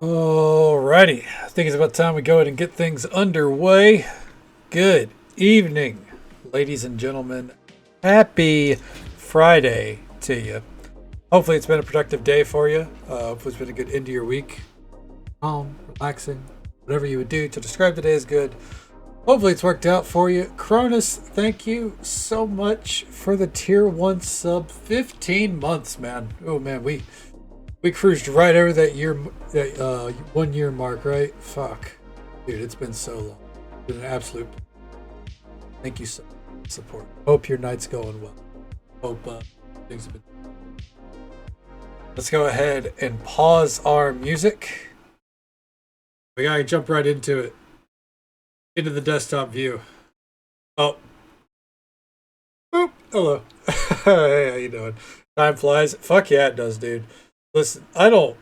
Alrighty, I think it's about time we go ahead and get things underway. Good evening, ladies and gentlemen. Happy Friday to you. Hopefully, it's been a productive day for you. Hopefully, it's been a good end of your week. Calm, relaxing, whatever you would do to describe the day as good. Hopefully, it's worked out for you. Cronus, thank you so much for the tier 1 sub. 15 months, man. Oh, man, we cruised right over that 1 year mark, right? Fuck, dude, it's been so long. It's been an absolute. Thank you so much for the support. Hope your night's going well. Hope things have been. Let's go ahead and pause our music. We gotta jump right into it. Into the desktop view. Oh, boop. Hello. Hey, how you doing? Time flies. Fuck yeah, it does, dude. Listen, I don't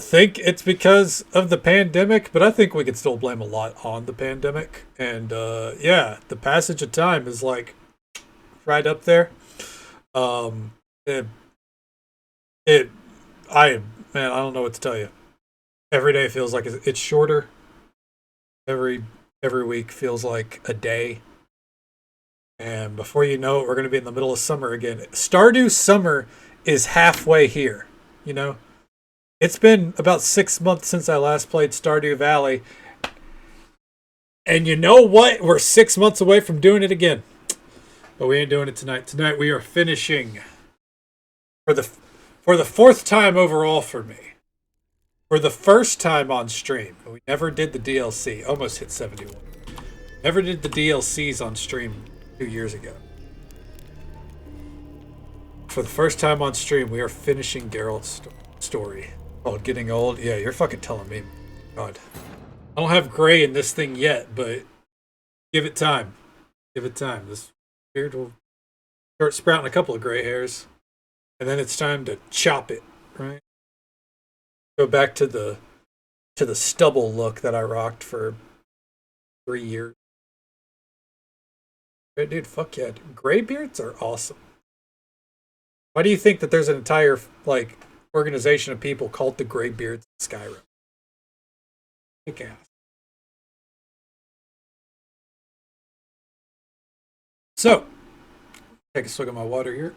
think it's because of the pandemic, but I think we could still blame a lot on the pandemic. And yeah, the passage of time is like right up there. Um, it, it, man, I don't know what to tell you. Every day feels like it's shorter. Every every week feels like a day. And before you know it, we're going to be in the middle of summer again. Stardew Summer is halfway here. You know, it's been about 6 months since I last played Stardew Valley, and you know what? We're 6 months away from doing it again. But we ain't doing it tonight. Tonight we are finishing for the fourth time overall for me. For the first time on stream. We never did the DLC. Almost hit 71. Never did the DLCs on stream 2 years ago. For the first time on stream, we are finishing Geralt's story. Oh, getting old? Yeah, you're fucking telling me. God. I don't have gray in this thing yet, but give it time. Give it time. This beard will start sprouting a couple of gray hairs. And then it's time to chop it, right? Go back to the stubble look that I rocked for 3 years. Dude, fuck yeah. Gray beards are awesome. Why do you think that there's an entire like organization of people called the Greybeards in Skyrim? Kick ass. So, take a swig of my water here.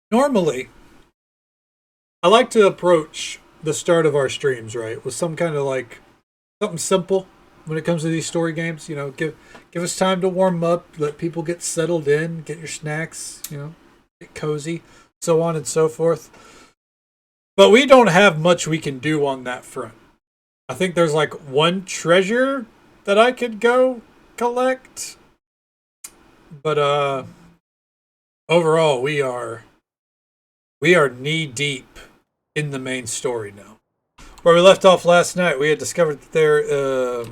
Normally, I like to approach the start of our streams, right, with some kind of like something simple when it comes to these story games. You know, give us time to warm up, let people get settled in, get your snacks, you know, get cozy, so on and so forth. But we don't have much we can do on that front. I think there's like one treasure that I could go collect. But overall we are knee deep in the main story now. Where we left off last night, we had discovered that there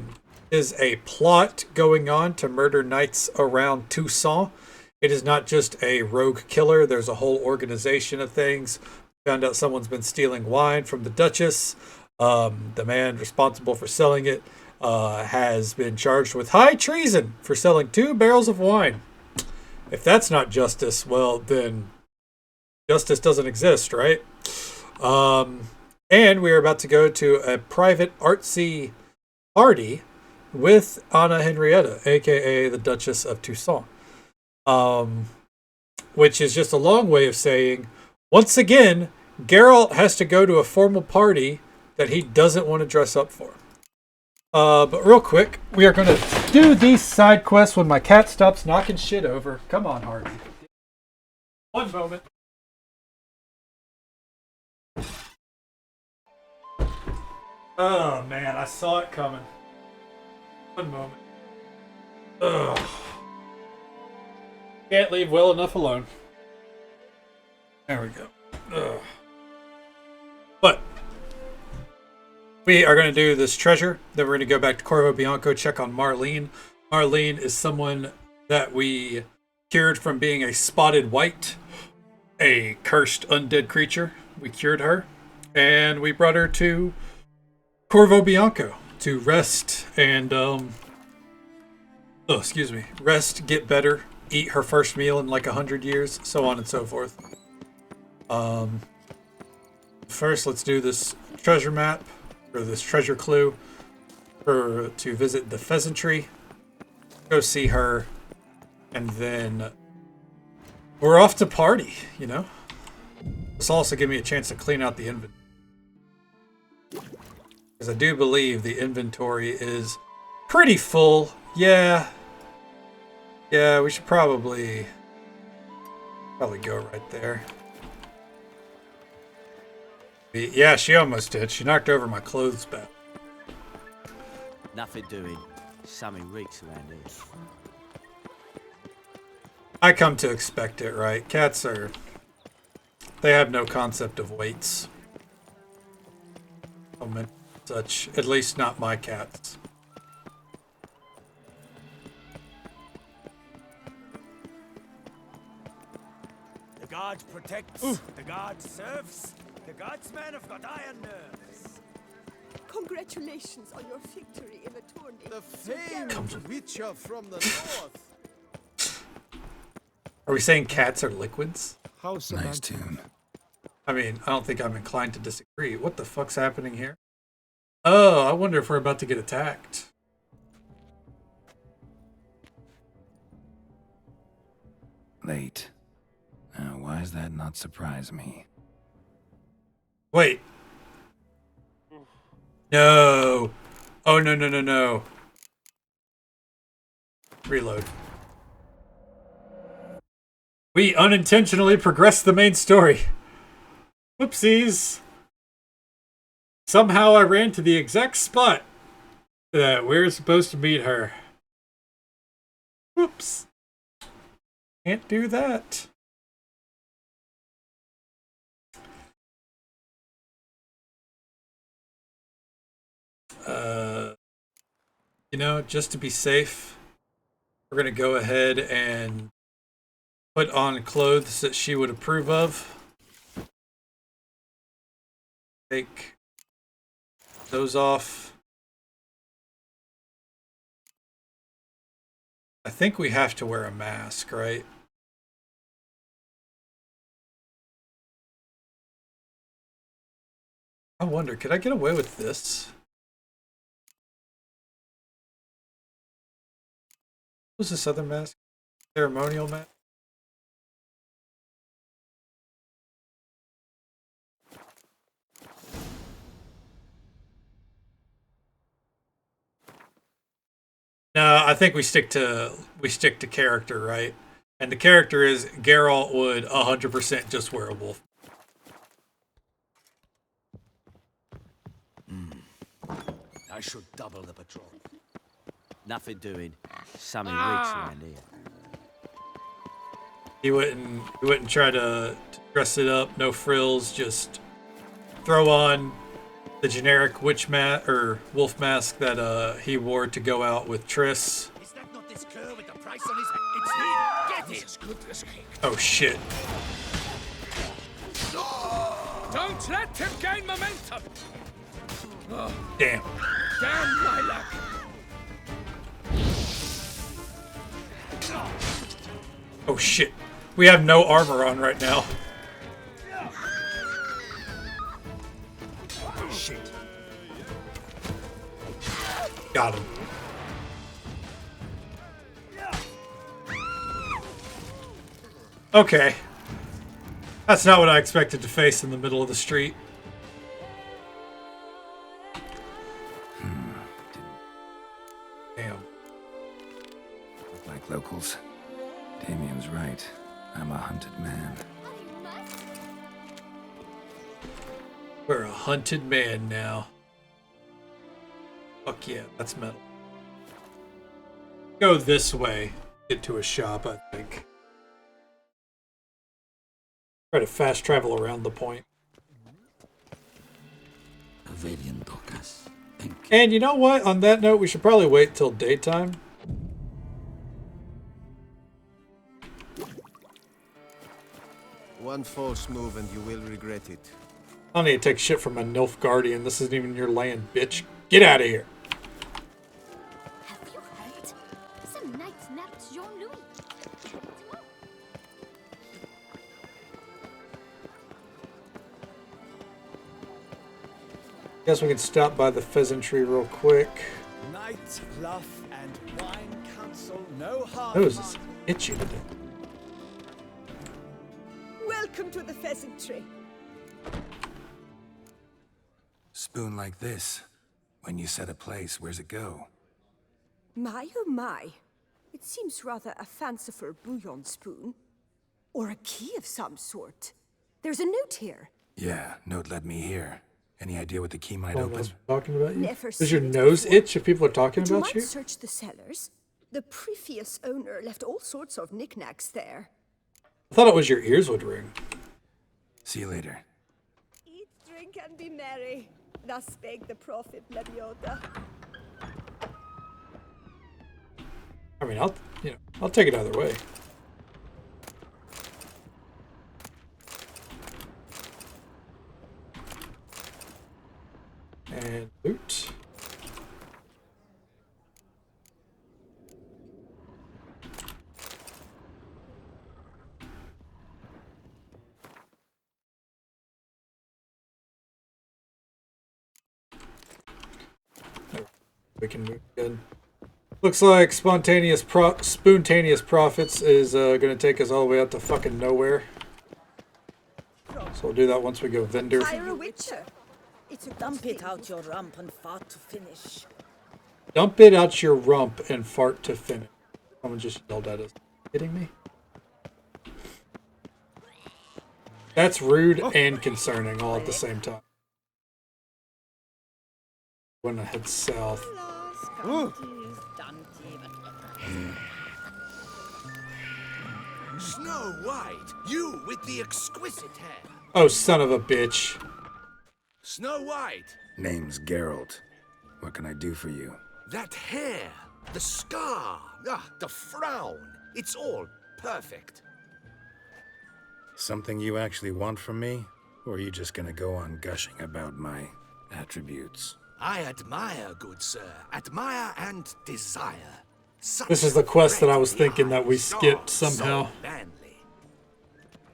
is a plot going on to murder knights around Toussaint. It is not just a rogue killer, there's a whole organization of things. Found out someone's been stealing wine from the Duchess. The man responsible for selling it has been charged with high treason for selling 2 barrels of wine. If that's not justice, well, then justice doesn't exist, right? And we are about to go to a private artsy party with Anna Henrietta, aka the Duchess of Toussaint. Which is just a long way of saying, once again, Geralt has to go to a formal party that he doesn't want to dress up for. But real quick, we are going to do these side quests when my cat stops knocking shit over. Come on, Harvey. One moment. Oh, man, I saw it coming. One moment. Ugh. Can't leave well enough alone. There we go. Ugh. But we are going to do this treasure. Then we're going to go back to Corvo Bianco, check on Marlene. Marlene is someone that we cured from being a spotted wight, a cursed undead creature. We cured her, and we brought her to Corvo Bianco to rest and rest, get better, eat her first meal in like 100 years, so on and so forth. First, let's do this treasure map, or this treasure clue, to visit the pheasantry. Go see her, and then we're off to party, you know? This will also give me a chance to clean out the inventory. Because I do believe the inventory is pretty full. Yeah. Yeah, we should probably go right there. Yeah, she almost did. She knocked over my clothes bag. Nothing doing. Something reeks around here. I come to expect it, right? Cats they have no concept of weights. Such, at least not my cats. The god protects, the god serves, the godsmen have got iron nerves. Congratulations on your victory in the tourney. The famed Witcher from the north. Are we saying cats are liquids? Nice tune. I mean, I don't think I'm inclined to disagree. What the fuck's happening here? Oh, I wonder if we're about to get attacked. Late. Now, why does that not surprise me? Wait. No. Oh, no, no, no, no. Reload. We unintentionally progressed the main story. Whoopsies. Somehow I ran to the exact spot that we're supposed to meet her. Whoops. Can't do that. You know, just to be safe, we're going to go ahead and put on clothes that she would approve of. Take those off. I think we have to wear a mask, right? I wonder, could I get away with this? What's this other mask? Ceremonial mask? No, I think we stick to character, right? And the character is Geralt would 100% just wear a wolf. I should double the patrol. Nothing doing. Something reeks around here. He wouldn't try to dress it up, no frills, just throw on the generic witch or wolf mask that he wore to go out with Triss. Is that not this cur with the price on his head? It's him! Get it! As good as cake. Oh shit. Don't let him gain momentum! Damn. Damn my luck! Oh shit. We have no armor on right now. Shit. Got him. Okay. That's not what I expected to face in the middle of the street. Damn. Look like locals. Damien's right. I'm a hunted man. We're a hunted man now. Fuck yeah, that's metal. Go this way. Get to a shop, I think. Try to fast travel around the point. Avelian Docas. Thank you. And you know what? On that note, we should probably wait till daytime. One false move and you will regret it. I don't need to take shit from a Nilfgaardian. This isn't even your land, bitch. Get out of here. Have you heard? Some knights nabbed Jean-Louis. Guess we can stop by the pheasantry real quick. Night, bluff, and wine council, no harm. Nose is itchy today. Welcome to the pheasantry. Spoon like this. When you set a place, where's it go? My oh my. It seems rather a fanciful bouillon spoon. Or a key of some sort. There's a note here. Yeah, note led me here. Any idea what the key might Someone open? else talking about you? Never Does your seen it nose before. itch if people are talking Would you about mind you? search the cellars? The previous owner left all sorts of knickknacks there. I thought it was your ears would ring. See you later. Eat, drink, and be merry. Thus spake the prophet Lebioda. I mean, I'll take it either way. And loot. We can move again. Looks like spontaneous profits is going to take us all the way out to fucking nowhere. So we'll do that once we go vendor. Hire a witcher. It's a Dump it out your rump and fart to finish. Dump it out your rump and fart to finish. Someone just yelled at us. Kidding me? That's rude and concerning all at the same time. When I head south. Snow White, you with the exquisite hair. Oh, son of a bitch. Snow White, Name's Geralt. What can I do for you? that hair, the scar, the frown. It's all perfect. Something you actually want from me? Or are you just gonna go on gushing about my attributes? I admire, good sir. Admire and desire. Such This is the quest that I was friendly thinking that we eyes, skipped so somehow. manly.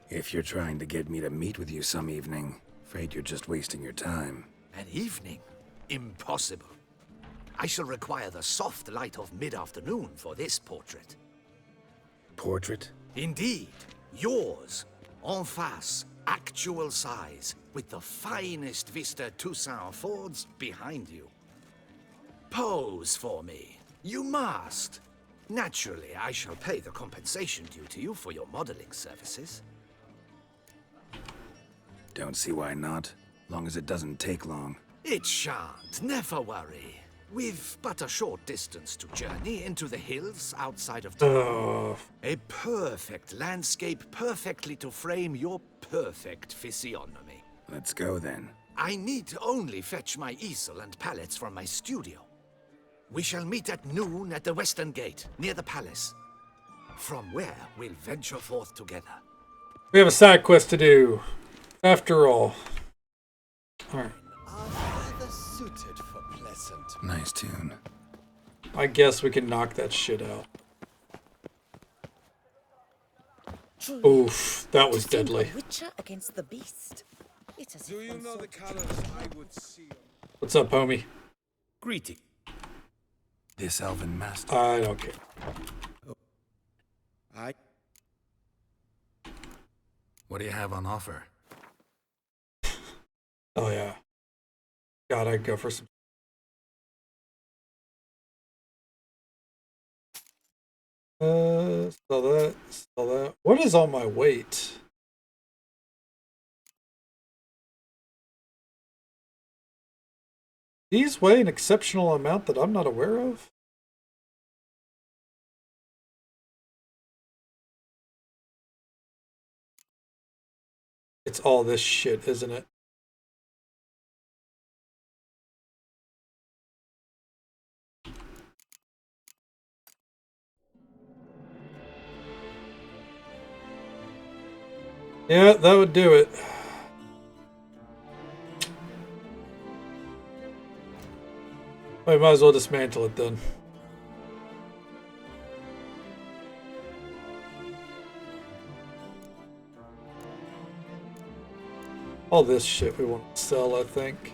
If you're trying to get me to meet with you some evening, afraid you're just wasting your time. An evening? Impossible. I shall require the soft light of mid-afternoon for this portrait. Portrait? Indeed, yours, en face, actual size, with the finest Vista Toussaint affords behind you. Pose for me. You must. Naturally, I shall pay the compensation due to you for your modeling services. Don't see why not. Long as it doesn't take long. It shan't, never worry. We've but a short distance to journey into the hills outside of town. Oh, A perfect landscape perfectly to frame your perfect physiognomy. Let's go then. I need only fetch my easel and palettes from my studio. We shall meet at noon at the western gate, near the palace. From where we'll venture forth together. we have a side quest to do. After all. Alright. Rather suited for pleasant. Nice tune. I guess we can knock that shit out. Oof, that was To send deadly. a witcher against the beast. It's as Do if you one know saw the colors I would see? What's up, homie? Greeting. This elven master. I don't care. What do you have on offer? Oh, yeah. God, I'd go for some. Sell that, sell that. What is all my weight? These weigh an exceptional amount that I'm not aware of? It's all this shit, isn't it? Yeah, that would do it. We might as well dismantle it then. All this shit we want to sell, I think.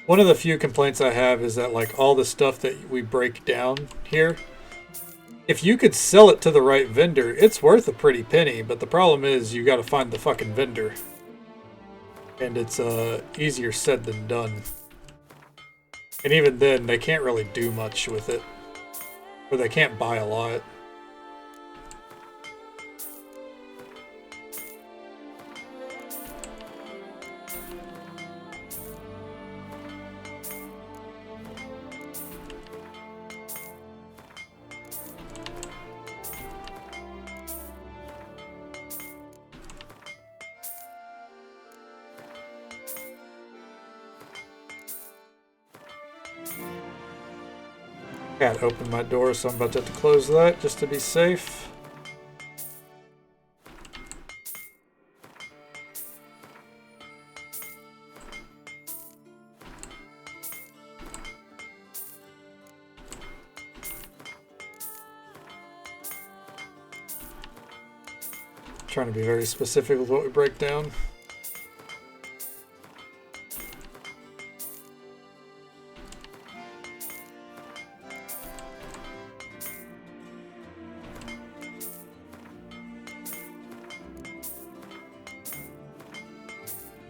One of the few complaints I have is that like all the stuff that we break down here, if you could sell it to the right vendor, it's worth a pretty penny, but the problem is you gotta find the fucking vendor. And it's easier said than done. And even then, they can't really do much with it. Or they can't buy a lot. Can't open my door, so I'm about to have to close that just to be safe. Trying to be very specific with what we break down.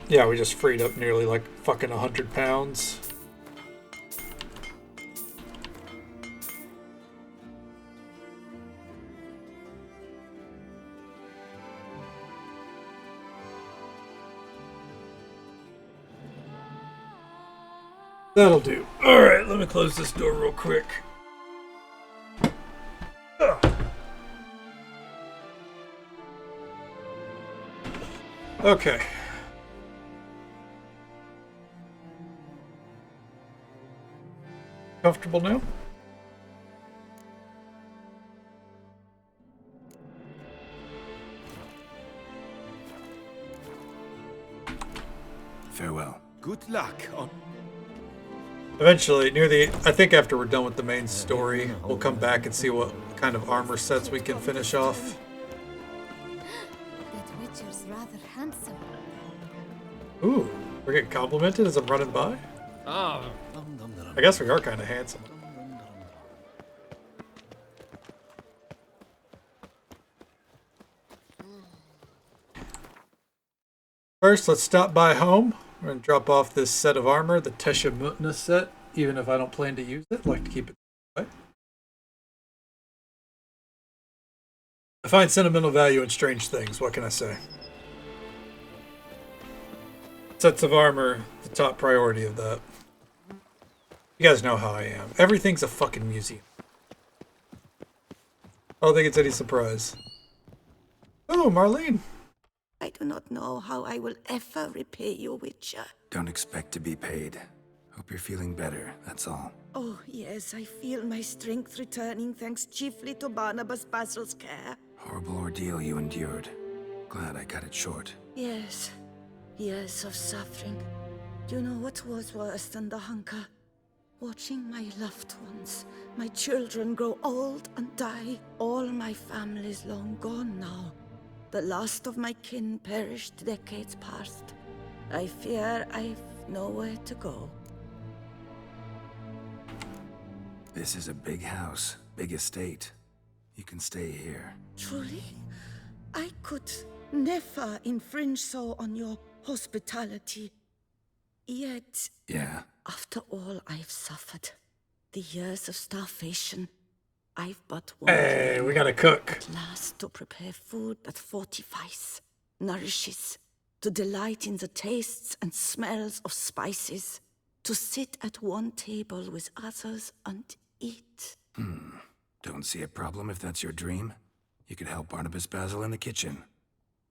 Yeah, we just freed up nearly like fucking 100 pounds. That'll do. Alright, let me close this door real quick. Okay. Comfortable now? Farewell. Good luck on. Eventually, I think after we're done with the main story, we'll come back and see what kind of armor sets we can finish off. That Witcher's rather handsome. Ooh, we're getting complimented as I'm running by? I guess we are kind of handsome. First, let's stop by home. We're going to drop off this set of armor, the Tesha Mutna set, even if I don't plan to use it. I like to keep it that way. I find sentimental value in strange things, what can I say? Sets of armor, the top priority of that. You guys know how I am. Everything's a fucking museum. I don't think it's any surprise. Oh, Marlene. I do not know how I will ever repay you, Witcher. Don't expect to be paid. Hope you're feeling better, that's all. Oh, yes, I feel my strength returning thanks chiefly to Barnabas Basil's care. Horrible ordeal you endured. Glad I cut it short. Yes, years of suffering. Do you know what was worse than the hunger? Watching my loved ones, my children grow old and die. All my family's long gone now. The last of my kin perished decades past. I fear I've nowhere to go. This is a big house, big estate. You can stay here. Truly? I could never infringe so on your hospitality. Yet, Yeah, after all I've suffered, the years of starvation, I've but one Hey, we gotta cook. at last to prepare food that fortifies, nourishes, to delight in the tastes and smells of spices, to sit at one table with others and eat. don't see a problem if that's your dream. You could help Barnabas Basil in the kitchen.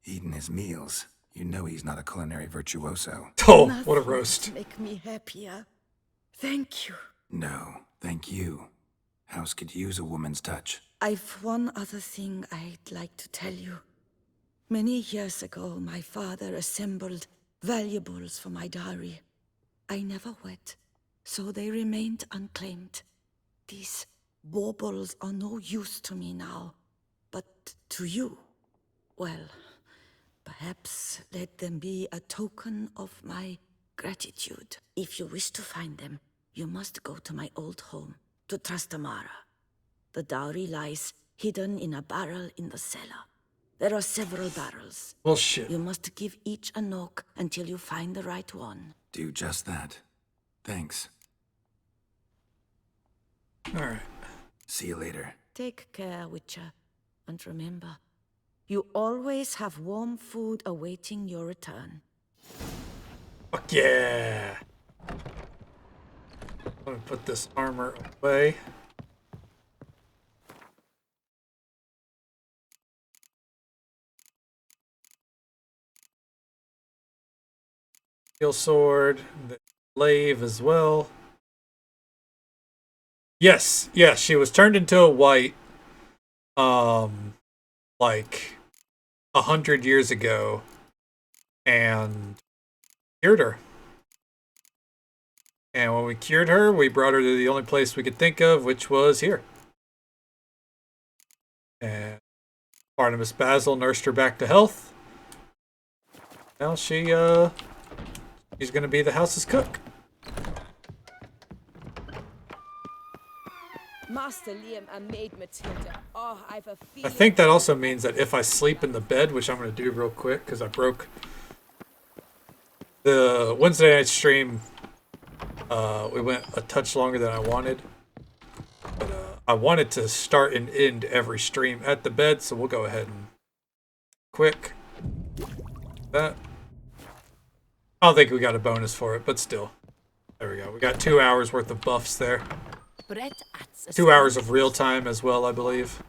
Eating his meals. You know he's not a culinary virtuoso. Oh, what a Nothing roast. would make me happier. Thank you. No, thank you. House could use a woman's touch. I've one other thing I'd like to tell you. Many years ago, my father assembled valuables for my dowry. I never wed, so they remained unclaimed. These baubles are no use to me now, but to you, well, perhaps let them be a token of my gratitude. If you wish to find them, you must go to my old home, to Trastamara. The dowry lies hidden in a barrel in the cellar. There are several barrels. Well, shit. You must give each a knock until you find the right one. Do just that. Thanks. Alright. See you later. Take care, Witcher. And remember, you always have warm food awaiting your return. Fuck yeah! Let me put this armor away. Steel sword, the glaive as well. Yes, yes, she was turned into a white, like 100 years ago, and cured her. And when we cured her, we brought her to the only place we could think of, which was here. And Barnabas Basil nursed her back to health. Now she's gonna be the house's cook. Master Liam and Maid Matilda. Oh, I've a feeling. I think that also means that if I sleep in the bed, which I'm gonna do real quick because I broke the Wednesday night stream. We went a touch longer than I wanted. But I wanted to start and end every stream at the bed, so we'll go ahead and quick. That. I don't think we got a bonus for it, but still. There we go. We got 2 hours worth of buffs there. 2 hours of real time as well, I believe.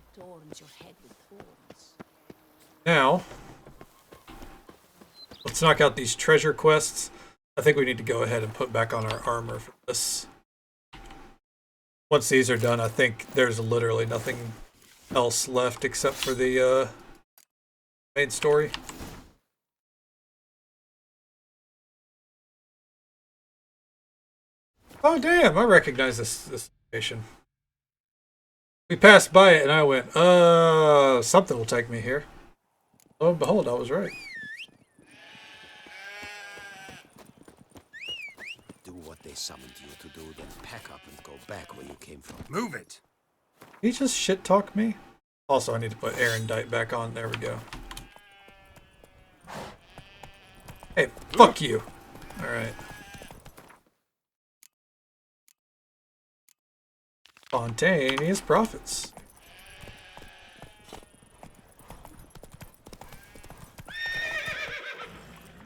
Now, let's knock out these treasure quests. I think we need to go ahead and put back on our armor for this. Once these are done, I think there's literally nothing else left except for the main story. Oh damn, I recognize this station. We passed by it and I went, something will take me here. Lo and behold, I was right. Do what they summoned you to do, then pack up and go back where you came from. Move it! Did he just shit talk me? Also, I need to put Erendite back on. There we go. Hey, fuck you. Alright. Spontaneous profits.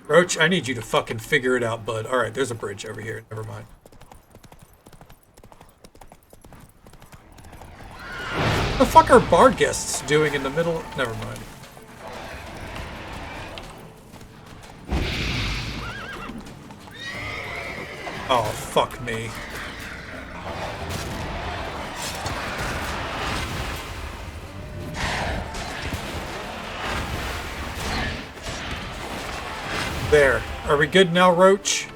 Roach, I need you to fucking figure it out, bud. Alright, there's a bridge over here. Never mind. What the fuck are bar guests doing in the middle? Never mind. Oh, fuck me. There. Are we good now, Roach?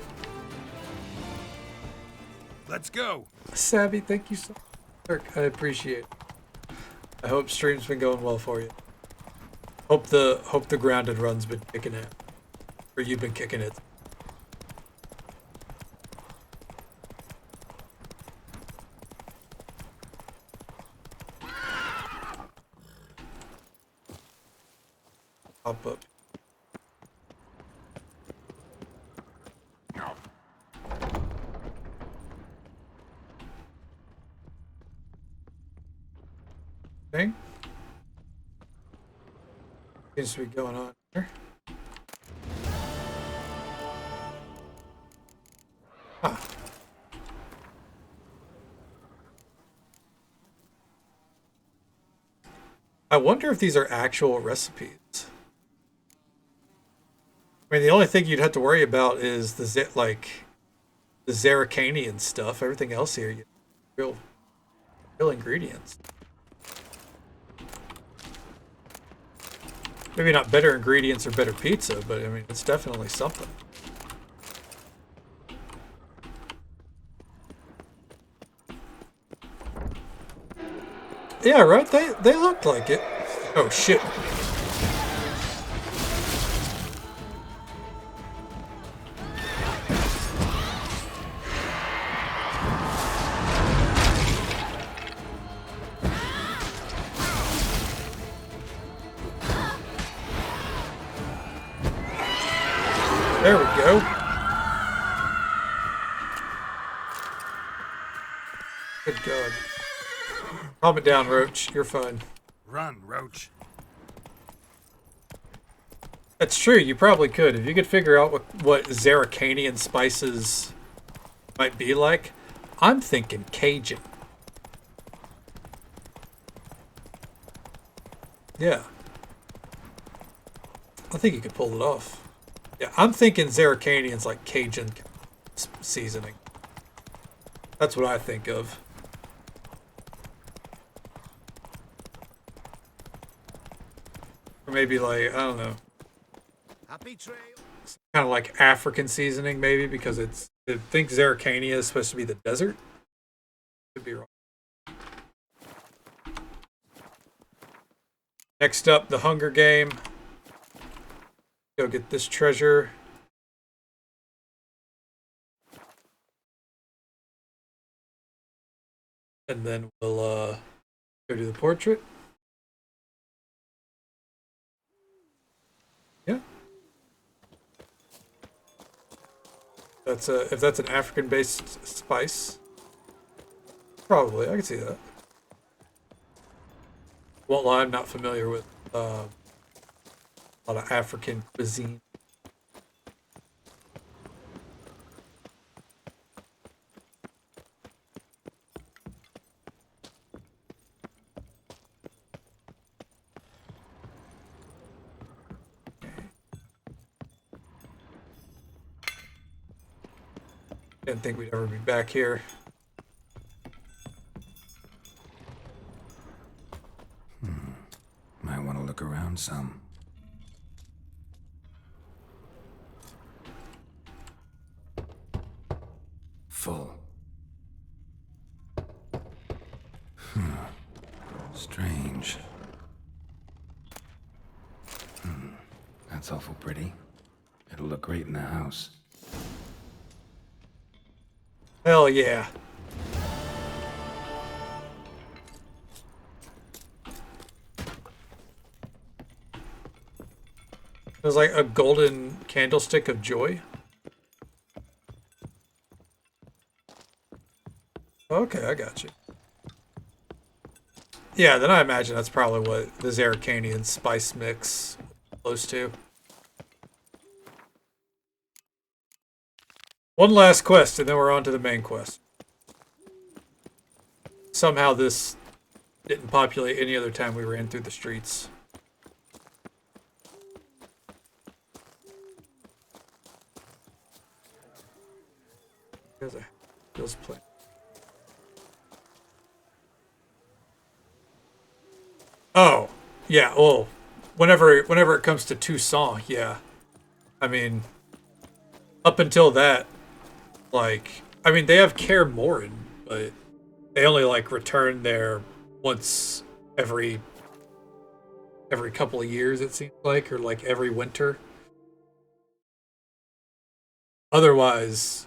Let's go! Savvy, thank you so much. I appreciate it. I hope stream's been going well for you. Hope the grounded run's been kicking it. Or you've been kicking it. Pop up. Thing seems to be going on here. Huh. I wonder if these are actual recipes. I mean, the only thing you'd have to worry about is the Zerrikanian stuff. Everything else here, you real ingredients. Maybe not better ingredients or better pizza, but I mean, it's definitely something. Yeah, right? They looked like it. Oh, shit. Good God. Calm it down, Roach. You're fine. Run, Roach. That's true. You probably could. If you could figure out what Zaracanian spices might be like, I'm thinking Cajun. Yeah. I think you could pull it off. Yeah, I'm thinking Zaracanian's like Cajun seasoning. That's what I think of. Or maybe like, I don't know. Happy trail. Kind of like African seasoning, maybe, because I think Zaracania is supposed to be the desert. Could be wrong. Next up, the Hunger Game. Go get this treasure. And then we'll go do the portrait. Yeah. That's if that's an African-based spice. Probably, I can see that. Won't lie, I'm not familiar with a lot of African cuisine. Didn't think we'd ever be back here. Might want to look around some. Full. Strange. That's awful pretty. It'll look great in the house. Hell yeah. There's like a golden candlestick of joy. Okay, I got you. Yeah, then I imagine that's probably what the Zaracanian spice mix is close to. One last quest, and then we're on to the main quest. Somehow this didn't populate any other time we ran through the streets. There's a Bill's plane. Oh, yeah. Well, whenever it comes to Toussaint, yeah. I mean, up until that, like, I mean, they have Kaer Morhen, but they only like return there once every couple of years, it seems like, or like every winter. Otherwise,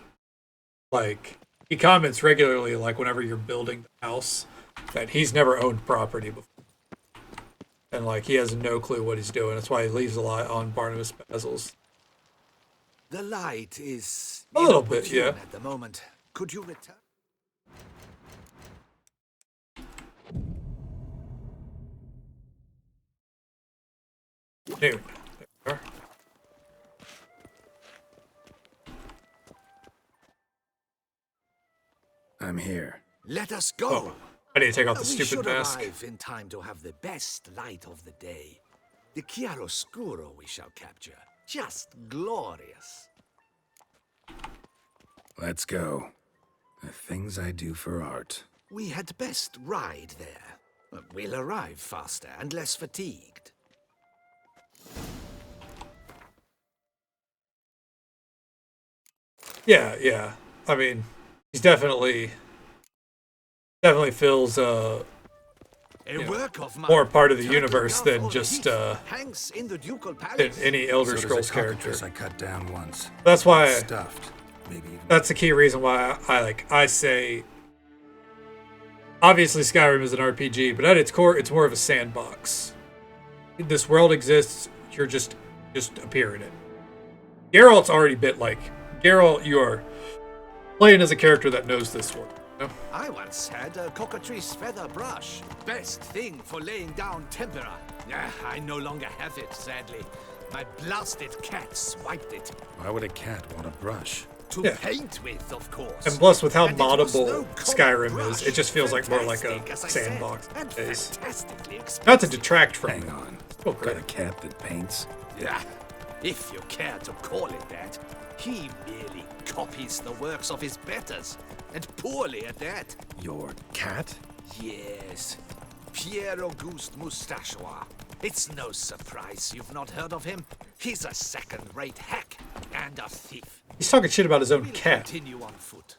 like, he comments regularly, like whenever you're building the house, that he's never owned property before. And like he has no clue what he's doing. That's why he leaves a lot on Barnabas Basil's. The light is A little bit, yeah. at the moment. Could you return? Noon. There we are. I'm here. Let us go. Oh, I need to take off the We stupid should mask. arrive in time to have the best light of the day. The chiaroscuro we shall capture. Just glorious. Let's go. The things I do for art. We had best ride there. We'll arrive faster and less fatigued. Yeah. I mean, he's definitely feels A you know, work of mine. more part of the Turtle universe Dove than on the just Heath hangs in the ducal than palace. any Elder So does Scrolls a character. cockatrice I cut down once. That's why Stuffed. Maybe even. that's the key reason why I say obviously Skyrim is an RPG, but at its core it's more of a sandbox. This world exists, you're just appear in it. Geralt's already bit like Geralt, you are playing as a character that knows this world. I once had a cockatrice feather brush. Best thing for laying down tempera. I no longer have it, sadly. My blasted cat swiped it. Why would a cat want a brush? To Yeah. paint with, of course. And plus, with how And it was moddable no common Skyrim brush. is, it just feels like more like a Fantastic, as I said, sandbox and days. fantastically expensive. Not to detract from Hang it. on. Oh, Got great. a cat that paints? Yeah, if you care to call it that. He merely copies the works of his betters, and poorly at that. Your cat? Yes, Pierre Auguste Moustachois. It's no surprise you've not heard of him. He's a second-rate hack and a thief. He's talking shit about his own We'll cat. continue on foot.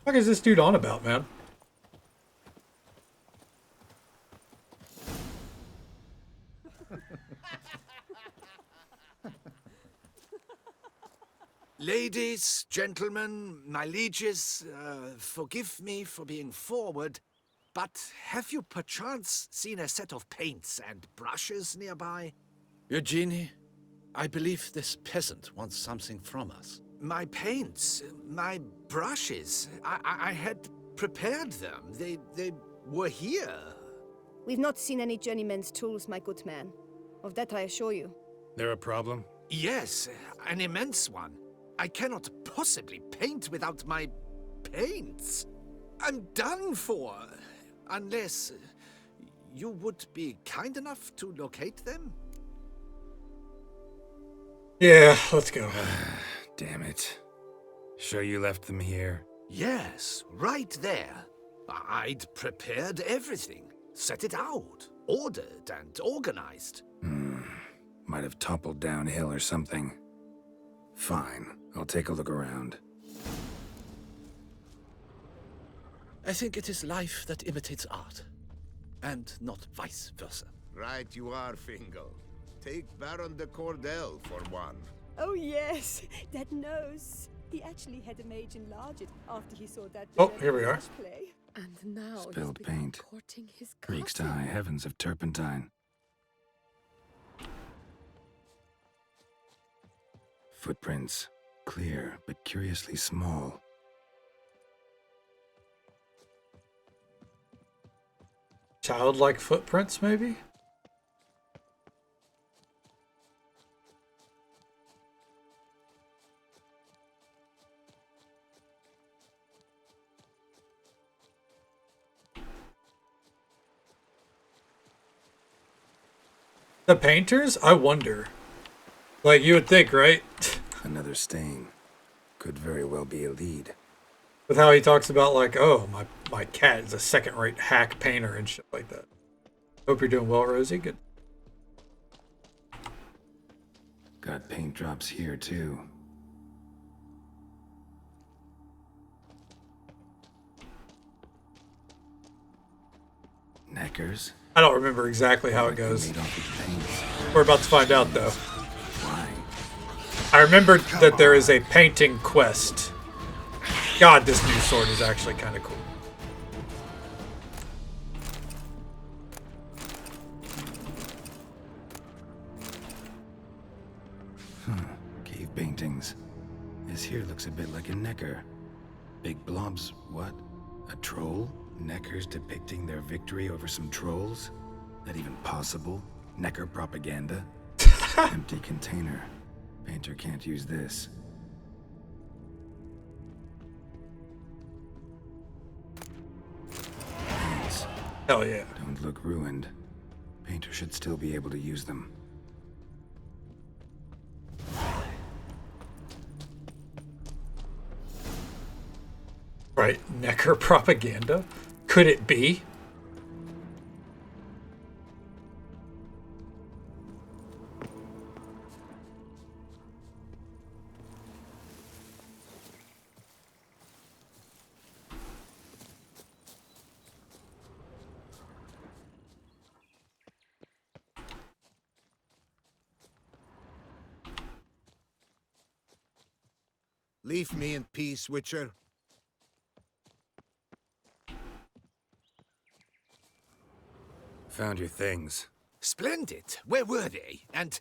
What is this dude on about, man? Ladies, gentlemen, my lieges, forgive me for being forward, but have you perchance seen a set of paints and brushes nearby? Eugenie, I believe this peasant wants something from us. My paints, my brushes, I had prepared them. They were here. We've not seen any journeyman's tools, my good man. Of that I assure you. There a problem? Yes, an immense one. I cannot possibly paint without my paints. I'm done for. Unless you would be kind enough to locate them? Yeah, let's go. Damn it. Sure you left them here? Yes, right there. I'd prepared everything, set it out, ordered and organized. Might have toppled downhill or something. Fine, I'll take a look around. I think it is life that imitates art, and not vice versa. Right you are, Fingal. Take Baron de Cordel for one. Oh yes, that nose. He actually had a mage enlarge it after he saw that. Oh, here we are. Play. And now he's Spilled begun paint. courting his Reeks to cousin. high heavens of turpentine. Footprints. Clear, but curiously small. Childlike footprints, maybe? The painters? I wonder. Like, you would think, right? Another stain. Could very well be a lead. With how he talks about, like, oh, my cat is a second-rate hack painter and shit like that. Hope you're doing well, Rosie. Good. Got paint drops here, too. Neckers? I don't remember exactly how it goes. Made off with paints. We're about to find out, though. Why? I remembered that there is a painting quest. God, this new sword is actually kind of cool. Cave paintings. This here looks a bit like a necker. Big blobs, what? A troll? Neckers depicting their victory over some trolls? That even possible? Necker propaganda? Empty container. Painter can't use this. Paints. Hell yeah. Don't look ruined. Painter should still be able to use them. Right, Necker propaganda? Could it be? Leave me in peace, Witcher. Found your things. Splendid. Where were they? And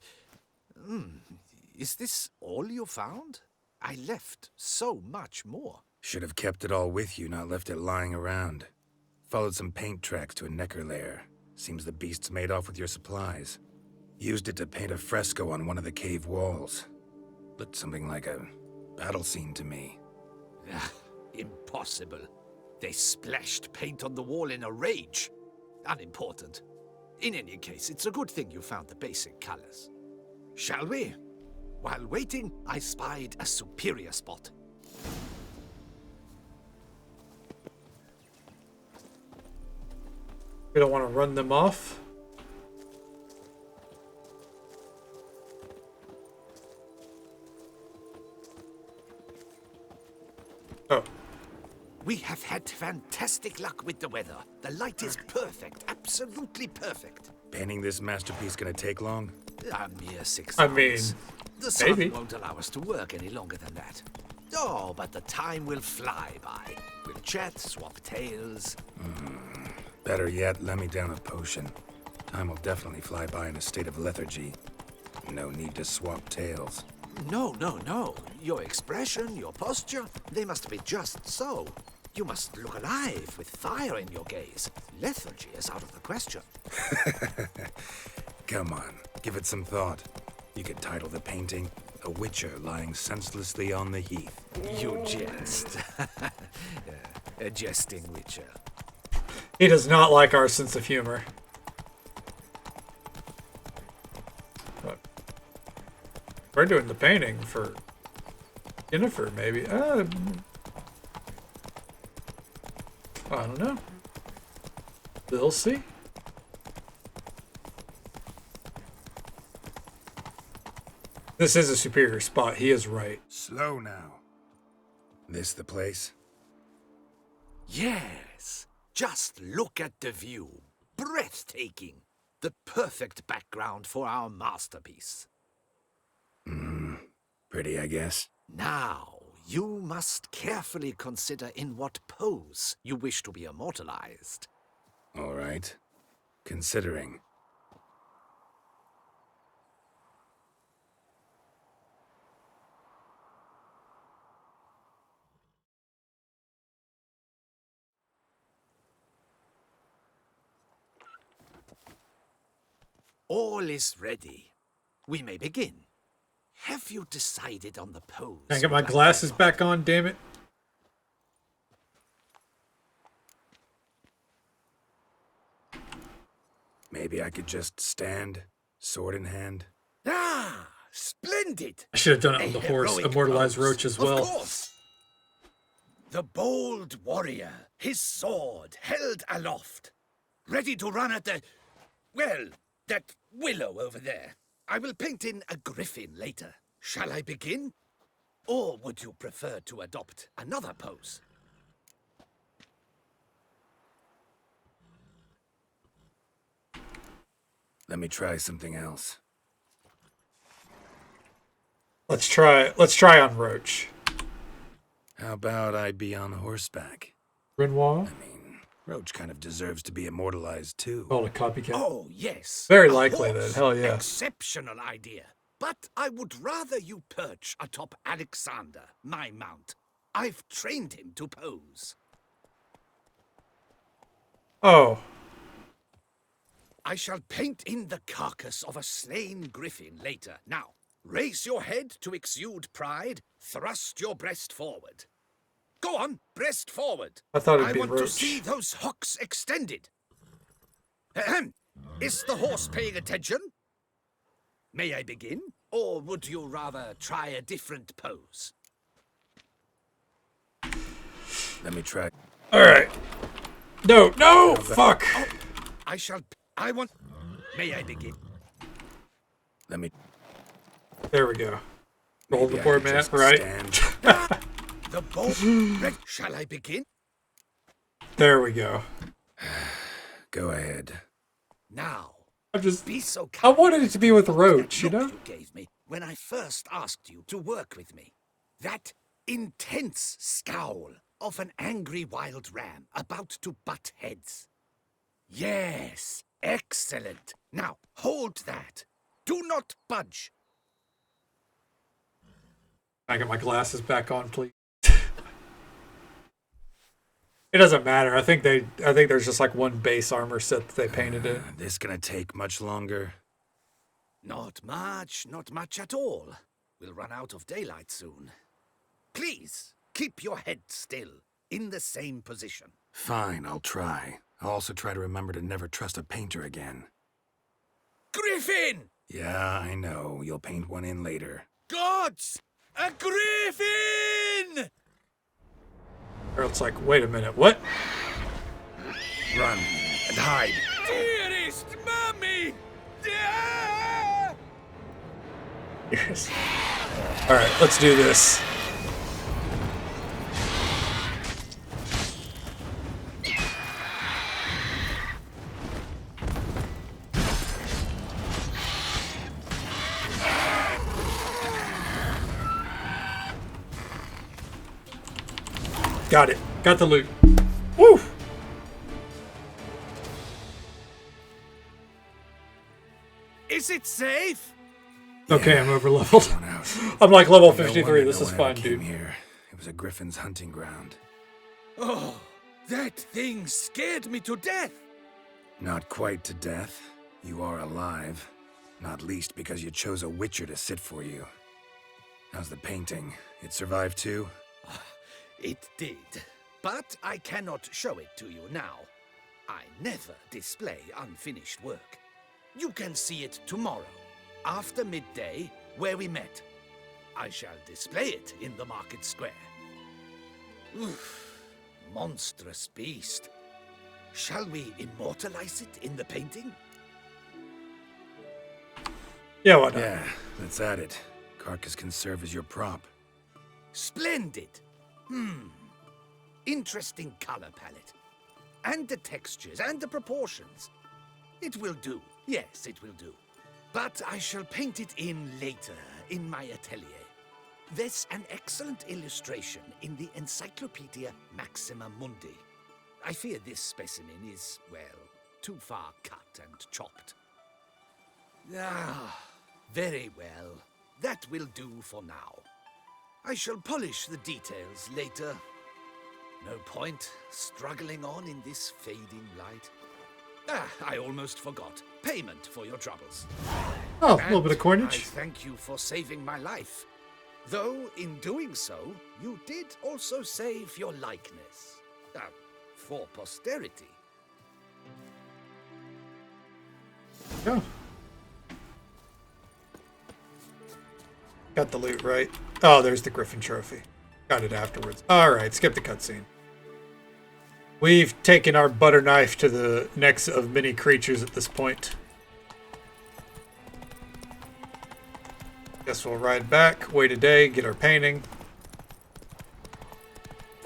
is this all you found? I left so much more. Should have kept it all with you, not left it lying around. Followed some paint tracks to a Necker lair. Seems the beast's made off with your supplies. Used it to paint a fresco on one of the cave walls. Looked something like a battle scene to me. Impossible. They splashed paint on the wall in a rage. Unimportant. In any case, it's a good thing you found the basic colors. Shall we? While waiting, I spied a superior spot. We don't want to run them off. Oh. We have had fantastic luck with the weather. The light is perfect, absolutely perfect. Painting this masterpiece gonna take long? A mere 6 I hours. mean, the sun maybe. won't allow us to work any longer than that. Oh, but the time will fly by. We'll chat, swap tales. Better yet, let me down a potion. Time will definitely fly by in a state of lethargy. No need to swap tales. No, no, no. Your expression, your posture, they must be just so. You must look alive with fire in your gaze. Lethargy is out of the question. Come on, give it some thought. You could title the painting, A Witcher Lying Senselessly on the Heath. You jest. A jesting witcher. He does not like our sense of humor. But we're doing the painting for Jennifer, maybe. I don't know. We'll see. This is a superior spot. He is right. Slow now. This the place? Yes. Just look at the view. Breathtaking. The perfect background for our masterpiece. Pretty, I guess. Now, you must carefully consider in what pose you wish to be immortalized. All right. Considering. All is ready. We may begin. Have you decided on the pose? Can I get my you'd like to glasses adopt? back on, damn it? Maybe I could just stand, sword in hand. Ah, splendid! I should have done it A on the horse, heroic immortalized pose. Roach as well. Of course. The bold warrior, his sword held aloft, ready to run at the... well, that willow over there. I will paint in a griffin later. Shall I begin? Or would you prefer to adopt another pose? Let me try something else. Let's try on Roach. How about I be on horseback? Renoir? I mean, Roach kind of deserves to be immortalized too. Called a copycat. Oh, yes. Very A likely horse. then. Hell yeah. Exceptional idea. But I would rather you perch atop Alexander, my mount. I've trained him to pose. Oh. I shall paint in the carcass of a slain griffin later. Now, raise your head to exude pride. Thrust your breast forward. Go on, breast forward. I thought it'd I be want Roach. to see those hocks extended. Ahem. Is the horse paying attention? May I begin? Or would you rather try a different pose? Let me try. Alright. No, fuck. Oh, I want... May I begin? Let me. There we go. Roll Maybe the I board, could man. just Right. stand. The bow... Red. Shall I begin? There we go. Go ahead. Now, I'm just... be so I kind. wanted it to be with Roach, you Look know? you gave me when I first asked you to work with me. That intense scowl of an angry wild ram about to butt heads. Yes, excellent. Now, hold that. Do not budge. I get my glasses back on, please. It doesn't matter. I think there's just like one base armor set that they painted in. This gonna take much longer? Not much at all. We'll run out of daylight soon. Please, keep your head still, in the same position. Fine, I'll try. I'll also try to remember to never trust a painter again. Griffin! Yeah, I know. You'll paint one in later. Gods! A griffin! Earl's like, wait a minute, what? Run and hide. Dearest mommy! Yes. All right, let's do this. Got it. Got the loot. Woo! Is it safe? Okay, I'm over leveled. I'm like level 53. This is fine, dude. Here. It was a griffin's hunting ground. Oh, that thing scared me to death. Not quite to death. You are alive. Not least because you chose a witcher to sit for you. How's the painting? It survived too? It did. But I cannot show it to you now. I never display unfinished work. You can see it tomorrow, after midday, where we met. I shall display it in the market square. Oof, monstrous beast. Shall we immortalize it in the painting? Yeah, why not? Yeah, let's add it. Carcass can serve as your prop. Splendid. Interesting color palette. And the textures and the proportions. It will do. Yes, it will do. But I shall paint it in later, in my atelier. There's an excellent illustration in the Encyclopedia Maxima Mundi. I fear this specimen is, well, too far cut and chopped. Ah, very well. That will do for now. I shall polish the details later. No point struggling on in this fading light. Ah, I almost forgot. Payment for your troubles. Oh, a little bit of coinage. I thank you for saving my life. Though, in doing so, you did also save your likeness. For posterity. Oh. Got the loot, right? Oh, there's the Griffin trophy. Got it afterwards. Alright, skip the cutscene. We've taken our butter knife to the necks of many creatures at this point. Guess we'll ride back, wait a day, get our painting.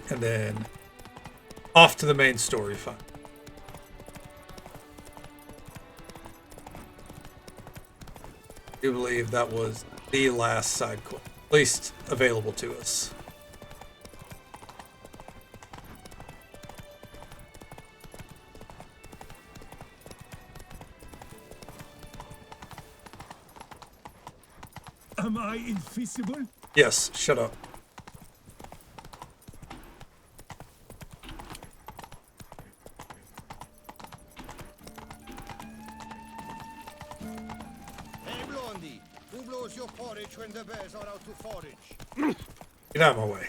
And then off to the main story fun. I do believe that was the last side quest, at least available to us. Am I invisible? Yes, shut up. Hey, Blondie, who blows your porridge when the bears are out to forage? Get out of my way.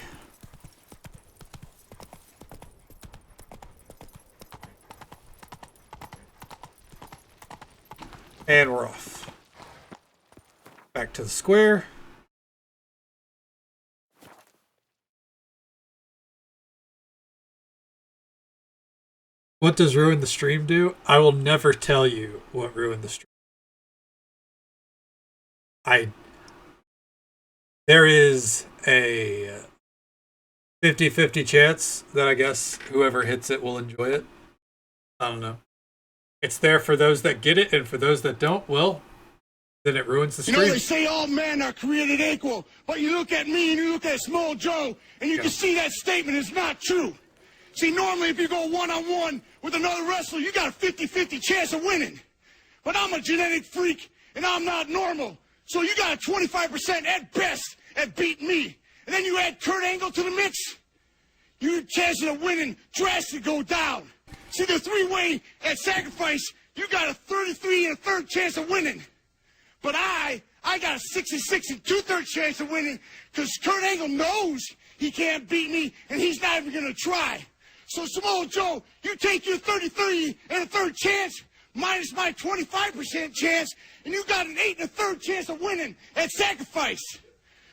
And we're off. Back to the square. What does ruin the stream do? I will never tell you what ruined the stream. There is a 50-50 chance that I guess whoever hits it will enjoy it. I don't know. It's there for those that get it, and for those that don't, well, then it ruins the stream. You know, they say all men are created equal, but you look at me and you look at Small Joe, and you can see that statement is not true. See, normally if you go one-on-one with another wrestler, you got a 50-50 chance of winning. But I'm a genetic freak, and I'm not normal. So you got a 25% at best at beating me. and then you add Kurt Angle to the mix, your chances of winning drastically go down. See, the three-way at Sacrifice, you got a 33 1/3 chance of winning. But I got a 66 2/3 chance of winning because Kurt Angle knows he can't beat me, and he's not even going to try. So, Samoa Joe, you take your 33 1/3 chance minus my 25% chance, and you got an 8 1/3 chance of winning at Sacrifice.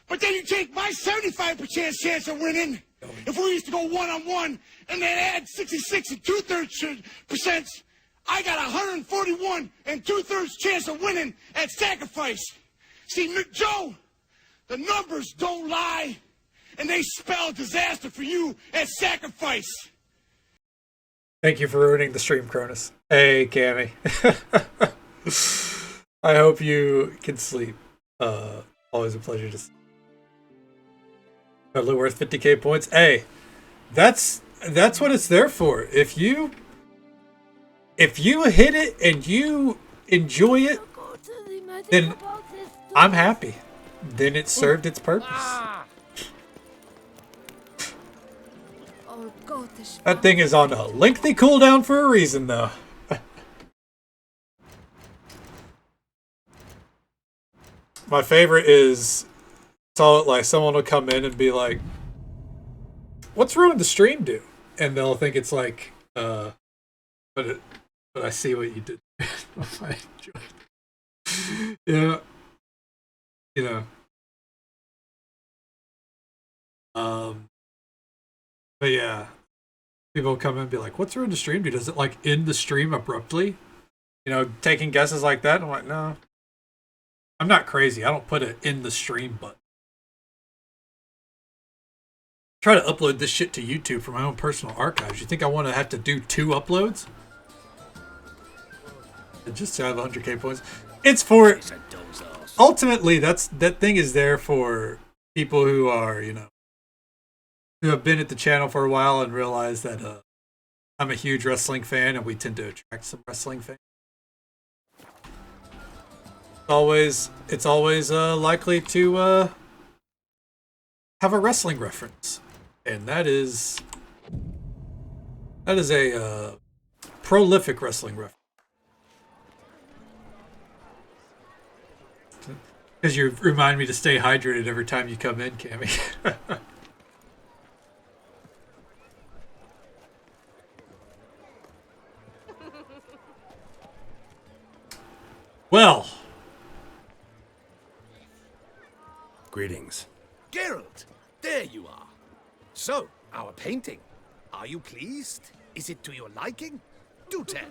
But then you take my 75% chance of winning, if we used to go one-on-one, and then add 66 2/3%, I got 141 2/3 chance of winning at Sacrifice. See, Joe, the numbers don't lie, and they spell disaster for you at Sacrifice. Thank you for ruining the stream, Cronus. Hey, Cammy. I hope you can sleep. Always a pleasure to see. Totally worth 50k points. Hey, that's what it's there for. If you hit it and you enjoy it, then I'm happy. Then it served its purpose. That thing is on a lengthy cooldown for a reason, though. My favorite is like someone will come in and be like, "What's ruined the stream do?" And they'll think it's like, but I see what you did. I enjoyed it. Yeah. You know. But yeah. People come in and be like, "What's ruined the stream do? Does it like end the stream abruptly?" You know, taking guesses like that. I'm like, no. I'm not crazy. I don't put it in the stream button. Try to upload this shit to YouTube for my own personal archives. You think I want to have to do 2 uploads? Just to have 100k points. It's for... Ultimately, that thing is there for people who are, you know, who have been at the channel for a while and realize that I'm a huge wrestling fan and we tend to attract some wrestling fans. It's always likely to have a wrestling reference, and that is a prolific wrestling reference. Because you remind me to stay hydrated every time you come in, Cammy. Well. Greetings. Geralt, there you are. So, our painting. Are you pleased? Is it to your liking? Do tell.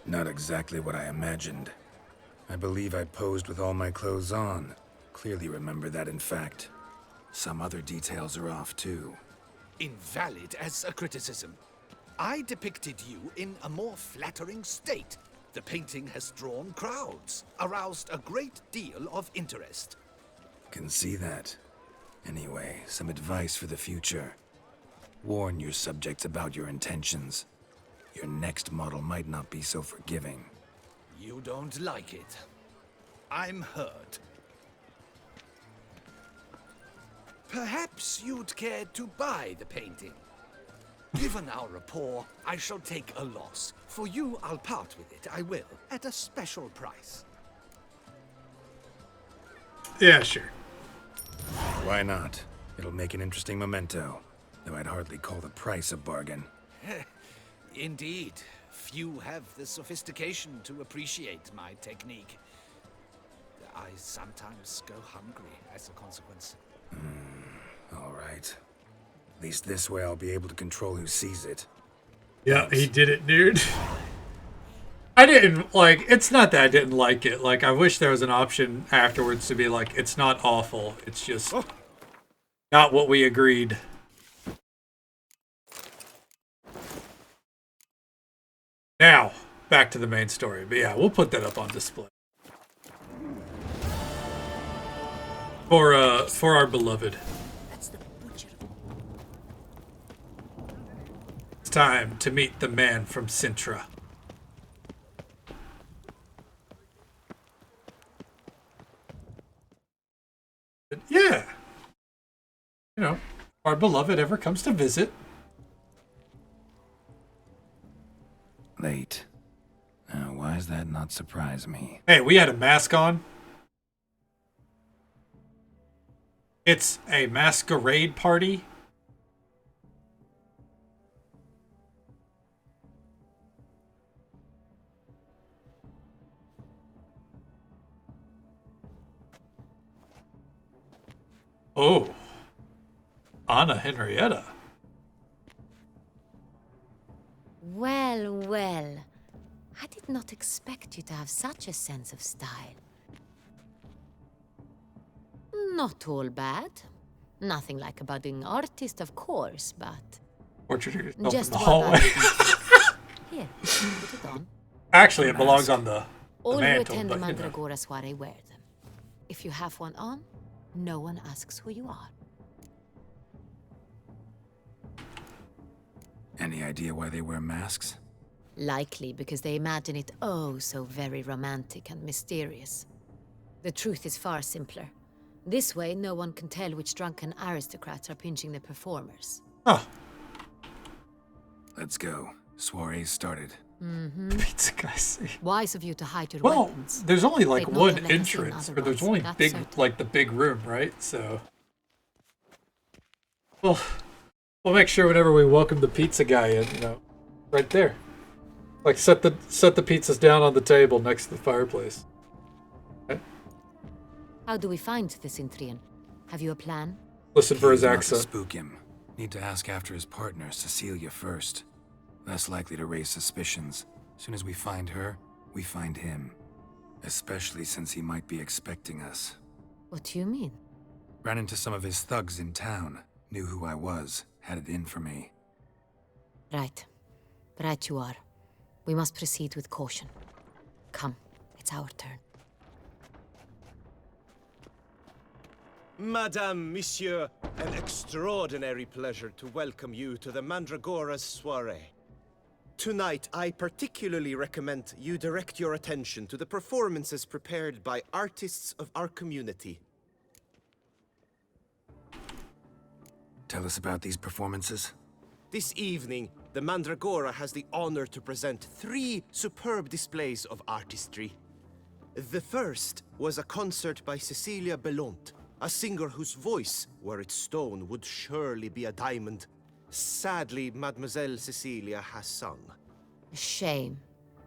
Not exactly what I imagined. I believe I posed with all my clothes on. Clearly remember that, in fact. Some other details are off, too. Invalid as a criticism. I depicted you in a more flattering state. The painting has drawn crowds, aroused a great deal of interest. Can see that. Anyway, some advice for the future. Warn your subjects about your intentions. Your next model might not be so forgiving. You don't like it. I'm hurt. Perhaps you'd care to buy the painting. Given our rapport, I shall take a loss. For you, I'll part with it, I will, at a special price. Yeah, sure. Why not? It'll make an interesting memento, though I'd hardly call the price a bargain. Indeed. Few have the sophistication to appreciate my technique. I sometimes go hungry as a consequence. All right. At least this way I'll be able to control who sees it. Yeah, he did it, dude. I didn't, like, it's not that I didn't like it. Like, I wish there was an option afterwards to be like, it's not awful. It's just not what we agreed. Now, back to the main story. But yeah, we'll put that up on display. For our beloved. It's time to meet the man from Sintra. But yeah. You know, our beloved ever comes to visit. Late. Now, why does that not surprise me? Hey, we had a mask on. It's a masquerade party. Oh. Anna Henrietta. Well, well. I did not expect you to have such a sense of style. Not all bad. Nothing like a budding artist, of course, but... Portrait of yourself just in the what hallway. Here, put it on. Actually, it belongs on the All who mantle, attend the but, you know. Mandragora soiree wear them. If you have one on, no one asks who you are. Any idea why they wear masks? Likely because they imagine it oh so very romantic and mysterious. The truth is far simpler. This way, no one can tell which drunken aristocrats are pinching the performers. Huh. Let's go. Soiree's started. Mm-hmm. Pizza guys. Wise of you to hide your Well, weapons. there's only like They'd not one have let us in entrance, or there's otherwise, only that's big, certain. like the big room, right? So, well, we'll make sure whenever we welcome the pizza guy in, you know, right there, like set the pizzas down on the table next to the fireplace. Okay? How do we find the Cintrian? Have you a plan? Listen for his Not to accent. spook him. Need to ask after his partner, Cecilia, first. Less likely to raise suspicions. Soon as we find her, we find him. Especially since he might be expecting us. What do you mean? Ran into some of his thugs in town. Knew who I was. Had it in for me. Right. Right you are. We must proceed with caution. Come, it's our turn. Madame, Monsieur, an extraordinary pleasure to welcome you to the Mandragora's soiree. Tonight, I particularly recommend you direct your attention to the performances prepared by artists of our community. Tell us about these performances. This evening, the Mandragora has the honor to present 3 superb displays of artistry. The first was a concert by Cecilia Belont, a singer whose voice, were it stone, would surely be a diamond. Sadly, Mademoiselle Cecilia has sung. A shame.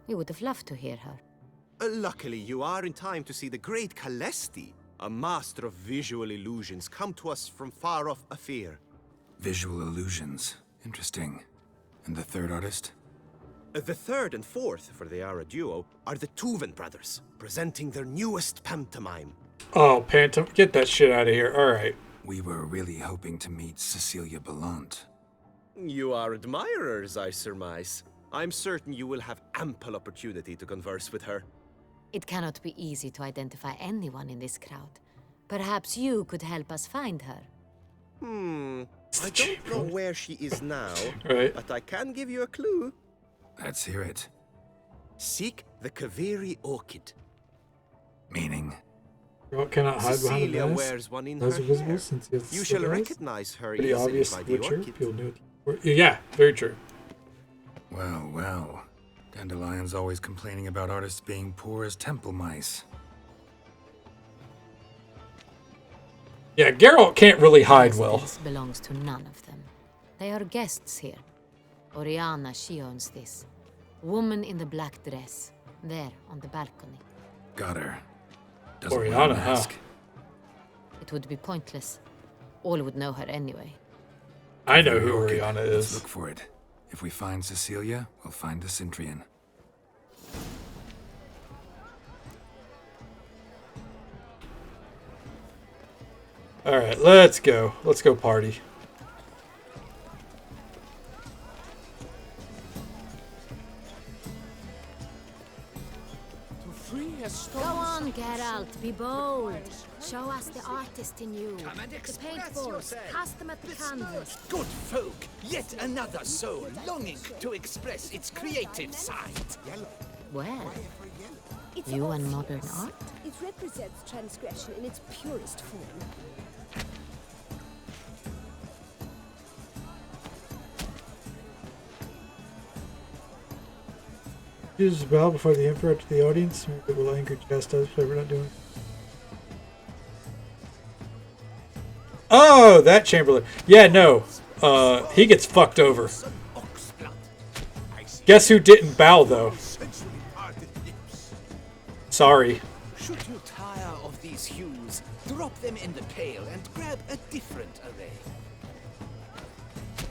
We would have loved to hear her. Luckily, you are in time to see the great Calesti, a master of visual illusions, come to us from far-off Afir. Visual illusions. Interesting. And the third artist? The third and fourth, for they are a duo, are the Tuven brothers, presenting their newest pantomime. Oh, get that shit out of here. All right. We were really hoping to meet Cecilia Belont. You are admirers, I surmise. I'm certain you will have ample opportunity to converse with her. It cannot be easy to identify anyone in this crowd. Perhaps you could help us find her. I don't know where she is now, Right. but I can give you a clue. Let's hear it. Seek the Kaveri Orchid. Meaning? Girl cannot hide behind a Cecilia mask. wears one in Those her are visible hair. since he has You the shall eyes. recognize her Pretty easily obvious by the Witcher. orchid. People knew it. Yeah, very true. Well, well. Dandelion's always complaining about artists being poor as temple mice. Yeah, Geralt can't really hide well. This belongs to none of them. They are guests here. Oriana, she owns this. Woman in the black dress. There, on the balcony. Got her. Doesn't wear a Oriana, huh? mask. It would be pointless. All would know her anyway. I know who Okay, Oriana let's is. look for it. If we find Cecilia, we'll find the Cintrian. All right, let's go. Let's go party. Go on, Geralt, be bold. Show us the artist in you. The paint balls, cast them at the canvas. Good folk, yet another soul longing to express its creative side. Well, It's You and modern obvious. art? It represents transgression in its purest form. Jesus bow before the Emperor to the audience. Maybe it will anger chastise for we're not doing. Oh, that Chamberlain. Yeah, no. He gets fucked over. Guess who didn't bow, though? Sorry. Should you tire of these hues, drop them in the pail and grab a different array.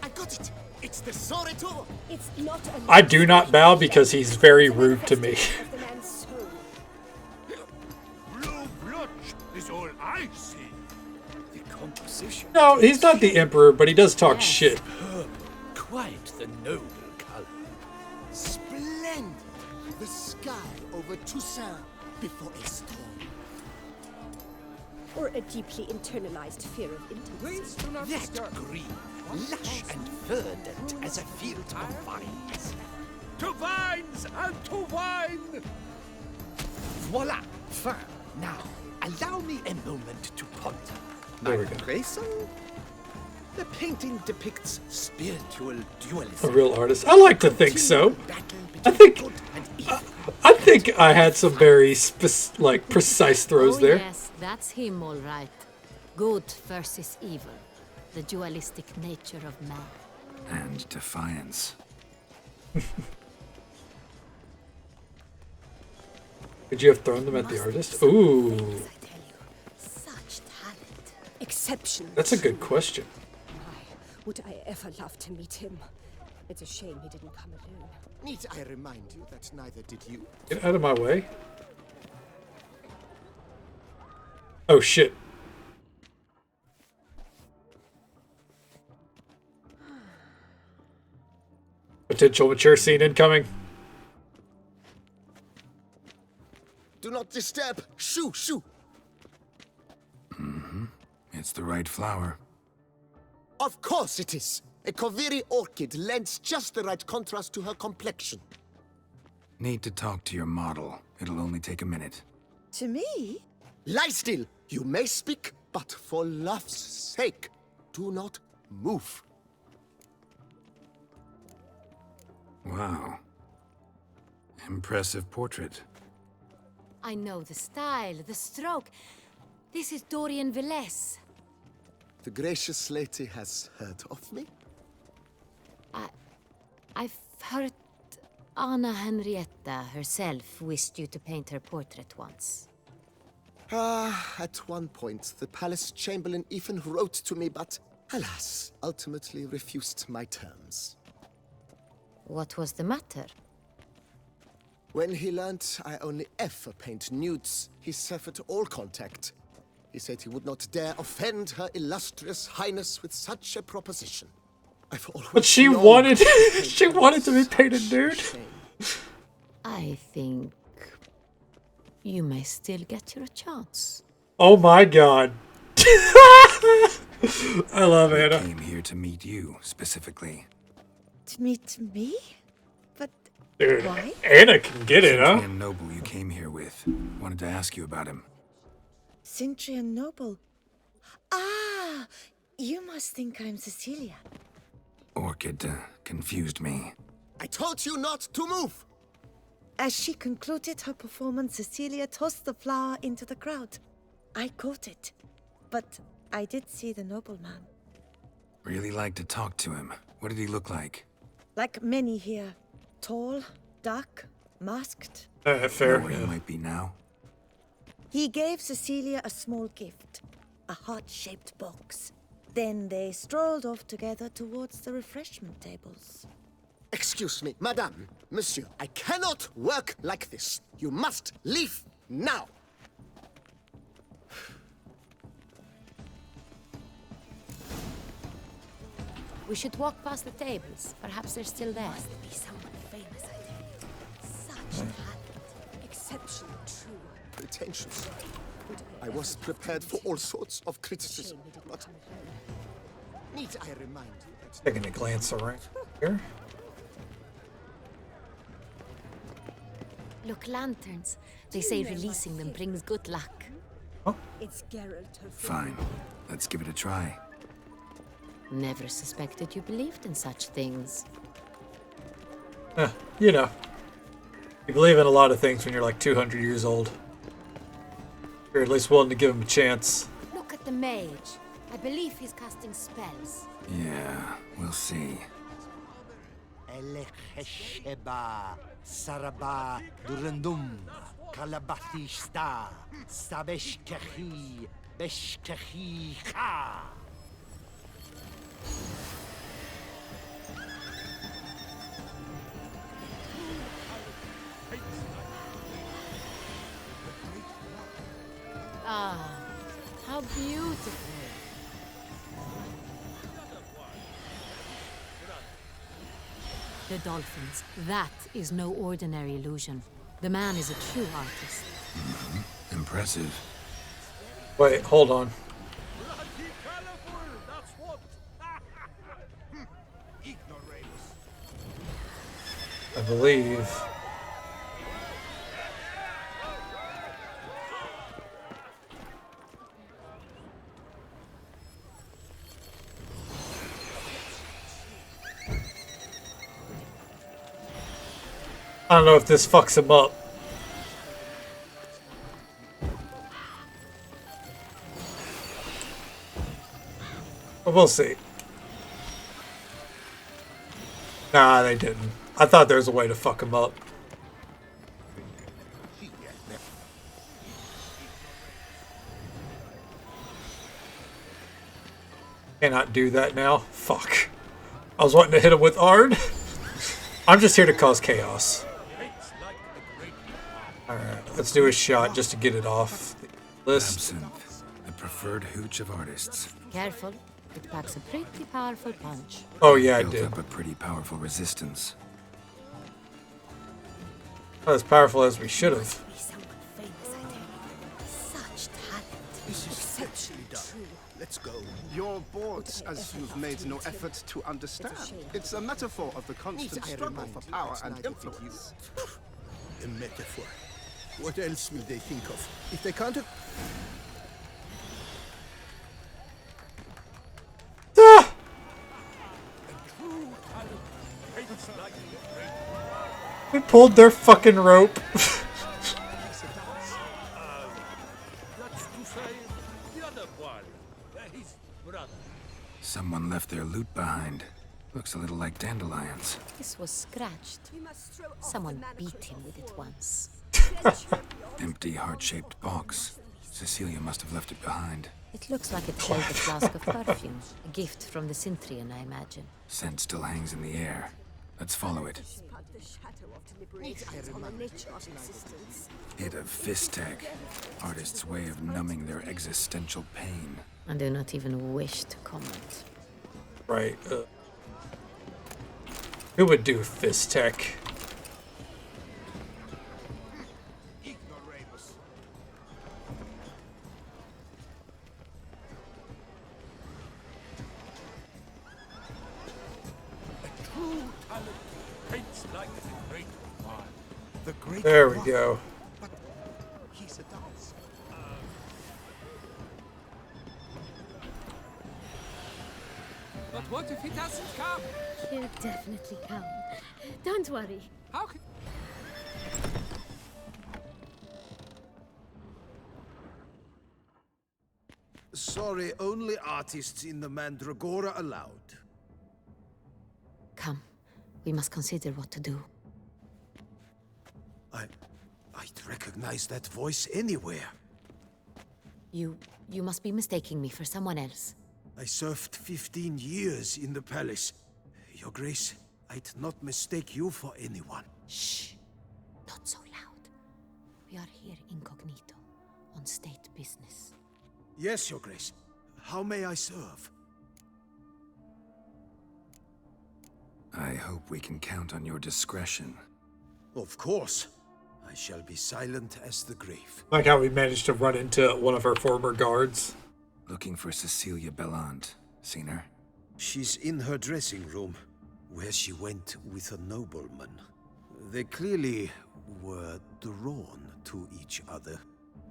I got it! It's the Soreto! It's not a I do not bow because he's very rude to me. of the man's soul. Blue blood is all I see. The composition. No, he's not the Emperor, but he does talk shit. Quite the noble color. Splendid! The sky over Toussaint before a storm. Or a deeply internalized fear of intimacy. That green, lush and verdant as a field of vines. To vines and to wine! Voila! Fine. Now, allow me a moment to ponder. There we I go. pray so? The painting depicts spiritual A dualism. real artist. I like to think so. I think I had some very precise throws Oh, there. yes, that's him, all right. Good versus evil. The dualistic nature of man. And defiance. Could you have thrown them at the artist? Ooh, Such talent. Exceptional. that's a good question. Would I ever love to meet him? It's a shame he didn't come alone. Need I remind you that neither did you? Get out of my way. Oh shit. Potential mature scene incoming. Do not disturb! Shoo, shoo! It's the right flower. Of course it is! A Koviri orchid lends just the right contrast to her complexion. Need to talk to your model. It'll only take a minute. To me? Lie still! You may speak, but for love's sake, do not move. Wow. Impressive portrait. I know the style, the stroke. This is Dorian Velez. The gracious lady has heard of me? I've heard Anna Henrietta herself wished you to paint her portrait once. At one point, the palace chamberlain even wrote to me, but alas, ultimately refused my terms. What was the matter? When he learned I only ever paint nudes, he severed all contact. He said he would not dare offend her illustrious highness with such a proposition. I've always But she known wanted to paint she wanted to be painted nude. I think you may still get your chance. Oh my god. I love Anna. Came here to meet you, specifically. To meet me? But Dude, why? Anna can get it, huh? Cyprian Noble you came here with. Wanted to ask you about him. Cintrian Noble. Ah, you must think I'm Cecilia. Orchid confused me. I told you not to move! As she concluded her performance, Cecilia tossed the flower into the crowd. I caught it, but I did see the nobleman. Really like to talk to him. What did he look like? Like many here. Tall, dark, masked. Fair. Know where he might be now? He gave Cecilia a small gift, a heart-shaped box. Then they strolled off together towards the refreshment tables. Excuse me, madame, monsieur, I cannot work like this. You must leave now. We should walk past the tables. Perhaps they're still there. Must be someone famous, I tell you. Such talent. Exceptional, true. Pretentious. I was prepared for all sorts of criticism, but need I remind you that... Taking a glance around here. Look, lanterns. They say releasing them brings good luck. It's Geralt, her Fine. Let's give it a try. Never suspected you believed in such things. You know. You believe in a lot of things when you're like 200 years old. You're at least willing to give him a chance. Look at the mage. I believe he's casting spells. Yeah, we'll see. Elechesheba, Saraba, Durandum, Kalabathista, Sabeshkechi, Beshkechi Ka. Ah, how beautiful. The dolphins. That is no ordinary illusion. The man is a true artist. Impressive. Wait, hold on. I believe. I don't know if this fucks him up. But we'll see. Nah, they didn't. I thought there was a way to fuck him up. Cannot do that now. Fuck. I was wanting to hit him with Ard. I'm just here to cause chaos. Alright, let's do a shot just to get it off the list. Absinthe, the preferred hooch of artists. Careful. It packs a pretty powerful punch. Oh yeah, I Built did. up a pretty powerful resistance. Not as powerful as we should have. Such talent. This is essentially done. Let's go. Your boards, as you've made no effort to understand. It's a metaphor of the constant struggle for power and influence. A metaphor. What else will they think of? If they can't... Ah! We pulled their fucking rope. Someone left their loot behind. Looks a little like dandelions. This was scratched. Someone beat him with it once. Empty, heart-shaped box. Cecilia must have left it behind. It looks like it held a flask of perfume. A gift from the Cintrian, I imagine. Scent still hangs in the air. Let's follow it. Hit of Fistek. Artist's way of numbing their existential pain. I do not even wish to comment. Right. Who would do Fistek? There we go. He's a dance. But what if he doesn't come? He'll definitely come. Don't worry. How can... Sorry, only artists in the Mandragora allowed. Come. We must consider what to do. I'd recognize that voice anywhere. You must be mistaking me for someone else. I served 15 years in the palace. Your Grace, I'd not mistake you for anyone. Shh. Not so loud. We are here incognito, on state business. Yes, Your Grace. How may I serve? I hope we can count on your discretion. Of course. I shall be silent as the grave. Like how we managed to run into one of our former guards. Looking for Cecilia Bellant. Seen her? She's in her dressing room, where she went with a nobleman. They clearly were drawn to each other.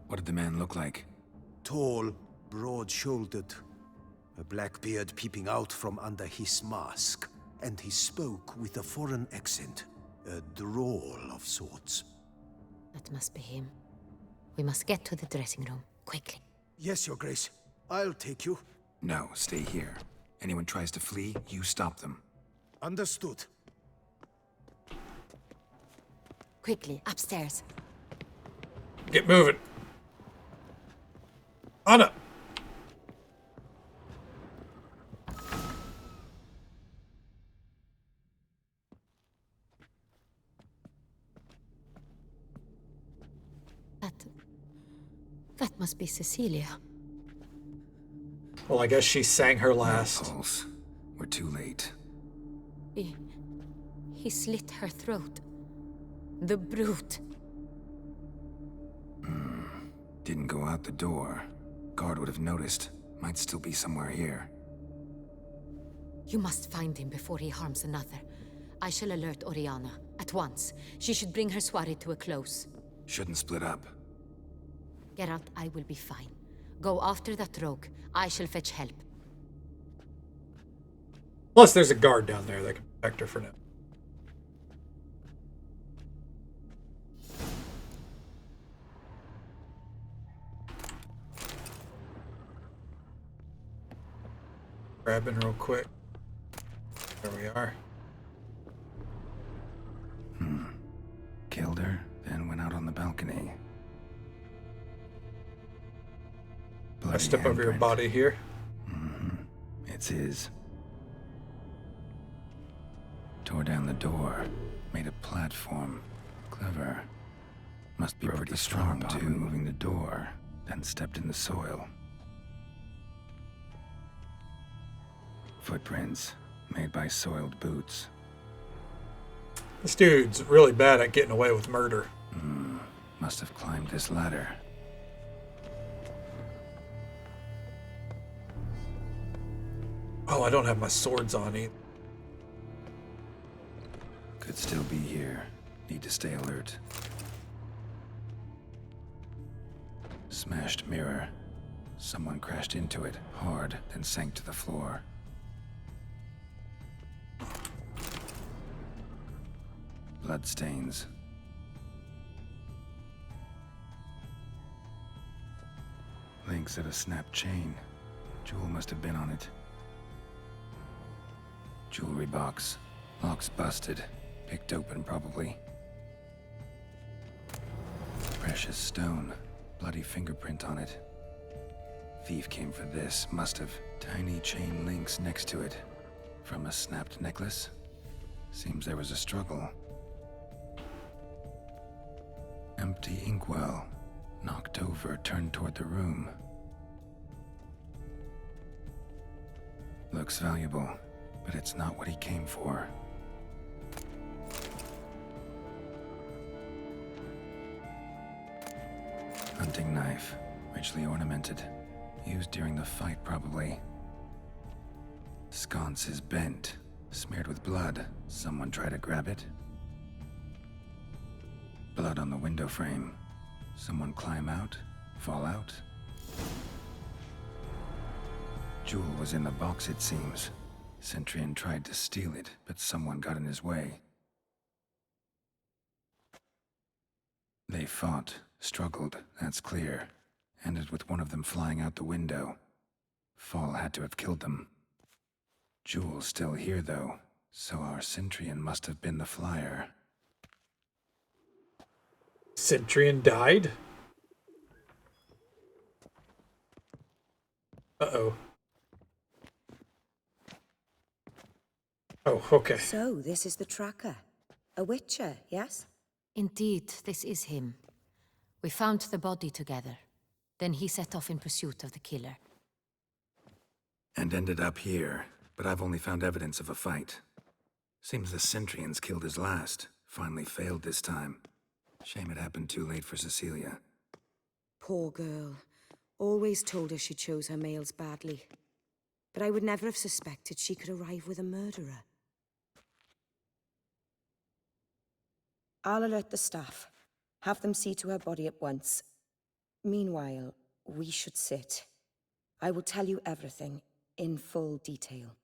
What did the man look like? Tall, broad-shouldered, a black beard peeping out from under his mask, and he spoke with a foreign accent, a drawl of sorts. That must be him. We must get to the dressing room, quickly. Yes, Your Grace. I'll take you. No, stay here. Anyone tries to flee, you stop them. Understood. Quickly, upstairs. Get moving. Anna! That must be Cecilia. Well, I guess she sang her last. Pulse. We're too late. He slit her throat. The brute. Didn't go out the door. Guard would have noticed. Might still be somewhere here. You must find him before he harms another. I shall alert Oriana at once. She should bring her soirée to a close. Shouldn't split up. Geralt, I will be fine. Go after that rogue. I shall fetch help. Plus, there's a guard down there that can protect her for now. Grabbing real quick. There we are. Killed her, then went out on the balcony. I step over your body here. It's his. Tore down the door. Made a platform. Clever. Must be pretty strong, too. Moving the door. Then stepped in the soil. Footprints. Made by soiled boots. This dude's really bad at getting away with murder. Must have climbed this ladder. Oh, I don't have my swords on either. Could still be here. Need to stay alert. Smashed mirror. Someone crashed into it hard, then sank to the floor. Bloodstains. Links of a snapped chain. Jewel must have been on it. Jewelry box. Lock's busted. Picked open, probably. Precious stone. Bloody fingerprint on it. Thief came for this. Must have. Tiny chain links next to it. From a snapped necklace? Seems there was a struggle. Empty inkwell. Knocked over, turned toward the room. Looks valuable, but it's not what he came for. Hunting knife, richly ornamented. Used during the fight, probably. Sconce is bent, smeared with blood. Someone try to grab it? Blood on the window frame. Someone climb out? Fall out? Jewel was in the box, it seems. Centurion tried to steal it, but someone got in his way. They fought, struggled, that's clear. Ended with one of them flying out the window. Fall had to have killed them. Jewel's still here, though, so our Centurion must have been the flyer. Centurion died? Uh-oh. Oh, okay. So, this is the tracker. A witcher, yes? Indeed, this is him. We found the body together. Then he set off in pursuit of the killer. And ended up here, but I've only found evidence of a fight. Seems the Centurions killed his last. Finally failed this time. Shame it happened too late for Cecilia. Poor girl. Always told her she chose her males badly. But I would never have suspected she could arrive with a murderer. I'll alert the staff. Have them see to her body at once. Meanwhile, we should sit. I will tell you everything in full detail.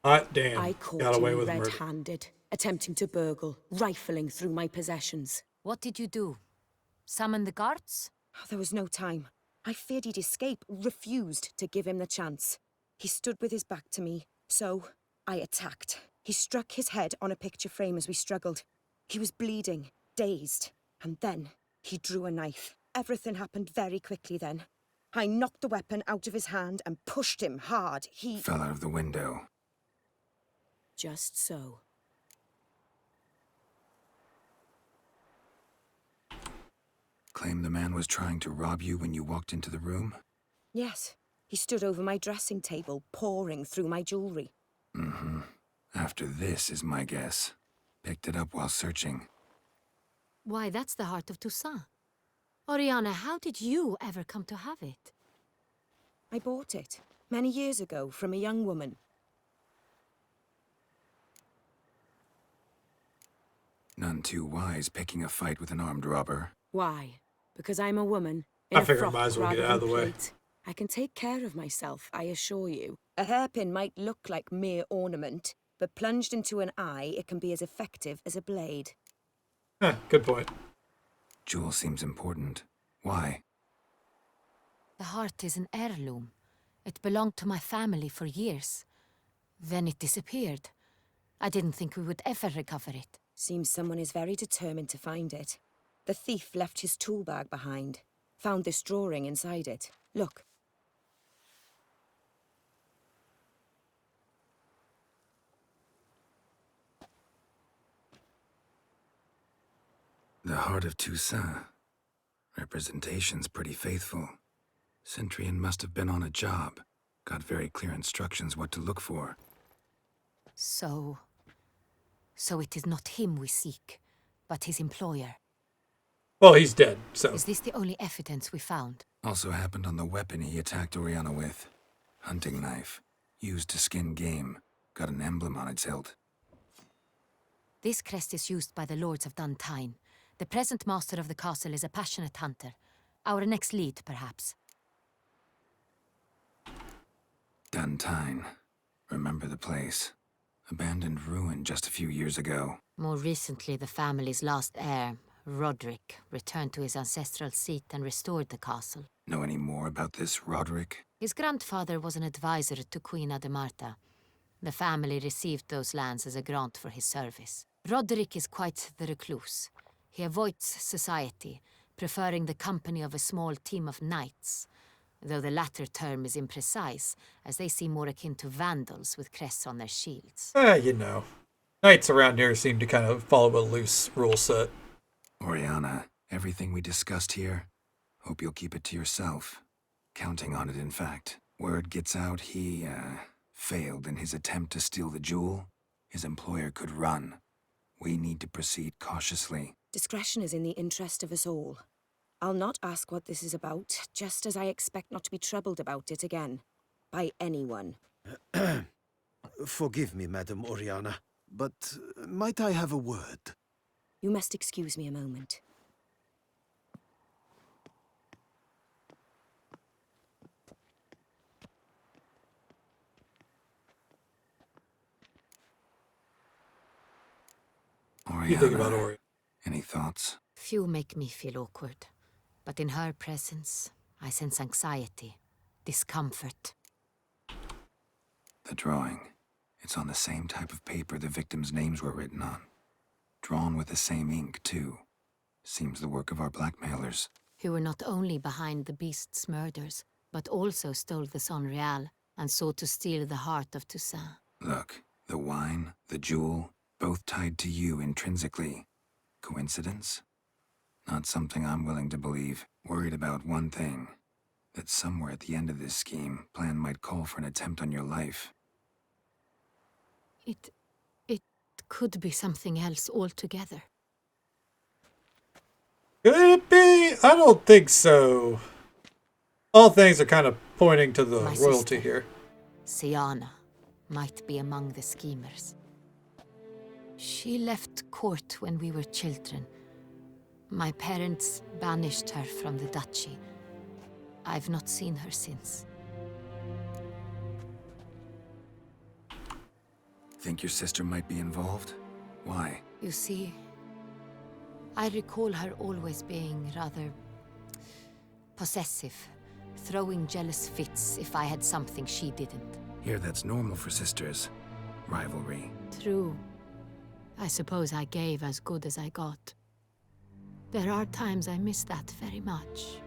Hot damn. I caught Got away you with murder. red-handed, attempting to burgle, rifling through my possessions. What did you do? Summon the guards? There was no time. I feared he'd escape, refused to give him the chance. He stood with his back to me, so I attacked. He struck his head on a picture frame as we struggled. He was bleeding, dazed, and then he drew a knife. Everything happened very quickly then. I knocked the weapon out of his hand and pushed him hard. He fell out of the window. Just so. Claim the man was trying to rob you when you walked into the room? Yes. He stood over my dressing table, pouring through my jewelry. Mm-hmm. After this is my guess. Picked it up while searching. Why, that's the heart of Toussaint. Oriana, how did you ever come to have it? I bought it, many years ago, from a young woman. None too wise picking a fight with an armed robber. Why? Because I'm a woman. I figure I might as well get out of the way. I can take care of myself, I assure you. A hairpin might look like mere ornament, but plunged into an eye, it can be as effective as a blade. Good point. Jewel seems important. Why? The heart is an heirloom. It belonged to my family for years. Then it disappeared. I didn't think we would ever recover it. Seems someone is very determined to find it. The thief left his tool bag behind. Found this drawing inside it. Look. The heart of Toussaint. Representation's pretty faithful. Centurion must have been on a job. Got very clear instructions what to look for. So it is not him we seek, but his employer. Well, he's dead, so... Is this the only evidence we found? Also happened on the weapon he attacked Oriana with. Hunting knife. Used to skin game. Got an emblem on its hilt. This crest is used by the Lords of Duntine. The present master of the castle is a passionate hunter. Our next lead, perhaps. Duntine. Remember the place. Abandoned ruin just a few years ago. More recently, the family's last heir, Roderick, returned to his ancestral seat and restored the castle. Know any more about this Roderick? His grandfather was an advisor to Queen Ademarta. The family received those lands as a grant for his service. Roderick is quite the recluse. He avoids society, preferring the company of a small team of knights, though the latter term is imprecise, as they seem more akin to vandals with crests on their shields. You know. Knights around here seem to kind of follow a loose rule set. Oriana, everything we discussed here, hope you'll keep it to yourself. Counting on it, in fact. Word gets out he, failed in his attempt to steal the jewel. His employer could run. We need to proceed cautiously. Discretion is in the interest of us all. I'll not ask what this is about, just as I expect not to be troubled about it again. By anyone. Forgive me, Madam Oriana, but might I have a word? You must excuse me a moment. Oriana, You think about Oriana. Any thoughts? Few make me feel awkward, but in her presence, I sense anxiety, discomfort. The drawing. It's on the same type of paper the victims' names were written on. Drawn with the same ink, too. Seems the work of our blackmailers. Who were not only behind the beast's murders, but also stole the Son Real and sought to steal the heart of Toussaint. Look, the wine, the jewel, both tied to you intrinsically. Coincidence? Not something I'm willing to believe. Worried about one thing. That somewhere at the end of this scheme, plan might call for an attempt on your life. It could be something else altogether. Could it be? I don't think so. All things are kind of pointing to the My royalty sister, here. Siana, might be among the schemers. She left court when we were children. My parents banished her from the duchy. I've not seen her since. Think your sister might be involved? Why? You see, I recall her always being rather possessive, throwing jealous fits if I had something she didn't. Here, that's normal for sisters. Rivalry. True. I suppose I gave as good as I got. There are times I miss that very much.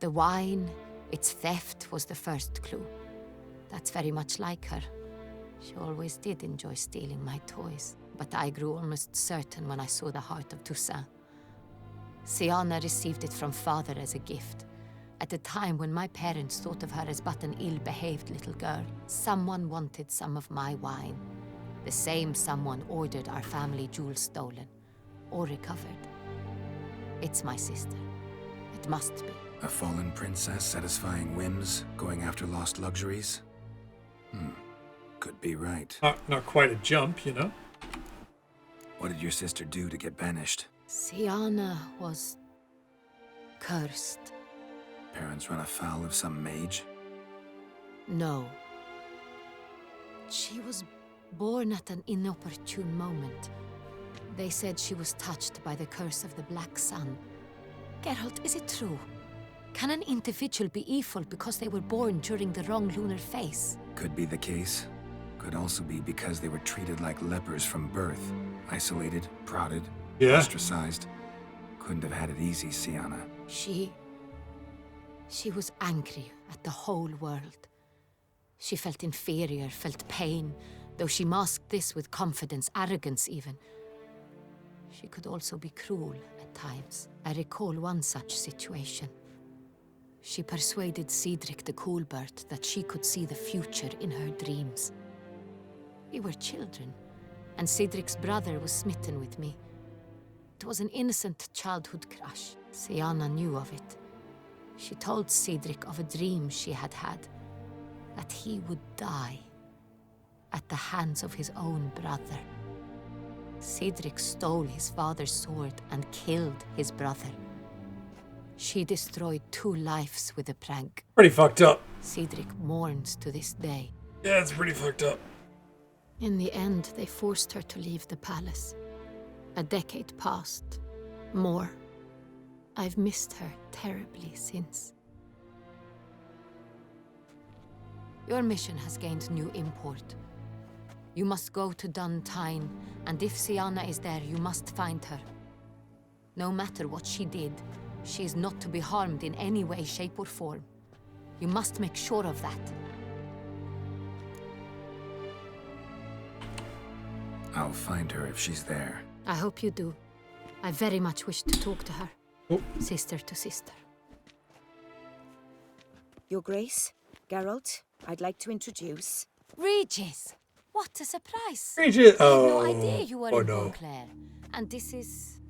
The wine, its theft, was the first clue. That's very much like her. She always did enjoy stealing my toys, but I grew almost certain when I saw the heart of Toussaint. Siana received it from father as a gift, at a time when my parents thought of her as but an ill-behaved little girl. Someone wanted some of my wine. The same someone ordered our family jewels stolen, or recovered. It's my sister. It must be. A fallen princess satisfying whims, going after lost luxuries? Could be right. Not quite a jump, you know? What did your sister do to get banished? Siana was cursed. Parents run afoul of some mage? No. She was born at an inopportune moment. They said she was touched by the curse of the Black Sun. Geralt, is it true? Can an individual be evil because they were born during the wrong lunar phase? Could be the case. Could also be because they were treated like lepers from birth. Isolated, prodded, ostracized. Couldn't have had it easy, Siana. She was angry at the whole world. She felt inferior, felt pain, though she masked this with confidence, arrogance even. She could also be cruel at times. I recall one such situation. She persuaded Cedric the Coolbird that she could see the future in her dreams. We were children, and Cedric's brother was smitten with me. It was an innocent childhood crush. Siana knew of it. She told Cedric of a dream she had had, that he would die at the hands of his own brother. Cedric stole his father's sword and killed his brother. She destroyed 2 lives with a prank. Pretty fucked up. Cedric mourns to this day. Yeah, it's pretty fucked up. In the end, they forced her to leave the palace. A decade passed. More. I've missed her terribly since. Your mission has gained new import. You must go to Dun Tine, and if Siana is there, you must find her. No matter what she did, she is not to be harmed in any way, shape, or form. You must make sure of that. I'll find her if she's there. I hope you do. I very much wish to talk to her. Oh. Sister to sister. Your Grace, Geralt, I'd like to introduce... Regis! What a surprise! Regis! I had no idea you were in no. Beauclair. And this is...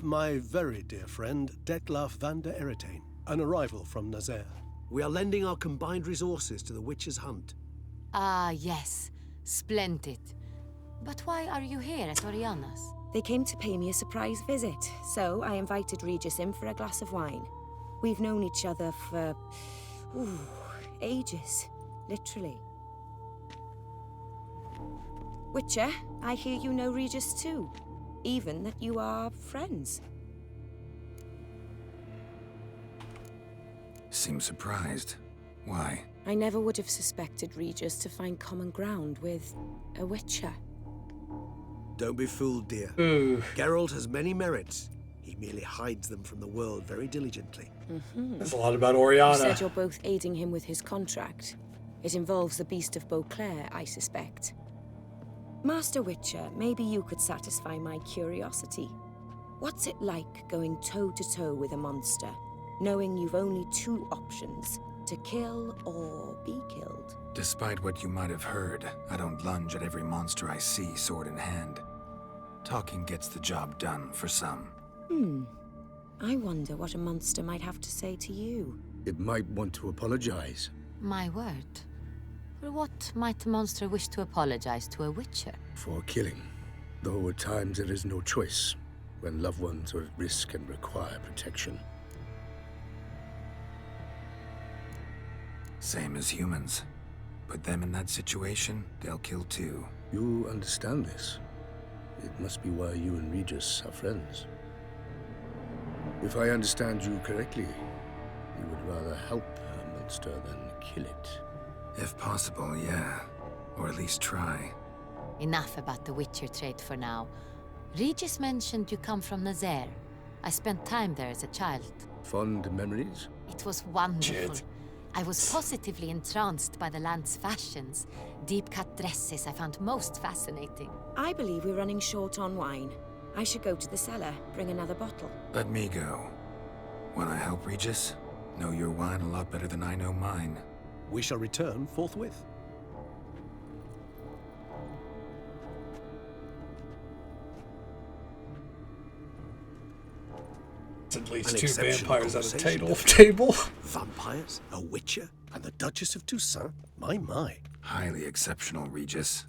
My very dear friend, Detlaf van der Eretain, an arrival from Nazaire. We are lending our combined resources to the Witch's Hunt. Ah, yes. Splendid. But why are you here at Oriana's? They came to pay me a surprise visit, so I invited Regis in for a glass of wine. We've known each other for... ages. Literally. Witcher, I hear you know Regis too. Even that you are friends. Seems surprised. Why? I never would have suspected Regis to find common ground with a Witcher. Don't be fooled, dear. Geralt has many merits. He merely hides them from the world very diligently. That's a lot about Oriana. You said you're both aiding him with his contract. It involves the Beast of Beauclair, I suspect. Master Witcher, maybe you could satisfy my curiosity. What's it like going toe-to-toe with a monster, knowing you've only 2 options, to kill or be killed? Despite what you might have heard, I don't lunge at every monster I see, sword in hand. Talking gets the job done for some. I wonder what a monster might have to say to you. It might want to apologize. My word. For what might a monster wish to apologize to a witcher? For killing. Though at times there is no choice, when loved ones are at risk and require protection. Same as humans. Put them in that situation, they'll kill too. You understand this. It must be why you and Regis are friends. If I understand you correctly, you would rather help a monster than kill it. If possible, yeah. Or at least try. Enough about the Witcher trait for now. Regis mentioned you come from Nazaire. I spent time there as a child. Fond memories? It was wonderful. Shit. I was positively entranced by the land's fashions. Deep-cut dresses I found most fascinating. I believe we're running short on wine. I should go to the cellar, bring another bottle. Let me go. Wanna help, Regis? Know your wine a lot better than I know mine. We shall return forthwith. At least An 2 exceptional vampires at a conversation. table. Vampires? A witcher? And the Duchess of Toussaint? My. Highly exceptional, Regis.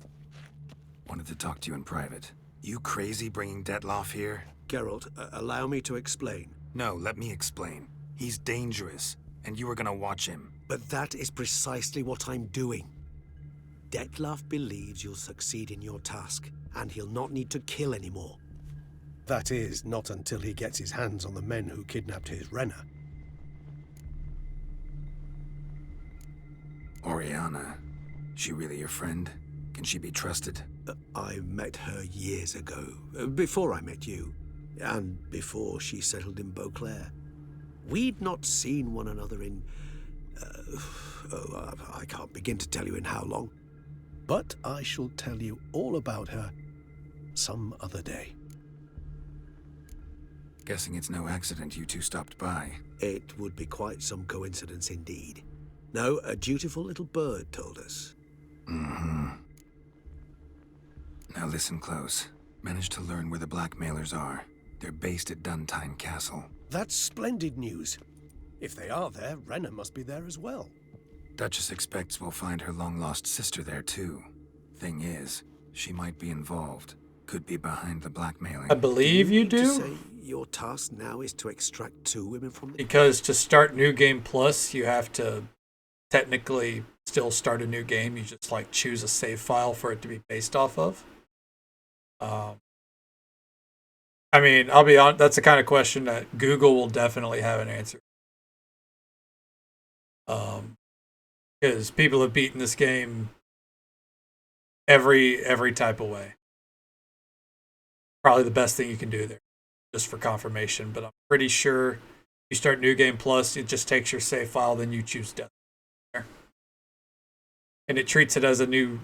Wanted to talk to you in private. You crazy bringing Detloff here? Geralt, allow me to explain. No, let me explain. He's dangerous, and you were gonna watch him. But that is precisely what I'm doing. Detlaff believes you'll succeed in your task, and he'll not need to kill anymore. That is, not until he gets his hands on the men who kidnapped his Renna. Oriana. She really your friend? Can she be trusted? I met her years ago, before I met you, and before she settled in Beauclair. We'd not seen one another in... I can't begin to tell you in how long. But I shall tell you all about her some other day. Guessing it's no accident you two stopped by. It would be quite some coincidence indeed. No, a dutiful little bird told us. Mm-hmm. Now listen close. Managed to learn where the blackmailers are. They're based at Duntine Castle. That's splendid news. If they are there, Renna must be there as well. Duchess expects we'll find her long-lost sister there too. Thing is, she might be involved. Could be behind the blackmailing. I believe you mean to do. say your task now is to extract 2 women from the... Because to start New Game Plus, you have to technically still start a new game. You just like choose a save file for it to be based off of. I mean, I'll be honest, that's the kind of question that Google will definitely have an answer. Because people have beaten this game every type of way. Probably the best thing you can do there, just for confirmation. But I'm pretty sure you start New Game Plus, it just takes your save file, then you choose Death. And it treats it as a new,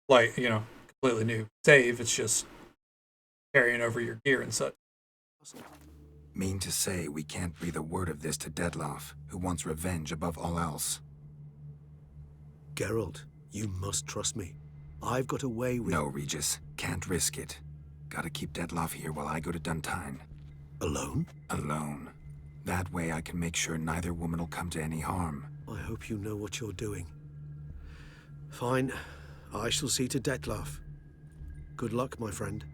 like, you know, completely new save. It's just carrying over your gear and such. Mean to say we can't breathe a word of this to Detloff, who wants revenge above all else. Geralt, you must trust me. I've got a way with... No, Regis. Can't risk it. Gotta keep Detloff here while I go to Duntine. Alone? Alone. That way I can make sure neither woman will come to any harm. I hope you know what you're doing. Fine. I shall see to Detlaff. Good luck, my friend.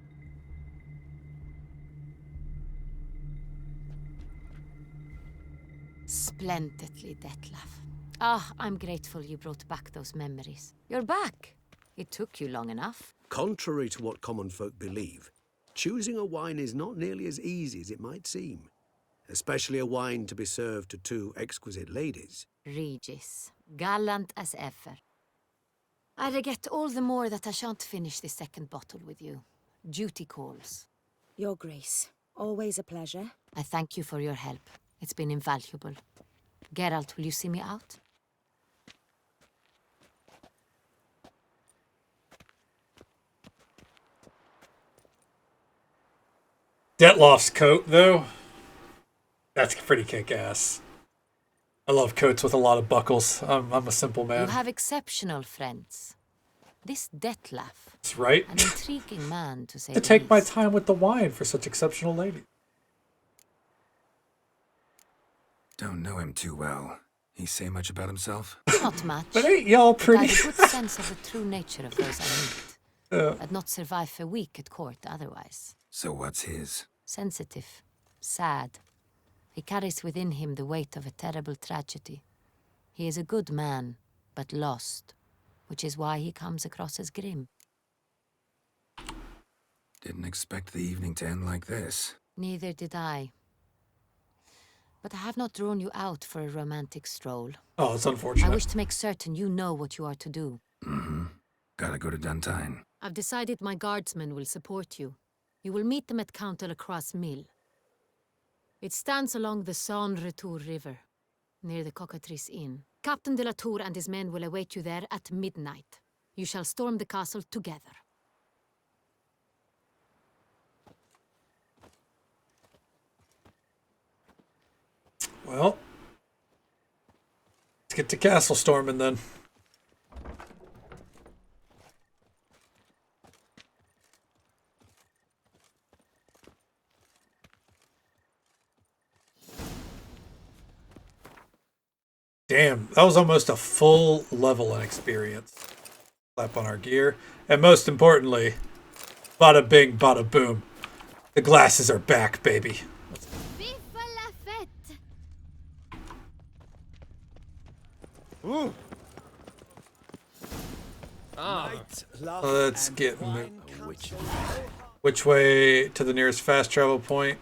Splendidly, Detlaff. Ah, I'm grateful you brought back those memories. You're back. It took you long enough. Contrary to what common folk believe, choosing a wine is not nearly as easy as it might seem. Especially a wine to be served to 2 exquisite ladies. Regis, gallant as ever. I regret all the more that I shan't finish this second bottle with you. Duty calls. Your Grace, always a pleasure. I thank you for your help. It's been invaluable. Geralt, will you see me out? Detloff's coat, though, that's pretty kick-ass. I love coats with a lot of buckles. I'm a simple man. You have exceptional friends. This Detlaff. That's right. An intriguing man, to say To the take my least. time with the wine for such exceptional ladies. Don't know him too well. He say much about himself? Not much. But ain't y'all pretty? But I have a good sense of the true nature of those I meet. I'd not survive a week at court otherwise. So what's his? Sensitive. Sad. He carries within him the weight of a terrible tragedy. He is a good man, but lost, which is why he comes across as grim. Didn't expect the evening to end like this. Neither did I. But I have not drawn you out for a romantic stroll. Oh, it's unfortunate. I wish to make certain you know what you are to do. Mm-hmm. Gotta go to Duntine. I've decided my guardsmen will support you. You will meet them at Count de la Croix Mill. It stands along the Saône-Retour River, near the Cockatrice Inn. Captain de la Tour and his men will await you there at midnight. You shall storm the castle together. Well, let's get to castle storming then. Damn, that was almost a full level in experience. Slap on our gear. And most importantly, bada bing, bada boom. The glasses are back, baby. Ooh. Let's get moving. Which way to the nearest fast travel point?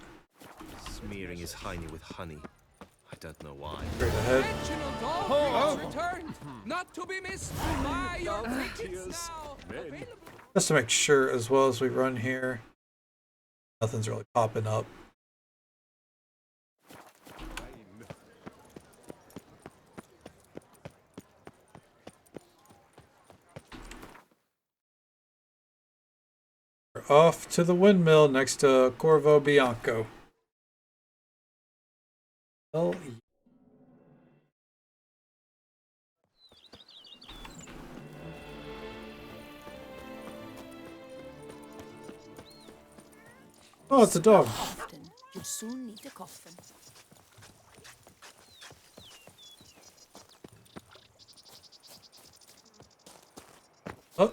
Smearing his hiney with honey. I don't know why. Straight ahead. Oh, returned, not to be missed. Buy your tickets now. Just to make sure as well as we run here. Nothing's really popping up. We're off to the windmill next to Corvo Bianco. Oh, it's a dog. You'll soon need a coffin. Oh.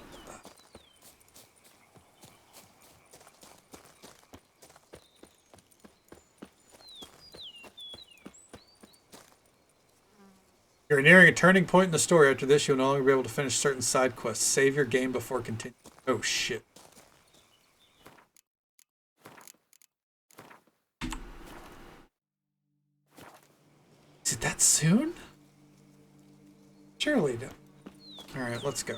You're nearing a turning point in the story. After this, you'll no longer be able to finish certain side quests. Save your game before continuing. Oh, shit. Is it that soon? Surely no. Alright, let's go.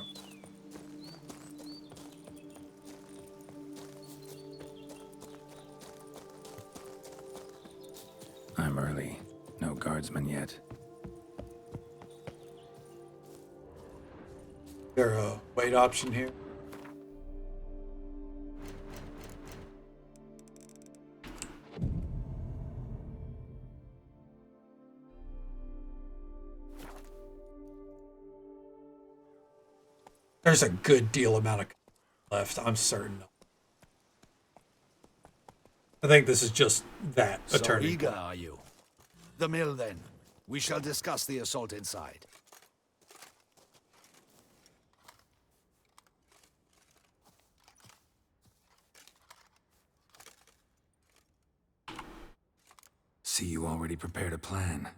I'm early. No guardsmen yet. Is there a wait option here? There's a good deal amount of left, I'm certain. I think this is just that, a So turning eager point. are you? The mill, then. We shall discuss the assault inside. See, you already prepared a plan.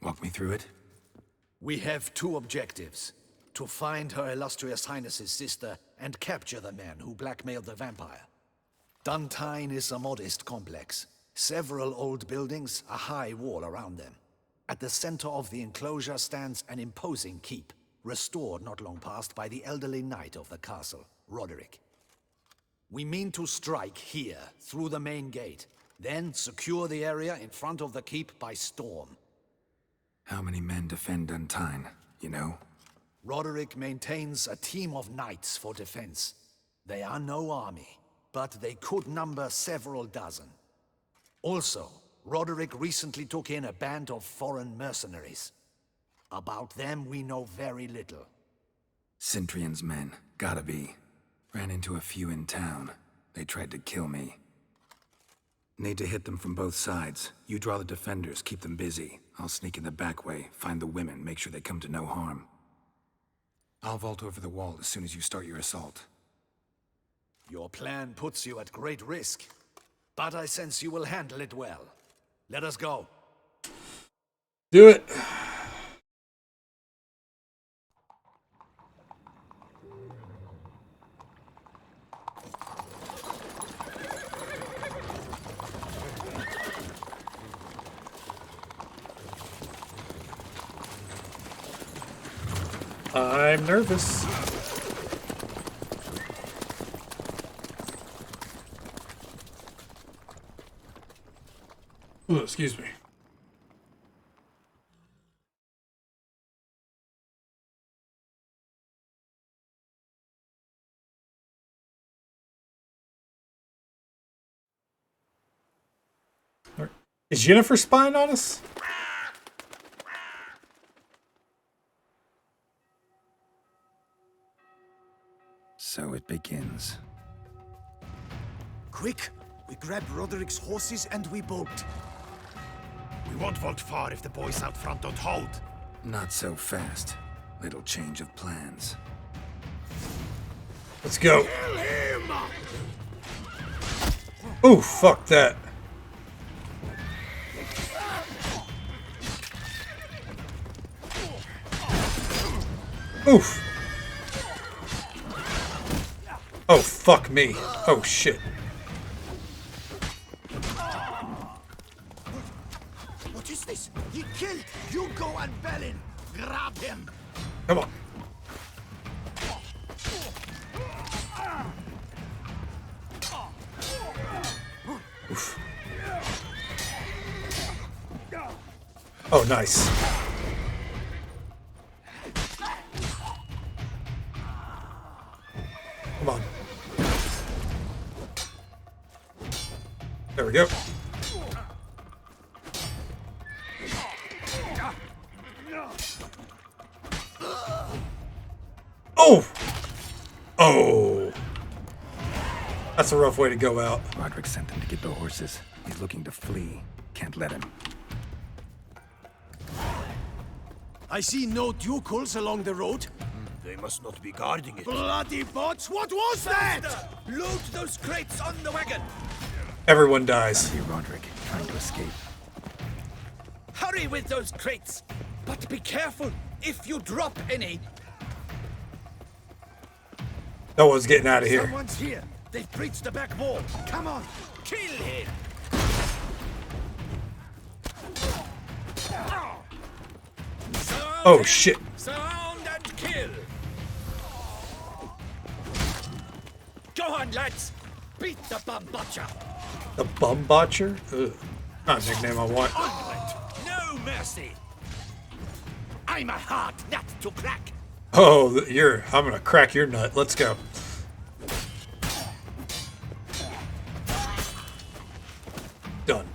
Walk me through it? We have two objectives. To find Her Illustrious Highness's sister and capture the man who blackmailed the vampire. Duntine is a modest complex. Several old buildings, a high wall around them. At the center of the enclosure stands an imposing keep, restored not long past by the elderly knight of the castle, Roderick. We mean to strike here, through the main gate, then secure the area in front of the keep by storm. How many men defend Duntine, you know? Roderick maintains a team of knights for defense. They are no army, but they could number several dozen. Also, Roderick recently took in a band of foreign mercenaries. About them we know very little. Cintrian's men, gotta be. Ran into a few in town. They tried to kill me. Need to hit them from both sides. You draw the defenders, keep them busy. I'll sneak in the back way, find the women, make sure they come to no harm. I'll vault over the wall as soon as you start your assault. Your plan puts you at great risk, but I sense you will handle it well. Let us go. Do it. I'm nervous. Oh, excuse me. Is Jennifer spying on us? So it begins. Quick! We grab Roderick's horses and we bolt. We won't vault far if the boys out front don't hold. Not so fast. Little change of plans. Let's go. Kill him! Oh, fuck that. Oof. Oh, fuck me. Oh, shit. What is this? He killed Hugo and Belin. Grab him. Come on. Oof. Oh, nice. Come on. There we go. Oh! Oh! That's a rough way to go out. Roderick sent him to get the horses. He's looking to flee. Can't let him. I see no Ducals along the road. They must not be guarding it. Bloody bots! What was that? Load those crates on the wagon. Everyone dies. See Roderick trying to escape. Hurry with those crates. But be careful if you drop any. No one's getting out of here. Someone's here. They've breached the back wall. Come on. Kill him. Oh, shit. Surround and kill. Go on, lads. Beat the bum butcher. The bum botcher? Ugh. Not a nickname I want. Onward. No mercy. I'm a hard nut to crack. Oh, I'm gonna crack your nut. Let's go. Done.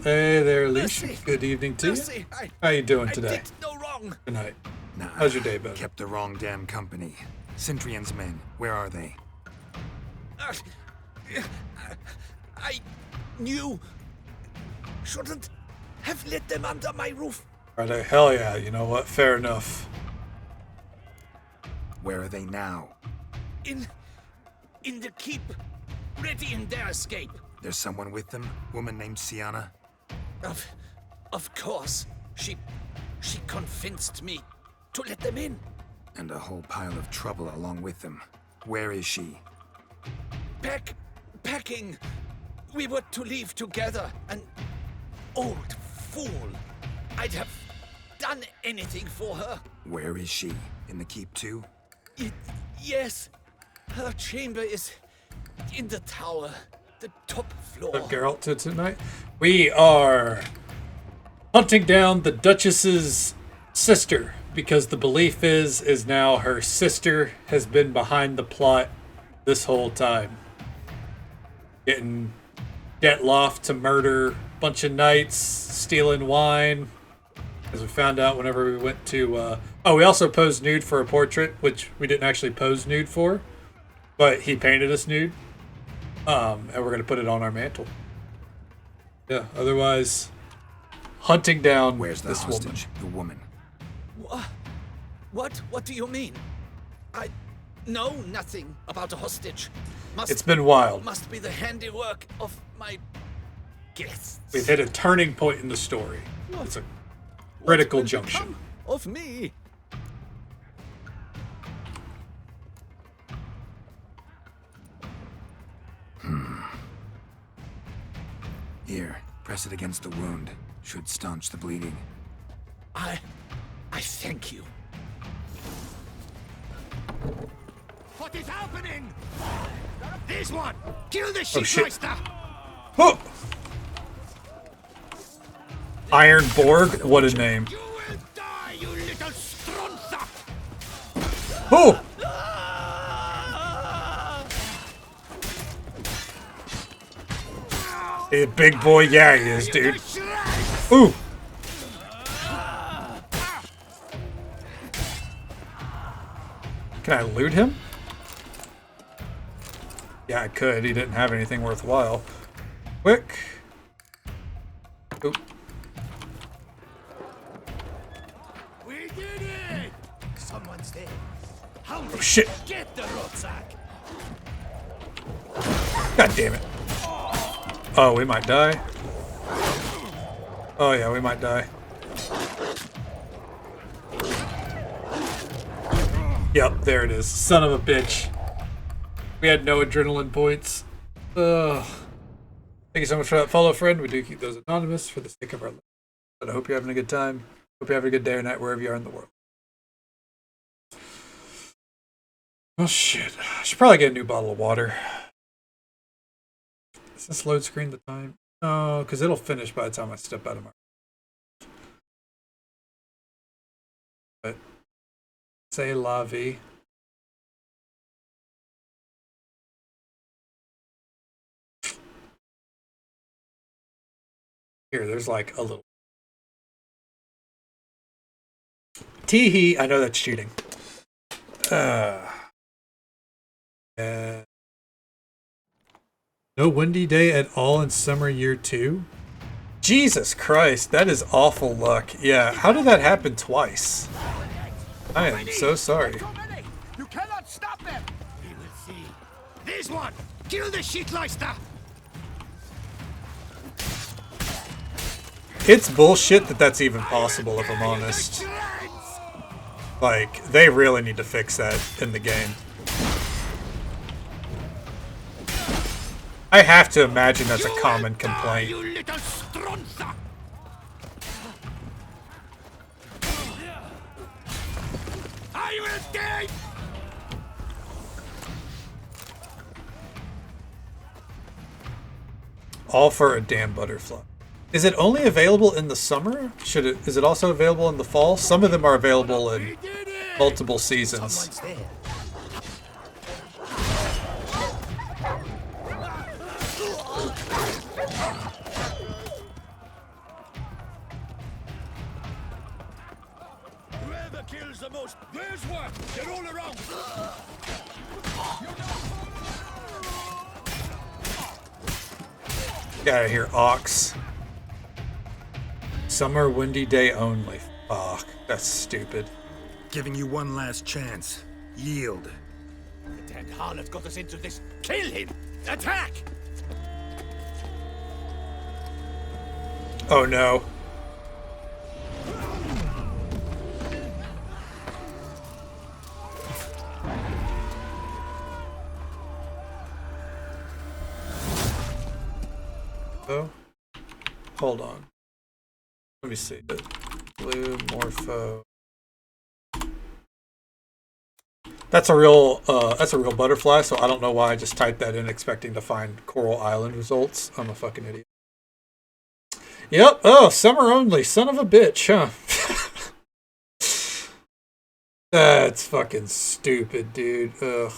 Hey there, Leash. Good evening to you. How you doing today? I did no wrong. Good night. Nah, How's your day been? Kept the wrong damn company. Centrion's men, where are they? I knew. Shouldn't have let them under my roof. Righto, hell yeah. You know what? Fair enough. Where are they now? In the keep, ready in their escape. There's someone with them? Woman named Sienna? Of course. She convinced me to let them in. And a whole pile of trouble along with them. Where is she? Packing. We were to leave together. An old fool. I'd have done anything for her. Where is she? In the keep too? Yes. Her chamber is in the tower. The top floor. What's up, Geralt, to tonight? We are hunting down the Duchess's sister because the belief is now her sister has been behind the plot this whole time. Getting Detloff to murder a bunch of knights, stealing wine. As we found out whenever we went to... we also posed nude for a portrait, which we didn't actually pose nude for. But he painted us nude. And we're going to put it on our mantle. Yeah, otherwise... hunting down Where's the this hostage? The woman. What do you mean? I know nothing about a hostage. It's been wild. Must be the handiwork of my guests. We've hit a turning point in the story. It's a critical junction. Of me. Here, press it against the wound. Should staunch the bleeding. I thank you. What is happening? This one! Kill the Oh, shit. Sheepmeister! Oh! Iron Borg? What a name. You will die, you little stronza! Oh! Hey, big boy, yeah, he is, dude. Ooh! Can I loot him? Yeah, I could. He didn't have anything worthwhile. Quick. Oop. We did it! Someone's there. How Oh, shit. Get the rucksack! God damn it. Oh, we might die. Oh, yeah, we might die. Yep, there it is. Son of a bitch. We had no adrenaline points. Ugh. Thank you so much for that follow, friend. We do keep those anonymous for the sake of our life. But I hope you're having a good time. Hope you're having a good day or night wherever you are in the world. Oh, shit. I should probably get a new bottle of water. Does this load screen the time? No, because it'll finish by the time I step out of my... But... Say la vie. Here, there's like a little... Tee-hee, I know that's cheating. No windy day at all in summer year 2? Jesus Christ, that is awful luck. Yeah, how did that happen twice? I am so sorry. You cannot stop them! We will see. This one! Kill the Sheepmeister! It's bullshit that that's even possible, if I'm honest. Like, they really need to fix that in the game. I have to imagine that's a common complaint. You little stronza! I will die! All for a damn butterfly. Is it only available in the summer? Is it also available in the fall? Some of them are available in multiple seasons. Whoever kills the most, there's one! They're all around! Get out of here, Ox. Summer windy day only. Fuck, that's stupid. Giving you one last chance. Yield. The damned harlot got us into this. Kill him! Attack! Oh no. Oh, hold on. Let me see. Blue Morpho. That's a real butterfly, so I don't know why I just typed that in expecting to find Coral Island results. I'm a fucking idiot. Yep. Oh, summer only. Son of a bitch, huh? That's fucking stupid, dude. Ugh.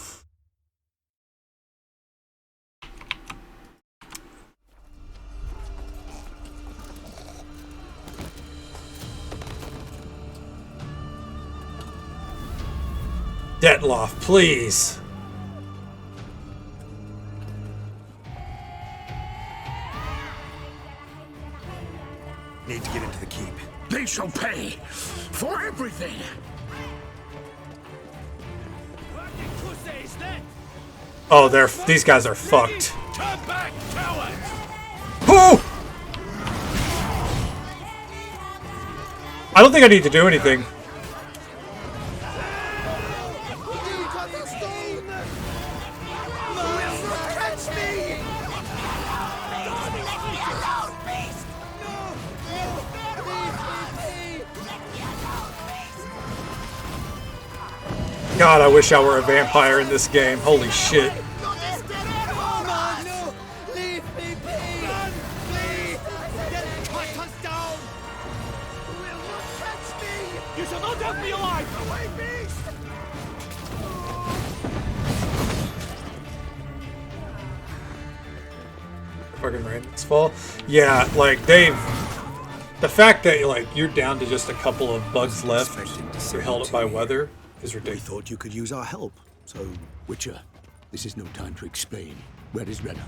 Detloff, please. Need to get into the shall pay for everything. Oh, these guys are fucked. Turn back, cowards! Who? I don't think I need to do anything. God, I wish I were a vampire in this game. Holy shit. You shall not have me alive! Away, beast! Fucking Randall's fall. Yeah, like the fact that like you're down to just a couple of bugs left, you're held up by weather, is ridiculous. We thought you could use our help. So, Witcher, this is no time to explain. Where is Renna?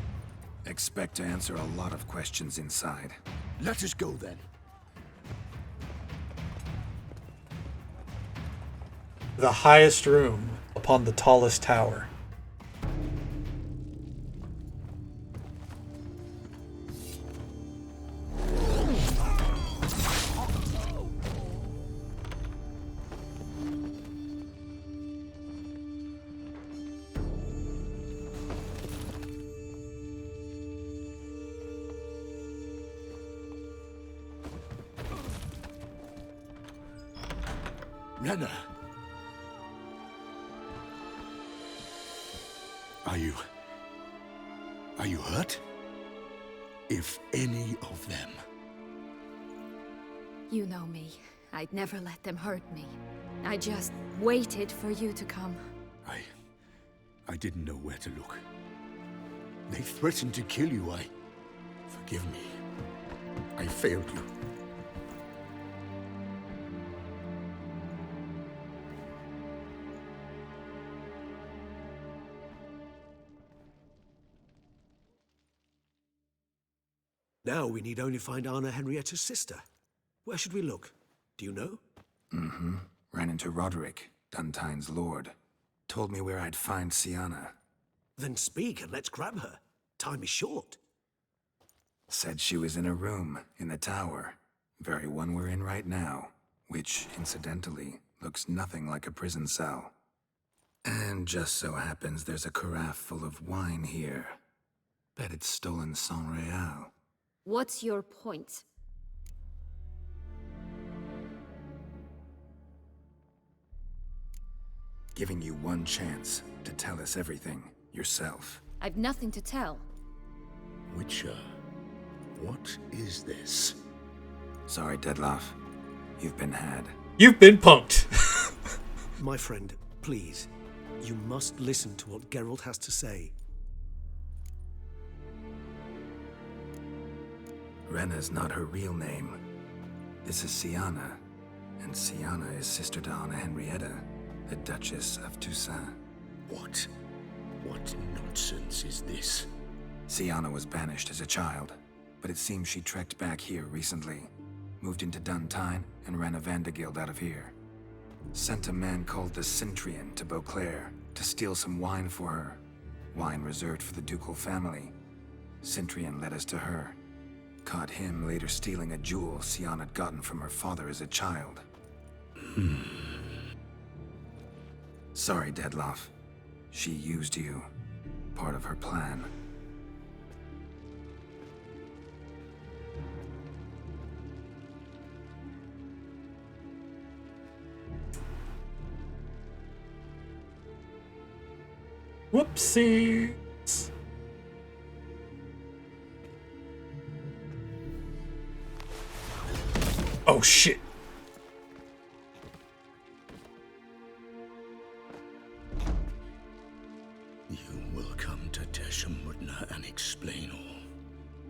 Expect to answer a lot of questions inside. Let us go then. The highest room upon the tallest tower. Renna! Are you hurt? If any of them. You know me. I'd never let them hurt me. I just waited for you to come. I didn't know where to look. They threatened to kill you. Forgive me. I failed you. now we need only find Anna Henrietta's sister. Where should we look? Do you know? Mm-hmm. Ran into Roderick, Duntine's lord. Told me where I'd find Siana. Then speak and let's grab her. Time is short. Said she was in a room in the tower. Very one we're in right now. Which, incidentally, looks nothing like a prison cell. And just so happens there's a carafe full of wine here. Bet it's stolen San Real. What's your point? Giving you one chance to tell us everything yourself. I've nothing to tell. Witcher, what is this? Sorry, Dettlaff. You've been had. You've been punked. My friend, please. You must listen to what Geralt has to say. Renna's not her real name. This is Siana. And Siana is sister to Anna Henrietta, the Duchess of Toussaint. What? What nonsense is this? Siana was banished as a child, but it seems she trekked back here recently. Moved into Duntine and ran a Vandergild out of here. Sent a man called the Cintrian to Beauclair to steal some wine for her. Wine reserved for the ducal family. Cintrian led us to her. Caught him later stealing a jewel Siana had gotten from her father as a child. Sorry, Dettlaff. She used you. Part of her plan. Whoopsies. Oh shit. You will come to Teshumutna and explain all.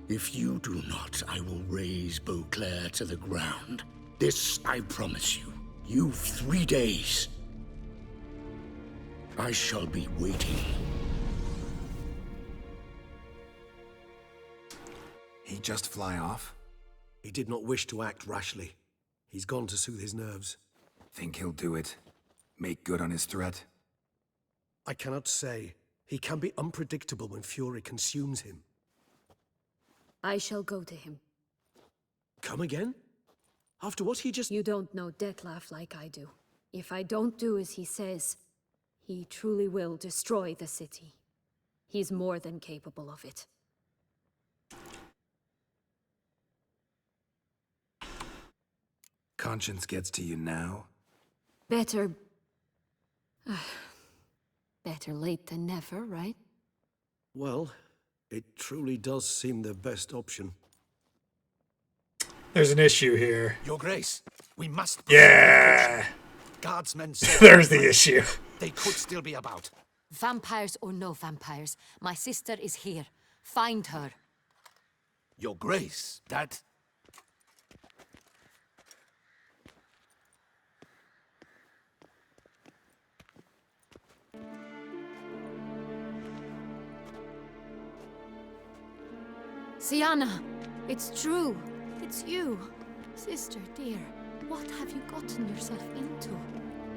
If you do not, I will raze Beauclair to the ground. This I promise you. You've 3 days. I shall be waiting. He just fly off? He did not wish to act rashly. He's gone to soothe his nerves. Think he'll do it? Make good on his threat? I cannot say. He can be unpredictable when fury consumes him. I shall go to him. Come again? After what he just... You don't know Detlef like I do. If I don't do as he says, he truly will destroy the city. He's more than capable of it. Conscience gets to you now? Better... better late than never, right? Well, it truly does seem the best option. There's an issue here. Your Grace, we must... Yeah! Guardsmen... There's the issue. They could still be about. Vampires or no vampires, my sister is here. Find her. Your Grace, that... Sienna, it's true. It's you. Sister, dear, what have you gotten yourself into?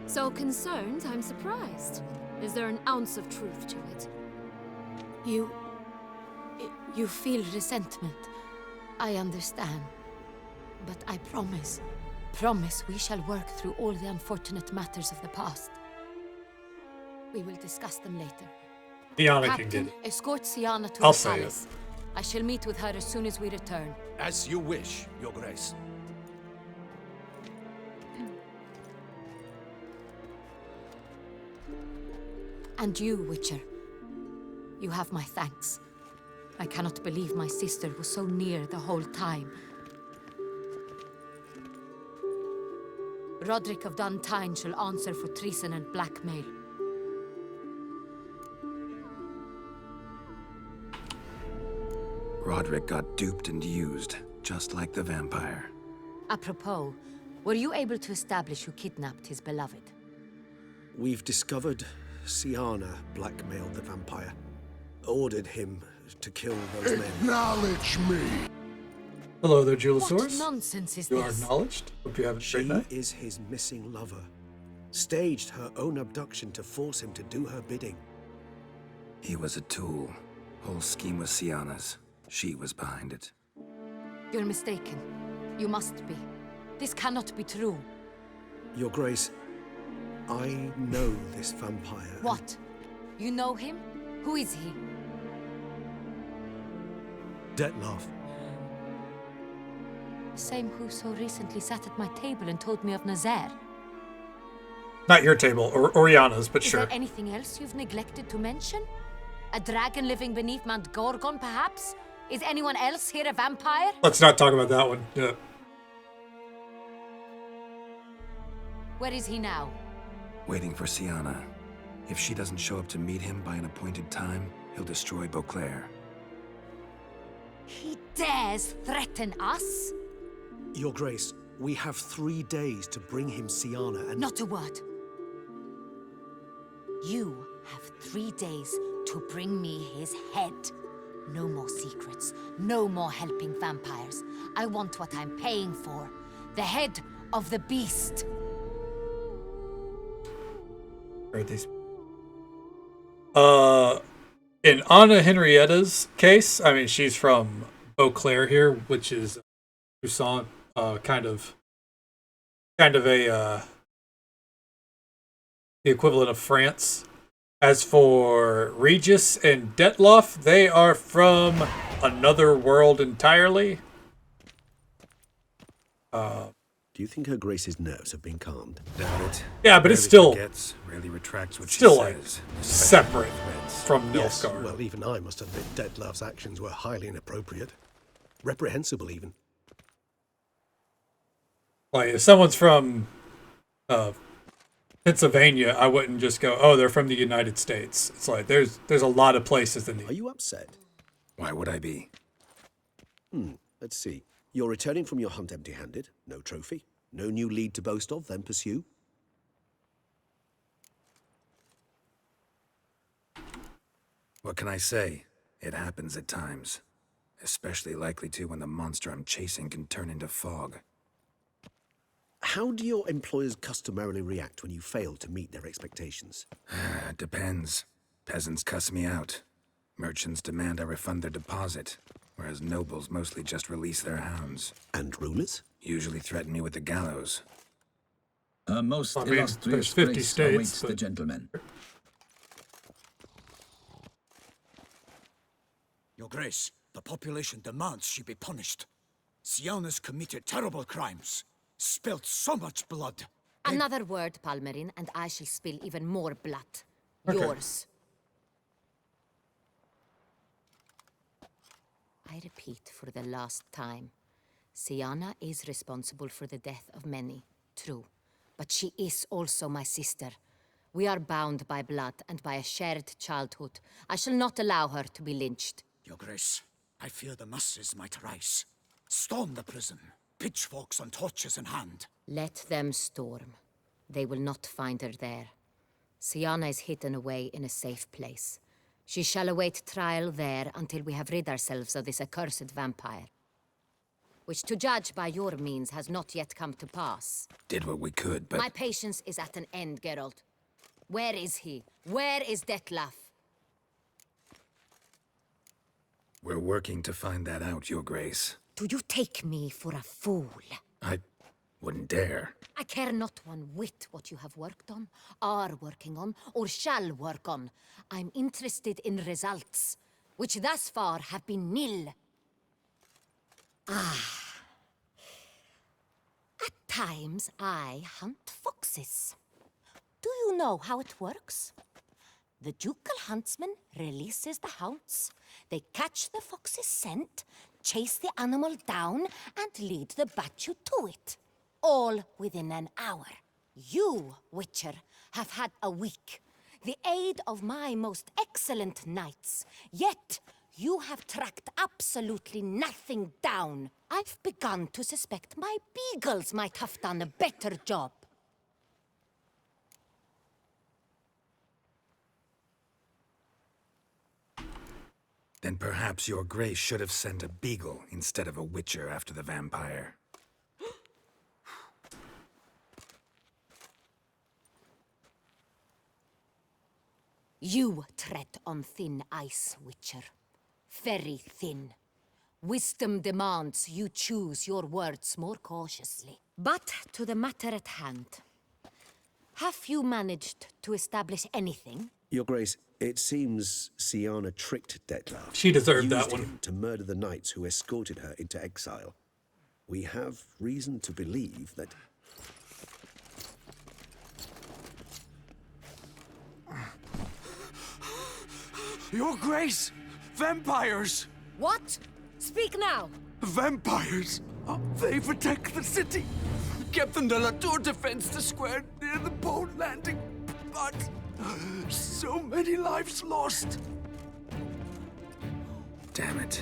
So concerned, I'm surprised. Is there an ounce of truth to it? You feel resentment. I understand. But I promise we shall work through all the unfortunate matters of the past. We will discuss them later. Sienna can Captain, get it. escort Sienna to I'll the say palace. I shall meet with her as soon as we return. As you wish, Your Grace. And you, Witcher. You have my thanks. I cannot believe my sister was so near the whole time. Roderick of Duntine shall answer for treason and blackmail. Roderick got duped and used, just like the vampire. Apropos, were you able to establish who kidnapped his beloved? We've discovered Sienna blackmailed the vampire. Ordered him to kill those men. Acknowledge me! Hello there, Julisaurus. What nonsense is You this? are acknowledged. Hope you have a great night. She is his missing lover. Staged her own abduction to force him to do her bidding. He was a tool. Whole scheme was Sienna's. She was behind it. You're mistaken. You must be. This cannot be true. Your Grace, I know this vampire. What? You know him? Who is he? Detlef. The same who so recently sat at my table and told me of Nazaire. Not your table, or Oriana's, but Is sure. there anything else you've neglected to mention? A dragon living beneath Mount Gorgon, perhaps? Is anyone else here a vampire? Let's not talk about that one. Yeah. Where is he now? Waiting for Sienna. If she doesn't show up to meet him by an appointed time, he'll destroy Beauclair. He dares threaten us? Your Grace, we have 3 days to bring him Sienna and... Not a word. You have 3 days to bring me his head. No more secrets. No more helping vampires. I want what I'm paying for. The head of the beast. Where are these? In Anna Henrietta's case, I mean, she's from Beauclair here, which is Toussaint, kind of a the equivalent of France. As for Regis and Detlef, they are from another world entirely. Do you think Her Grace's nerves have been calmed? Doubt it. Yeah, but it's Rarely still forgets, rarely retracts what still she like says. separate from Yes, Nilfgaard. well, even I must admit Detlef's actions were highly inappropriate. Reprehensible, even. Like, if someone's from Pennsylvania, I wouldn't just go, oh, they're from the United States. It's like, there's a lot of places that need. Are you upset? Why would I be? Let's see. You're returning from your hunt empty-handed. No trophy. No new lead to boast of, then pursue. What can I say? It happens at times. Especially likely to when the monster I'm chasing can turn into fog. How do your employers customarily react when you fail to meet their expectations? Depends. Peasants cuss me out. Merchants demand I refund their deposit, whereas nobles mostly just release their hounds. And rulers? Usually threaten me with the gallows. Her most I mean, illustrious there's 50 grace states, awaits the but- gentleman. Your Grace, the population demands she be punished. Syanna's committed terrible crimes, spilt so much blood. Another word, Palmerin, and I shall spill even more blood. Okay. Yours. I repeat for the last time. Syanna is responsible for the death of many, true. But she is also my sister. We are bound by blood and by a shared childhood. I shall not allow her to be lynched. Your Grace, I fear the masses might rise. Storm the prison, pitchforks and torches in hand. Let them storm. They will not find her there. Syanna is hidden away in a safe place. She shall await trial there until we have rid ourselves of this accursed vampire. Which, to judge by your means, has not yet come to pass. Did what we could, but... My patience is at an end, Geralt. Where is he? Where is Detlef? We're working to find that out, Your Grace. Do you take me for a fool? I wouldn't dare. I care not one whit what you have worked on, are working on, or shall work on. I'm interested in results, which thus far have been nil. At times, I hunt foxes. Do you know how it works? The ducal huntsman releases the hounds. They catch the fox's scent, chase the animal down, and lead the battue to it. All within an hour. You, Witcher, have had a week. The aid of my most excellent knights. Yet, you have tracked absolutely nothing down. I've begun to suspect my beagles might have done a better job. Then perhaps Your Grace should have sent a beagle instead of a witcher after the vampire. You tread on thin ice, Witcher. Very thin. Wisdom demands you choose your words more cautiously. But to the matter at hand. Have you managed to establish anything? Your Grace, it seems Syanna tricked Detlef. She deserved that used one. him to murder the knights who escorted her into exile. We have reason to believe that... Your Grace! Vampires! What? Speak now! Vampires! They protect the city! Captain de la Tour defends the square near the boat landing, but so many lives lost! Damn it.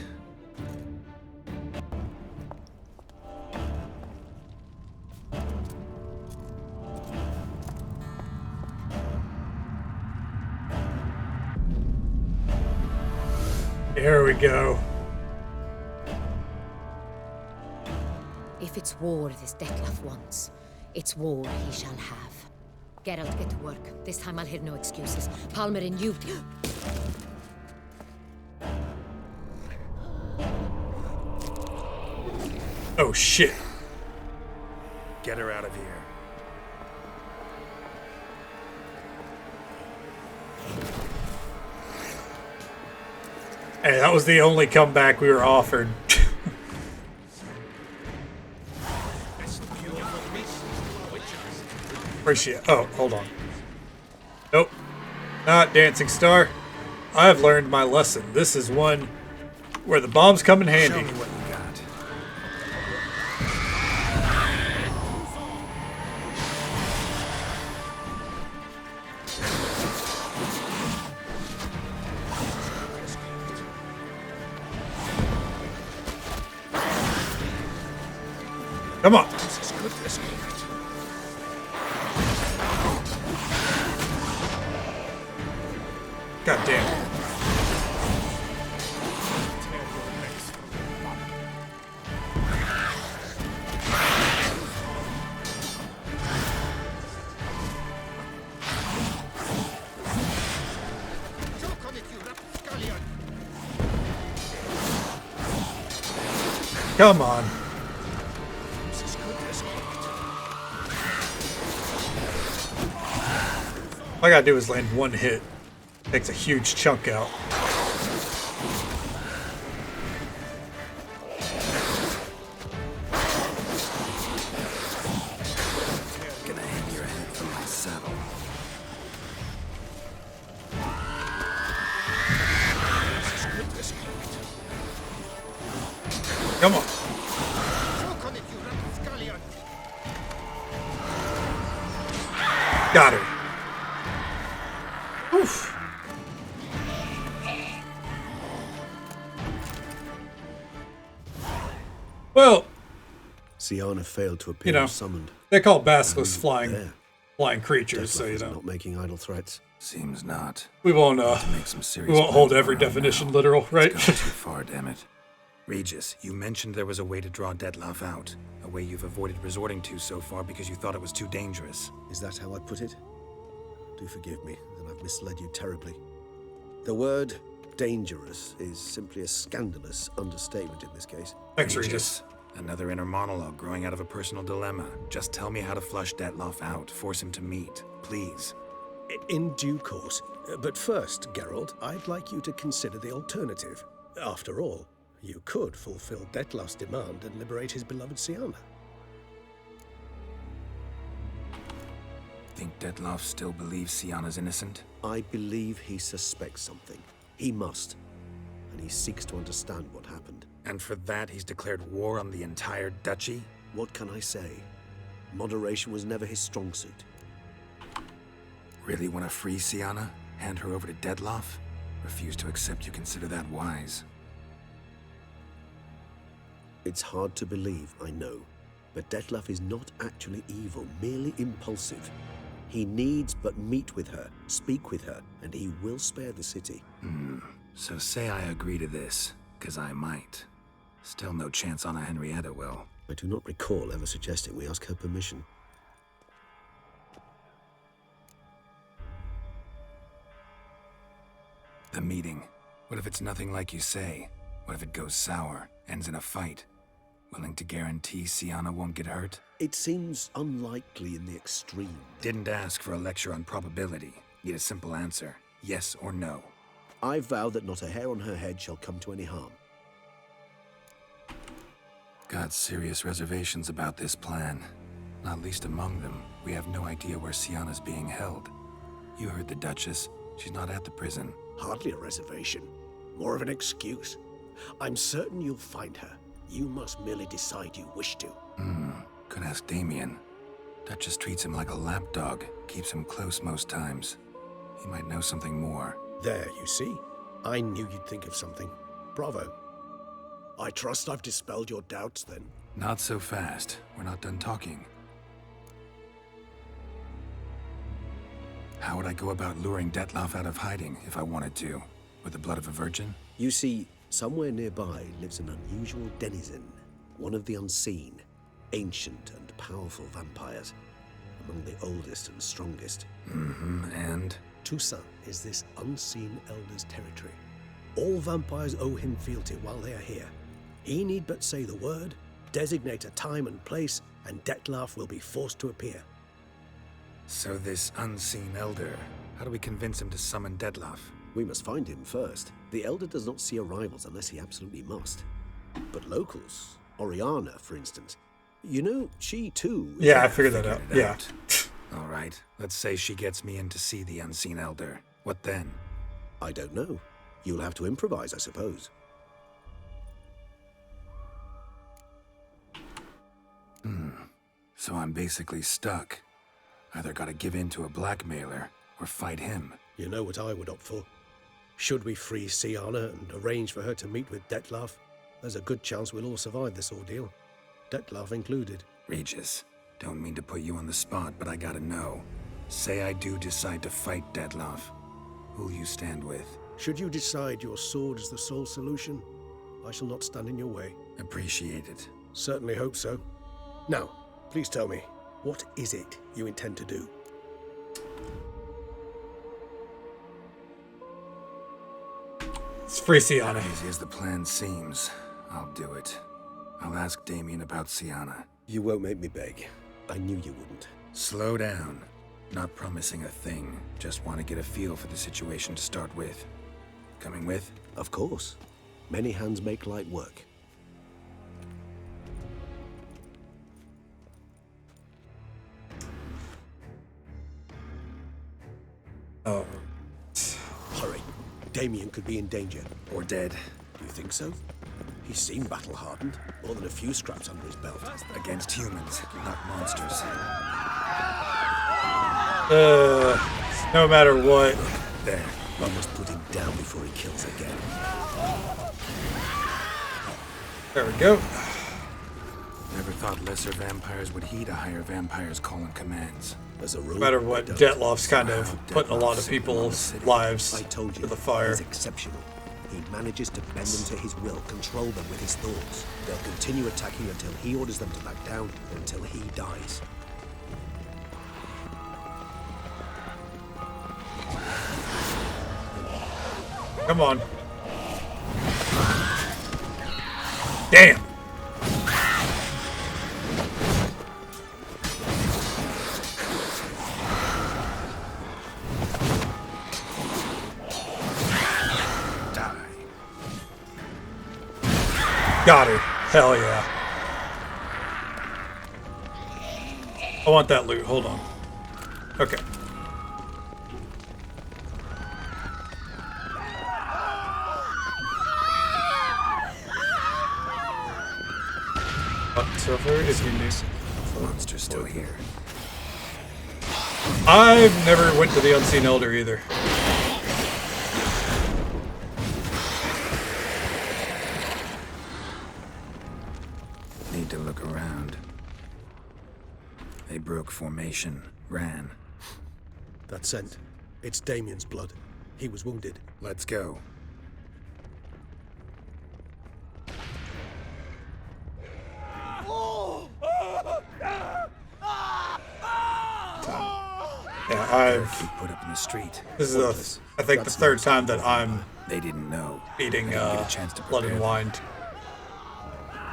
There we go. If it's war this Detlef wants, it's war he shall have. Geralt, get to work. This time I'll hear no excuses. Palmerin, you... Oh, shit. Get her out of here. Hey, that was the only comeback we were offered. Appreciate. Oh, hold on. Nope. Not Dancing Star. I've learned my lesson. This is one where the bombs come in handy. Show me what you got. Come on. This is good, this game. God damn it. Come on. All I gotta do is land one hit. Takes a huge chunk out. Gonna hang your head from my saddle. Come on. Got her. Oof. Well, Syanna failed to appear as summoned. they call basilisks flying creatures, so you know. Not making idle threats. Seems not. We won't make some serious we won't hold plans every around definition now. literal, right? It's gone too far, damn it. Regis, you mentioned there was a way to draw Dettlaff out. A way you've avoided resorting to so far because you thought it was too dangerous. Is that how I put it? Do forgive me, then I've misled you terribly. The word dangerous is simply a scandalous understatement in this case. Thanks, Regis. Another inner monologue growing out of a personal dilemma. Just tell me how to flush Dettlaff out. Force him to meet. Please. In due course. But first, Geralt, I'd like you to consider the alternative. After all, you could fulfill Dettlaff's demand and liberate his beloved Syanna. Think Dettlaff still believes Syanna's innocent? I believe he suspects something. He must. And he seeks to understand what happened. And for that, he's declared war on the entire duchy? What can I say? Moderation was never his strong suit. Really want to free Syanna? Hand her over to Dettlaff? Refuse to accept you consider that wise. It's hard to believe, I know. But Dettlaff is not actually evil, merely impulsive. He needs but meet with her, speak with her, and he will spare the city. So say I agree to this, 'cause I might. Still no chance Anna Henrietta will. I do not recall ever suggesting we ask her permission. The meeting. What if it's nothing like you say? What if it goes sour, ends in a fight? Willing to guarantee Syanna won't get hurt? It seems unlikely in the extreme. Didn't ask for a lecture on probability. Need a simple answer. Yes or no. I vow that not a hair on her head shall come to any harm. Got serious reservations about this plan. Not least among them, we have no idea where Syanna's being held. You heard the Duchess. She's not at the prison. Hardly a reservation. More of an excuse. I'm certain you'll find her. You must merely decide you wish to. Could ask Damien. Duchess treats him like a lapdog. Keeps him close most times. He might know something more. There, you see? I knew you'd think of something. Bravo. I trust I've dispelled your doubts, then. Not so fast. We're not done talking. How would I go about luring Dettlaff out of hiding if I wanted to? With the blood of a virgin? You see, somewhere nearby lives an unusual denizen. One of the unseen. Ancient and powerful vampires. Among the oldest and strongest. And? Toussaint is this unseen elder's territory. All vampires owe him fealty while they are here. He need but say the word, designate a time and place, and Dettlaff will be forced to appear. So this unseen elder, how do we convince him to summon Dettlaff? We must find him first. The elder does not see arrivals unless he absolutely must. But locals, Oriana, for instance, you know, she too... Yeah, I figured that out. Yeah. All right, let's say she gets me in to see the unseen elder. What then? I don't know. You'll have to improvise, I suppose. So I'm basically stuck. Either gotta give in to a blackmailer, or fight him. You know what I would opt for. Should we free Syanna and arrange for her to meet with Dettlaff, there's a good chance we'll all survive this ordeal. Dettlaff included. Regis, don't mean to put you on the spot, but I gotta know. Say I do decide to fight Dettlaff. Who'll you stand with? Should you decide your sword is the sole solution, I shall not stand in your way. Appreciate it. Certainly hope so. Now, please tell me, what is it you intend to do? It's free Syanna. Easy as the plan seems. I'll do it. I'll ask Damien about Sienna. You won't make me beg. I knew you wouldn't. Slow down. Not promising a thing. Just want to get a feel for the situation to start with. Coming with? Of course. Many hands make light work. Oh. Hurry. Damien could be in danger. Or dead. Do you think so? He seemed battle-hardened. More than a few scraps under his belt. Against humans, not monsters. No matter what. There. I must put him down before he kills again. There we go. Never thought lesser vampires would heed a higher vampire's calling commands. As a rule, No matter what, Dettloff's kind of putting a lot of people's lives I told you, to the fire. He's exceptional. He manages to bend them to his will, control them with his thoughts. They'll continue attacking until he orders them to back down, until he dies. Come on. Damn. Got her. Hell yeah. I want that loot. Hold on. Okay. So far is your news. Monster's still here. I've never went to the Unseen Elder either. Need to look around. They broke formation, ran. That scent. It's Damien's blood. He was wounded. Let's go. Yeah, I've put up in the street. This is I think the third time that I'm They didn't know. eating Get a chance to Blood and prepare. Wine.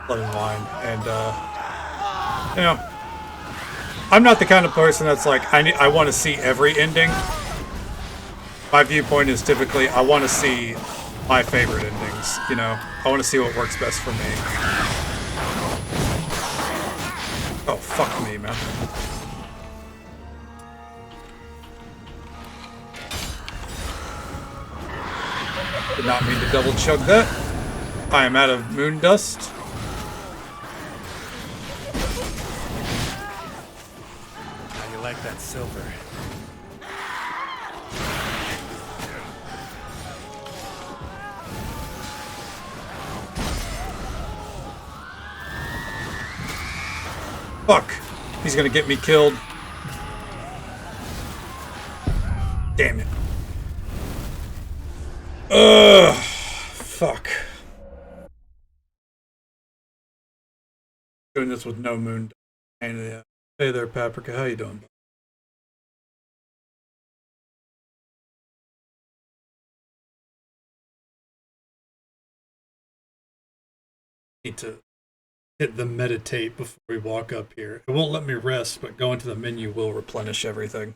Blood and Wine, and you know, I'm not the kind of person that's like I want to see every ending. My viewpoint is typically I want to see my favorite endings. You know, I want to see what works best for me. Oh fuck me, man. Did not mean to double chug that. I am out of moon dust. How you like that silver? Fuck. He's gonna get me killed. Damn it. Ugh. Fuck. Doing this with no moon. Pain in the ass. Hey there, Paprika. How you doing? Need to hit the meditate before we walk up here. It won't let me rest, but going to the menu will replenish everything.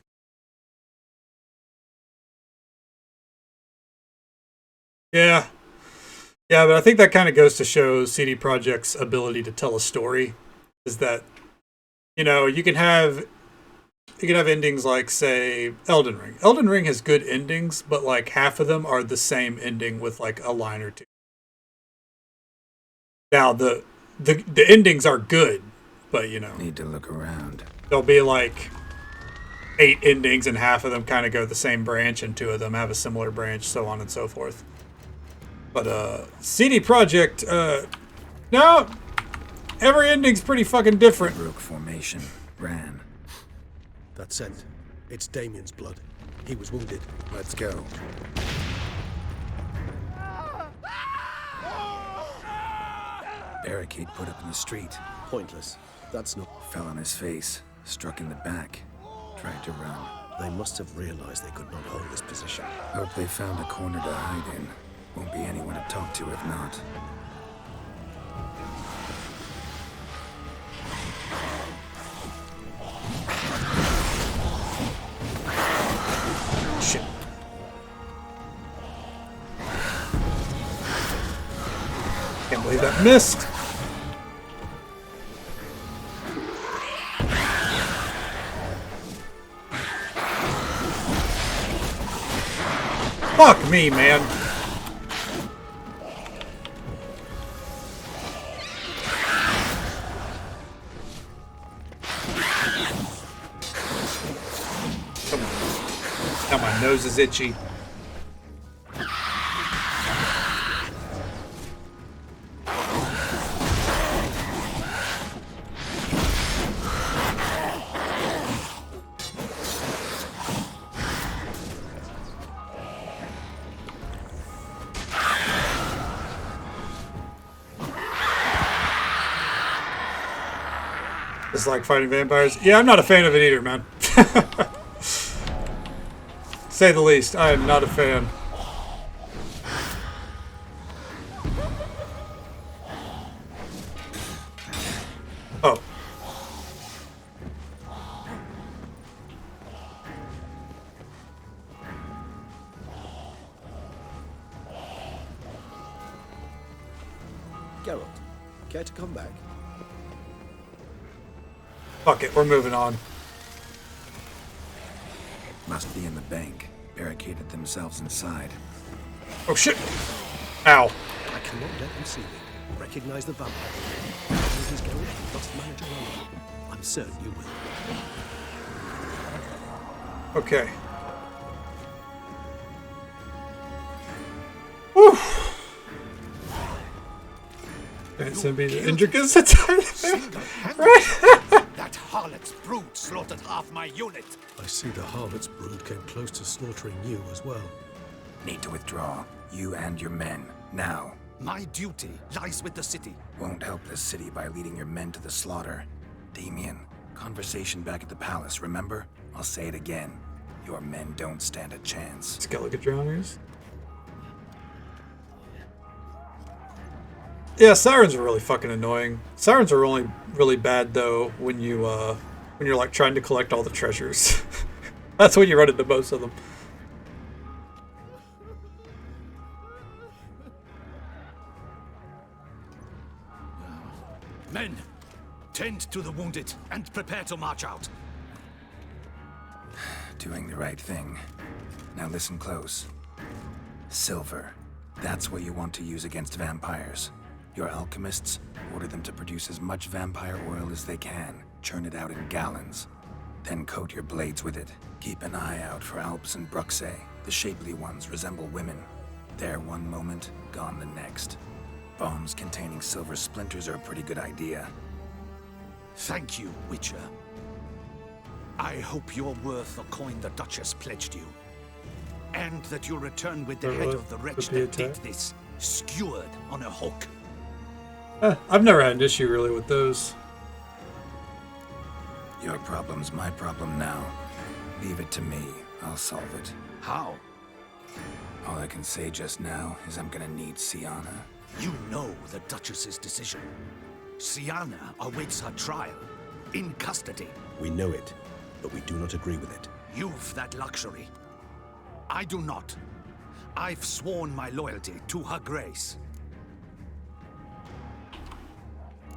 Yeah. Yeah, but I think that kind of goes to show CD Projekt's ability to tell a story. Is that, you know, you can have endings like, say, Elden Ring. Elden Ring has good endings, but like half of them are the same ending with like a line or two. Now, the endings are good, but you know. Need to look around. There'll be like 8 endings and half of them kind of go the same branch and 2 of them have a similar branch, so on and so forth. But CD Projekt, no, every ending's pretty fucking different. Broke formation, ran. That scent. It's Damien's blood. He was wounded. Let's go. Barricade put up in the street. Pointless. That's not... Fell on his face, struck in the back. Tried to run. They must have realized they could not hold this position. Hope they found a corner to hide in. Won't be anyone to talk to if not. believe that missed. Fuck me, man. Come on. Now my nose is itchy. It's like fighting vampires. Yeah, I'm not a fan of it either, man. Say the least. I am not a fan. Oh. Geralt, care to come back? Fuck it, we're moving on. Must be in the bank. Barricaded themselves inside. Oh shit! Ow. I cannot let them see me. Recognize the vampire. Please, Geralt, you must manage alone. I'm certain you will. Okay. Whew. It's gonna be the intricate That harlot's brood slaughtered half my unit. I see the harlot's brood came close to slaughtering you as well. Need to withdraw. You and your men. Now. My duty lies with the city. Won't help the city by leading your men to the slaughter. Damien, conversation back at the palace, remember? I'll say it again. Your men don't stand a chance. Skellige drowners. Yeah, sirens are really fucking annoying. Sirens are only really bad though when you're like trying to collect all the treasures. That's when you run into most of them. Men, tend to the wounded and prepare to march out. Doing the right thing. Now listen close. Silver. That's what you want to use against vampires. Your alchemists, order them to produce as much vampire oil as they can. Churn it out in gallons. Then coat your blades with it. Keep an eye out for Alps and Bruxae. The shapely ones resemble women. There one moment, gone the next. Bombs containing silver splinters are a pretty good idea. Thank you, Witcher. I hope you're worth the coin the Duchess pledged you. And that you'll return with the head of the wretch that did this, skewered on a hook. I've never had an issue really with those. Your problem's my problem now. Leave it to me. I'll solve it. How? All I can say just now is I'm gonna need Syanna. You know the Duchess's decision. Syanna awaits her trial, in custody. We know it, but we do not agree with it. You've that luxury. I do not. I've sworn my loyalty to her grace.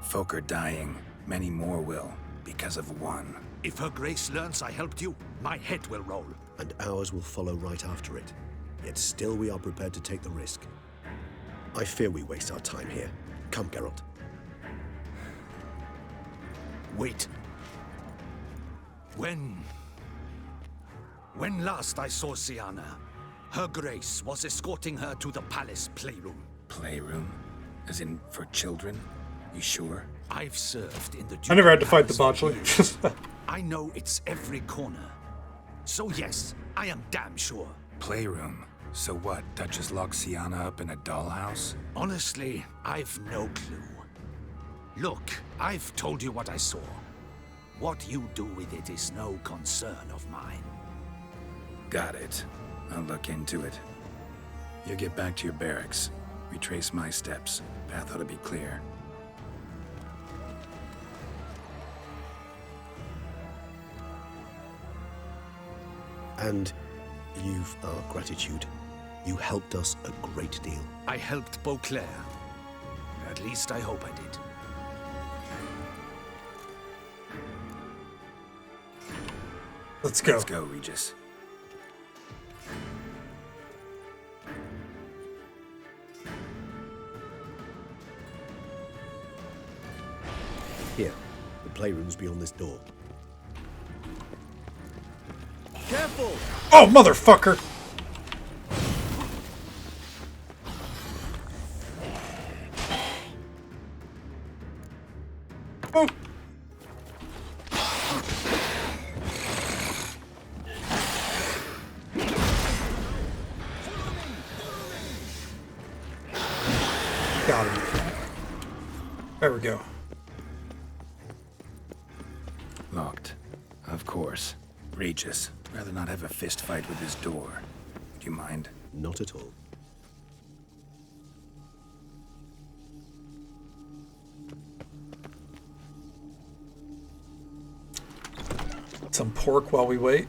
Folk are dying. Many more will, because of one. If her grace learns I helped you, my head will roll. And ours will follow right after it. Yet still we are prepared to take the risk. I fear we waste our time here. Come, Geralt. Wait. When last I saw Syanna, her grace was escorting her to the palace playroom. Playroom? As in for children? You sure? I've served in the I never had to fight the botchly. I know it's every corner. So yes, I am damn sure. Playroom? So what, Duchess locked Syanna up in a dollhouse? Honestly, I've no clue. Look, I've told you what I saw. What you do with it is no concern of mine. Got it. I'll look into it. You get back to your barracks. Retrace my steps. Path ought to be clear. And you've our gratitude. You helped us a great deal. I helped Beauclair. At least I hope I did. Let's go. Let's go, Regis. Here, the playroom's beyond this door. Careful! Oh, motherfucker! Oh. Got him. There we go. Locked. Of course. Regis. Rather not have a fist fight with this door. Would you mind? Not at all. Some pork while we wait.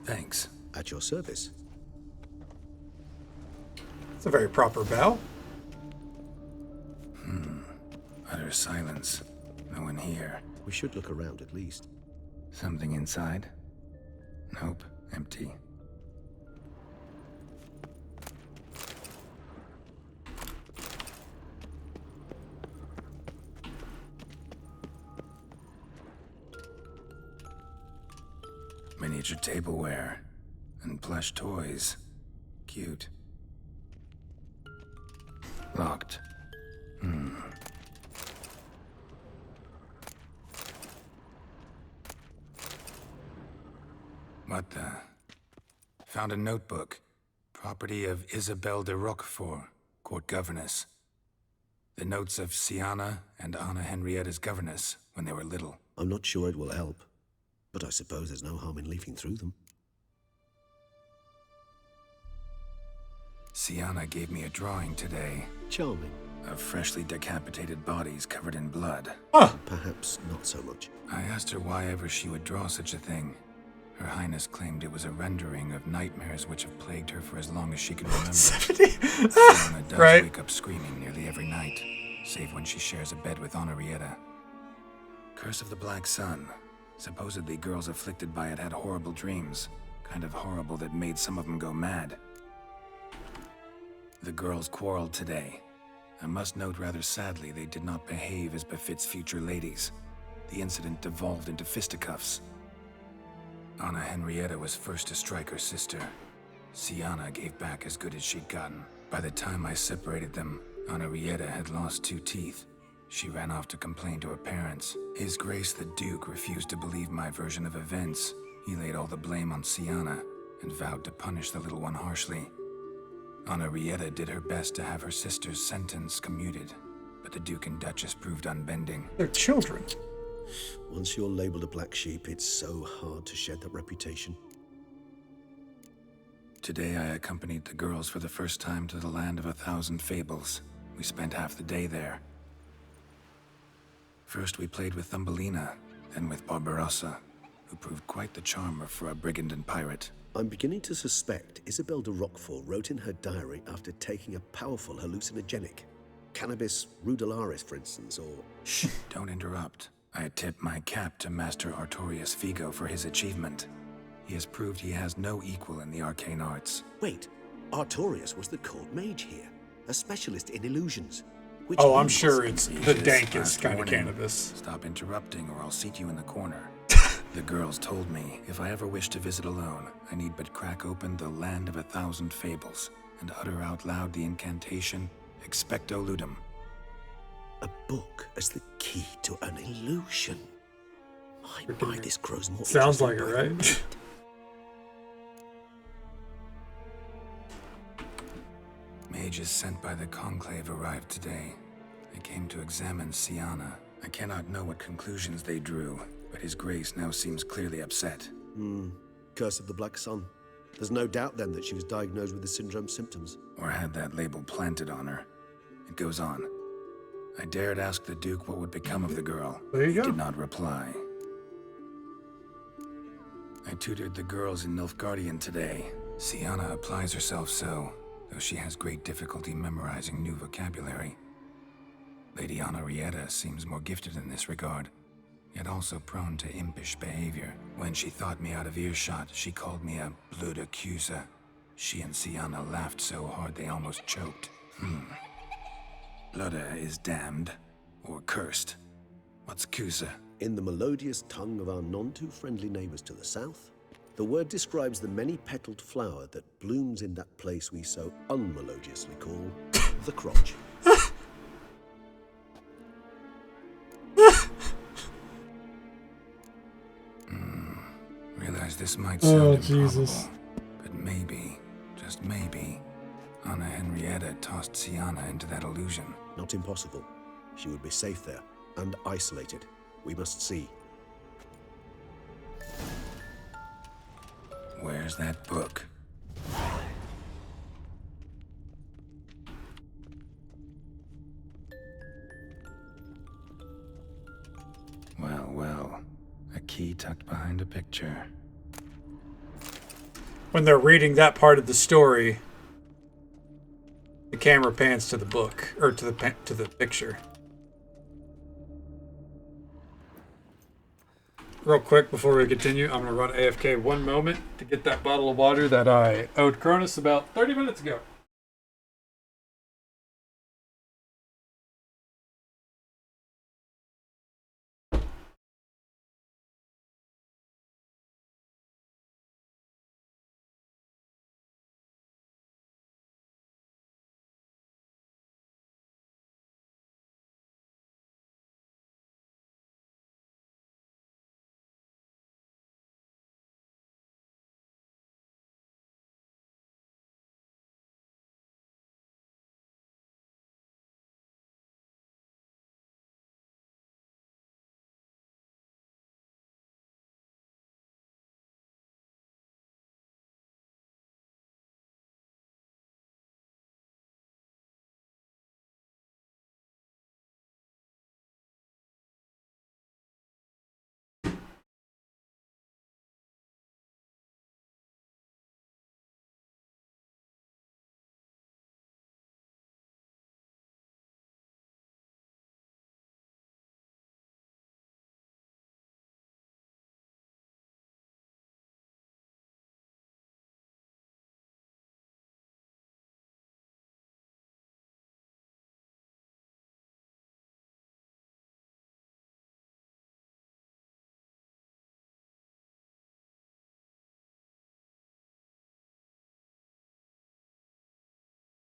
Thanks. At your service. It's a very proper bow. Utter silence. No one here. We should look around at least. Something inside? Nope. Empty. Miniature tableware. And plush toys. Cute. Locked. What the? Found a notebook. Property of Isabelle de Roquefort, court governess. The notes of Siana and Anna Henrietta's governess when they were little. I'm not sure it will help, but I suppose there's no harm in leafing through them. Siana gave me a drawing today. Charming. Of freshly decapitated bodies covered in blood. Perhaps not so much. I asked her why ever she would draw such a thing. Her Highness claimed it was a rendering of nightmares which have plagued her for as long as she can remember. Siana does wake up screaming nearly every night, save when she shares a bed with Henrietta. Curse of the Black Sun. Supposedly girls afflicted by it had horrible dreams. Kind of horrible that made some of them go mad. The girls quarreled today. I must note rather sadly they did not behave as befits future ladies. The incident devolved into fisticuffs. Anna Henrietta was first to strike her sister. Siana gave back as good as she'd gotten. By the time I separated them, Henrietta had lost 2 teeth. She ran off to complain to her parents. His Grace the Duke refused to believe my version of events. He laid all the blame on Siana and vowed to punish the little one harshly. Henrietta did her best to have her sister's sentence commuted, but the Duke and Duchess proved unbending. They're children. Once you're labeled a black sheep, it's so hard to shed that reputation. Today I accompanied the girls for the first time to the land of 1,000 fables. We spent half the day there. First we played with Thumbelina, then with Barbarossa, who proved quite the charmer for a brigand and pirate. I'm beginning to suspect Isabelle de Roquefort wrote in her diary after taking a powerful hallucinogenic. Cannabis rudelaris, for instance, or... Shh, don't interrupt. I tip my cap to Master Artorius Figo for his achievement. He has proved he has no equal in the arcane arts. Wait, Artorius was the court mage here, a specialist in illusions. Which I'm means... sure it's the dankest Last kind of warning. cannabis. Stop interrupting or I'll seat you in the corner. The girls told me if I ever wish to visit alone, I need but crack open the land of 1,000 fables and utter out loud the incantation Expecto Ludum. A book as the key to an illusion. My, this grows more Sounds like it, interesting by the right? minute. Mages sent by the Conclave arrived today. They came to examine Siana. I cannot know what conclusions they drew, but His Grace now seems clearly upset. Curse of the Black Sun. There's no doubt then that she was diagnosed with the syndrome symptoms. Or had that label planted on her. It goes on. I dared ask the Duke what would become of the girl. There you He go. did not reply. I tutored the girls in Nilfgaardian today. Siana applies herself so, though she has great difficulty memorizing new vocabulary. Lady Henrietta seems more gifted in this regard, yet also prone to impish behavior. When she thought me out of earshot, she called me a blood accuser. She and Sienna laughed so hard they almost choked. Blooda is damned, or cursed. What's Cusa? In the melodious tongue of our none-too-friendly neighbors to the south, the word describes the many-petaled flower that blooms in that place we so unmelodiously call the crotch. Realize this might sound improbable, Jesus. but maybe, just maybe, Anna Henrietta tossed Sienna into that illusion. Not impossible. She would be safe there, and isolated. We must see. Where's that book? Well, well. A key tucked behind a picture. When they're reading that part of the story, the camera pans to the book, or to the picture. Real quick before we continue, I'm going to run AFK 1 moment to get that bottle of water that I owed Cronus about 30 minutes ago.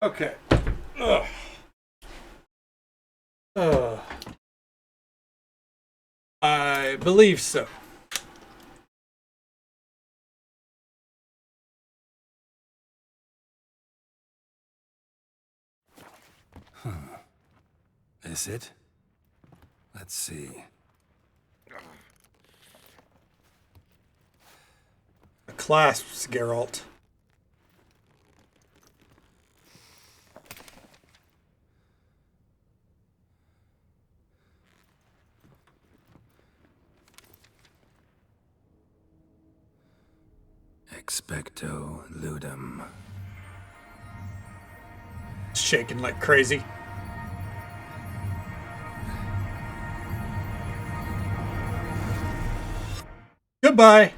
Okay. Ugh. I believe so. Is it? Let's see. Clasps, Geralt. Expecto ludum. Shaking like crazy. Goodbye.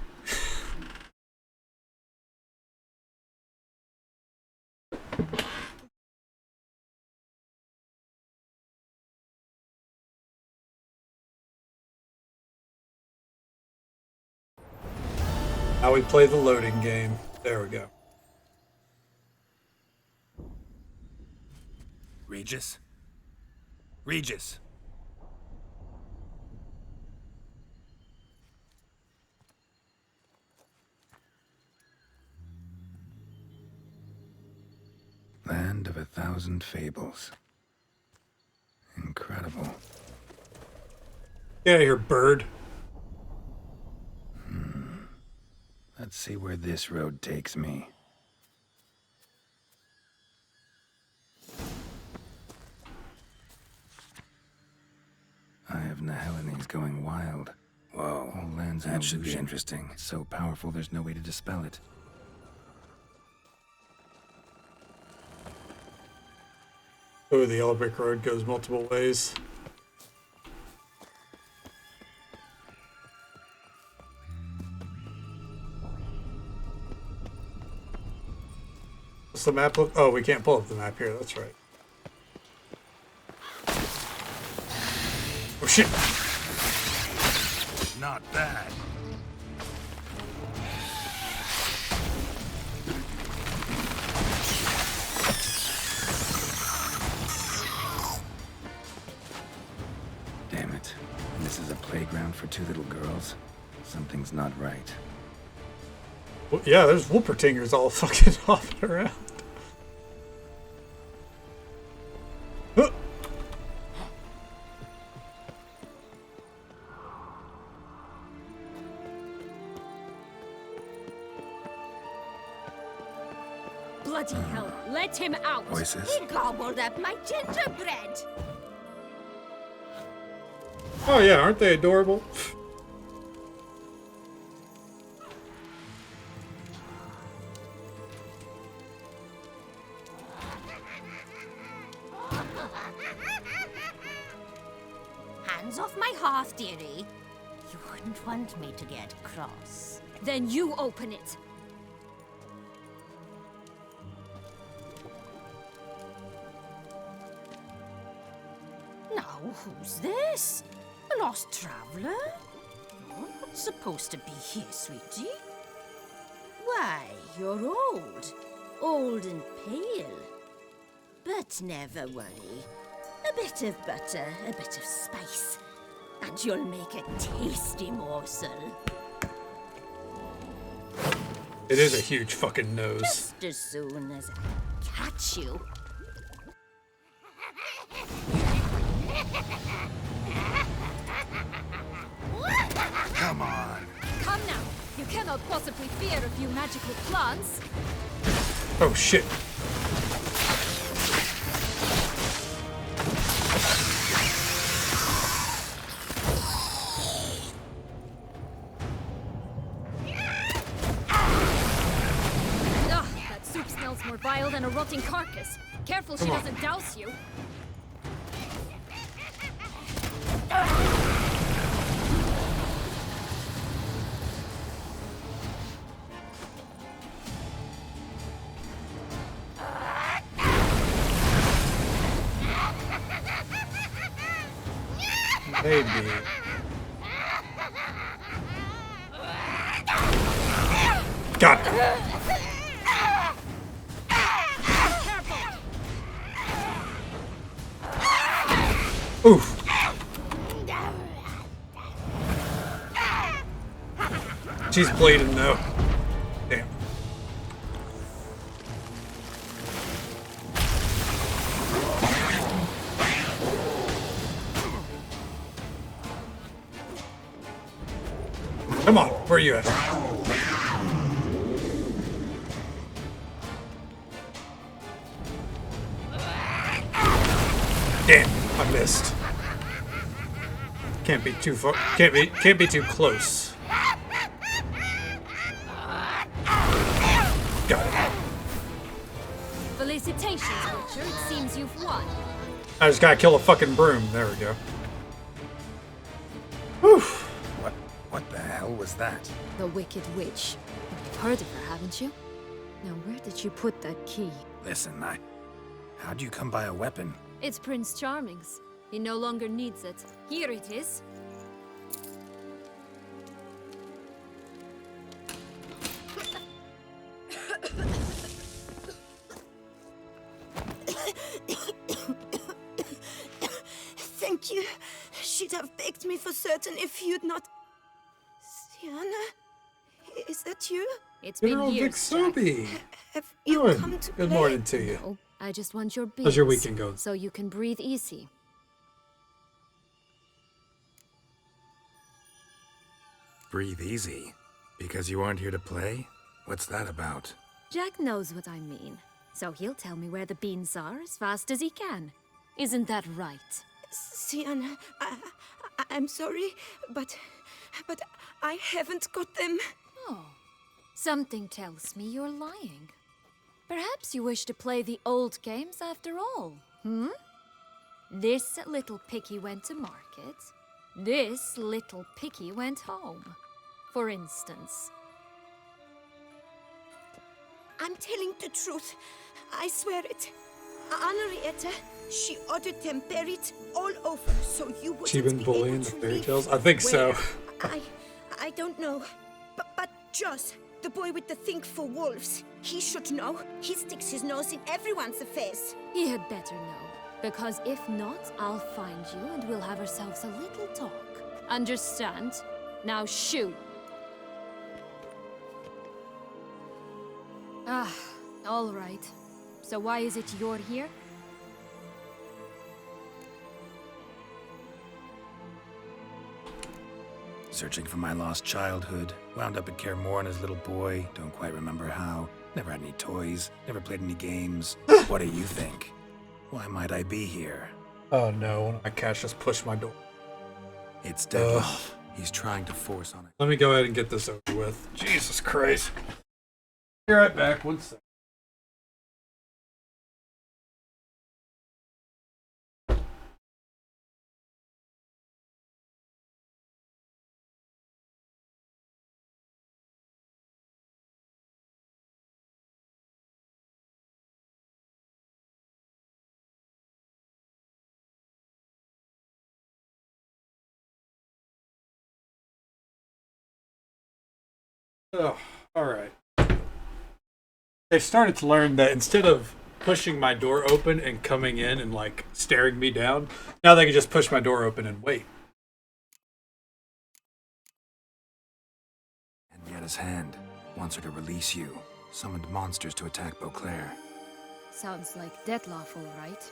Now we play the loading game. There we go. Regis? Regis! Land of 1,000 fables. Incredible. Get out of here, bird. Let's see where this road takes me. Eye of Nehelene going wild. Whoa, whole land's that should be interesting. It's so powerful there's no way to dispel it. Oh, the yellow brick road goes multiple ways. What's the map look? Oh, we can't pull up the map here. That's right. Oh shit! Not bad. Damn it. This is a playground for two little girls? Something's not right. Well, yeah, there's Wolpertingers all fucking hopping around. Huh. Bloody hell, let him out! Voices? He gobbled up my gingerbread! Oh yeah, aren't they adorable? Hands off my hearth, dearie. You wouldn't want me to get cross. Then you open it. Now, who's this? A lost traveler? You're not supposed to be here, sweetie. Why, you're old. Old and pale. But never worry. A bit of butter, a bit of spice, and you'll make a tasty morsel. It is a huge fucking nose. Just as soon as I catch you. Come on. Come now! You cannot possibly fear a few magical plants! Oh shit. Ugh, that soup smells more vile than a rotting carcass. Careful she doesn't douse you. Maybe. Got it. Oof. She's bleeding though. Damn. Come on, where are you at? Damn, I missed. Can't be too far. Can't be too close. Got it. Felicitations, Witcher. It seems you've won. I just gotta kill a fucking broom. There we go. Whew. What the hell was that? The Wicked Witch. You've heard of her, haven't you? Now, where did you put that key? Listen, how'd you come by a weapon? It's Prince Charming's. He no longer needs it. Here it is. Thank you. She'd have baked me for certain if you'd not... Sienna? Is that you? It's been General years, Jack. Vixobi. Have you Good. come to Good play? morning to you. No, I just want your beans. How's your weekend going? So you can breathe easy. Breathe easy. Because you aren't here to play? What's that about? Jack knows what I mean. So he'll tell me where the beans are as fast as he can. Isn't that right? Sienna, I'm sorry, but I haven't got them. Oh, something tells me you're lying. Perhaps you wish to play the old games after all, hmm? This little piggy went to market. This little piggy went home, for instance. I'm telling the truth. I swear it. Anarietta, she ordered them buried all over, so you wouldn't She been be bullying able the to fairy leave. tales? I think so. Where? I don't know. But Joss, the boy with the think for wolves, he should know. He sticks his nose in everyone's affairs. He had better know, because if not, I'll find you and we'll have ourselves a little talk. Understand? Now shoo! Ah, all right. So why is it you're here? Searching for my lost childhood. Wound up at Kaer Morhen as a little boy. Don't quite remember how. Never had any toys. Never played any games. What do you think? Why might I be here? Oh no, one of my cats just pushed my door. It's Dettlaff. He's trying to force on it. Let me go ahead and get this over with. Jesus Christ. Be right back, 1 second. Oh, alright. They've started to learn that instead of pushing my door open and coming in and like staring me down, now they can just push my door open and wait. Henrietta's hand wants her to release you. Summoned monsters to attack Beauclair. Sounds like Dettlaff, all right.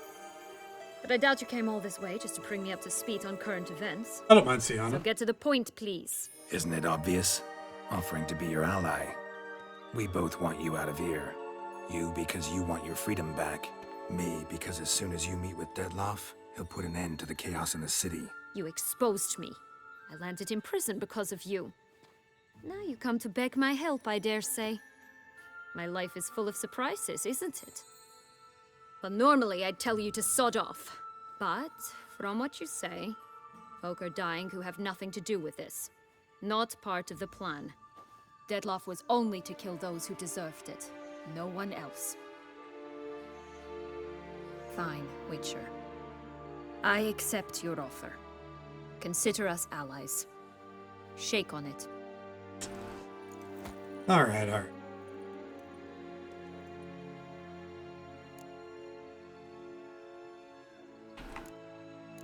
But I doubt you came all this way just to bring me up to speed on current events. I don't mind Sienna. So get to the point, please. Isn't it obvious? Offering to be your ally. We both want you out of here. You because you want your freedom back. Me because as soon as you meet with Dettlaff, he'll put an end to the chaos in the city. You exposed me. I landed in prison because of you. Now you come to beg my help, I dare say. My life is full of surprises, isn't it? But normally I'd tell you to sod off. But, from what you say, folk are dying who have nothing to do with this. Not part of the plan. Dettlaff was only to kill those who deserved it. No one else. Fine, Witcher. I accept your offer. Consider us allies. Shake on it. Alright, alright.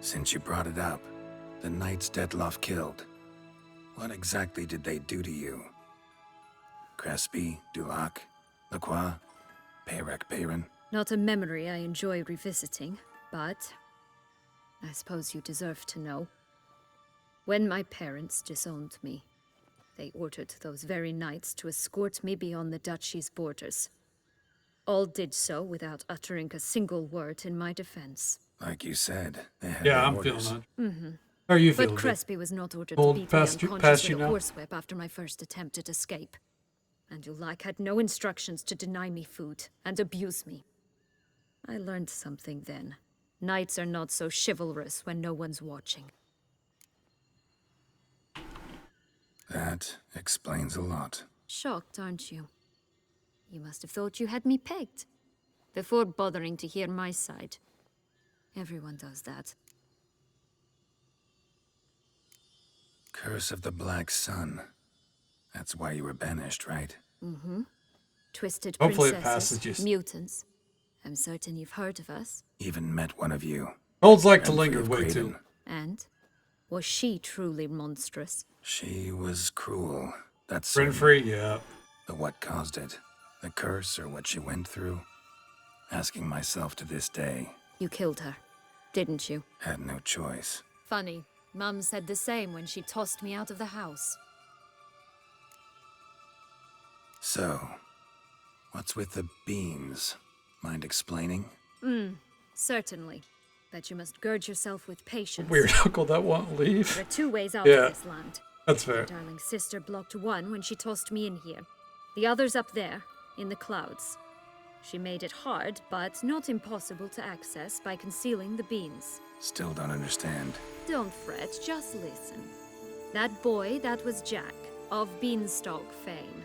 Since you brought it up, the knights Dettlaff killed. What exactly did they do to you? Crespi, Dulac, Lacroix, Peyrac Peyran? Not a memory I enjoy revisiting, but I suppose you deserve to know. When my parents disowned me, they ordered those very knights to escort me beyond the duchy's borders. All did so without uttering a single word in my defense. Like you said, they had Yeah, their I'm orders. feeling that. Mm-hmm. How are you But feeling? Crespi was not ordered Old to beat past me you- unconscious past you with a now? horsewhip after my first attempt at escape. And Dulac had no instructions to deny me food and abuse me. I learned something then. Knights are not so chivalrous when no one's watching. That explains a lot. Shocked, aren't you? You must have thought you had me pegged. Before bothering to hear my side. Everyone does that. Curse of the Black Sun. That's why you were banished, right? Mm-hmm. Twisted Hopefully it princesses, passes you. mutants. I'm certain you've heard of us. Even met one of you. Olds like to Renfri linger of way Graydon. too. And? Was she truly monstrous? She was cruel. That's Renfri, yeah. But what caused it? The curse or what she went through? Asking myself to this day. You killed her, didn't you? Had no choice. Funny. Mum said the same when she tossed me out of the house. So, what's with the beans? Mind explaining? Certainly. But you must gird yourself with patience. Weird uncle that won't leave. There are two ways out Yeah. of this land. That's fair. My darling sister blocked one when she tossed me in here. The other's up there, in the clouds. She made it hard, but not impossible to access by concealing the beans. Still don't understand. Don't fret, just listen. That boy, that was Jack, of Beanstalk fame.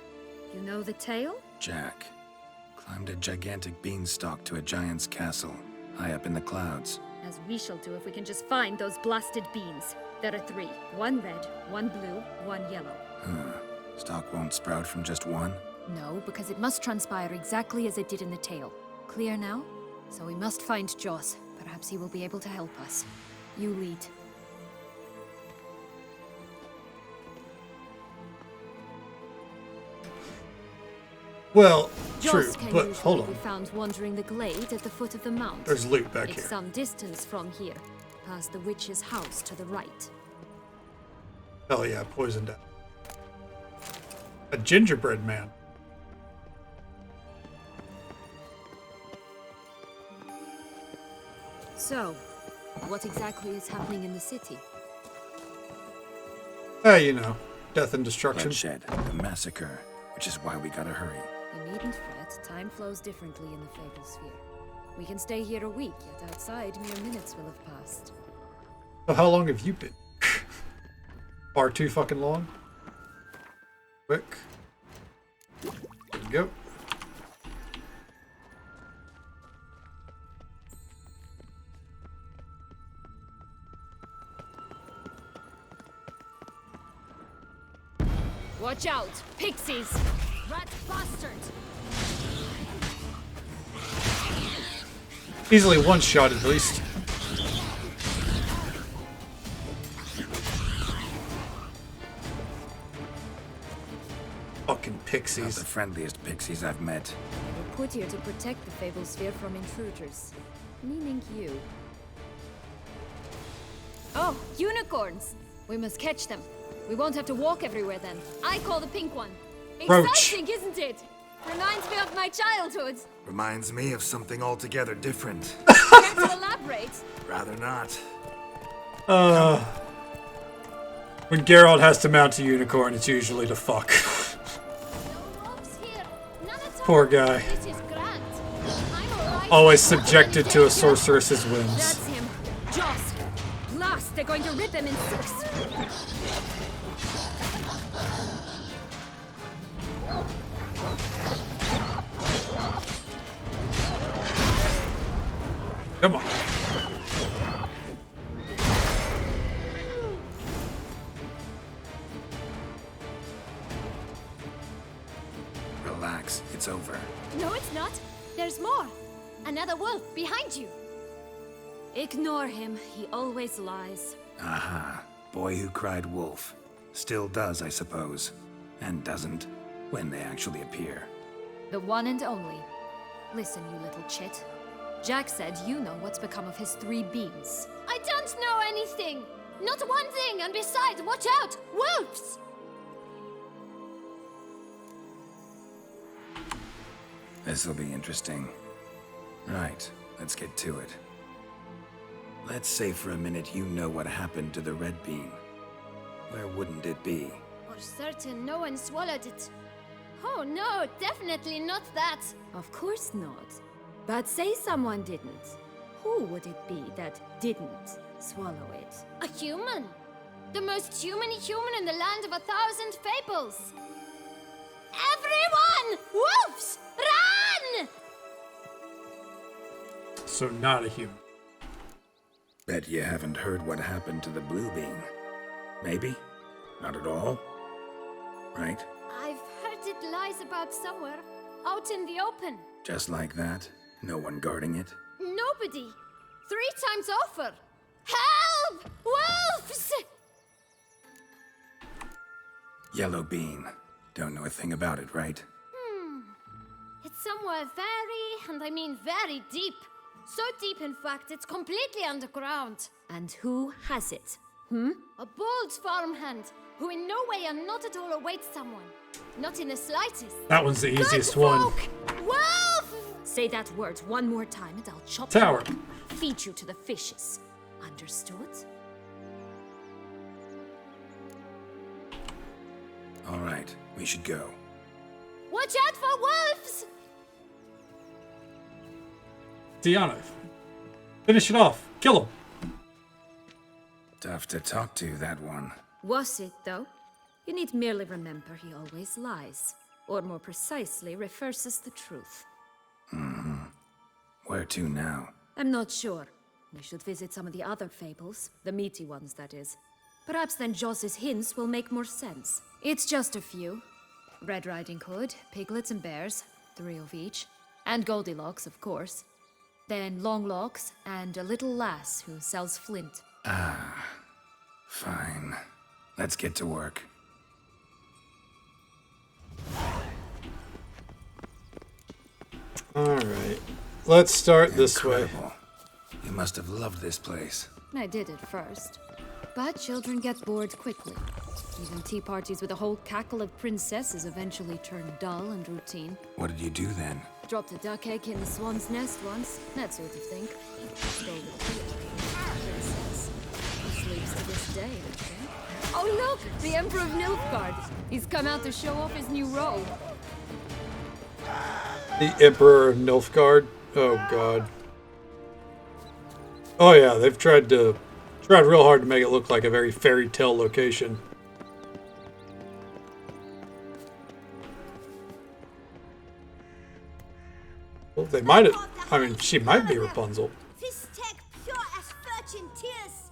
You know the tale? Jack. Climbed a gigantic beanstalk to a giant's castle, high up in the clouds. As we shall do if we can just find those blasted beans. There are 3. 1 red, 1 blue, 1 yellow. Stalk won't sprout from just one? No, because it must transpire exactly as it did in the tale. Clear now? So we must find Joss. Perhaps he will be able to help us. You lead. Well, true, Joss can but usually hold be on. found wandering the glade at the foot of the mount. There's loot back it's here. some distance from here, past the witch's house to the right. Hell yeah, poisoned out. A gingerbread man. So, what exactly is happening in the city? You know, death and destruction. Bloodshed, a massacre, which is why we gotta hurry. You needn't fret. Time flows differently in the Fable Sphere. We can stay here a week, yet outside mere minutes will have passed. So how long have you been? Far too fucking long? Quick. There we go. Watch out! Pixies! Rat bastards! Easily one shot at least. Fucking pixies. Not the friendliest pixies I've met. We're put here to protect the Fable Sphere from intruders. Meaning you. Oh, unicorns! We must catch them. We won't have to walk everywhere then. I call the pink one. Roach. Exciting, isn't it? Reminds me of my childhood. Reminds me of something altogether different. Care to elaborate? Rather not. When Geralt has to mount a unicorn, it's usually to fuck. Poor guy. This is grand. I'm alright. Always subjected to a sorceress's whims. That's him. Joss. Last, they're going to rip him in 6. Come on. Relax, it's over. No, it's not. There's more. Another wolf behind you. Ignore him. He always lies. Aha. Boy who cried wolf. Still does, I suppose. And doesn't, when they actually appear. The one and only. Listen, you little chit. Jack said you know what's become of his 3 beans. I don't know anything! Not one thing, and besides, watch out! Wolves! This'll be interesting. Right, let's get to it. Let's say for a minute you know what happened to the red bean. Where wouldn't it be? For certain, no one swallowed it. Oh no, definitely not that. Of course not. But say someone didn't. Who would it be that didn't swallow it? A human. The most human in the land of 1,000 fables. Everyone! Wolves! Run! So not a human. Bet you haven't heard what happened to the blue bean. Maybe? Not at all? Right? I've heard it lies about somewhere. Out in the open. Just like that? No one guarding it? Nobody. 3 times over. Help! Wolves! Yellow bean. Don't know a thing about it, right? It's somewhere very, and I mean very deep. So deep, in fact, it's completely underground. And who has it? A bold farmhand, who in no way and not at all awaits someone. Not in the slightest. That one's the easiest one. Wolf! Say that word one more time and I'll chop Tower. you up. Feed you to the fishes. Understood? All right, we should go. Watch out for wolves! Tiana. Finish it off. Kill him. Tough to talk to, that one. Was it, though? You need merely remember he always lies. Or more precisely, reverses the truth. Where to now? I'm not sure. We should visit some of the other fables. The meaty ones, that is. Perhaps then Joss's hints will make more sense. It's just a few. Red Riding Hood, piglets and bears, 3 of each. And Goldilocks, of course. Then Longlocks, and a little lass who sells flint. Ah, fine. Let's get to work. Alright. Let's start this way. You must have loved this place. I did at first. But children get bored quickly. Even tea parties with a whole cackle of princesses eventually turn dull and routine. What did you do then? Dropped a duck egg in the swan's nest once, that sort of thing. Stole the tea princess. He sleeps to this day, I think. Oh look! The Emperor of Nilfgaard! He's come out to show off his new robe. The Emperor of Nilfgaard? Oh god. Oh yeah, they've tried real hard to make it look like a very fairy tale location. Well, they might have. I mean, she might be Rapunzel. Fistek pure as virgin tears.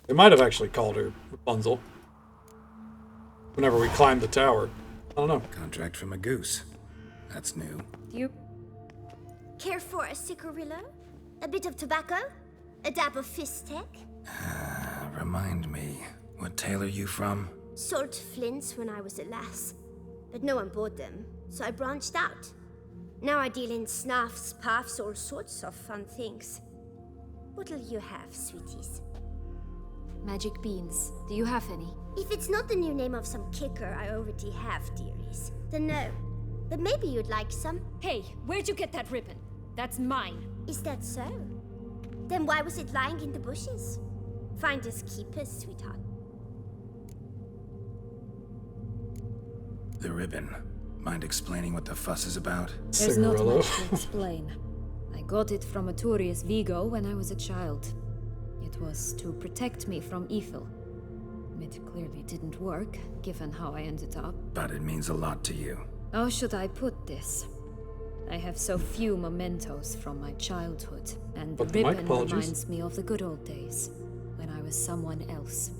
They might have actually called her Rapunzel. Whenever we climbed the tower. I don't know. Contract from a goose. That's new. You care for a cigarillo? A bit of tobacco? A dab of Fistek? Remind me, what tale are you from? Sold flints when I was a lass. But no one bought them, so I branched out. Now I deal in snuffs, puffs, all sorts of fun things. What'll you have, sweeties? Magic beans. Do you have any? If it's not the new name of some kicker I already have, dearies, then no. But maybe you'd like some. Hey, where'd you get that ribbon? That's mine. Is that so? Then why was it lying in the bushes? Finders keepers, sweetheart. The ribbon. Mind explaining what the fuss is about? There's not much to explain. I got it from Arturius Vigo when I was a child. It was to protect me from evil. It clearly didn't work, given how I ended up. But it means a lot to you. How should I put this? I have so few mementos from my childhood, and the ribbon reminds me of the good old days, when I was someone else.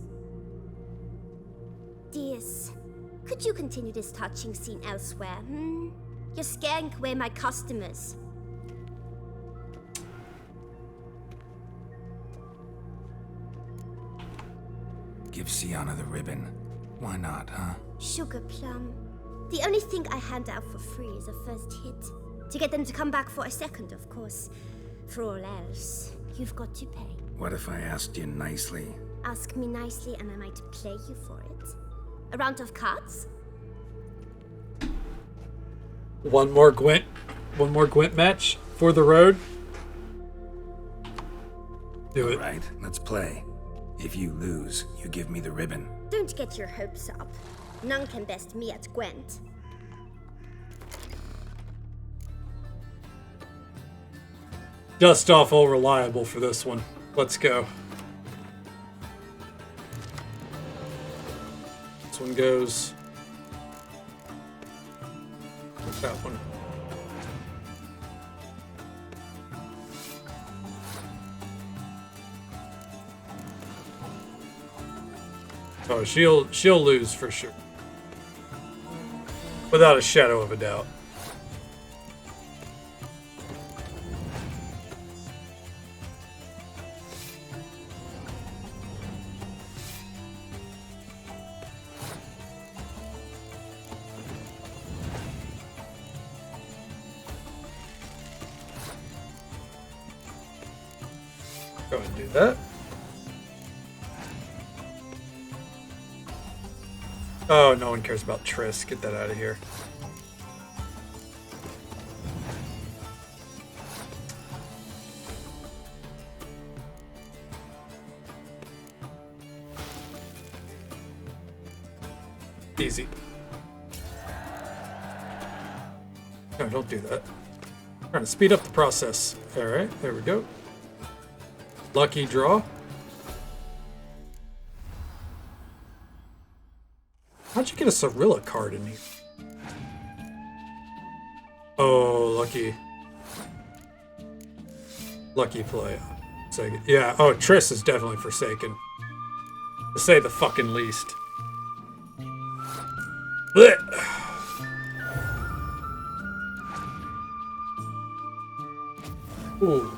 Dears, could you continue this touching scene elsewhere, You're scaring away my customers. Give Sienna the ribbon. Why not, huh? Sugar plum. The only thing I hand out for free is a first hit. To get them to come back for a second, of course. For all else, you've got to pay. What if I asked you nicely? Ask me nicely and I might play you for it. A round of cards? One more Gwent match for the road. Do it. All right, let's play. If you lose, you give me the ribbon. Don't get your hopes up. None can best me at Gwent. Dust off all reliable for this one. Let's go. This one goes. What's that one? Oh, she'll lose for sure. Without a shadow of a doubt. Go ahead and do that. Oh, no one cares about Triss. Get that out of here. Easy. No, don't do that. I'm trying to speed up the process. Alright, there we go. Lucky draw. How'd you get a Cirilla card in here? Oh, lucky play. Forsaken. Yeah. Oh, Triss is definitely Forsaken, to say the fucking least. Blech. Ooh.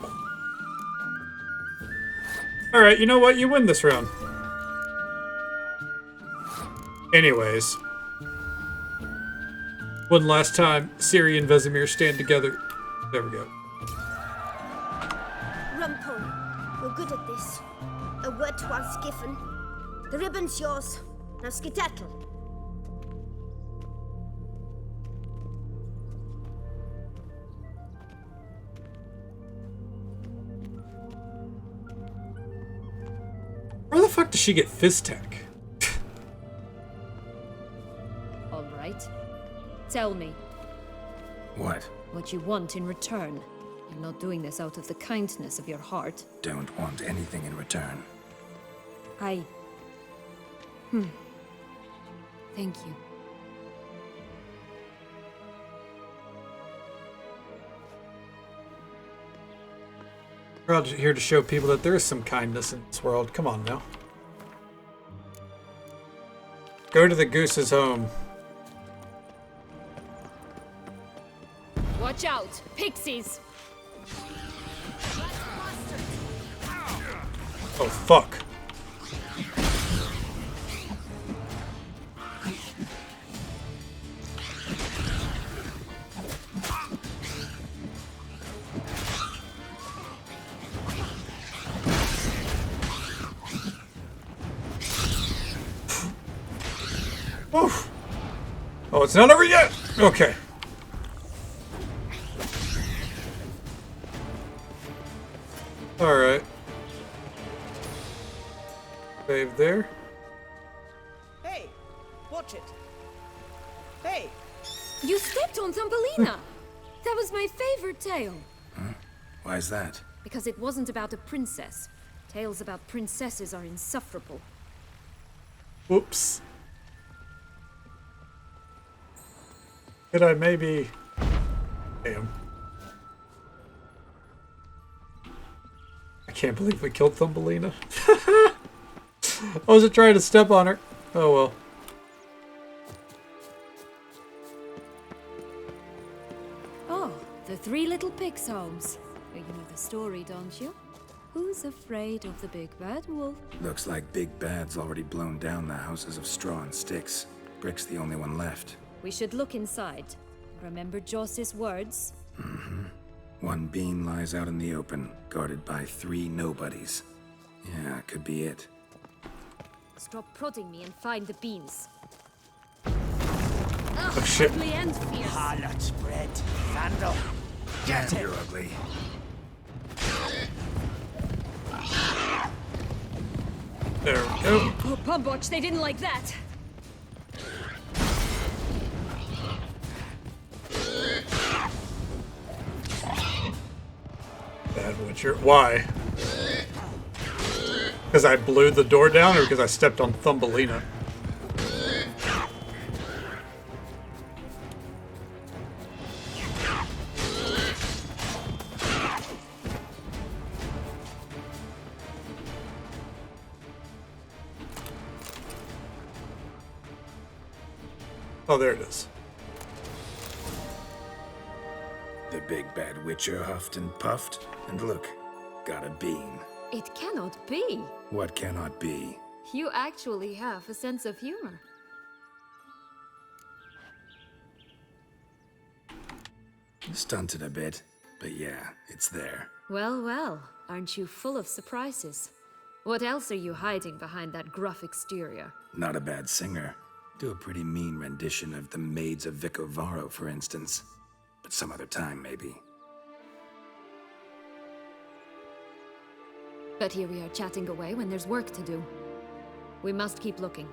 All right. You know what? You win this round. Anyways. One last time, Ciri and Vesemir stand together. There we go. Rumpole, you're good at this. A word once given. The ribbon's yours. Now skedaddle. Where the fuck does she get Fizztech? All right. Tell me. What? What you want in return. You're not doing this out of the kindness of your heart. Don't want anything in return. Thank you. We're all here to show people that there is some kindness in this world. Come on now. Go to the goose's home. Watch out! Pixies! Oh, fuck. Oof. Oh, it's not over yet? Okay. Alright. Save there. Hey, watch it. Hey! You stepped on Thumbelina! That was my favorite tale. Huh? Why is that? Because it wasn't about a princess. Tales about princesses are insufferable. Whoops. Could I maybe... Damn. I can't believe we killed Thumbelina. I wasn't trying to step on her. Oh well. Oh, the Three Little Pigs homes. You know the story, don't you? Who's afraid of the big bad wolf? Looks like Big Bad's already blown down the houses of straw and sticks. Brick's the only one left. We should look inside. Remember Joss's words? Mm-hmm. One bean lies out in the open, guarded by 3 nobodies. Yeah, could be it. Stop prodding me and find the beans. Oh shit. Ugly and fierce. Harlot's bread. Vandal. Get it. You're ugly. There we go. Oh, Pumbotch, they didn't like that. Bad Witcher. Why? Because I blew the door down or because I stepped on Thumbelina? Oh, there it is. The Big Bad Witcher huffed and puffed, and look, got a bean. It cannot be. What cannot be? You actually have a sense of humor. Stunted a bit, but yeah, it's there. Well, well, aren't you full of surprises? What else are you hiding behind that gruff exterior? Not a bad singer. Do a pretty mean rendition of The Maids of Vicovaro, for instance. But some other time, maybe. But here we are chatting away when there's work to do. We must keep looking.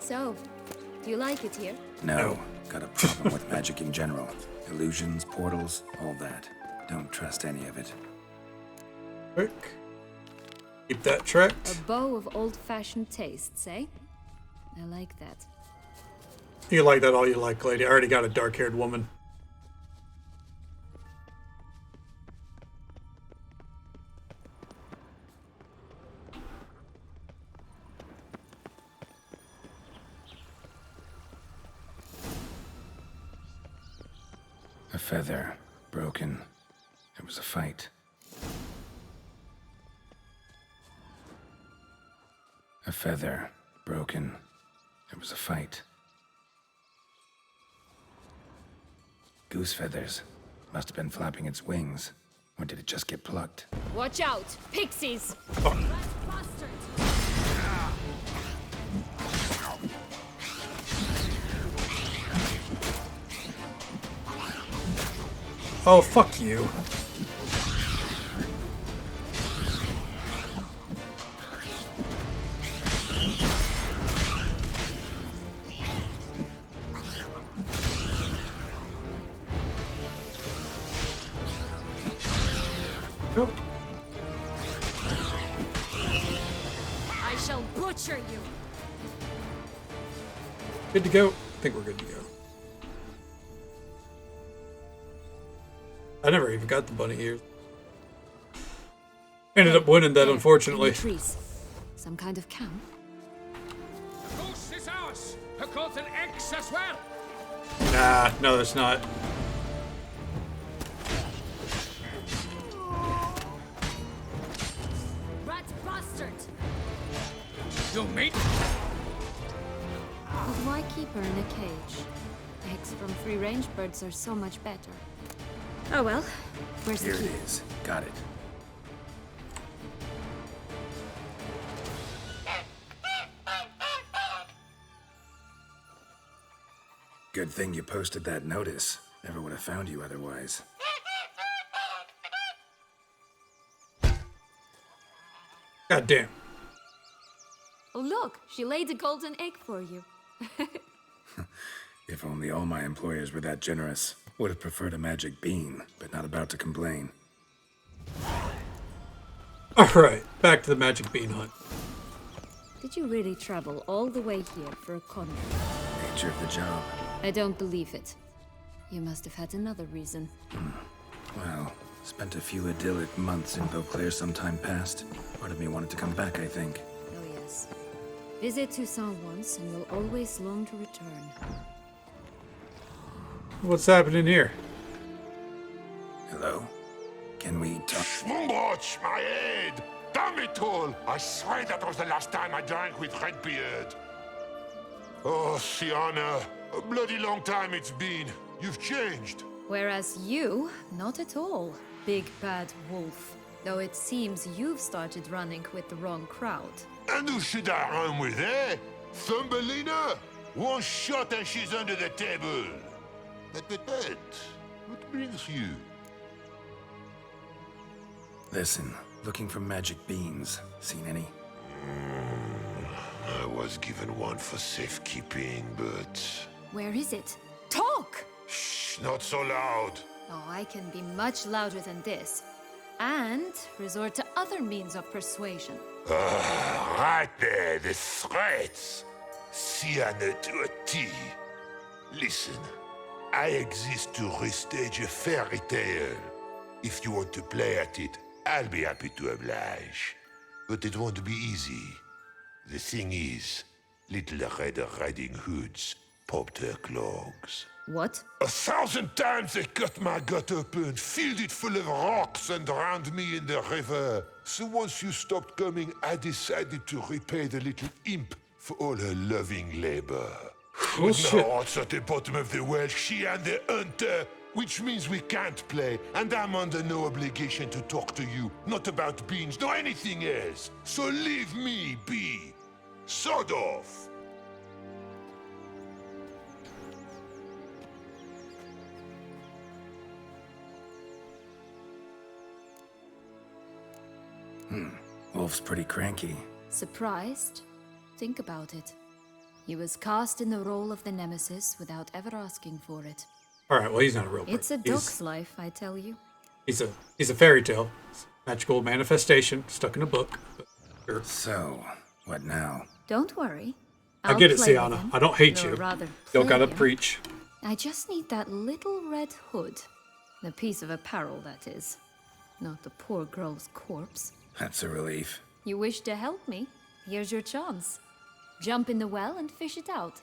So, do you like it here? No, got a problem with magic in general. Illusions, portals, all that. Don't trust any of it. Quick. Keep that tracked. A bow of old-fashioned tastes, eh? I like that. You like that all you like, lady. I already got a dark-haired woman. A feather broken. It was a fight. A feather broken. It was a fight. Goose feathers. Must have been flapping its wings. Or did it just get plucked? Watch out! Pixies! Oh, fuck you. Nope. I shall butcher you! Good to go. I think we're good to go. I never even got the bunny ears. Ended up winning that, unfortunately. Trees. Some kind of camp? The goose is ours! Her golden eggs as well! Nah, no, that's not. Rat bastard! You mean? But why keep her in a cage? Eggs from free-range birds are so much better. Oh well, where's Here the key? it is. Got it. Good thing you posted that notice. Never would have found you otherwise. God damn. Oh look, she laid a golden egg for you. If only all my employers were that generous. Would have preferred a magic bean, but not about to complain. Alright, back to the magic bean hunt. Did you really travel all the way here for a convent? Nature of the job. I don't believe it. You must have had another reason. Well, spent a few idyllic months in Beauclair some time past. Part of me wanted to come back, I think. Oh yes. Visit Toussaint once and you'll always long to return. What's happening here? Hello? Can we talk? Schmumbroch, my head! Damn it all! I swear that was the last time I drank with Redbeard. Oh, Sienna, a bloody long time it's been. You've changed. Whereas you, not at all, big bad wolf. Though it seems you've started running with the wrong crowd. And who should I run with, eh? Thumbelina? One shot and she's under the table. But, what brings you? Listen, looking for magic beans. Seen any? I was given one for safekeeping, but... Where is it? Talk! Shh, not so loud. Oh, I can be much louder than this. And resort to other means of persuasion. Right there, the threats. Sienna to a T. Listen, I exist to restage a fairy tale. If you want to play at it, I'll be happy to oblige. But it won't be easy. The thing is, little Red Riding Hoods popped her clogs. What? 1,000 times they cut my gut open, filled it full of rocks and drowned me in the river. So once you stopped coming, I decided to repay the little imp for all her loving labor. Bullshit. Now it's at the bottom of the well, she and the hunter, which means we can't play, and I'm under no obligation to talk to you, not about beans, nor anything else. So leave me be. Sod off. Wolf's pretty cranky. Surprised? Think about it. He was cast in the role of the Nemesis without ever asking for it. Alright, well, he's not a real It's a person. duck's life, I tell you. He's a fairy tale. It's a magical manifestation stuck in a book. But So, what now? Don't worry. I I'll get it, play Sienna. him, I don't hate or you. rather Don't play gotta him. preach. I just need that little red hood. The piece of apparel, that is. Not the poor girl's corpse. That's a relief. You wish to help me? Here's your chance. Jump in the well and fish it out.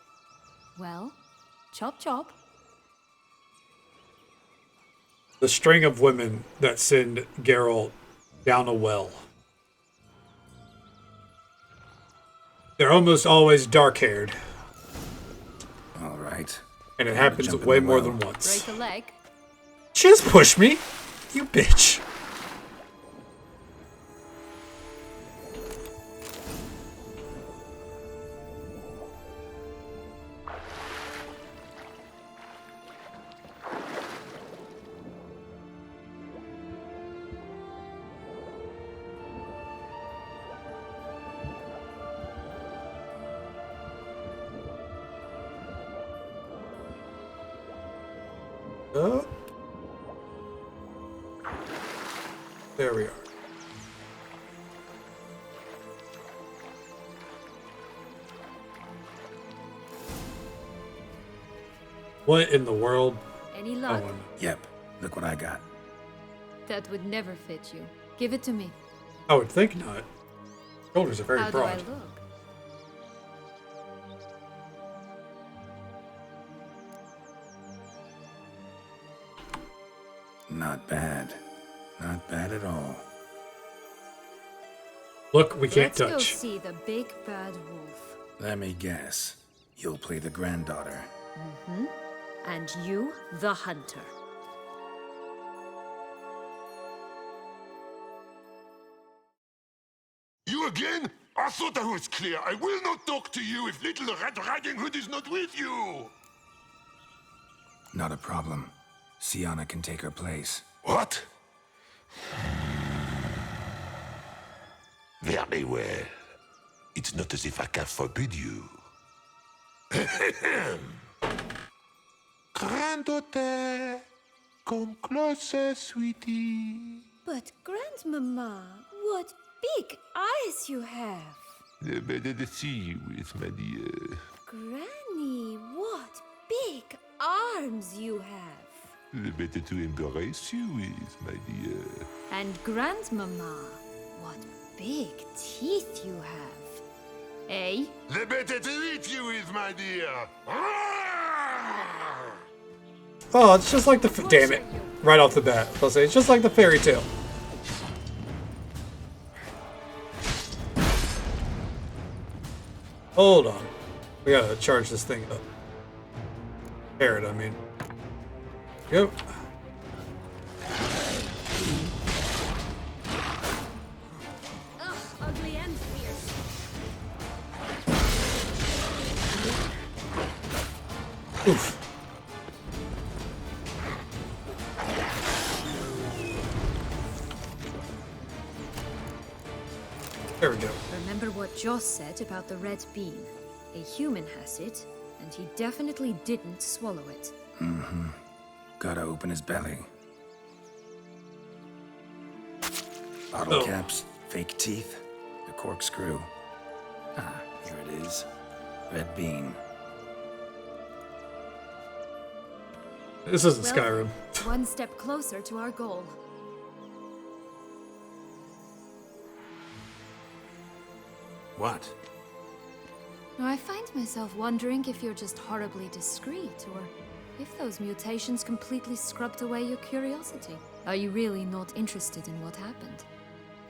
Well, chop chop. The string of women that send Geralt down a well. They're almost always dark-haired. All right. And it Time to happens jump in way the more well. than once. Break a leg. Just push me, you bitch. Oh. There we are. What in the world? Any luck? Yep. Look what I got. That would never fit you. Give it to me. I would think not. Shoulders are very How broad. do I look? Not bad. Not bad at all. Look, we can't Let's go touch. see the big bad wolf. Let me guess. You'll play the granddaughter. Mm-hmm. And you, the hunter. You again? I thought I was clear. I will not talk to you if Little Red Riding Hood is not with you. Not a problem. Sienna can take her place. What? Very well. It's not as if I can forbid you. Granddaughter, come closer, sweetie. But, Grandmama, what big eyes you have. The better to see you with, my dear. Granny, what big arms you have. The better to embrace you with, my dear. And Grandmama, what big teeth you have. Eh? The better to eat you with, my dear. Oh, it's just like the. Damn it! Right off the bat, I'll say it's just like the fairy tale. Hold on, we gotta charge this thing up. Parrot, I mean. Go. Ugh, ugly and fierce. Oof. There we go. Remember what Joss said about the red bean. A human has it, and he definitely didn't swallow it. Mm-hmm. Gotta open his belly. Bottle caps, fake teeth, the corkscrew. Ah, here it is. Red bean. This isn't Well, Skyrim. One step closer to our goal. What? Now, I find myself wondering if you're just horribly discreet, or if those mutations completely scrubbed away your curiosity. Are you really not interested in what happened?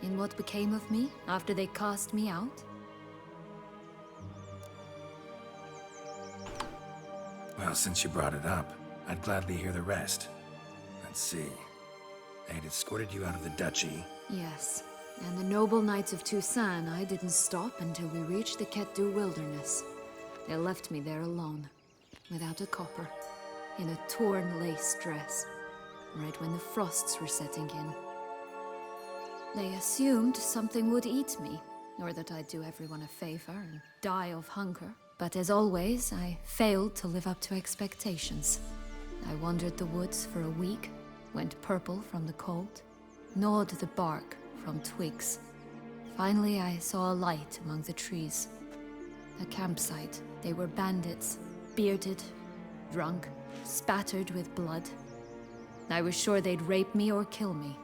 In what became of me after they cast me out? Well, since you brought it up, I'd gladly hear the rest. Let's see. They had escorted you out of the duchy. Yes. And the noble knights of Toussaint, I didn't stop until we reached the Ketdu wilderness. They left me there alone, without a copper, in a torn lace dress, right when the frosts were setting in. They assumed something would eat me, or that I'd do everyone a favor and die of hunger. But as always, I failed to live up to expectations. I wandered the woods for a week, went purple from the cold, gnawed the bark from twigs, Finally, I saw a light among the trees. A campsite. They were bandits, bearded, drunk, spattered with blood. I was sure they'd rape me or kill me.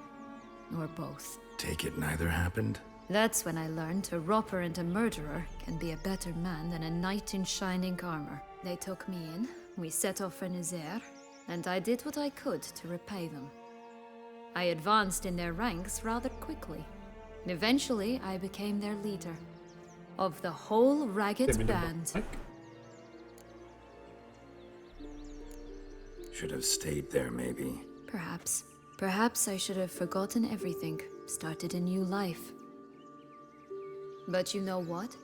Or both. Take it neither happened? That's when I learned a robber and a murderer can be a better man than a knight in shining armor. They took me in, we set off for Nazaire, and I did what I could to repay them. I advanced in their ranks rather quickly. And eventually, I became their leader. Of the whole ragged band. Should have stayed there, maybe. Perhaps. Perhaps I should have forgotten everything, started a new life. But you know what?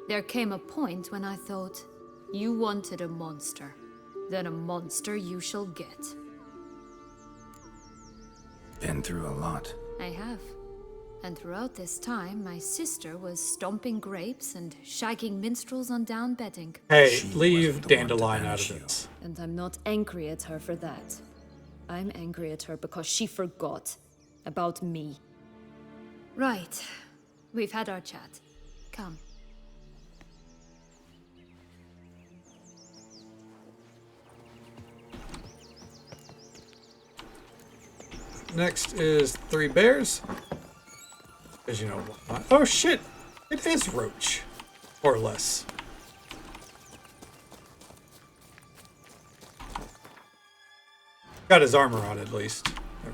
There came a point when I thought, you wanted a monster. Then a monster you shall get. Been through a lot. I have. And throughout this time, my sister was stomping grapes and shagging minstrels on down bedding. Hey, leave Dandelion out of this. And I'm not angry at her for that. I'm angry at her because she forgot about me. Right. We've had our chat. Come. Next is Three Bears. Because you know what? Oh shit! It is Roach. Or less. Got his armor on at least.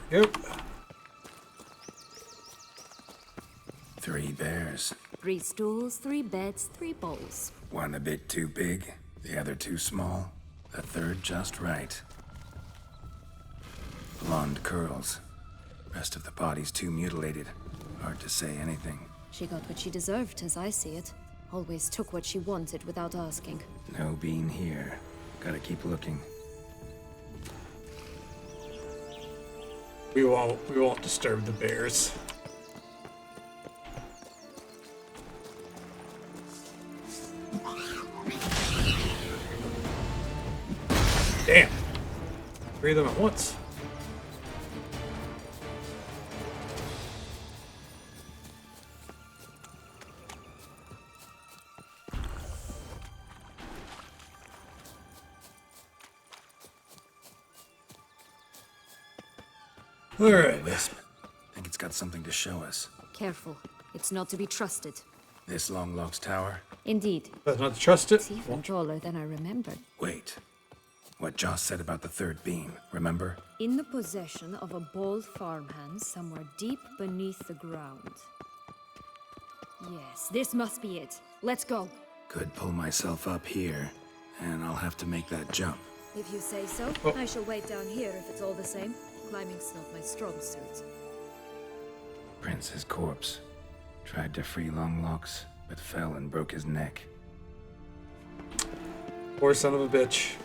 There we go. Three bears. 3 stools, 3 beds, 3 bowls. One a bit too big, the other too small, the third just right. Blonde curls. Rest of the body's too mutilated. Hard to say anything. She got what she deserved, as I see it. Always took what she wanted without asking. No bean here. Gotta keep looking. We won't disturb the bears. Damn. 3 of them at once. All right. Wisp. Think it's got something to show us. Careful. It's not to be trusted. This Longlock's tower? Indeed. But not to trust it? It's even taller than I remembered. Wait. What Joss said about the third beam, remember? In the possession of a bold farmhand somewhere deep beneath the ground. Yes, this must be it. Let's go. Could pull myself up here, and I'll have to make that jump. If you say so, I shall wait down here if it's all the same. Climbing's not my strong suit. Prince's corpse. Tried to free Longlocks, but fell and broke his neck. Poor son of a bitch.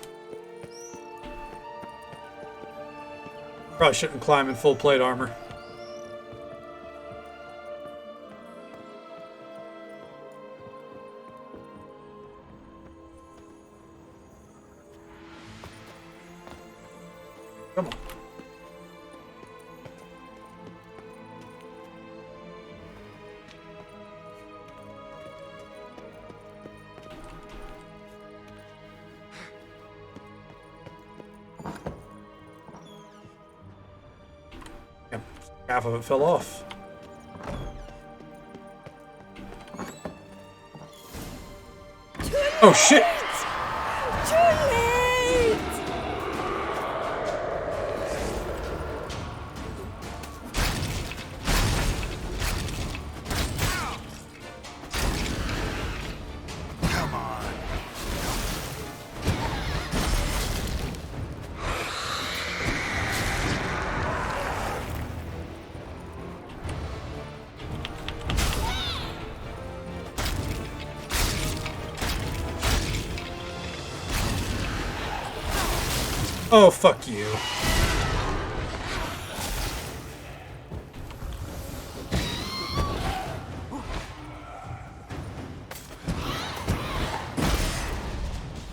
Probably shouldn't climb in full plate armor. Come on. Half of it fell off. Oh shit! Too late! Come on. Oh, fuck you.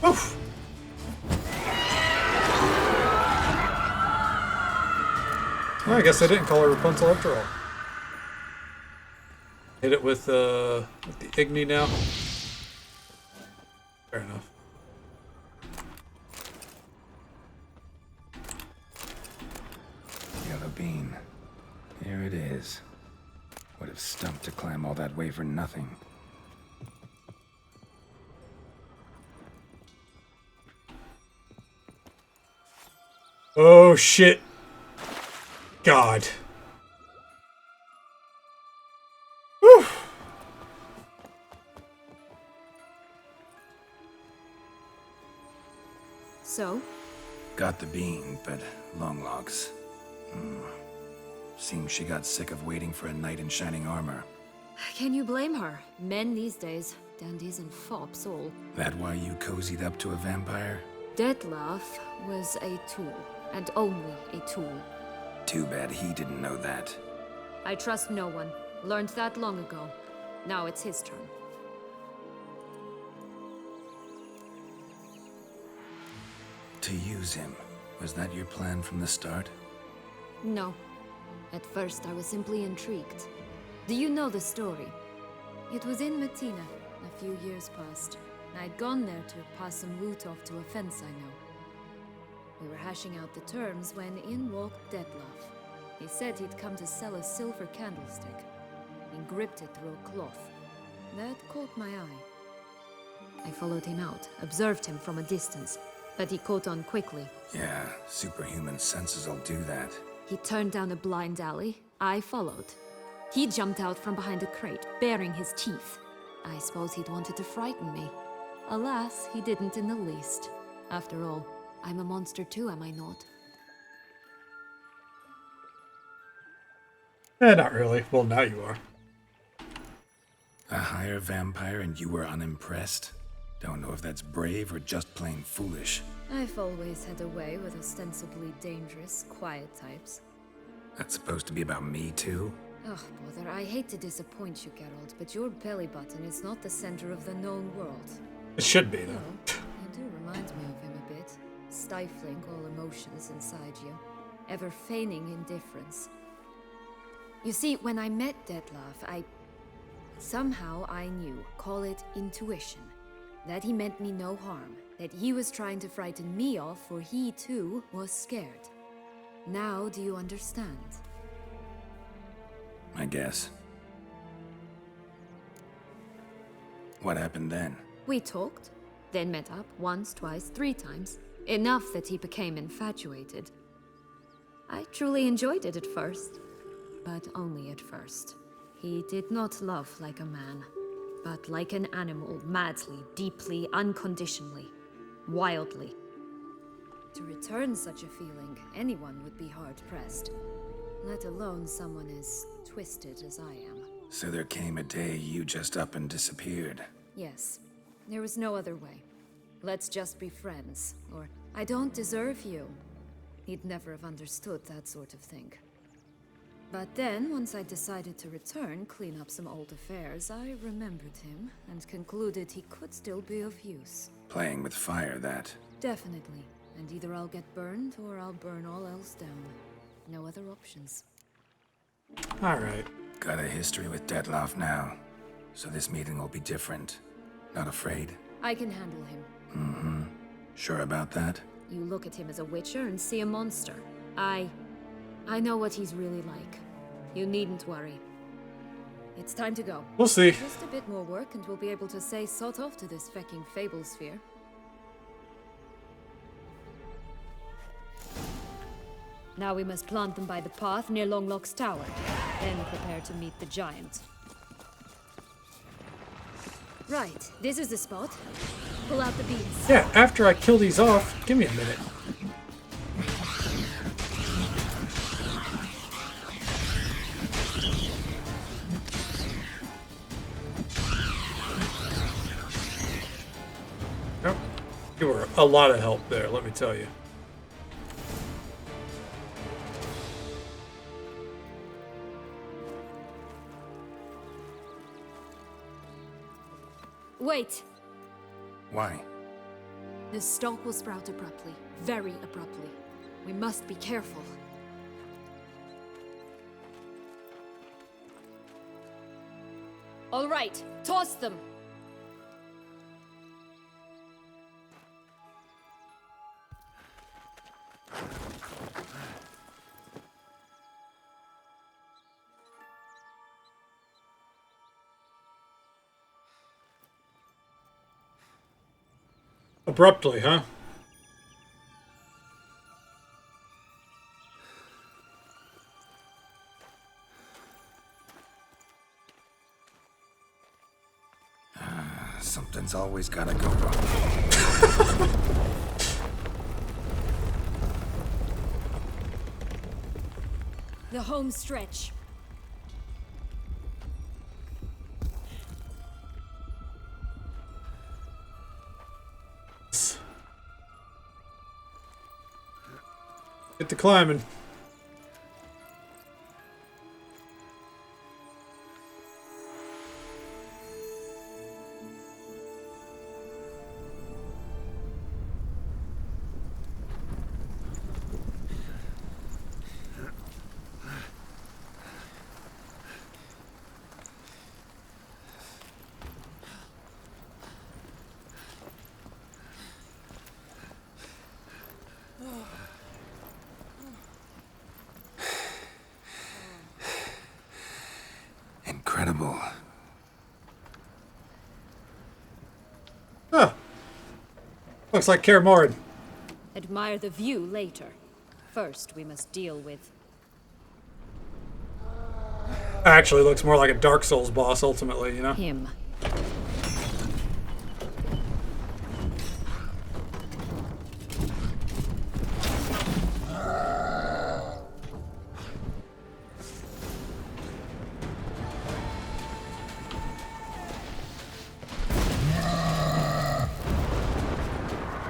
Oof. Well, I guess I didn't call her Rapunzel after all. Hit it with the Igni now. Fair enough. Yellow bean. Here it is. Would have stumped to climb all that way for nothing. Oh shit. God. Whew. So? Got the bean, but long logs. Seems she got sick of waiting for a knight in shining armor. Can you blame her? Men these days, dandies and fops all. That why you cozied up to a vampire? Dettlaff was a tool, and only a tool. Too bad he didn't know that. I trust no one. Learned that long ago. Now it's his turn. To use him. Was that your plan from the start? No. At first, I was simply intrigued. Do you know the story? It was in Metina, a few years past. I'd gone there to pass some loot off to a fence I know. We were hashing out the terms when in walked Dettlaff. He said he'd come to sell a silver candlestick. He gripped it through a cloth. That caught my eye. I followed him out, observed him from a distance, but he caught on quickly. Yeah, superhuman senses will do that. He turned down a blind alley. I followed. He jumped out from behind a crate, baring his teeth. I suppose he'd wanted to frighten me. Alas, he didn't in the least. After all, I'm a monster too, am I not? Not really. Well, now you are. A higher vampire and you were unimpressed? Don't know if that's brave or just plain foolish. I've always had a way with ostensibly dangerous, quiet types. That's supposed to be about me too? Oh, bother, I hate to disappoint you, Geralt, but your belly button is not the center of the known world. It should be, though. You do remind me of him a bit. Stifling all emotions inside you. Ever feigning indifference. You see, when I met Dettlaff, somehow I knew, call it intuition, that he meant me no harm, that he was trying to frighten me off, for he too was scared. Now do you understand? I guess. What happened then? We talked, then met up once, twice, 3 times. Enough that he became infatuated. I truly enjoyed it at first, but only at first. He did not love like a man, but like an animal, madly, deeply, unconditionally, wildly. To return such a feeling, anyone would be hard-pressed, let alone someone as twisted as I am. So there came a day you just up and disappeared. Yes, there was no other way. Let's just be friends, or I don't deserve you. He'd never have understood that sort of thing. But then, once I decided to return, clean up some old affairs, I remembered him and concluded he could still be of use. Playing with fire, that. Definitely. And either I'll get burned or I'll burn all else down. No other options. Alright. Got a history with Dettlaff now, so this meeting will be different. Not afraid? I can handle him. Mm-hmm. Sure about that? You look at him as a witcher and see a monster. I know what he's really like. You needn't worry. It's time to go. We'll see. Just a bit more work and we'll be able to say sod off to this fecking fable sphere. Now we must plant them by the path near Longlock's tower, then prepare to meet the giant. Right, this is the spot. Pull out the beans. Yeah, after I kill these off, give me a minute. Yep. You were a lot of help there, let me tell you. Wait! Why? The stalk will sprout abruptly. Very abruptly. We must be careful. All right, toss them. Abruptly, huh? Something's always gotta go wrong. The home stretch. Get to climbing. Incredible. Huh. Looks like Kaer Morhen. Admire the view later. First, we must deal with... Actually looks more like a Dark Souls boss ultimately, you know? him.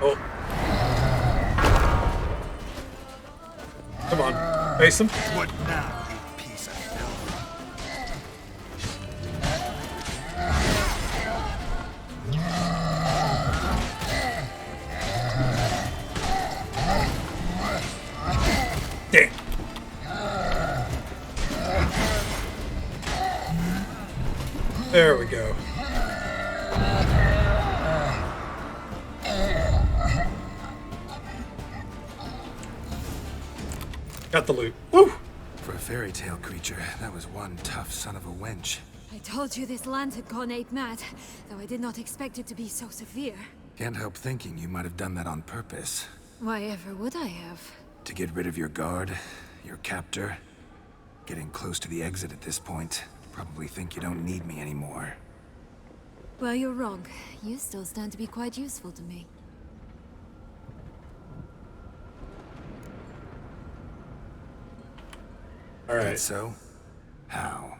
Oh. Come on, face him. What now, you piece of filth? Damn. There we go. Got the loot. Woo! For a fairy tale creature, that was one tough son of a wench. I told you this land had gone ape mad, though I did not expect it to be so severe. Can't help thinking you might have done that on purpose. Why ever would I have? To get rid of your guard, your captor. Getting close to the exit at this point. Probably think you don't need me anymore. Well, you're wrong. You still stand to be quite useful to me. Alright. That so? How?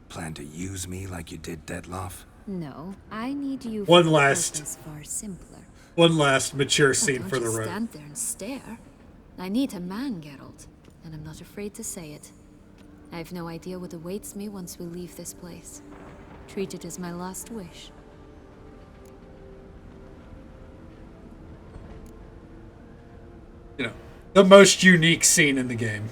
Plan to use me like you did Detloff? No, I need you One for last- purpose far simpler. One last mature scene Don't for the just road. stand there and stare. I need a man, Geralt, and I'm not afraid to say it. I have no idea what awaits me once we leave this place. Treat it as my last wish. You know, the most unique scene in the game.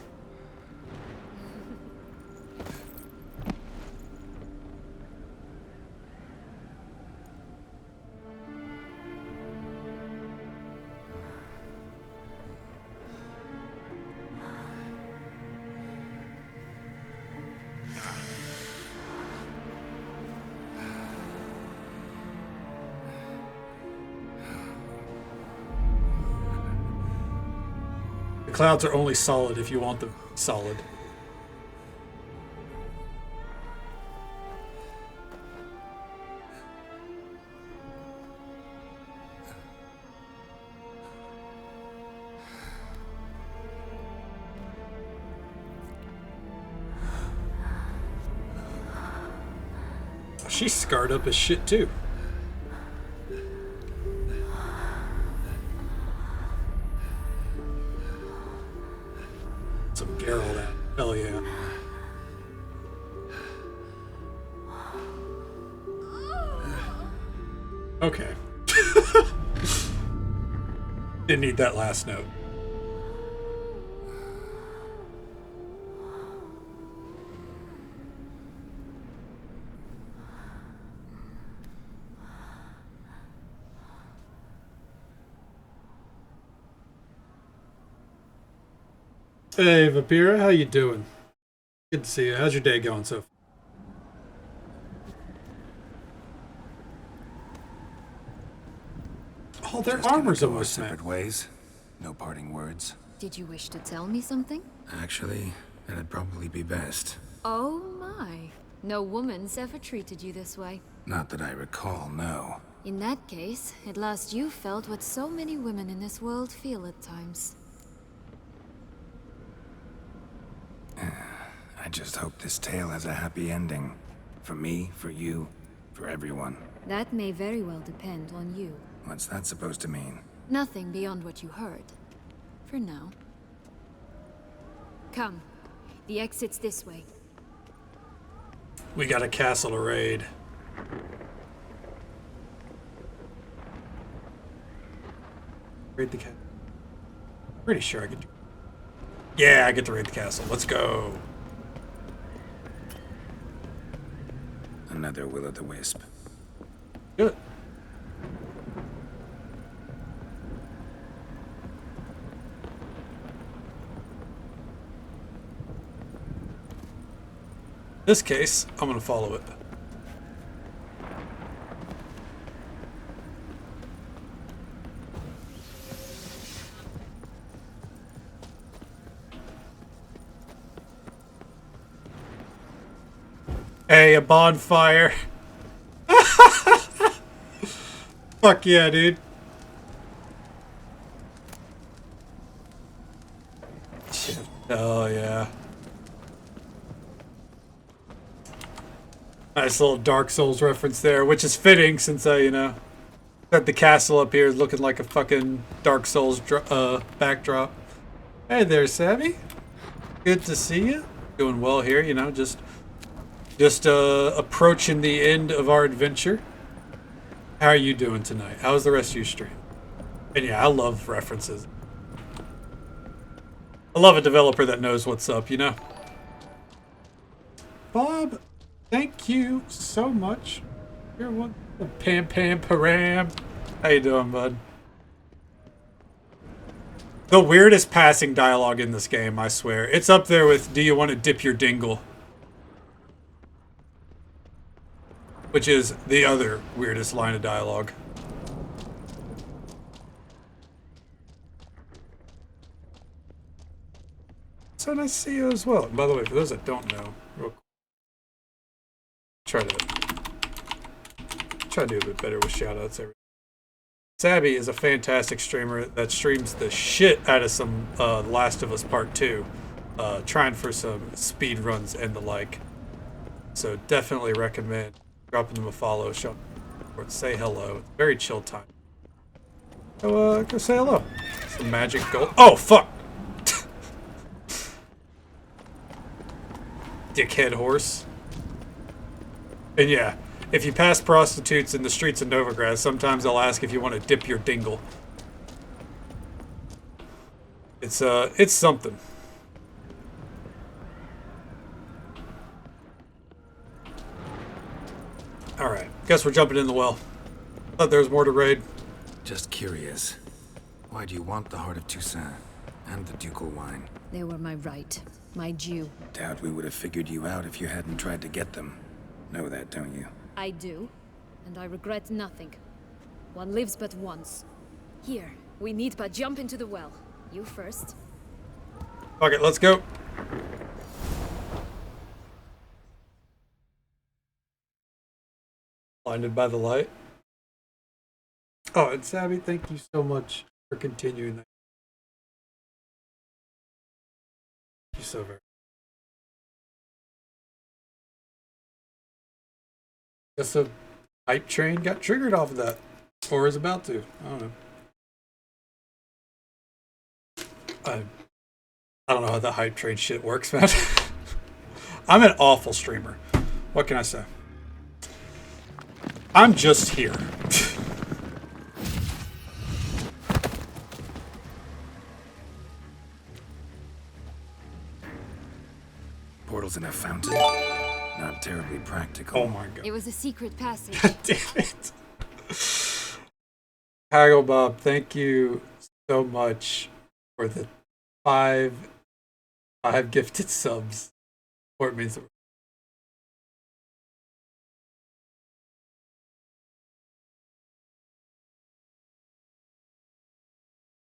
The clouds are only solid if you want them solid. She's scarred up as shit too. Some Geralt out. Hell yeah. Okay. Didn't need that last note. Hey, Vapira, how you doing? Good to see you. How's your day going so far? Oh, their armor's almost separate ways. No parting words. Did you wish to tell me something? Actually, that'd probably be best. Oh my. No woman's ever treated you this way. Not that I recall, no. In that case, at last you felt what so many women in this world feel at times. I just hope this tale has a happy ending. For me, for you, for everyone. That may very well depend on you. What's that supposed to mean? Nothing beyond what you heard. For now. Come. The exit's this way. We got a castle to raid. Raid the castle. Pretty sure I could. Yeah, I get to raid the castle. Let's go. Another will-o'-the-wisp. Good. In this case, I'm going to follow it. Hey, a bonfire. Fuck yeah, dude. Shit. Oh, yeah. Nice little Dark Souls reference there, which is fitting since I, got the castle up here looking like a fucking Dark Souls backdrop. Hey there, Savvy. Good to see you. Doing well here, just approaching the end of our adventure. How are you doing tonight? How's the rest of your stream? And yeah, I love references. I love a developer that knows what's up, Bob, thank you so much. You're one. Pam pam param. How you doing, bud? The weirdest passing dialogue in this game, I swear. It's up there with, do you want to dip your dingle? Which is the other weirdest line of dialogue. So nice to see you as well. And by the way, for those that don't know, real quick, try to do a bit better with shoutouts. Sabby is a fantastic streamer that streams the shit out of some Last of Us Part 2, trying for some speed runs and the like. So definitely recommend dropping them a follow, show, or say hello. It's a very chill time. So go say hello. Some magic gold. Oh fuck! Dickhead horse. And yeah, if you pass prostitutes in the streets of Novigrad, sometimes they'll ask if you want to dip your dingle. It's something. Alright, guess we're jumping in the well. Thought there was more to raid. Just curious. Why do you want the Heart of Toussaint and the ducal wine? They were my right. My due. Doubt we would have figured you out if you hadn't tried to get them. Know that, don't you? I do, and I regret nothing. One lives but once. Here, we need but jump into the well. You first. Okay, let's go. Blinded by the light. Oh, and Savvy, thank you so much for continuing that. Thank you so very much. Guess a hype train got triggered off of that. Or is about to. I don't know. I don't know how the hype train shit works, man. I'm an awful streamer. What can I say? I'm just here. Portals in a fountain? Not terribly practical. Oh my god. It was a secret passage. God damn it. Haggle Bob, thank you so much for the 5 5 gifted subs. Or it means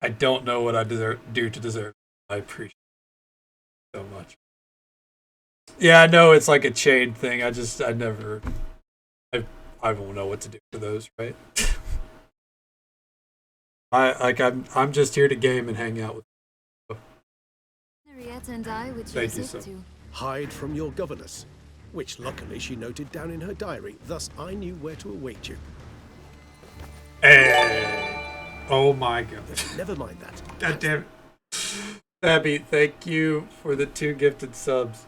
I don't know what I do to deserve it. I appreciate it so much. Yeah, I know it's like a chain thing. I won't know what to do for those, right? I'm just here to game and hang out with you. Henrietta and I would Thank use you, it sir. to Hide from your governess, which luckily she noted down in her diary. Thus, I knew where to await you. Hey. Oh my god. Never mind that. God damn it. Abby, thank you for the 2 gifted subs.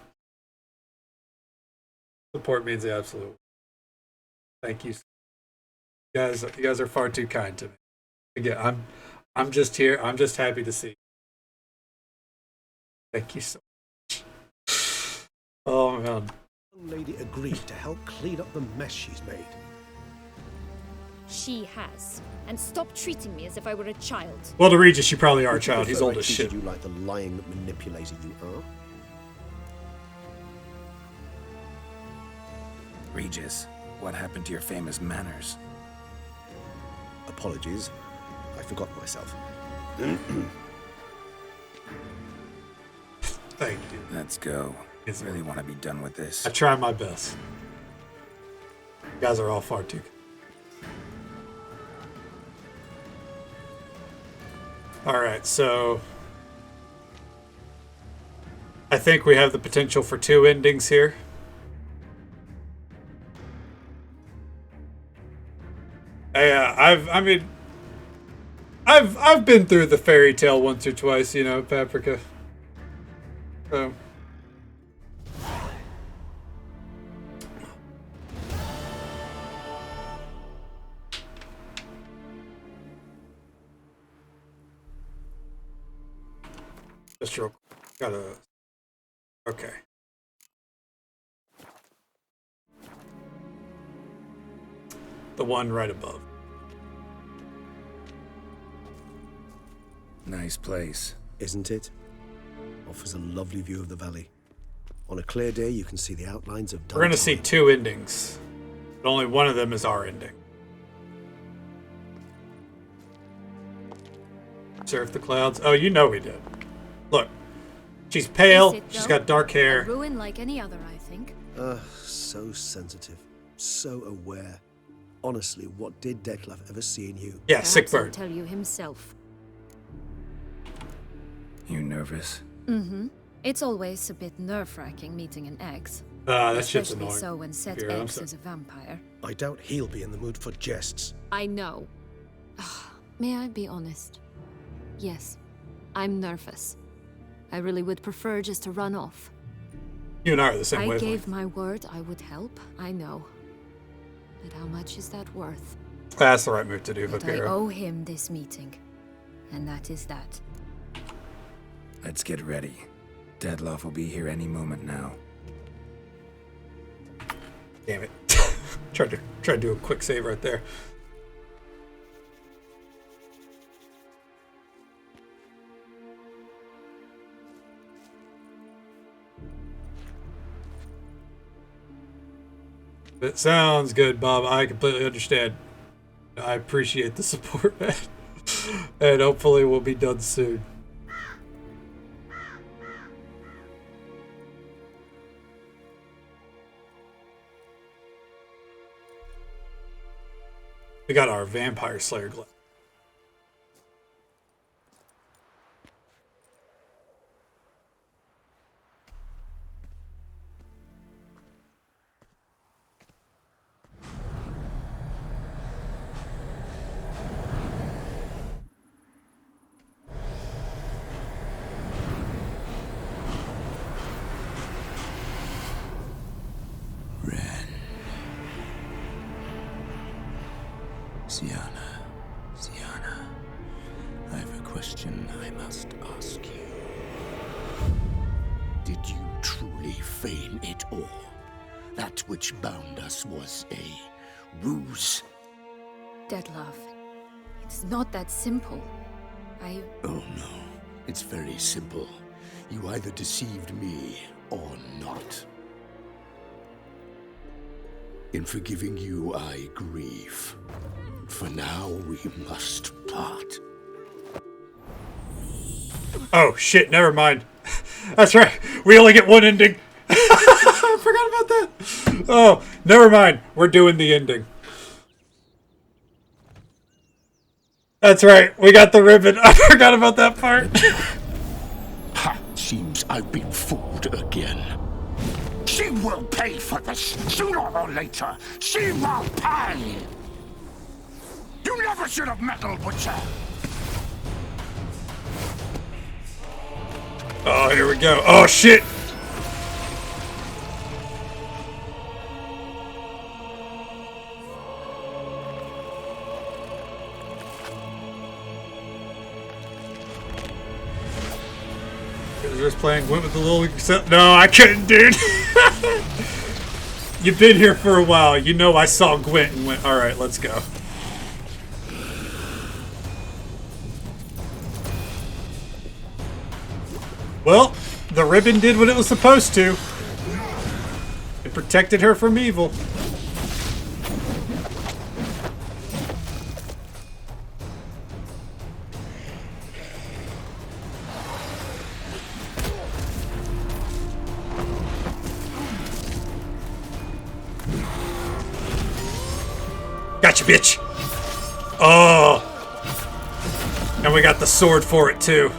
Support means the absolute. Thank you. You guys are far too kind to me. Again, I'm just here. I'm just happy to see you. Thank you so much. Oh man. The young lady agreed to help clean up the mess she's made. She has. And stop treating me as if I were a child. Well, to Regis, you probably are a child. Would you He's prefer old I as treated shit. you like the lying manipulator you are? Regis, what happened to your famous manners? Apologies. I forgot myself. Thank you. Let's go. I really want to be done with this. I try my best. You guys are all far too. Alright, so I think we have the potential for 2 endings here. I've been through the fairy tale once or twice, you know, Paprika. So just real gotta okay. The one right above. Nice place. Isn't it? Offers a lovely view of the valley. On a clear day, you can see the outlines of We're gonna see 2 endings, but only one of them is our ending. Surf the clouds. Oh, you know we did. Look, she's pale. Is it, She's though? got dark hair. A ruin like any other, I think. So sensitive, so aware. Honestly, what did Detlef ever see in you? Yeah, sick Perhaps he'll bird. tell you himself. You nervous? Mm-hmm. It's always a bit nerve-wracking meeting an ex. That shit's Especially annoying. so when Set Here, I'm X sorry. is a vampire. I doubt he'll be in the mood for jests. I know. May I be honest? Yes, I'm nervous. I really would prefer just to run off. You and I are the same I wavelength. gave my word I would help, I know. But how much is that worth? That's the right move to do, But I Vampiro. owe him this meeting. And that is that. Let's get ready. Detlef will be here any moment now. Damn it. tried to do a quick save right there. It sounds good, Bob. I completely understand. I appreciate the support, man. And hopefully we'll be done soon. We got our Vampire Slayer glove. Sienna, I have a question I must ask you. Did you truly feign it all? That which bound us was a ruse? Detlef, it's not that simple. Oh no, it's very simple. You either deceived me or not. In forgiving you, I grieve. For now, we must part. Oh, shit, never mind. That's right. We only get one ending. I forgot about that. Oh, never mind. We're doing the ending. That's right. We got the ribbon. I forgot about that part. Ha! Seems I've been fooled again. She will pay for this, sooner or later. She will pay! You never should have meddled with her. Oh, here we go. Oh, shit. Just playing Gwent with the little... No, I couldn't, dude. You've been here for a while. You know I saw Gwent and went, alright, let's go. Well, the ribbon did what it was supposed to. It protected her from evil. Gotcha, bitch. Oh. And we got the sword for it, too.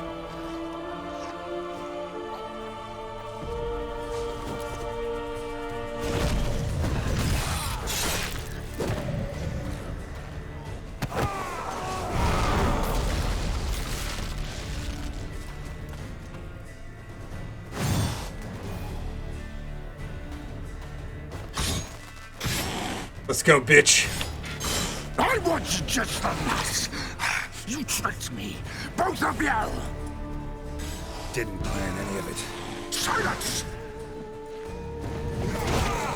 Let's go, bitch. I want you just the last. You tricked me, both of you. Didn't plan any of it. Silence!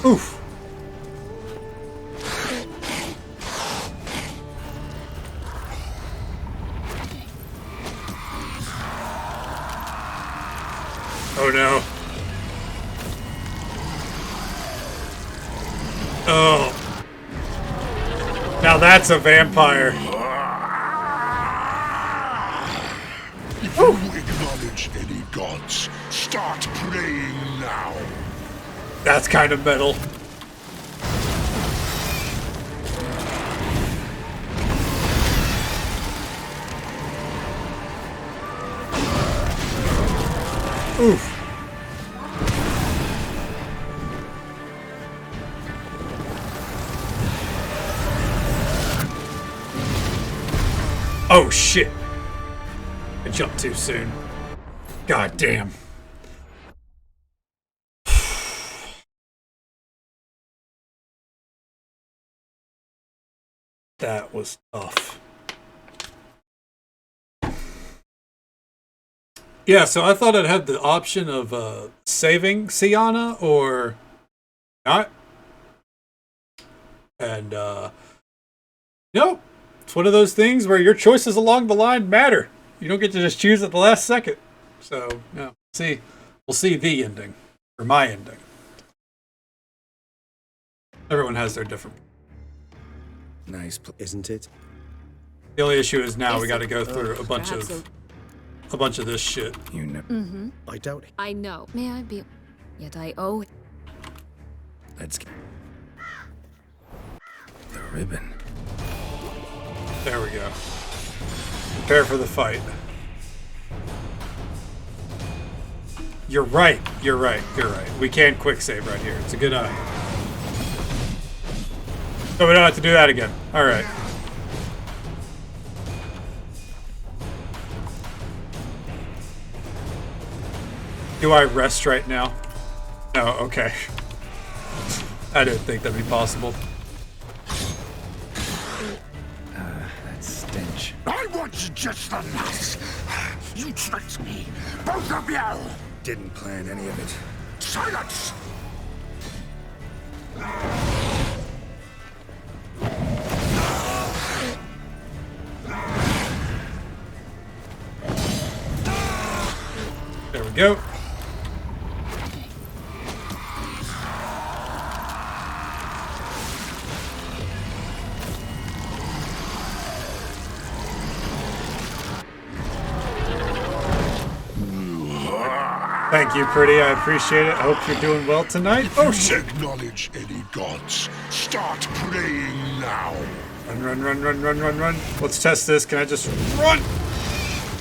Oof. Oh no. Oh. Now that's a vampire. If you acknowledge any gods, start praying now. That's kind of metal. Oof. Oh shit. I jumped too soon. God damn. That was tough. Yeah, so I thought I'd have the option of saving Sienna or not. And no. It's one of those things where your choices along the line matter. You don't get to just choose at the last second. So, yeah. We'll see the ending. Or my ending. Everyone has their different... Nice, isn't it? The only issue is now we got to go through a bunch of this shit. You know. Mm-hmm. I doubt it. I know. May I be... Yet I owe... Let's get... The ribbon. There we go. Prepare for the fight. You're right. You're right. You're right. We can quick save right here. It's a good eye. So we don't have to do that again. Alright. Do I rest right now? No, okay. I didn't think that'd be possible. That stench. I want you just the last. You tricked me, both of you. Didn't plan any of it. Silence! There we go. Thank you, pretty. I appreciate it. I hope you're doing well tonight. Oh shit! Acknowledge any gods. Start praying now. Run, run, run, run, run, run, run. Let's test this. Can I just run?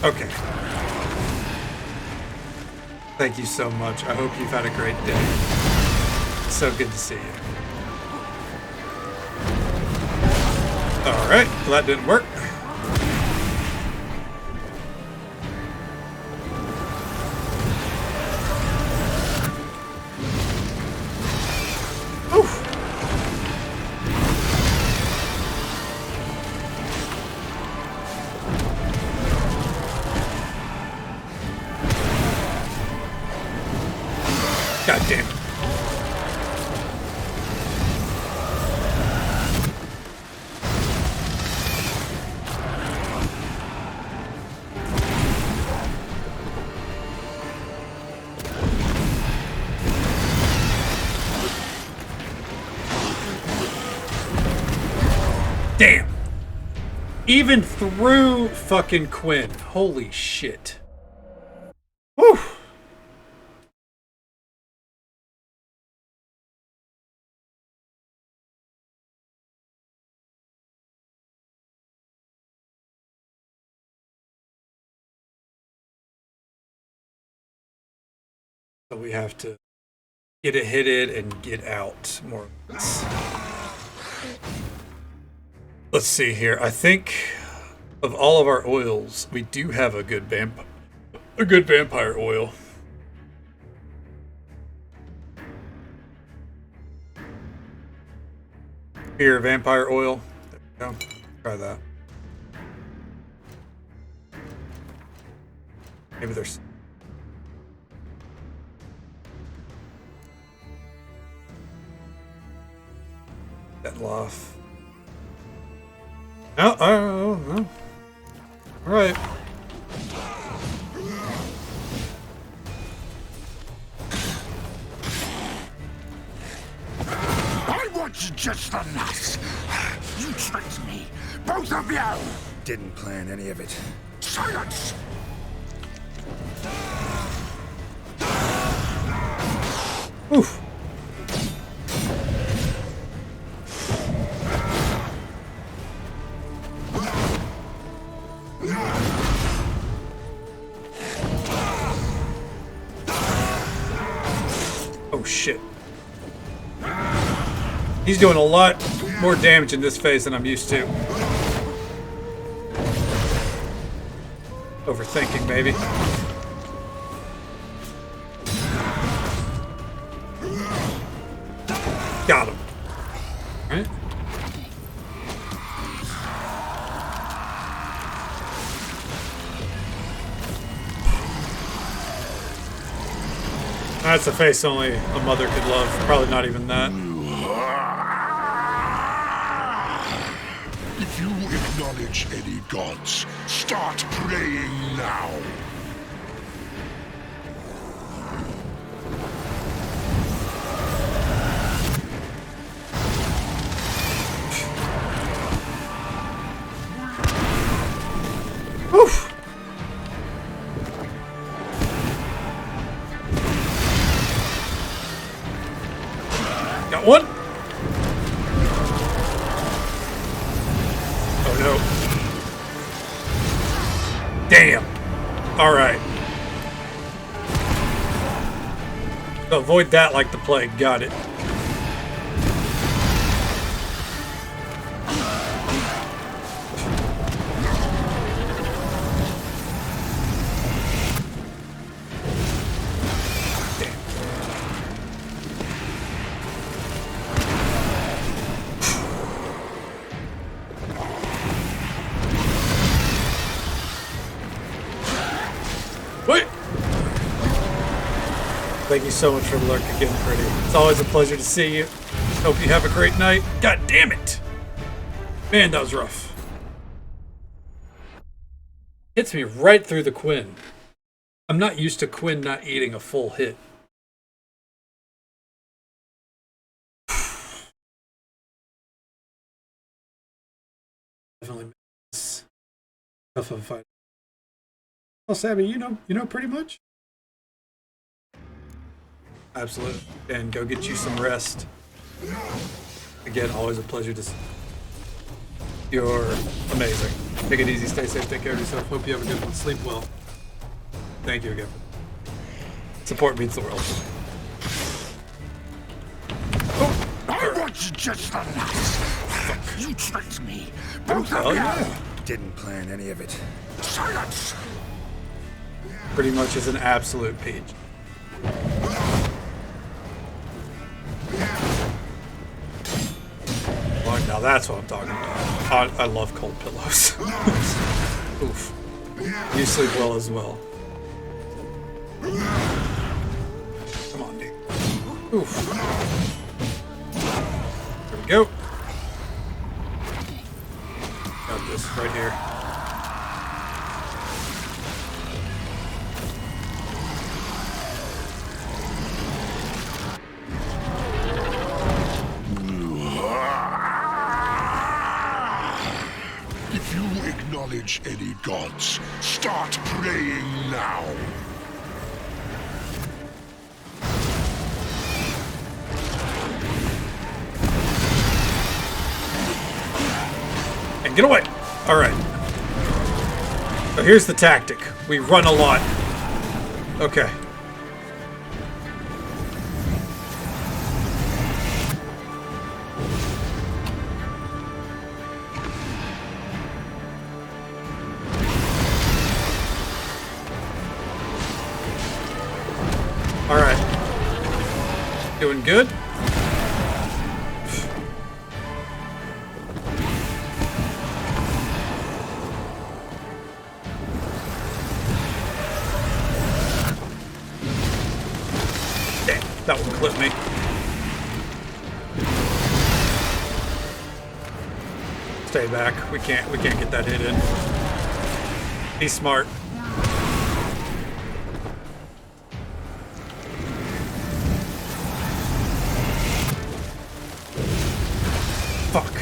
Okay. Thank you so much. I hope you've had a great day. So good to see you. Alright, well that didn't work. Oof. God damn it. Damn. Even through fucking Quinn. Holy shit. Whew. So we have to get it hit and get out more or less. Let's see here. I think of all of our oils, we do have a good vampire oil. Here, vampire oil. There we go. Try that. Maybe there's... that laugh. No, no. All right. I want you just the nuts. You tricked me, both of you. Didn't plan any of it. Silence. Oof. Oh shit. He's doing a lot more damage in this phase than I'm used to. Overthinking, maybe. Got him. All right. That's a face only a mother could love. Probably not even that. If you acknowledge any gods, start praying now. Oof. Got one. Oh no. Damn. All right. Avoid that like the plague. Got it. Thank you so much for the lurk again, Pretty. It's always a pleasure to see you. Hope you have a great night. God damn it! Man, that was rough. Hits me right through the Quinn. I'm not used to Quinn not eating a full hit. Definitely makes tough of a fight. Well, Sammy, you know pretty much. Absolutely. And go get you some rest. Again, always a pleasure to see. You're amazing. Take it easy, stay safe, take care of yourself. Hope you have a good one. Sleep well. Thank you again. Support means the world. I want you just the last. You tricked me. Both of you. Yeah. Didn't plan any of it. Silence! Pretty much is an absolute peach. Well, now that's what I'm talking about. I love cold pillows. Oof. You sleep well as well. Come on, dude. Oof. There we go. Got this right here. If you acknowledge any gods, start praying now. And get away! Alright. So here's the tactic. We run a lot. Okay. Alright. Doing good? Damn, that one clipped me. Stay back. We can't get that hit in. Be smart. Fuck.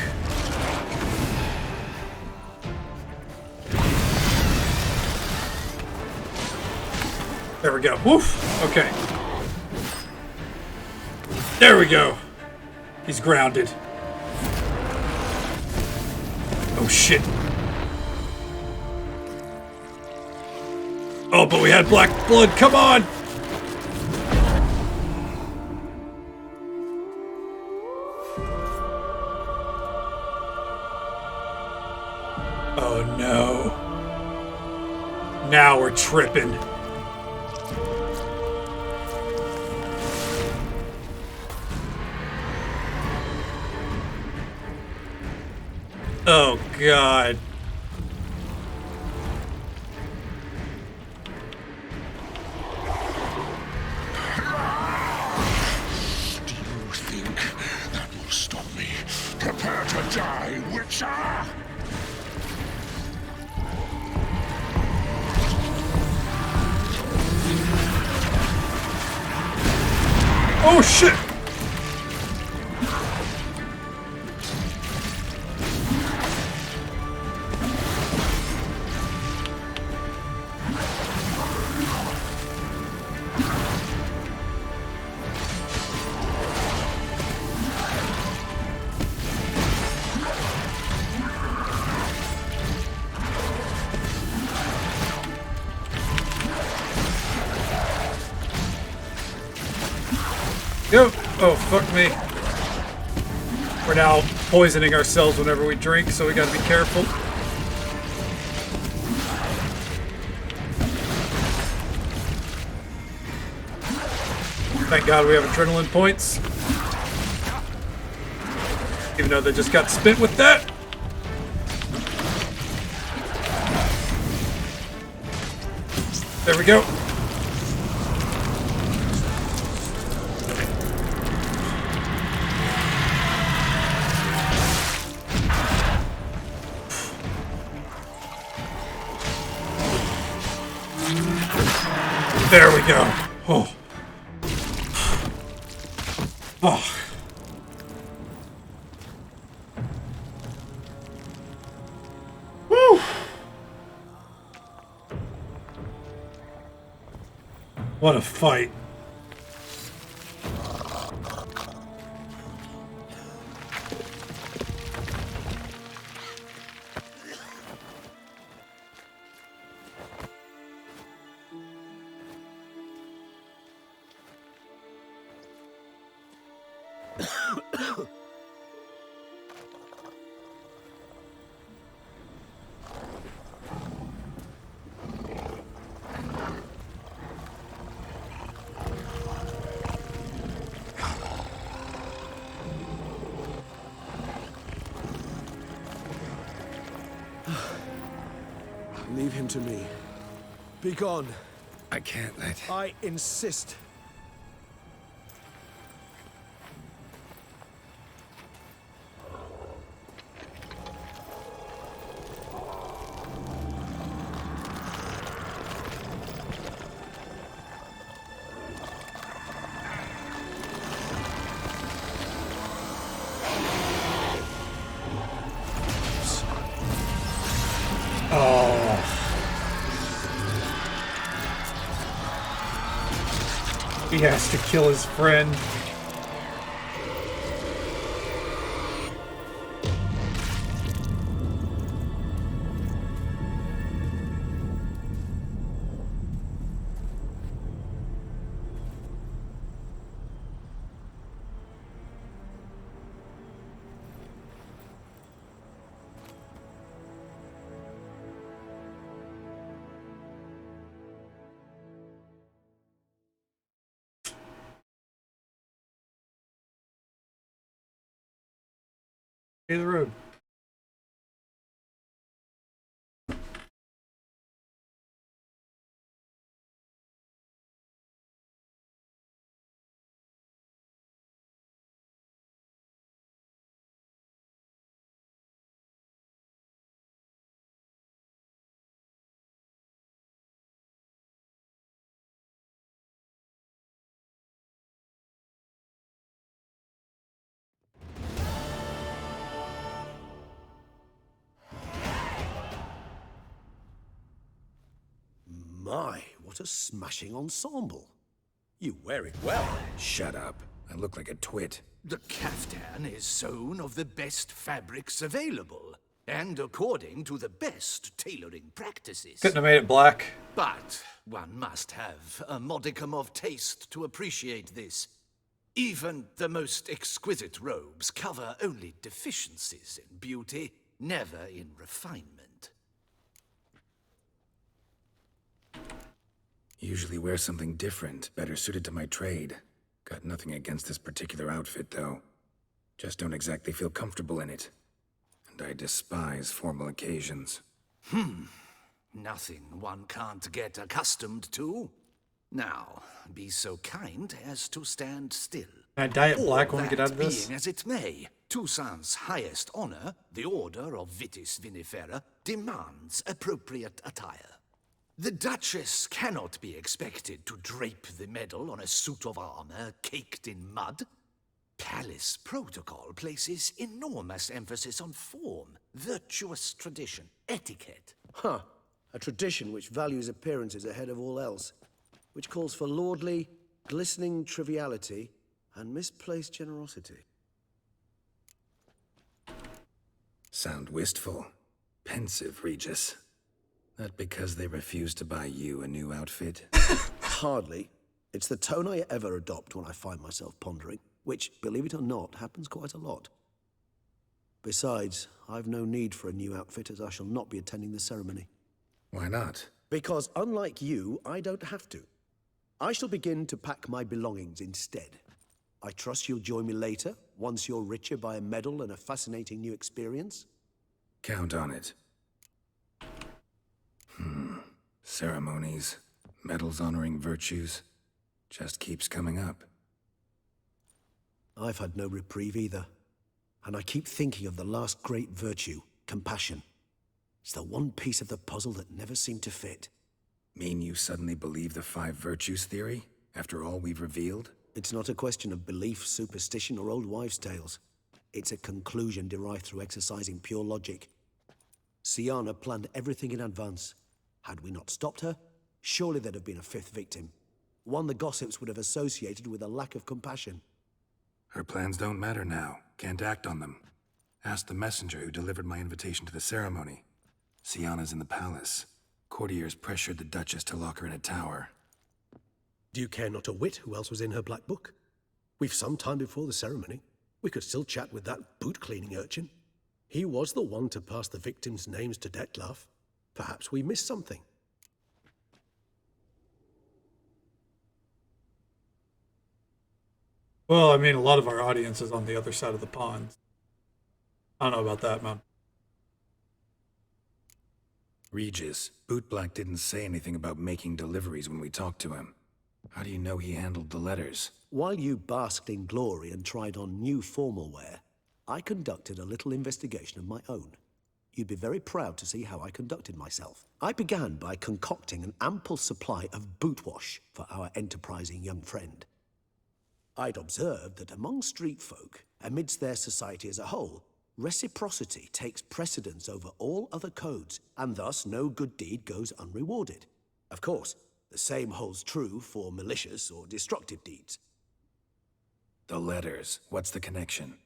There we go. Woof. Okay. There we go. He's grounded. Oh shit. Oh, but we had black blood. Come on. Oh no. Now we're tripping. Oh god. Do you think that will stop me? Prepare to die, Witcher! Oh shit! Go! Oh, fuck me. We're now poisoning ourselves whenever we drink, so we gotta be careful. Thank God we have adrenaline points. Even though they just got spent with that. There we go. There we go. Oh. Oh. Woo. What a fight. Leave him to me. Be gone. I can't let... I insist. He has to kill his friend. Hey, the road. My, what a smashing ensemble. You wear it well. Shut up. I look like a twit. The caftan is sewn of the best fabrics available, and according to the best tailoring practices. Couldn't have made it black. But one must have a modicum of taste to appreciate this. Even the most exquisite robes cover only deficiencies in beauty, never in refinement. Usually wear something different, better suited to my trade. Got nothing against this particular outfit, though. Just don't exactly feel comfortable in it. And I despise formal occasions. Nothing one can't get accustomed to. Now, be so kind as to stand still. Can I dye it black when we get out of this? Being as it may, Toussaint's highest honor, the Order of Vitis Vinifera, demands appropriate attire. The Duchess cannot be expected to drape the medal on a suit of armor caked in mud. Palace protocol places enormous emphasis on form, virtuous tradition, etiquette. Huh. A tradition which values appearances ahead of all else. Which calls for lordly, glistening triviality and misplaced generosity. Sound wistful. Pensive, Regis. Not because they refuse to buy you a new outfit? Hardly. It's the tone I ever adopt when I find myself pondering, which, believe it or not, happens quite a lot. Besides, I've no need for a new outfit as I shall not be attending the ceremony. Why not? Because unlike you, I don't have to. I shall begin to pack my belongings instead. I trust you'll join me later, once you're richer by a medal and a fascinating new experience? Count on it. Ceremonies, medals honoring virtues, just keeps coming up. I've had no reprieve either. And I keep thinking of the last great virtue, compassion. It's the one piece of the puzzle that never seemed to fit. Mean you suddenly believe the 5 virtues theory, after all we've revealed? It's not a question of belief, superstition, or old wives' tales. It's a conclusion derived through exercising pure logic. Syanna planned everything in advance. Had we not stopped her, surely there'd have been a 5th victim. One the gossips would have associated with a lack of compassion. Her plans don't matter now. Can't act on them. Ask the messenger who delivered my invitation to the ceremony. Syanna's in the palace. Courtiers pressured the Duchess to lock her in a tower. Do you care not a whit who else was in her black book? We've some time before the ceremony. We could still chat with that boot-cleaning urchin. He was the one to pass the victims' names to Dettlaff. Perhaps we missed something. Well, I mean, a lot of our audience is on the other side of the pond. I don't know about that, man. Regis, Bootblack didn't say anything about making deliveries when we talked to him. How do you know he handled the letters? While you basked in glory and tried on new formal wear, I conducted a little investigation of my own. You'd be very proud to see how I conducted myself. I began by concocting an ample supply of boot wash for our enterprising young friend. I'd observed that among street folk, amidst their society as a whole, reciprocity takes precedence over all other codes, and thus no good deed goes unrewarded. Of course, the same holds true for malicious or destructive deeds. The letters, what's the connection?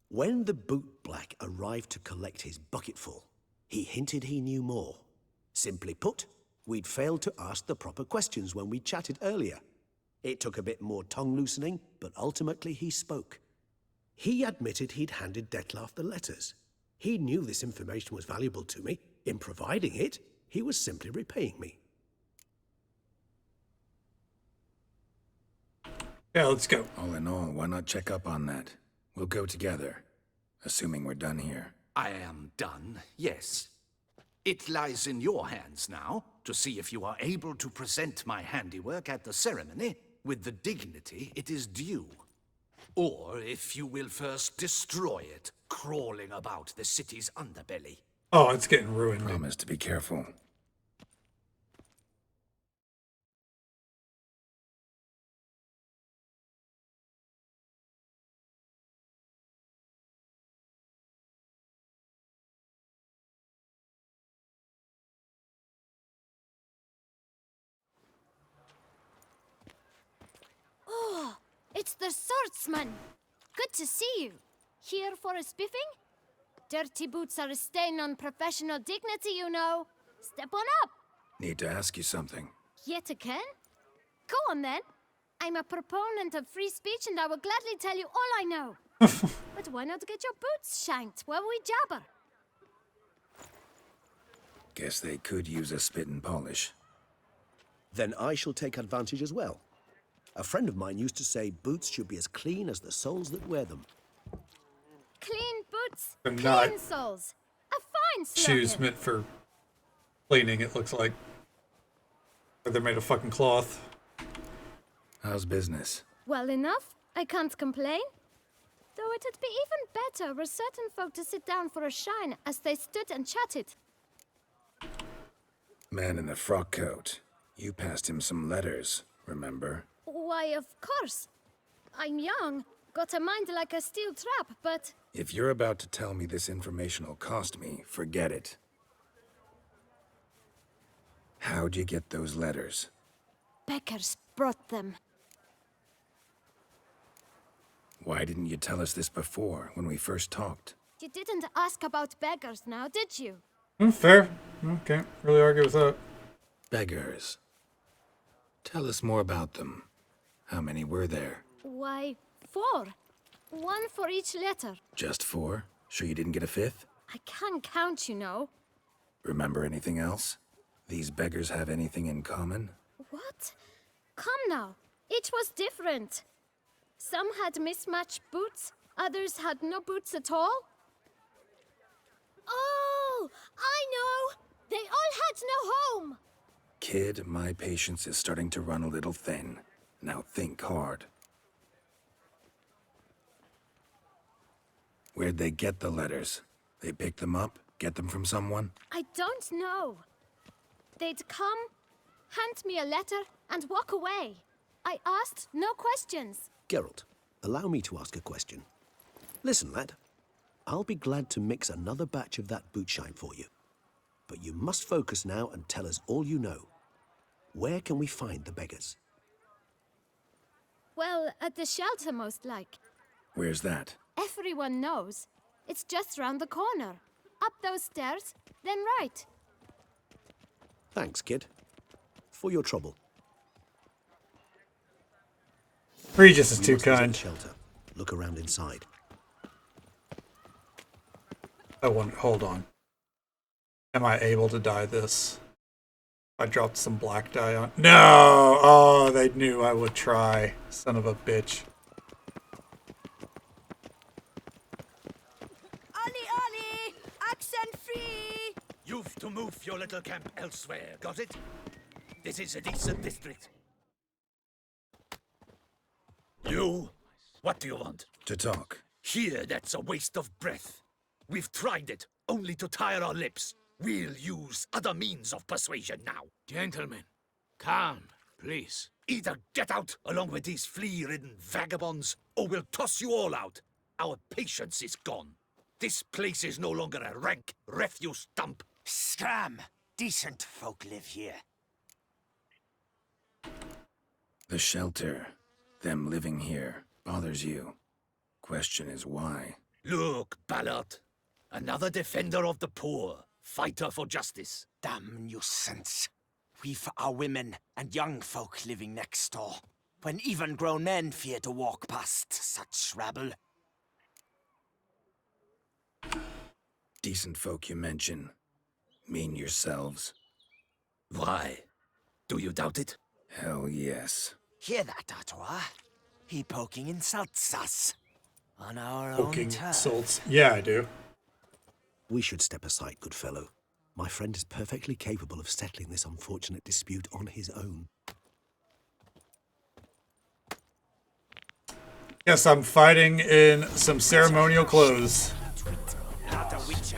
When the bootblack arrived to collect his bucketful, he hinted he knew more. Simply put, we'd failed to ask the proper questions when we chatted earlier. It took a bit more tongue-loosening, but ultimately he spoke. He admitted he'd handed Dettlaff the letters. He knew this information was valuable to me. In providing it, he was simply repaying me. Yeah, let's go. All in all, why not check up on that? We'll go together, assuming we're done here. I am done, yes. It lies in your hands now to see if you are able to present my handiwork at the ceremony with the dignity it is due. Or if you will first destroy it, crawling about the city's underbelly. Oh, it's getting ruined. Promise to be careful. Oh, it's the swordsman. Good to see you. Here for a spiffing? Dirty boots are a stain on professional dignity, you know. Step on up. Need to ask you something. Yet again? Go on then. I'm a proponent of free speech and I will gladly tell you all I know. But why not get your boots shanked while we jabber? Guess they could use a spit and polish. Then I shall take advantage as well. A friend of mine used to say boots should be as clean as the soles that wear them. Clean boots, They're clean not soles. A fine slogan. shoes meant for cleaning, it looks like. Or they're made of fucking cloth. How's business? Well enough. I can't complain. Though it'd be even better were certain folk to sit down for a shine as they stood and chatted. Man in the frock coat. You passed him some letters, remember? Why, of course. I'm young, got a mind like a steel trap, but... If you're about to tell me this information will cost me, forget it. How'd you get those letters? Beggars brought them. Why didn't you tell us this before, when we first talked? You didn't ask about beggars now, did you? Fair. Can't really argue with that. Beggars. Tell us more about them. How many were there? Why, 4. 1 for each letter. Just 4? Sure you didn't get a 5th? I can't count, you know. Remember anything else? These beggars have anything in common? What? Come now. Each was different. Some had mismatched boots, others had no boots at all. Oh, I know! They all had no home! Kid, my patience is starting to run a little thin. Now think hard. Where'd they get the letters? They pick them up? Get them from someone? I don't know. They'd come, hand me a letter, and walk away. I asked no questions. Geralt, allow me to ask a question. Listen, lad. I'll be glad to mix another batch of that bootshine for you. But you must focus now and tell us all you know. Where can we find the beggars? Well, at the shelter, most like. Where's that? Everyone knows. It's just round the corner. Up those stairs, then right. Thanks, kid. For your trouble. Regis is We too must visit kind. the shelter. Look around inside. Hold on. Am I able to dye this? I dropped some black dye on. No! Oh, they knew I would try. Son of a bitch. Ollie! Accent free! You've to move your little camp elsewhere, got it? This is a decent district. You? What do you want? To talk. Here, that's a waste of breath. We've tried it, only to tire our lips. We'll use other means of persuasion now. Gentlemen, calm, please. Either get out along with these flea-ridden vagabonds, or we'll toss you all out. Our patience is gone. This place is no longer a rank refuse dump. Scram! Decent folk live here. The shelter, them living here, bothers you. Question is why? Look, Ballard. Another defender of the poor. Fighter for justice. Damn nuisance. We've our women and young folk living next door, when even grown men fear to walk past such rabble. Decent folk you mention. Mean yourselves. Why? Do you doubt it? Hell yes. Hear that, Artois? He poking insults us. On our Poking own turf. insults. Yeah, I do. We should step aside, good fellow. My friend is perfectly capable of settling this unfortunate dispute on his own. Yes, I'm fighting in some ceremonial clothes. Not a witcher.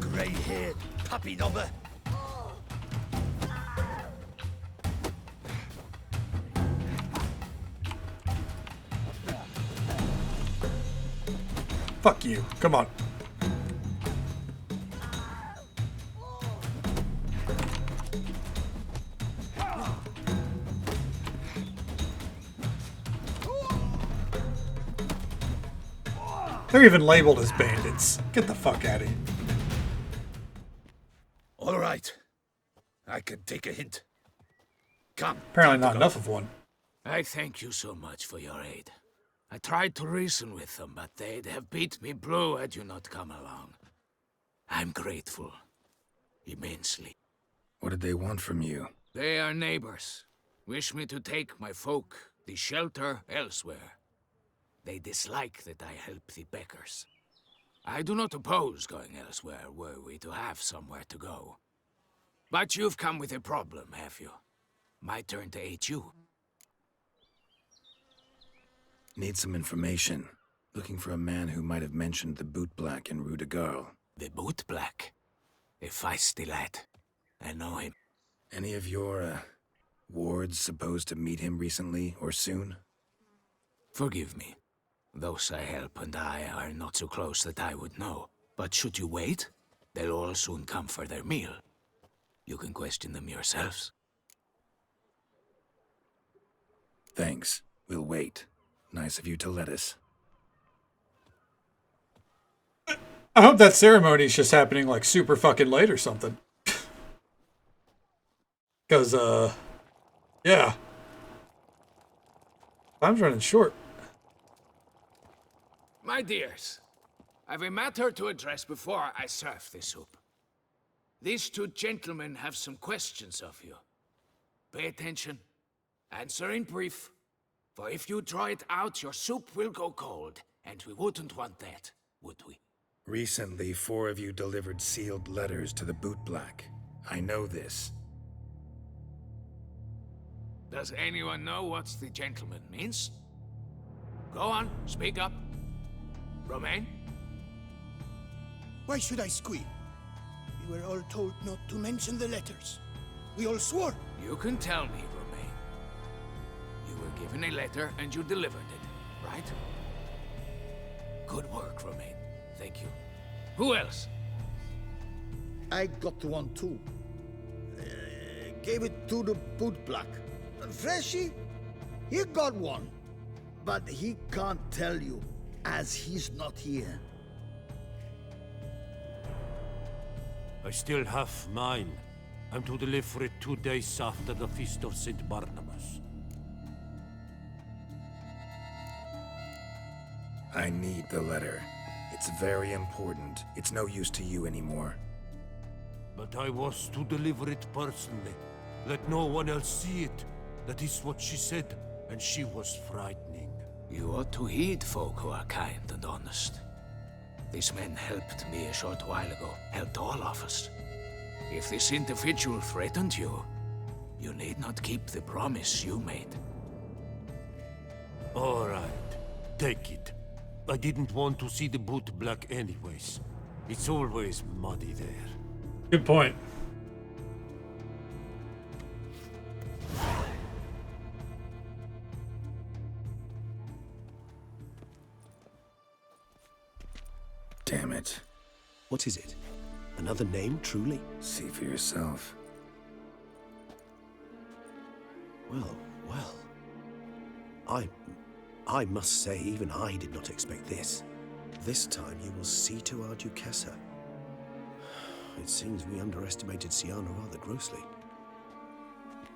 Grey-haired puppy number. Fuck you. Come on. They're even labeled as bandits. Get the fuck out of here. All right. I can take a hint. Come. Apparently not enough of one. I thank you so much for your aid. I tried to reason with them, but they'd have beat me blue had you not come along. I'm grateful. Immensely. What did they want from you? They are neighbors. Wish me to take my folk, the shelter, elsewhere. They dislike that I help the Beckers. I do not oppose going elsewhere, were we to have somewhere to go. But you've come with a problem, have you? My turn to aid you. Need some information. Looking for a man who might have mentioned the Boot Black in Rue de Garl. The Boot Black? A feisty lad. I know him. Any of your, wards supposed to meet him recently or soon? Forgive me. Those I help and I are not so close that I would know. But should you wait, they'll all soon come for their meal. You can question them yourselves. Thanks. We'll wait. Nice of you to let us. I hope that ceremony's just happening like super fucking late or something. Because, yeah. Time's running short. My dears, I've a matter to address before I serve the soup. These two gentlemen have some questions of you. Pay attention. Answer in brief. For if you draw it out, your soup will go cold, and we wouldn't want that, would we? Recently, 4 of you delivered sealed letters to the Boot Black. I know this. Does anyone know what the gentleman means? Go on, speak up. Romain? Why should I squeal? We were all told not to mention the letters. We all swore. You can tell me, Romain. You were given a letter and you delivered it, right? Good work, Romain. Thank you. Who else? I got one too. Gave it to the Boot Black. Freshy, he got one. But he can't tell you, as he's not here. I still have mine. I'm to deliver it 2 days after the Feast of St. Barnabas. I need the letter. It's very important. It's no use to you anymore. But I was to deliver it personally. Let no one else see it. That is what she said, and she was frightening. You ought to heed folk who are kind and honest. These men helped me a short while ago, helped all of us. If this individual threatened you, you need not keep the promise you made. All right, take it. I didn't want to see the boot black anyways. It's always muddy there. Good point. Damn it. What is it? Another name, truly? See for yourself. Well, well. I must say, even I did not expect this. This time you will see to our Duquesa. It seems we underestimated Syanna rather grossly.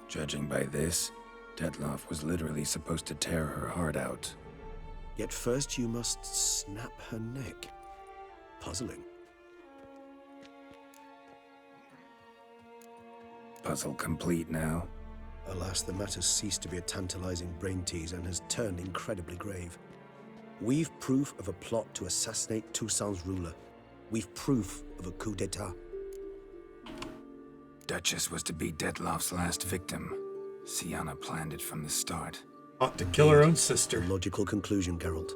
Judging by this, Dettlaff was literally supposed to tear her heart out. Yet first you must snap her neck. Puzzling. Puzzle complete now. Alas, the matter's ceased to be a tantalizing brain tease and has turned incredibly grave. We've proof of a plot to assassinate Toussaint's ruler. We've proof of a coup d'etat. Duchess was to be Dettlaff's last victim. Syanna planned it from the start. Ought to kill her own sister. A logical conclusion, Geralt.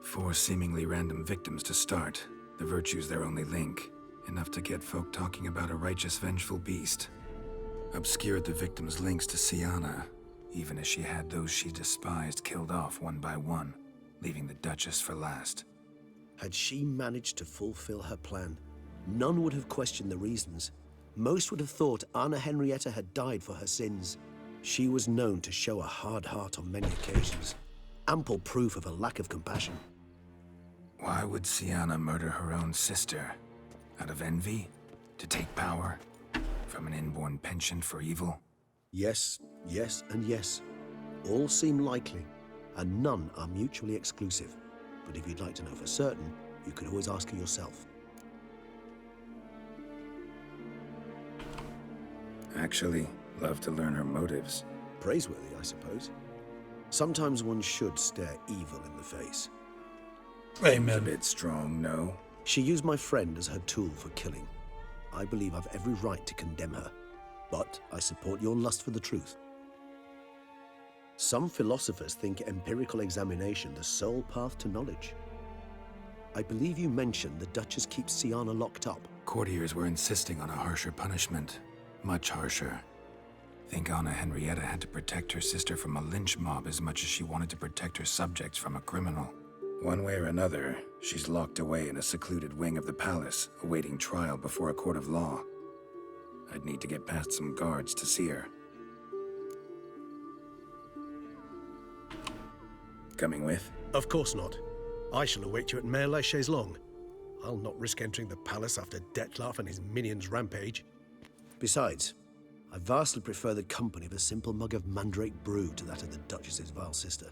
4 seemingly random victims to start. The virtue's their only link. Enough to get folk talking about a righteous, vengeful beast. Obscured the victims' links to Syanna, even as she had those she despised killed off one by one, leaving the Duchess for last. Had she managed to fulfill her plan, none would have questioned the reasons. Most would have thought Anna Henrietta had died for her sins. She was known to show a hard heart on many occasions. Ample proof of a lack of compassion. Why would Syanna murder her own sister? Out of envy? To take power? From an inborn penchant for evil? Yes, yes, and yes. All seem likely, and none are mutually exclusive. But if you'd like to know for certain, you could always ask her yourself. Actually, love to learn her motives. Praiseworthy, I suppose. Sometimes one should stare evil in the face. Amen. A bit strong, no? She used my friend as her tool for killing. I believe I've every right to condemn her, but I support your lust for the truth. Some philosophers think empirical examination the sole path to knowledge. I believe you mentioned the Duchess keeps Syanna locked up. Courtiers were insisting on a harsher punishment. Much harsher. Think Anna Henrietta had to protect her sister from a lynch mob as much as she wanted to protect her subjects from a criminal. One way or another, she's locked away in a secluded wing of the palace, awaiting trial before a court of law. I'd need to get past some guards to see her. Coming with? Of course not. I shall await you at Mare la Chaise-Longue. I'll not risk entering the palace after Dettlaff and his minions rampage. Besides, I vastly prefer the company of a simple mug of mandrake brew to that of the Duchess's vile sister.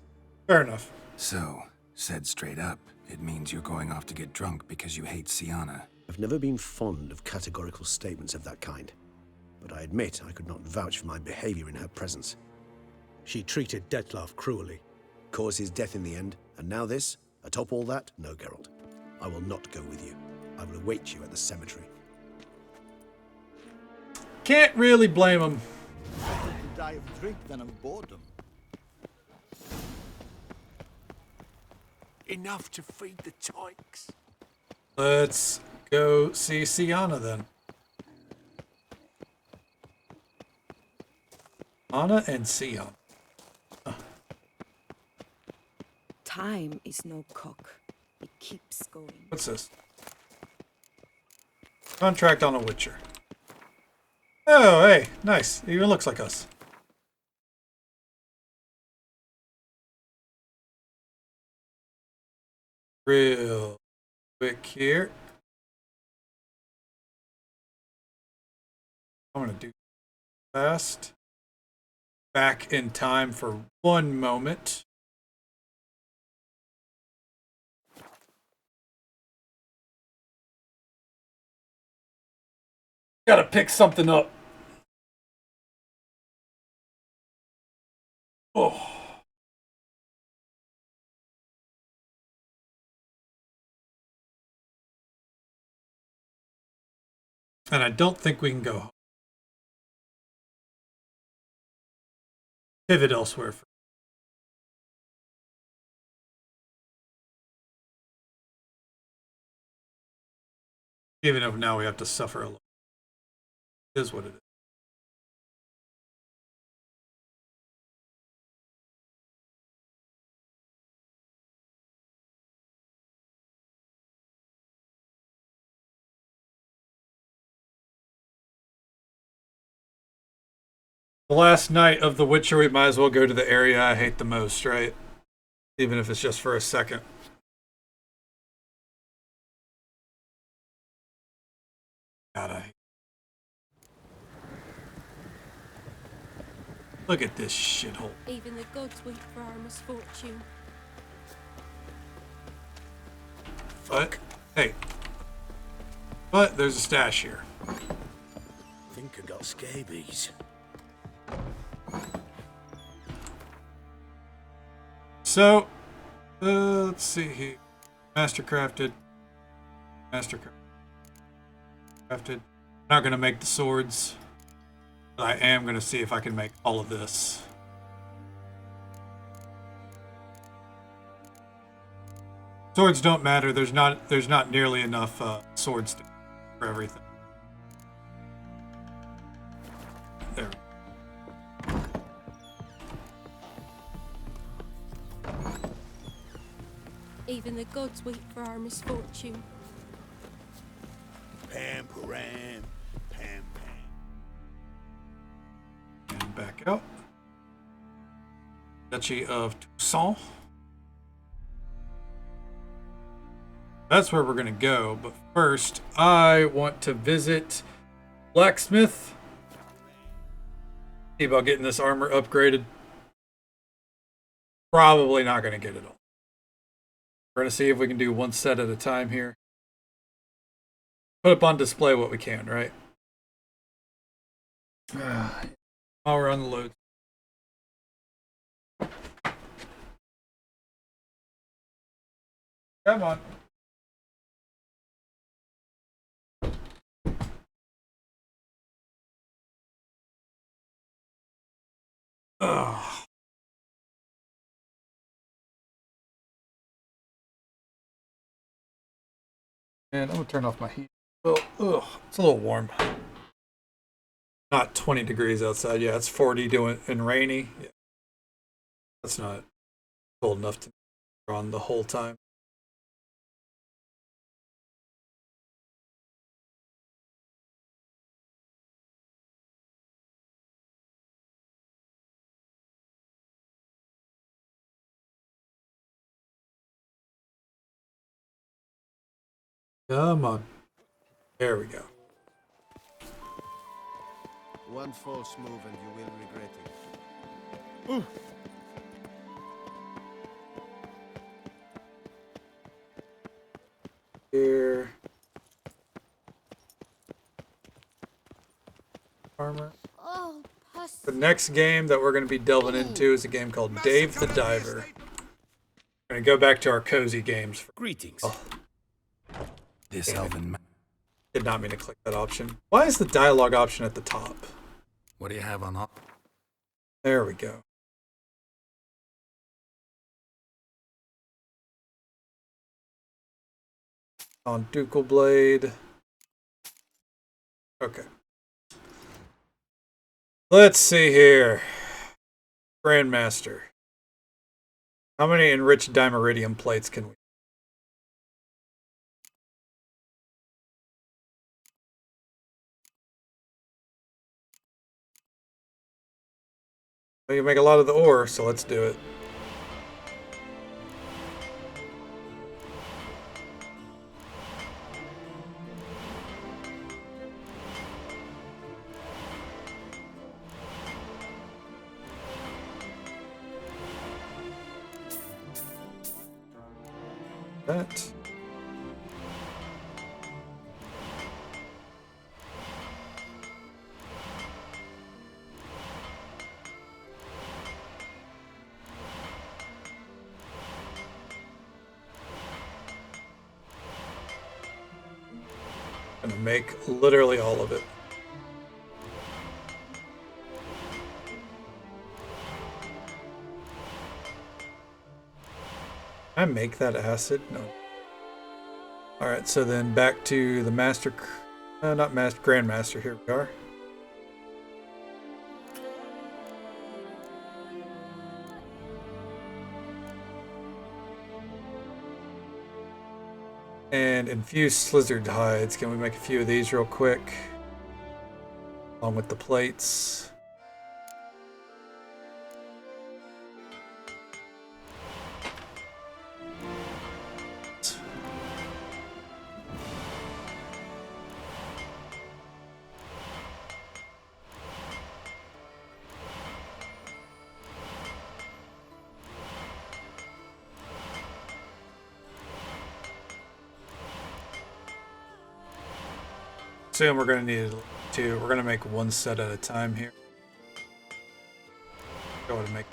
Fair enough. So, said straight up, it means you're going off to get drunk because you hate Syanna. I've never been fond of categorical statements of that kind, but I admit I could not vouch for my behavior in her presence. She treated Dettlaff cruelly, caused his death in the end, and now this? Atop all that? No, Geralt. I will not go with you. I will await you at the cemetery. Can't really blame him. Better to die of drink than of boredom. Enough to feed the tykes. Let's go see Syanna then. Anna and Syanna. Time is no cock. It keeps going. What's this? Contract on a Witcher. Oh, hey, nice. It even looks like us. Real quick here. I'm going to do fast. Back in time for 1 moment. Gotta pick something up. Oh. And I don't think we can go pivot elsewhere. Even if now we have to suffer a lot. It is what it is. The last night of The Witcher, we might as well go to the area I hate the most, right? Even if it's just for a second. God, I hate. Look at this shithole. Even the gods weep for our misfortune. But, hey. But there's a stash here. Think I got scabies. So, let's see here. Mastercrafted. Mastercrafted. I'm not going to make the swords. But I am going to see if I can make all of this. Swords don't matter. There's not nearly enough swords for everything. There. Even the gods weep for our misfortune. Pam, param, pam, pam. And back out. Duchy of Toussaint. That's where we're going to go. But first, I want to visit Blacksmith. See about getting this armor upgraded. Probably not going to get it all. We're going to see if we can do one set at a time here. Put up on display what we can, right? While we're on the load. Come on. Ugh. And I'm gonna turn off my heat. Well, it's a little warm. Not 20 degrees outside. Yeah, it's 40 doing and rainy. Yeah. That's not cold enough to be on the whole time. Come on. There we go. One false move and you will regret it. Ooh. Here. Armor. Oh, the next game that we're going to be delving into is a game called Dave the Diver. We're going to go back to our cozy games. Greetings. Oh. This elven. Did not mean to click that option. Why is the dialogue option at the top? What do you have on up? There we go. On Ducal Blade. Okay. Let's see here. Grandmaster. How many enriched dimeridium plates can we? We can make a lot of the ore, so let's do it. that. Gonna make literally all of it. Can I make that acid? No. Alright, so then back to the master, not master, grandmaster. Here we are. And infused slizzard hides. Can we make a few of these real quick? Along with the plates. Assume we're going to need two. We're going to make one set at a time here. Go ahead and make.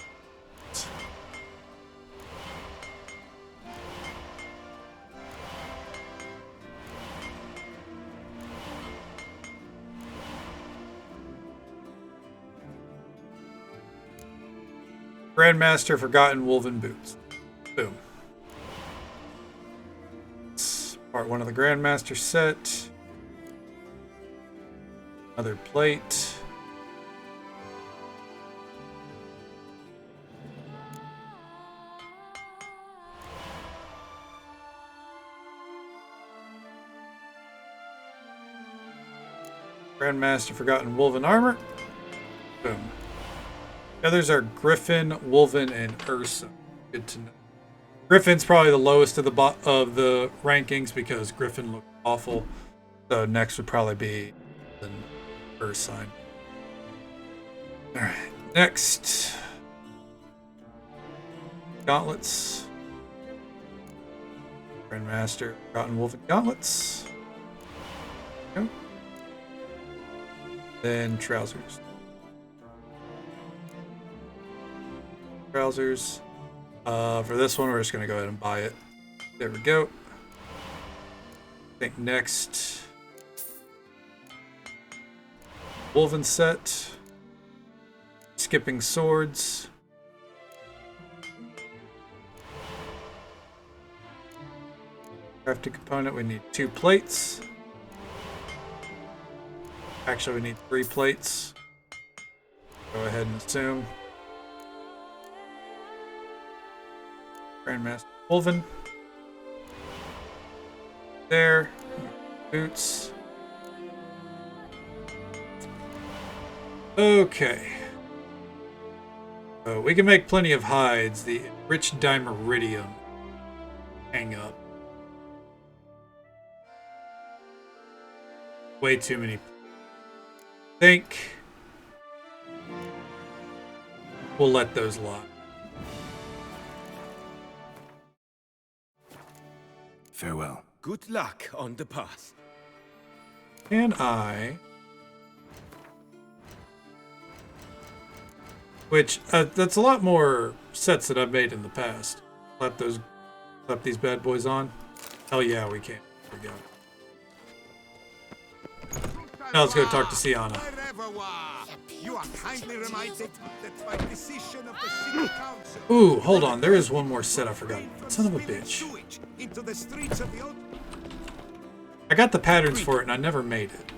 Grandmaster Forgotten Woven Boots. Boom. It's part one of the Grandmaster set. Another plate. Grandmaster Forgotten Woven Armor. Boom. The others are Griffin, Wolven, and Ursa. Good to know. Griffin's probably the lowest of the rankings because Griffin looked awful. So next would probably be the Ursine. Alright, next. Gauntlets. Grandmaster Forgotten Woven Gauntlets. Okay. Then trousers. Trousers. For this one, we're just going to go ahead and buy it. There we go. I think next. Woven set. Skipping swords. Crafting component, we need 2 plates. Actually, we need 3 plates. Go ahead and assume. Grandmaster Wolven. There. Boots. Okay. We can make plenty of hides. The enriched dimeridium. Hang up. Way too many. Think we'll let those lie. Farewell. Good luck on the path. Can I? Which that's a lot more sets that I've made in the past. Slap these bad boys on. Hell yeah, we can. There we go. Now let's go talk to Sienna. You are kindly reminded that by decision of the city council. Ooh, hold on. There is one more set I forgot. Son of a bitch. Into the streets of the old. I got the patterns for it and I never made it.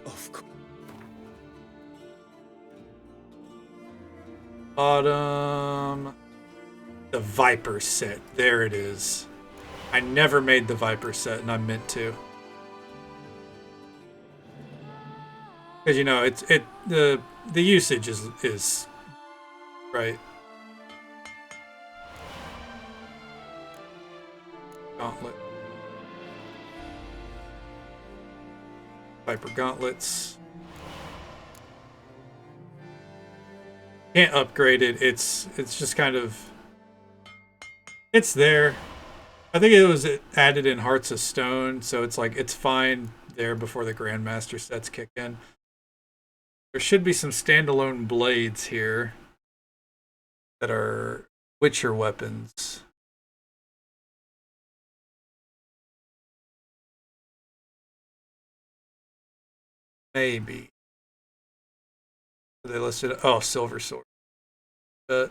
Of course. Bottom. The Viper set. There it is. I never made the Viper set and I meant to. Because you know the usage is right. Gauntlet. Viper gauntlets. Can't upgrade it. It's just kind of it's there. I think it was added in Hearts of Stone, so it's like it's fine there before the Grandmaster sets kick in. There should be some standalone blades here that are Witcher weapons. Maybe. They listed, oh, Silver Sword. So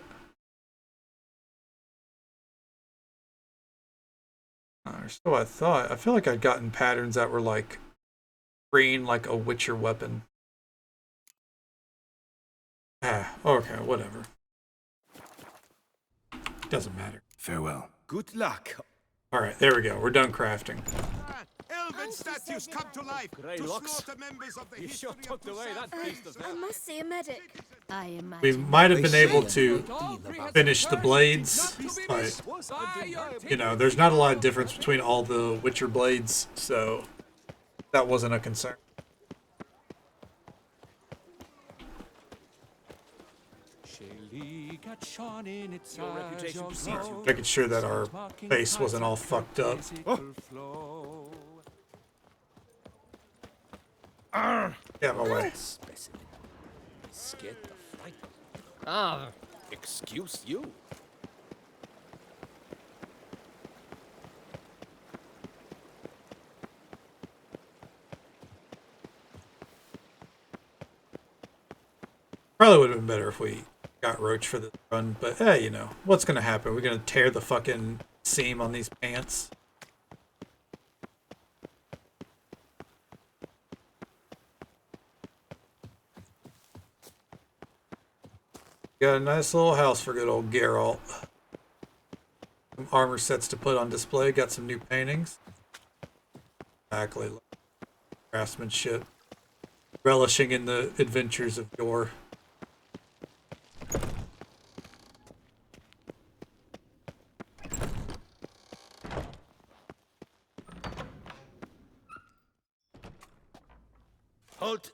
I thought. I feel like I'd gotten patterns that were like green, like a Witcher weapon. Ah, okay, whatever. Doesn't matter. Farewell. Good luck. Alright, there we go. We're done crafting. Elven statues come to life to slaughter members of the history of I must see a medic. I am. We might have been able to finish the blades, but, you know, there's not a lot of difference between all the Witcher blades, so that wasn't a concern. Making sure that our face wasn't all fucked up. Get my way. Scared to fight. Ah, excuse you. Probably would have been better if we got Roach for this run, but hey, you know, what's gonna happen? We're gonna tear the fucking seam on these pants. Got a nice little house for good old Geralt. Some armor sets to put on display. Got some new paintings. Exactly. Craftsmanship. Relishing in the adventures of yore. Halt!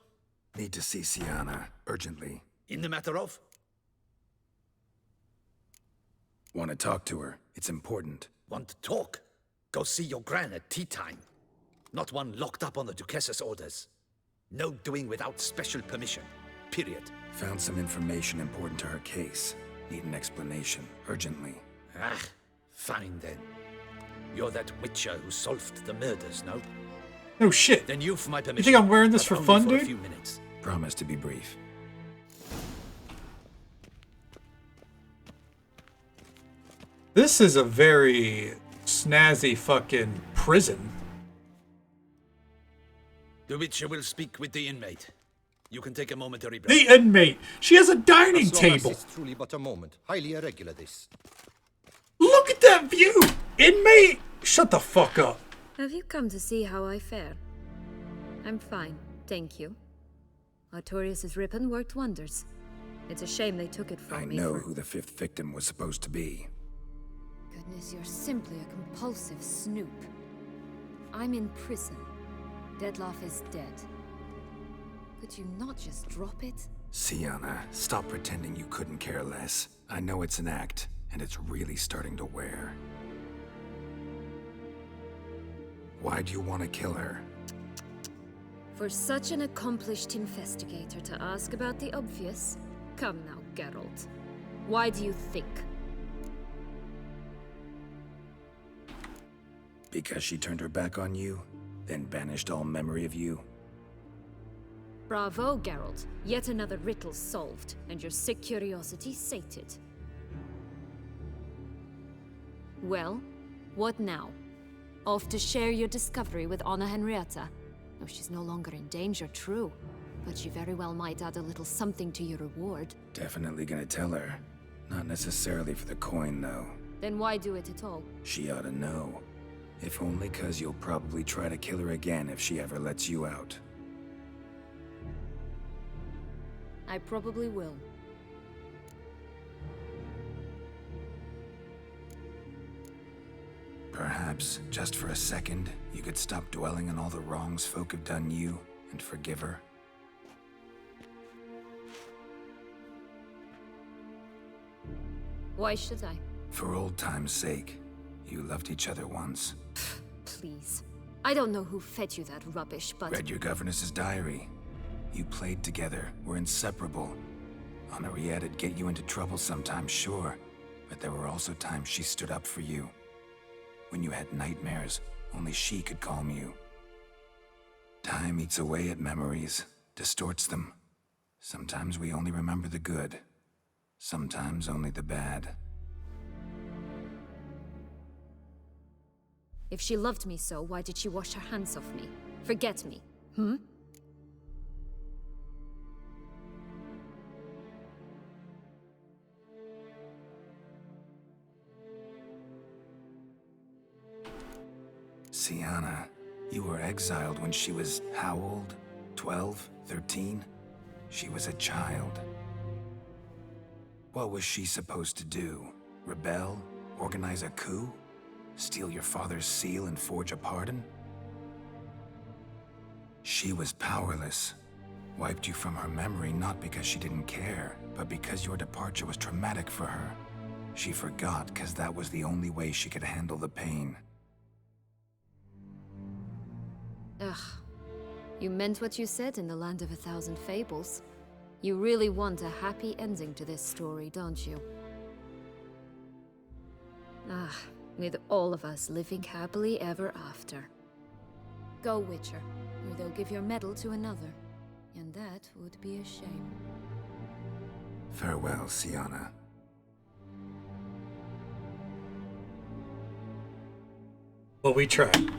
Need to see Sienna, urgently. In the matter of? Want to talk to her. It's important. Want to talk? Go see your gran at tea time. Not one locked up on the Duchess's orders. No doing without special permission. Period. Found some information important to her case. Need an explanation, urgently. Ah, fine then. You're that Witcher who solved the murders, no? No shit. Then you've my permission. You think I'm wearing this for fun, dude? A few minutes. Promise to be brief. This is a very snazzy fucking prison. The Witcher will speak with the inmate. You can take a momentary break. The inmate! She has a dining table! It's truly but a moment. Highly irregular, this. Look at that view! Inmate! Shut the fuck up. Have you come to see how I fare? I'm fine, thank you. Artorius' ribbon worked wonders. It's a shame they took it from me. I know who the fifth victim was supposed to be. Goodness, you're simply a compulsive snoop. I'm in prison. Dettlaff is dead. Could you not just drop it? Sienna, stop pretending you couldn't care less. I know it's an act, and it's really starting to wear. Why do you want to kill her? For such an accomplished investigator to ask about the obvious? Come now, Geralt. Why do you think? Because she turned her back on you, then banished all memory of you? Bravo, Geralt. Yet another riddle solved, and your sick curiosity sated. Well, what now? Off to share your discovery with Anna Henrietta? No, she's no longer in danger, true. But she very well might add a little something to your reward. Definitely gonna tell her. Not necessarily for the coin, though. Then why do it at all? She ought to know. If only 'cause you'll probably try to kill her again if she ever lets you out. I probably will. Perhaps, just for a second, you could stop dwelling on all the wrongs folk have done you and forgive her. Why should I? For old time's sake. You loved each other once. Please. I don't know who fed you that rubbish, but... Read your governess's diary. You played together, were inseparable. Henriette'd get you into trouble sometimes, sure. But there were also times she stood up for you. When you had nightmares, only she could calm you. Time eats away at memories, distorts them. Sometimes we only remember the good. Sometimes only the bad. If she loved me so, why did she wash her hands off me? Forget me, hmm? Syanna, you were exiled when she was how old? 12? 13? She was a child. What was she supposed to do? Rebel? Organize a coup? Steal your father's seal and forge a pardon? She was powerless. Wiped you from her memory not because she didn't care, but because your departure was traumatic for her. She forgot because that was the only way she could handle the pain. Ugh. You meant what you said in the Land of a Thousand Fables. You really want a happy ending to this story, don't you? Ah, with all of us living happily ever after. Go, Witcher, or they'll give your medal to another. And that would be a shame. Farewell, Syanna. Well, we tried.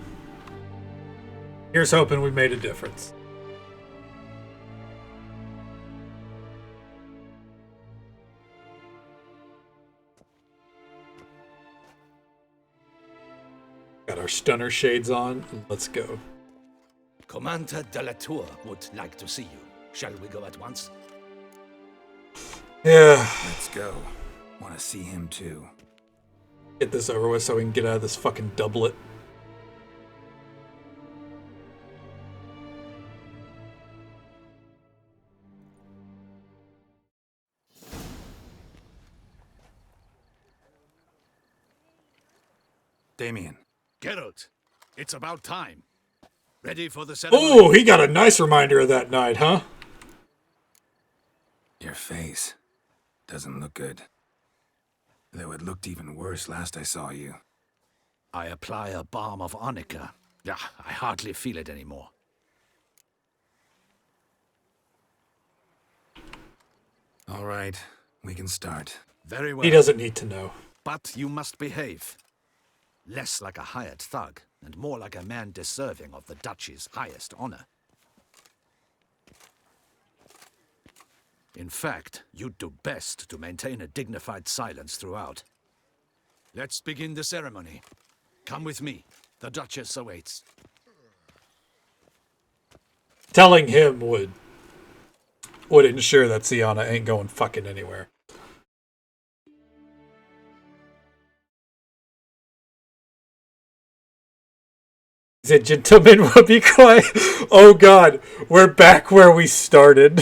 Here's hoping we made a difference. Got our stunner shades on. Let's go. Commander de la Tour would like to see you. Shall we go at once? Yeah. Let's go. Want to see him too. Get this over with so we can get out of this fucking doublet. Damien. Geralt, it's about time. Ready for the ceremony? Oh, he got a nice reminder of that night, huh? Your face doesn't look good. Though it looked even worse last I saw you. I apply a balm of Arnica. Yeah, I hardly feel it anymore. All right, we can start. Very well. He doesn't need to know. But you must behave. Less like a hired thug, and more like a man deserving of the Duchy's highest honor. In fact, you'd do best to maintain a dignified silence throughout. Let's begin the ceremony. Come with me. The Duchess awaits. Telling him would ensure that Syanna ain't going fucking anywhere. The gentleman will be quiet. Oh god, we're back where we started.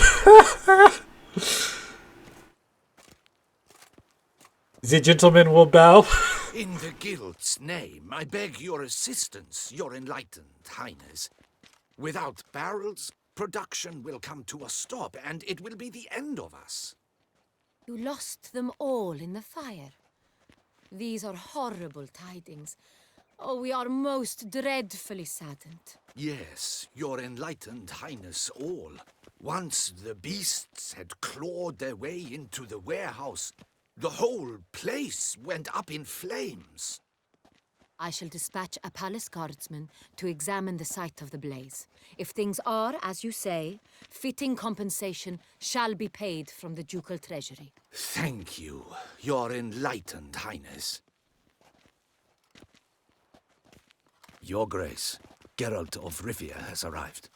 The gentleman will bow. In the guild's name, I beg your assistance, your enlightened highness. Without barrels, production will come to a stop, and it will be the end of us. You lost them all in the fire. These are horrible tidings. Oh, we are most dreadfully saddened. Yes, your enlightened highness all. Once the beasts had clawed their way into the warehouse, the whole place went up in flames. I shall dispatch a palace guardsman to examine the site of the blaze. If things are, as you say, fitting compensation shall be paid from the ducal treasury. Thank you, your enlightened highness. Your Grace, Geralt of Rivia has arrived.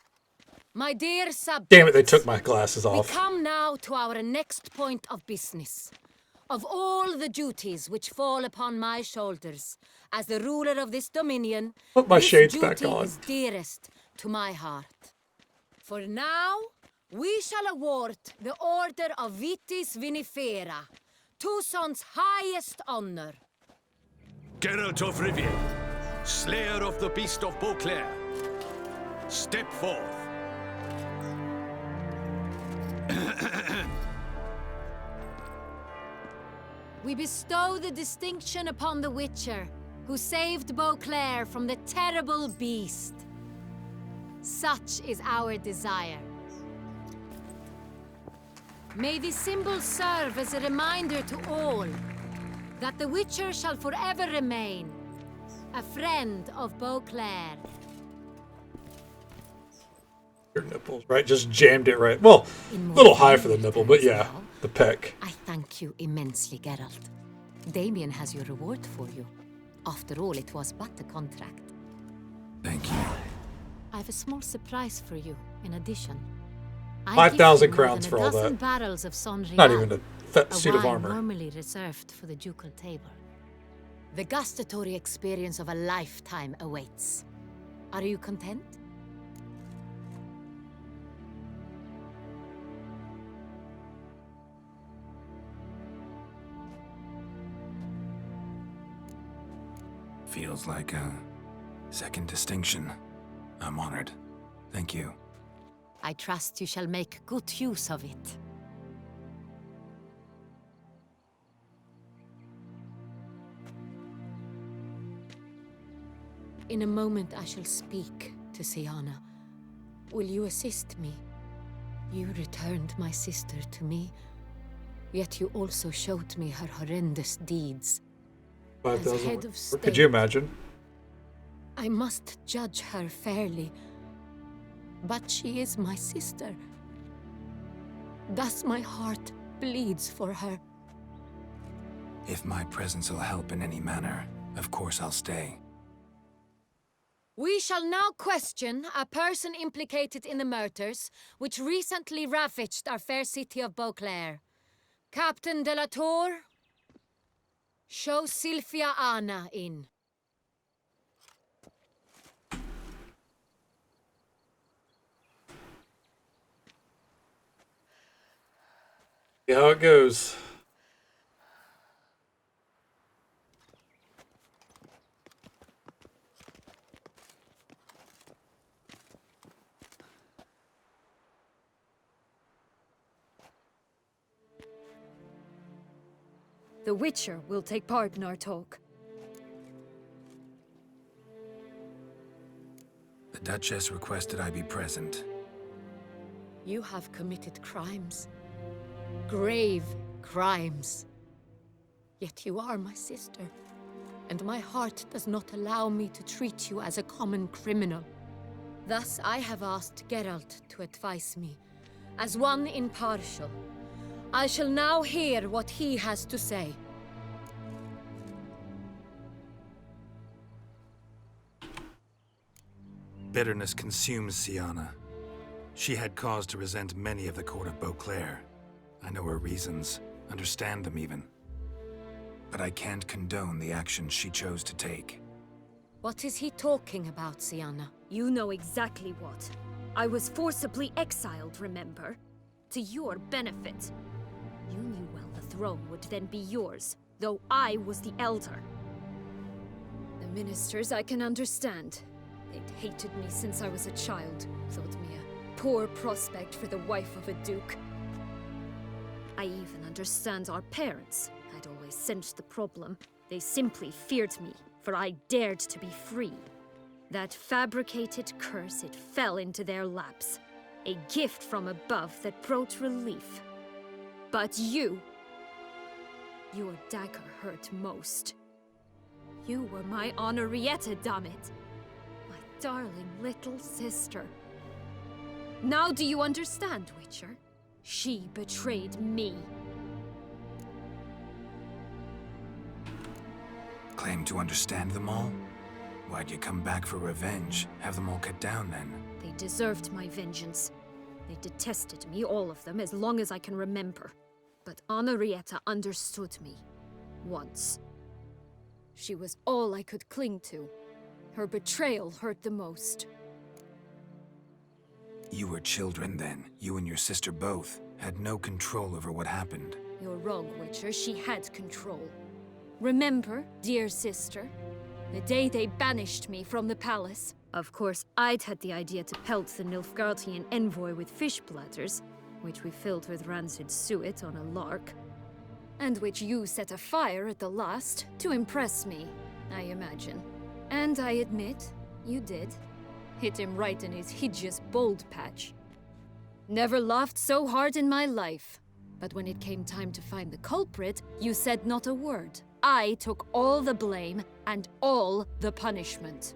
My dear subjects, Damn it, they took my glasses off. We come now to our next point of business. Of all the duties which fall upon my shoulders, as the ruler of this dominion, Put my this shades back duty on. is dearest to my heart. For now, we shall award the Order of Vitis Vinifera, Tucson's highest honor. Geralt of Rivia, Slayer of the Beast of Beauclair, step forth. We bestow the distinction upon the Witcher, who saved Beauclair from the terrible beast. Such is our desire. May this symbol serve as a reminder to all that the Witcher shall forever remain a friend of Beauclair. Your nipples, right? Just jammed it right. Well, a little high for the nipple, but yeah, the peck. I thank you immensely, Geralt. Damien has your reward for you. After all, it was but a contract. Thank you. I have a small surprise for you, in addition. 5,000 crowns for all dozen that. barrels of Sonrial, Not even a suit of wine armor. normally reserved for the ducal table. The gustatory experience of a lifetime awaits. Are you content? Feels like a second distinction. I'm honored. Thank you. I trust you shall make good use of it. In a moment I shall speak to Syanna. Will you assist me? You returned my sister to me, yet you also showed me her horrendous deeds. 5,000. Could you imagine? I must judge her fairly, but she is my sister. Thus my heart bleeds for her. If my presence will help in any manner, of course I'll stay. We shall now question a person implicated in the murders which recently ravaged our fair city of Beauclair. Captain de la Tour, show Sylvia Anna in. See how it goes. The Witcher will take part in our talk. The Duchess requested I be present. You have committed crimes. Grave crimes. Yet you are my sister, and my heart does not allow me to treat you as a common criminal. Thus I have asked Geralt to advise me, as one impartial. I shall now hear what he has to say. Bitterness consumes Syanna. She had cause to resent many of the court of Beauclair. I know her reasons, understand them even. But I can't condone the actions she chose to take. What is he talking about, Syanna? You know exactly what. I was forcibly exiled, remember? To your benefit. You knew well the throne would then be yours, though I was the elder. The ministers I can understand. They'd hated me since I was a child, thought me a poor prospect for the wife of a duke. I even understand our parents. I'd always sensed the problem. They simply feared me, for I dared to be free. That fabricated curse, it fell into their laps. A gift from above that brought relief. But you... your dagger hurt most. You were my Henrietta, damn it. My darling little sister. Now do you understand, Witcher? She betrayed me. Claim to understand them all? Why'd you come back for revenge? Have them all cut down then? They deserved my vengeance. They detested me, all of them, as long as I can remember. But Henrietta understood me. Once. She was all I could cling to. Her betrayal hurt the most. You were children then. You and your sister both had no control over what happened. You're wrong, Witcher. She had control. Remember, dear sister, the day they banished me from the palace? Of course, I'd had the idea to pelt the Nilfgaardian envoy with fish platters, which we filled with rancid suet on a lark, and which you set afire at the last to impress me, I imagine. And I admit, you did. Hit him right in his hideous bald patch. Never laughed so hard in my life. But when it came time to find the culprit, you said not a word. I took all the blame and all the punishment.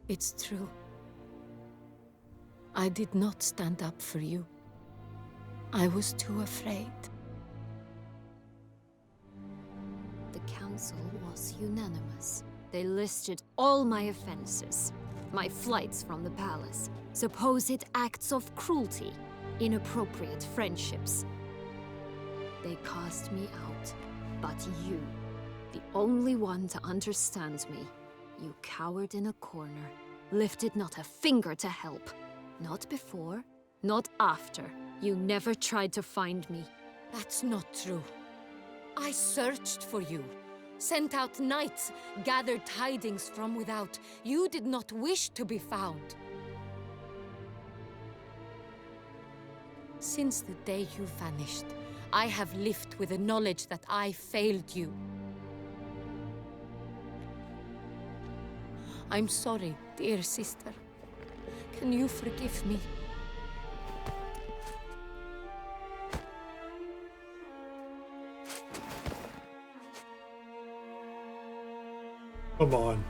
It's true. I did not stand up for you. I was too afraid. The council was unanimous. They listed all my offenses. My flights from the palace, supposed acts of cruelty, inappropriate friendships. They cast me out, but you, the only one to understand me, you cowered in a corner, lifted not a finger to help. Not before, not after. You never tried to find me. That's not true. I searched for you, sent out knights, gathered tidings from without. You did not wish to be found. Since the day you vanished, I have lived with the knowledge that I failed you. I'm sorry, dear sister. Can you forgive me? Come on.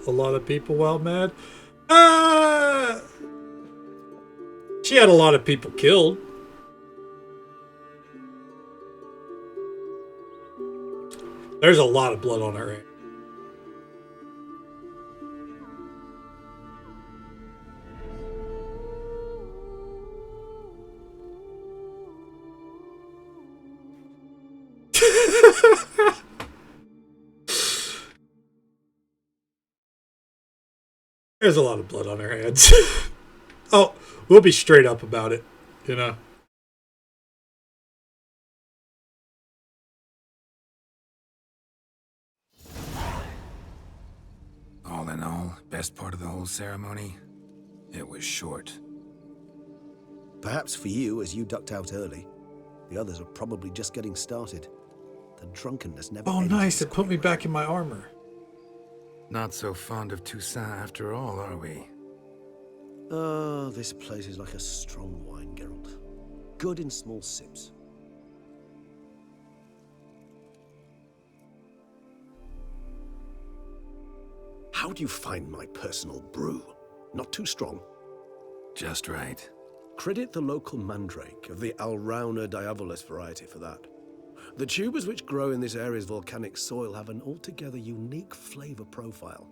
A lot of people wild mad. Ah! She had a lot of people killed. There's a lot of blood on her hand. There's a lot of blood on her hands. Oh, we'll be straight up about it, you know. All in all, best part of the whole ceremony, it was short. Perhaps for you, as you ducked out early. The others are probably just getting started. The drunkenness never Oh, ends. nice. It put me back in my armor. Not so fond of Toussaint after all, are we? Ah, this place is like a strong wine, Geralt. Good in small sips. How do you find my personal brew? Not too strong? Just right. Credit the local mandrake of the Alrauna diavolis variety for that. The tubers which grow in this area's volcanic soil have an altogether unique flavor profile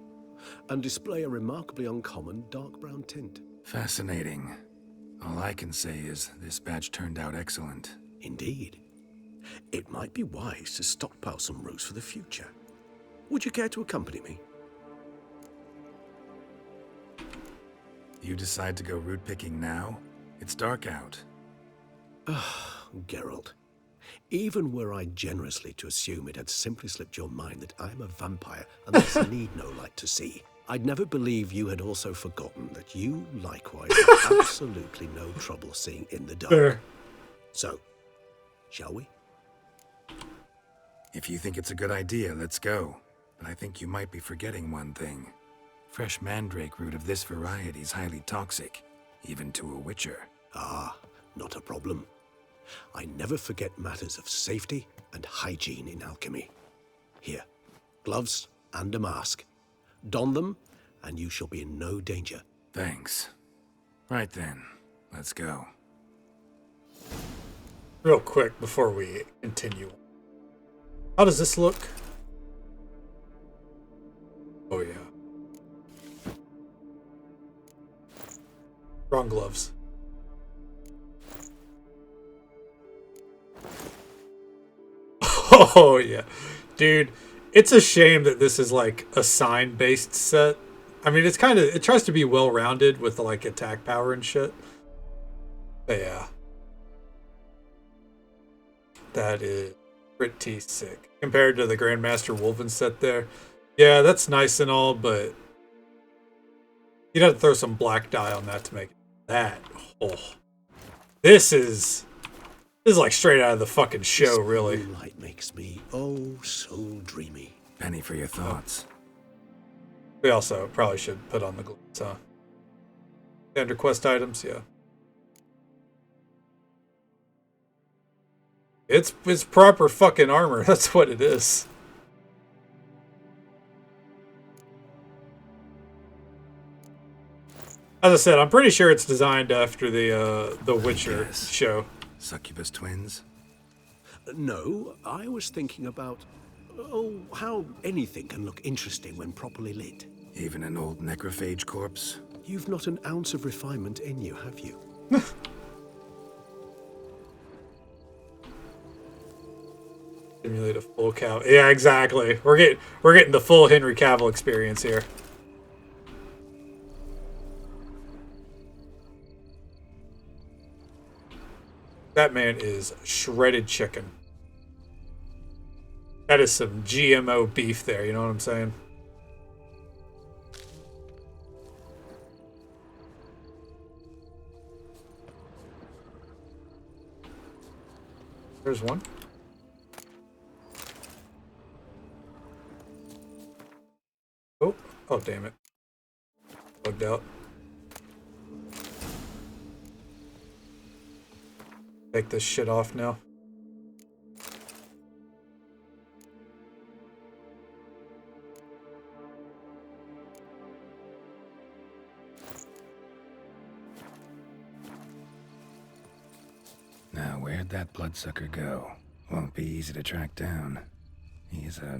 and display a remarkably uncommon dark brown tint. Fascinating. All I can say is this batch turned out excellent. Indeed. It might be wise to stockpile some roots for the future. Would you care to accompany me? You decide to go root picking now? It's dark out. Geralt. Even were I generously to assume it had simply slipped your mind that I am a vampire and thus need no light to see, I'd never believe you had also forgotten that you likewise have absolutely no trouble seeing in the dark. Fair. So, shall we? If you think it's a good idea, let's go. But I think you might be forgetting one thing. Fresh mandrake root of this variety is highly toxic, even to a witcher. Ah, not a problem. I never forget matters of safety and hygiene in alchemy. Here, gloves and a mask. Don them, and you shall be in no danger. Thanks. Right then, let's go. Real quick before we continue. How does this look? Oh yeah. Wrong gloves. Oh yeah. Dude, It's a shame that this is like a sign-based set. I mean, it tries to be well-rounded with the, like, attack power and shit. But yeah. That is pretty sick. Compared to the Grandmaster Wolven set there. Yeah, that's nice and all, but you'd have to throw some black dye on that to make it that. Oh. This is like straight out of the fucking show, really. This light makes me oh so dreamy. Penny for your thoughts. We also probably should put on the gloves, huh? Standard quest items, yeah. It's proper fucking armor. That's what it is. As I said, I'm pretty sure it's designed after the Witcher show. Succubus twins? No, I was thinking about how anything can look interesting when properly lit. Even an old necrophage corpse? You've not an ounce of refinement in you, have you? Simulate a full Cavill. Yeah, exactly. We're getting the full Henry Cavill experience here. That man is shredded chicken. That is some GMO beef there, you know what I'm saying? There's one. Oh, damn it. Bugged out. Take this shit off now. Now, where'd that bloodsucker go? Won't be easy to track down. He's a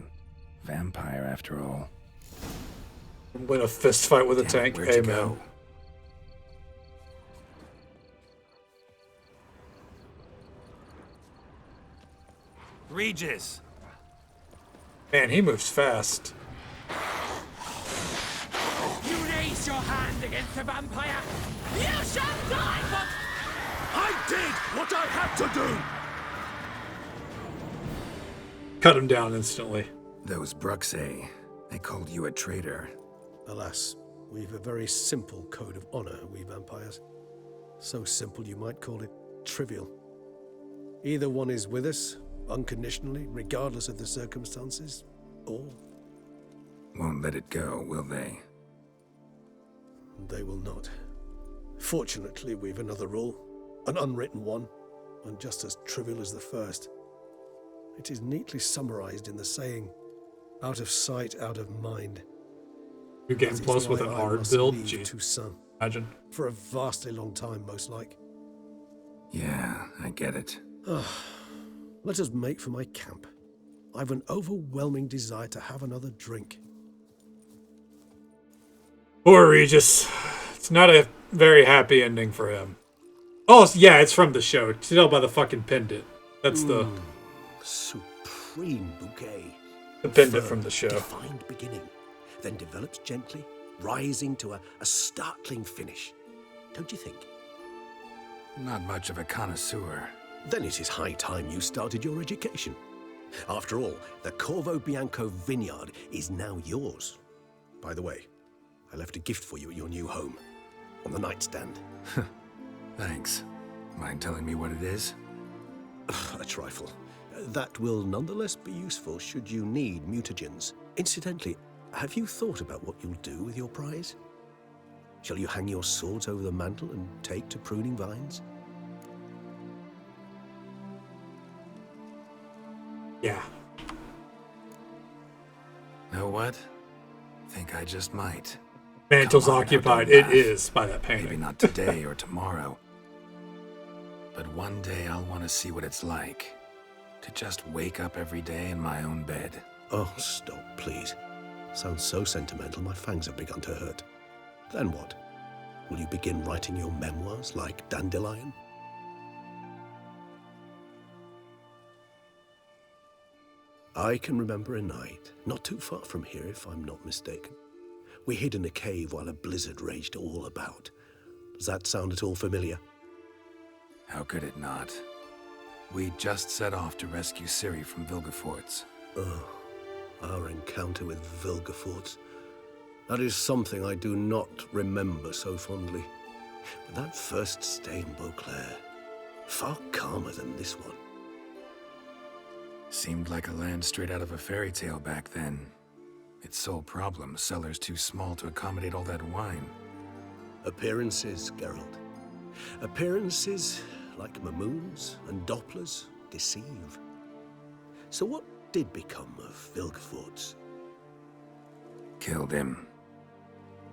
vampire after all. Win a fist fight with a tank. Hey, man. Regis! Man, he moves fast. You raise your hand against the vampire! You shall die! But I did what I had to do! Cut him down instantly. Those Bruxae, they called you a traitor. Alas, we've a very simple code of honor, we vampires. So simple you might call it trivial. Either one is with us, unconditionally, regardless of the circumstances, or... Won't let it go, will they? They will not. Fortunately, we've another rule, an unwritten one, and just as trivial as the first. It is neatly summarized in the saying, out of sight, out of mind. You're getting close with an hard build? Jeez. Imagine. For a vastly long time, most like. Yeah, I get it. Let us make for my camp. I've an overwhelming desire to have another drink. Poor Regis. It's not a very happy ending for him. Oh, yeah, it's from the show. Tell by the fucking pendant. That's the... Supreme bouquet. The pendant from the show. Defined beginning, then develops gently, rising to a startling finish. Don't you think? Not much of a connoisseur. Then it is high time you started your education. After all, the Corvo Bianco vineyard is now yours. By the way, I left a gift for you at your new home, on the nightstand. Thanks. Mind telling me what it is? A trifle. That will nonetheless be useful should you need mutagens. Incidentally, have you thought about what you'll do with your prize? Shall you hang your swords over the mantle and take to pruning vines? Yeah. Know what? Think I just might. Mantle's occupied. It is by that painting. Maybe not today or tomorrow. But one day I'll want to see what it's like. To just wake up every day in my own bed. Oh, stop, please. Sounds so sentimental, my fangs have begun to hurt. Then what? Will you begin writing your memoirs like Dandelion? I can remember a night, not too far from here if I'm not mistaken. We hid in a cave while a blizzard raged all about. Does that sound at all familiar? How could it not? We just set off to rescue Ciri from Vilgefortz. Oh, our encounter with Vilgefortz. That is something I do not remember so fondly. But that first stay in Beauclair, far calmer than this one. Seemed like a land straight out of a fairy tale back then. Its sole problem, cellars too small to accommodate all that wine. Appearances, Geralt. Appearances, like Mamoons and Dopplers, deceive. So what did become of Vilgefortz? Killed him.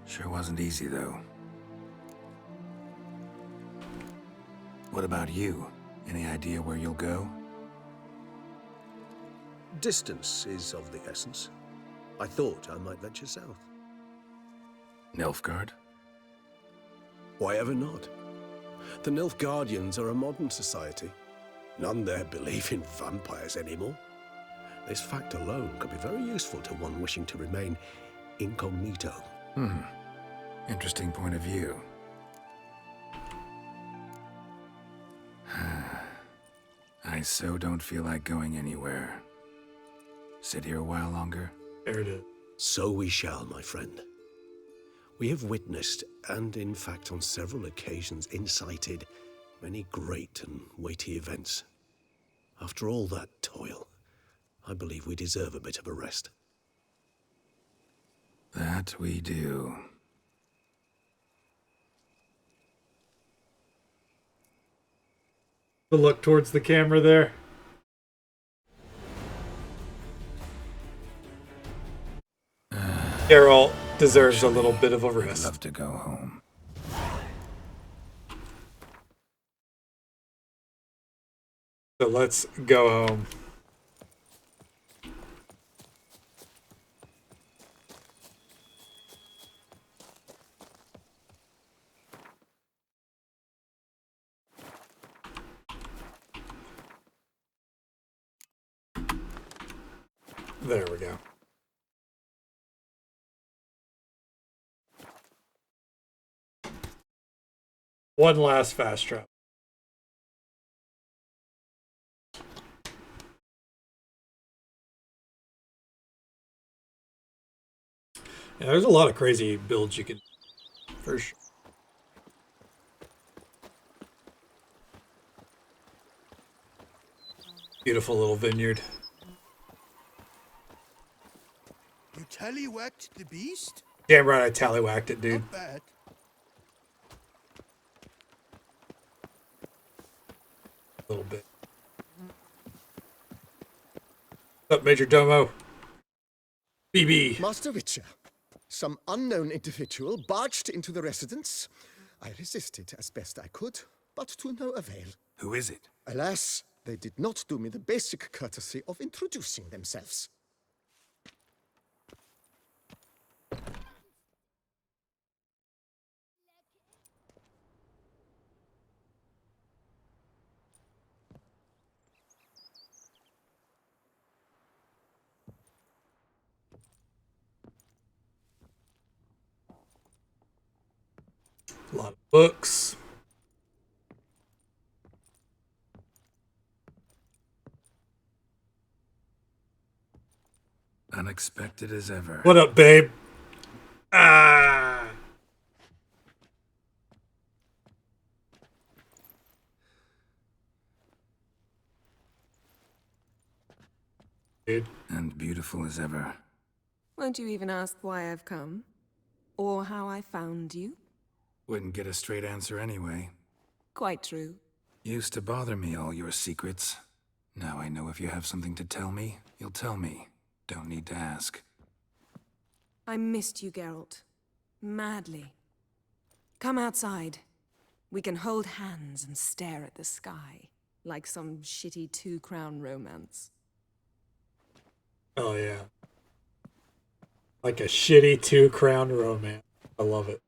Sure wasn't easy, though. What about you? Any idea where you'll go? Distance is of the essence. I thought I might venture south. Nilfgaard? Why ever not? The Nilfgaardians are a modern society. None there believe in vampires anymore. This fact alone could be very useful to one wishing to remain incognito. Interesting point of view. I so don't feel like going anywhere. Sit here a while longer? There it is. So we shall, my friend. We have witnessed, and in fact on several occasions incited, many great and weighty events. After all that toil, I believe we deserve a bit of a rest. That we do. The look towards the camera there. Geralt deserves a little bit of a rest. I'd love to go home. So let's go home. There we go. One last fast travel. Yeah, there's a lot of crazy builds you can do, for sure. Beautiful little vineyard. You tallywhacked the beast? Damn right I tallywhacked it, dude. Not bad. A little bit. What's up, Major Domo? BB. Master Witcher, some unknown individual barged into the residence. I resisted as best I could, but to no avail. Who is it? Alas, they did not do me the basic courtesy of introducing themselves. A lot of books. Unexpected as ever. What up, babe? Ah. Dude. And beautiful as ever. Won't you even ask why I've come? Or how I found you? Wouldn't get a straight answer anyway. Quite true. Used to bother me, all your secrets. Now I know if you have something to tell me, you'll tell me. Don't need to ask. I missed you, Geralt. Madly. Come outside. We can hold hands and stare at the sky, like some shitty two-crown romance. Oh, yeah. Like a shitty two-crown romance. I love it.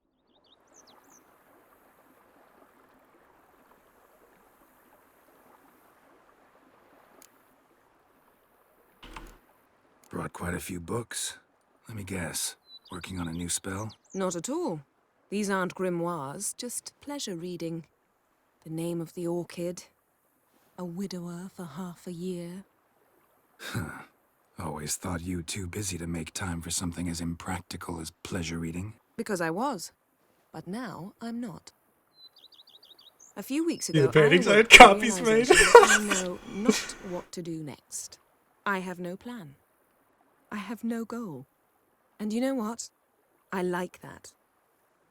Brought quite a few books. Let me guess. Working on a new spell? Not at all. These aren't grimoires, just pleasure reading. The Name of the Orchid. A widower for half a year. Huh. Always thought you too busy to make time for something as impractical as pleasure reading. Because I was. But now I'm not. A few weeks See ago, the paintings? I had awoke to copies the made. realization that I know not what to do next. I have no plan. I have no goal. And you know what? I like that.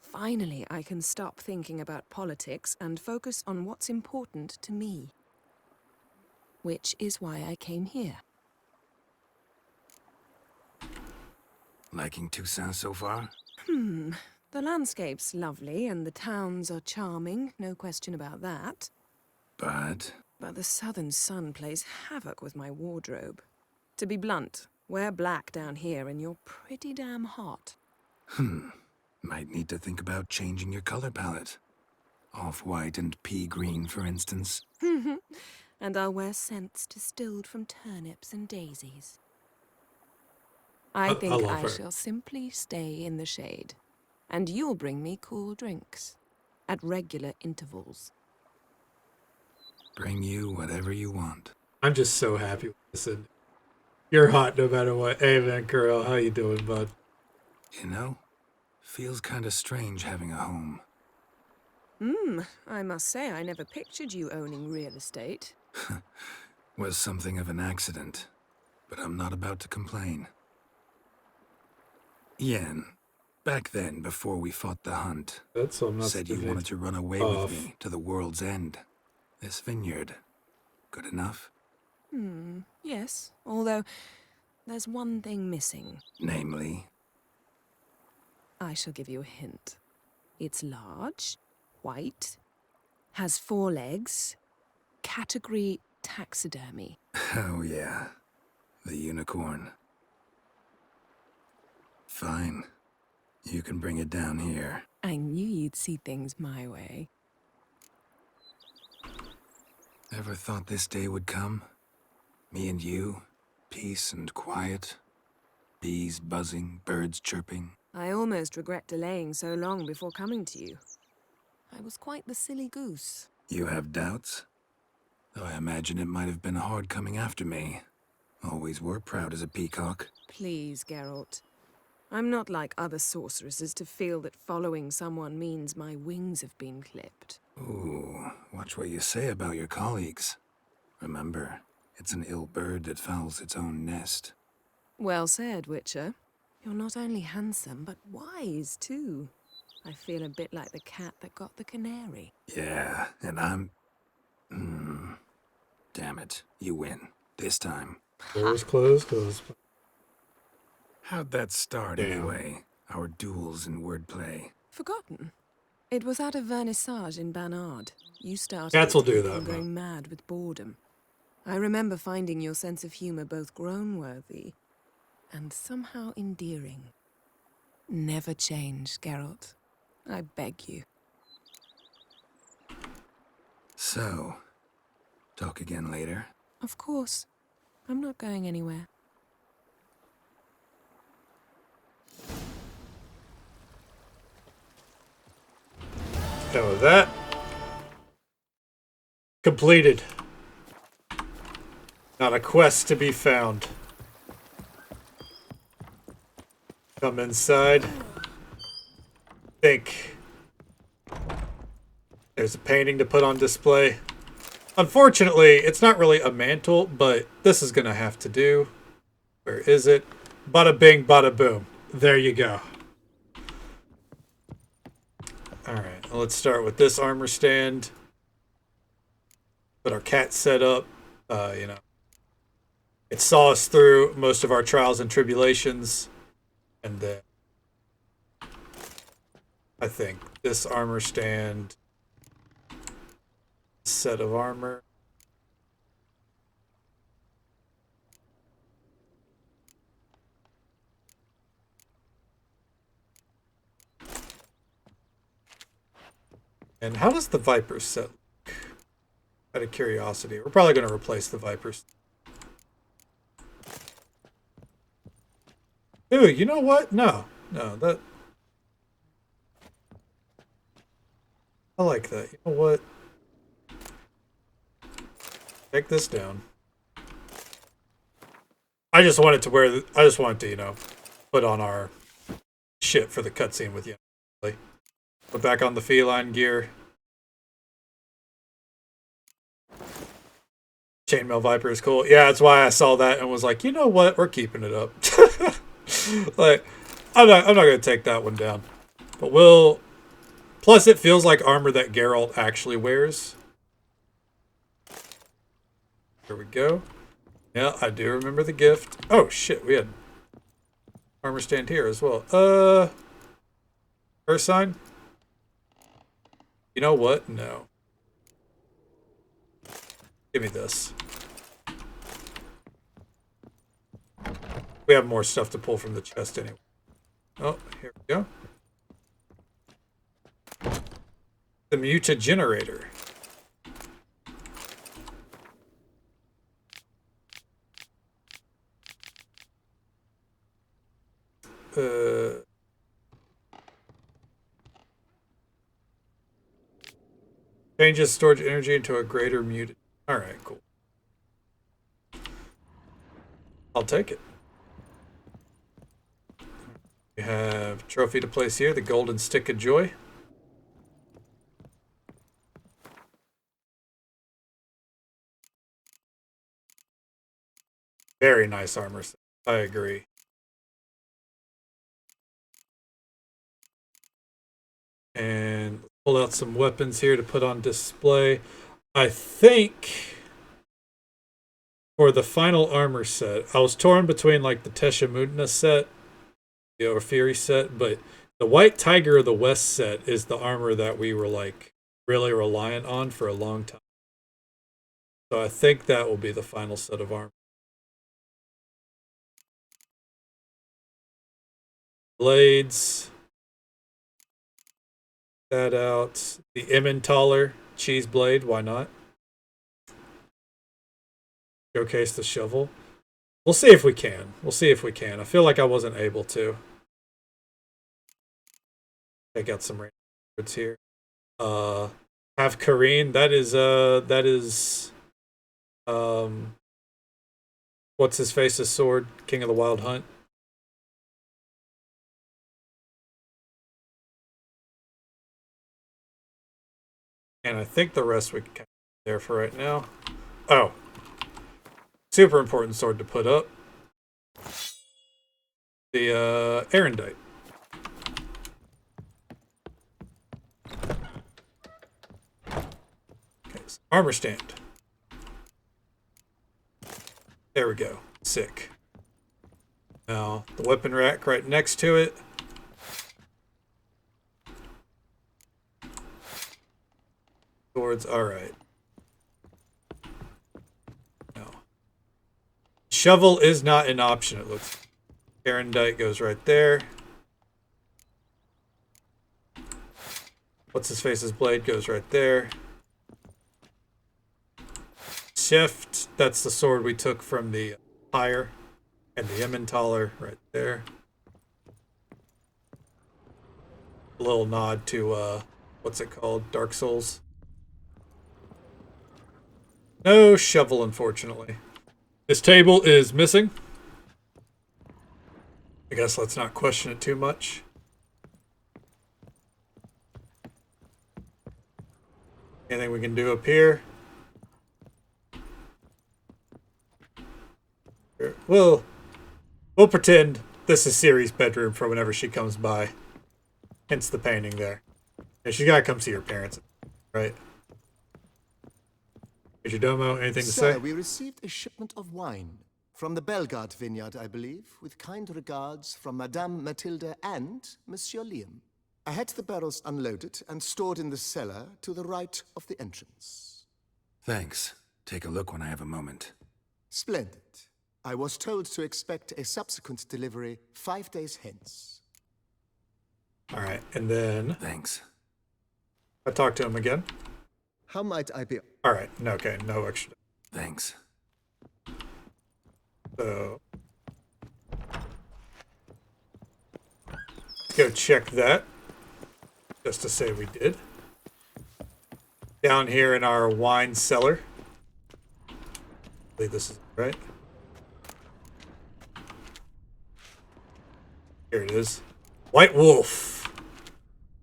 Finally, I can stop thinking about politics and focus on what's important to me. Which is why I came here. Liking Toussaint so far? The landscape's lovely and the towns are charming, no question about that. But But the southern sun plays havoc with my wardrobe. To be blunt, wear black down here and you're pretty damn hot. Might need to think about changing your color palette. Off-white and pea green, for instance. And I'll wear scents distilled from turnips and daisies. I think love I her. shall simply stay in the shade. And you'll bring me cool drinks. At regular intervals. Bring you whatever you want. I'm just so happy. Listen, you're hot no matter what. Hey, man, Kurel, how you doing, bud? You know, feels kinda strange having a home. I must say I never pictured you owning real estate. Was something of an accident, but I'm not about to complain. Yen, back then, before we fought the hunt, That's so I'm not said you stupid. wanted to run away Off. with me to the world's end. This vineyard. Good enough? Yes, although there's one thing missing. Namely, I shall give you a hint. It's large, white, has 4 legs, category taxidermy. oh yeah, the unicorn. Fine. You can bring it down here. I knew you'd see things my way. Ever thought this day would come? Me and you, peace and quiet. Bees buzzing, birds chirping. I almost regret delaying so long before coming to you. I was quite the silly goose. You have doubts? Though I imagine it might have been hard coming after me. Always were proud as a peacock. Please, Geralt. I'm not like other sorceresses to feel that following someone means my wings have been clipped. Ooh, watch what you say about your colleagues. Remember, it's an ill bird that fouls its own nest. Well said, Witcher. You're not only handsome, but wise, too. I feel a bit like the cat that got the canary. Yeah, and I'm... Damn it, you win. This time. Doors closed, closed. How'd that start, Damn. anyway? Our duels in wordplay. Forgotten. It was at a vernissage in Banard. You started Cats will it do and that, I'm going mad with boredom. I remember finding your sense of humor both groan-worthy and somehow endearing. Never change, Geralt. I beg you. So, talk again later? Of course. I'm not going anywhere. Done with that. Completed. Not a quest to be found. Come inside. Think. There's a painting to put on display. Unfortunately, it's not really a mantle, but this is gonna have to do. Where is it? Bada bing, bada boom. There you go. Alright, let's start with this armor stand. Put our cat set up. It saw us through most of our trials and tribulations. And then I think this armor stand, set of armor. And how does the Viper set look? Out of curiosity. We're probably going to replace the Vipers. Ooh, you know what? No, that I like that. You know what? Take this down. I just wanted to wear. I just wanted to, you know, put on our shit for the cutscene with you. Put back on the feline gear. Chainmail Viper is cool. Yeah, that's why I saw that and was like, you know what? We're keeping it up. Like, I'm not gonna take that one down. But we'll. Plus, it feels like armor that Geralt actually wears. Here we go. Yeah, I do remember the gift. Oh shit, we had armor stand here as well. Earth sign? You know what? No. Give me this. We have more stuff to pull from the chest anyway. Oh, here we go. The mutagenerator. Changes storage energy into a greater mutant. Alright, cool. I'll take it. We have a trophy to place here, the Golden Stick of Joy. Very nice armor set. I agree. And pull out some weapons here to put on display. I think for the final armor set, I was torn between like the Tesha Mutna set, the Orphery set, but the White Tiger of the West set is the armor that we were like really reliant on for a long time. So I think that will be the final set of armor. Blades. That out. The Emmentaler cheese blade, why not? Showcase the shovel. We'll see if we can. We'll see if we can. I feel like I wasn't able to. Take out some words here. Have Kareen. That is what's his face's sword? King of the Wild Hunt. And I think the rest we can count there for right now. Oh. Super important sword to put up. The Erendite. Okay, so armor stand. There we go. Sick. Now, the weapon rack right next to it. Swords, alright. No. Shovel is not an option, it looks. Erendite goes right there. What's his face's blade goes right there. Shift, that's the sword we took from the fire. And the Emmentaler right there. A little nod to what's it called? Dark Souls. No shovel, unfortunately. This table is missing. I guess let's not question it too much. Anything we can do up here? We'll pretend this is Ciri's bedroom for whenever she comes by. Hence the painting there. Yeah, she's gotta come see her parents, right? Domo, anything to say? Sir, we received a shipment of wine from the Belgard vineyard, I believe, with kind regards from Madame Matilda and Monsieur Liam. I had the barrels unloaded and stored in the cellar to the right of the entrance. Thanks. Take a look when I have a moment. Splendid. I was told to expect a subsequent delivery 5 days hence. All right, and then... Thanks. I talked to him again. How might I be... All right, okay, no extra. Thanks. So... go check that. Just to say we did. Down here in our wine cellar. I believe this is right. Here it is. White Wolf.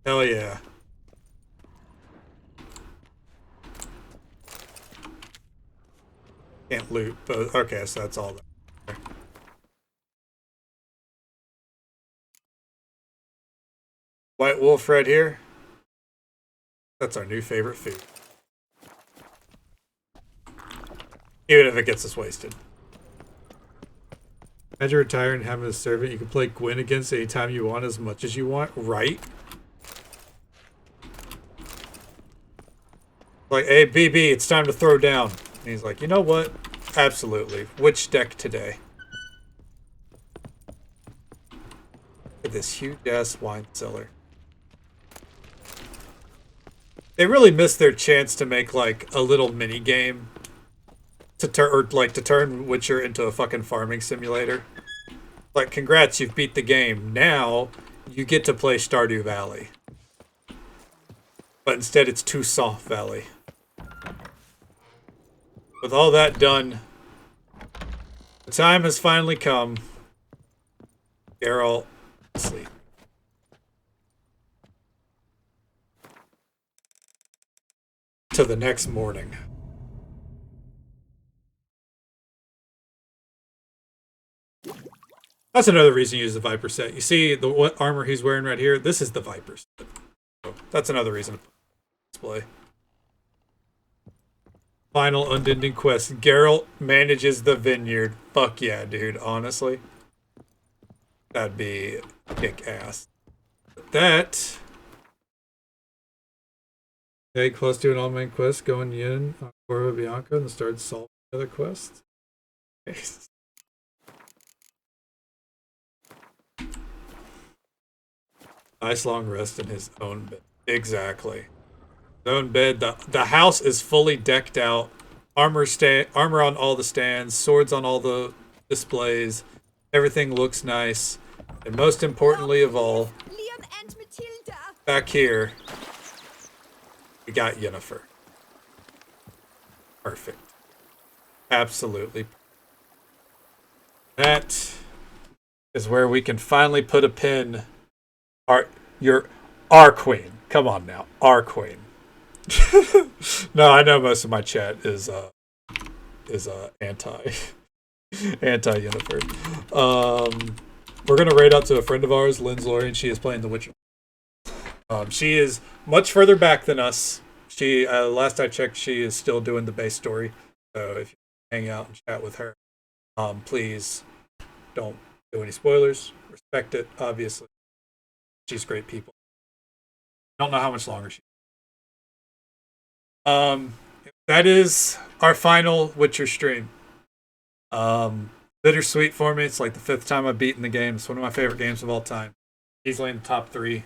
Hell yeah. Can't loot, but okay, so that's all there. White Wolf right here. That's our new favorite food. Even if it gets us wasted. Imagine retiring and having a servant you can play Gwyn against anytime you want, as much as you want, right? Like, hey, BB, it's time to throw down. And he's like, you know what? Absolutely. Which deck today? Look at this huge-ass wine cellar. They really missed their chance to make, like, a little mini-game to turn Witcher into a fucking farming simulator. Like, congrats, you've beat the game. Now, you get to play Stardew Valley. But instead, it's Toussaint Valley. With all that done, the time has finally come. Geralt, sleep. To the next morning. That's another reason to use the Viper set. You see what armor he's wearing right here? This is the Viper set. So that's another reason to display. Final unending quest. Geralt manages the vineyard. Fuck yeah, dude. Honestly. That'd be kick-ass. But that... Okay, close to an all-main quest. Going in on Corvo Bianco and start solving the other quests. Nice long rest in his own bed. Exactly. His own bed. The house is fully decked out. Armor on all the stands. Swords on all the displays. Everything looks nice. And most importantly of all, back here, we got Yennefer. Perfect. Absolutely. That is where we can finally put a pin. Our queen. Come on now. Our queen. No, I know most of my chat is anti Yennefer. We're gonna raid out to a friend of ours, Lynn's Lori, she is playing The Witcher. She is much further back than us. She last I checked, she is still doing the base story. So if you hang out and chat with her, please don't do any spoilers. Respect it, obviously. She's great people. Don't know how much longer she. That is our final Witcher stream. Bittersweet for me. It's like the 5th time I've beaten the game. It's one of my favorite games of all time. Easily in the top 3.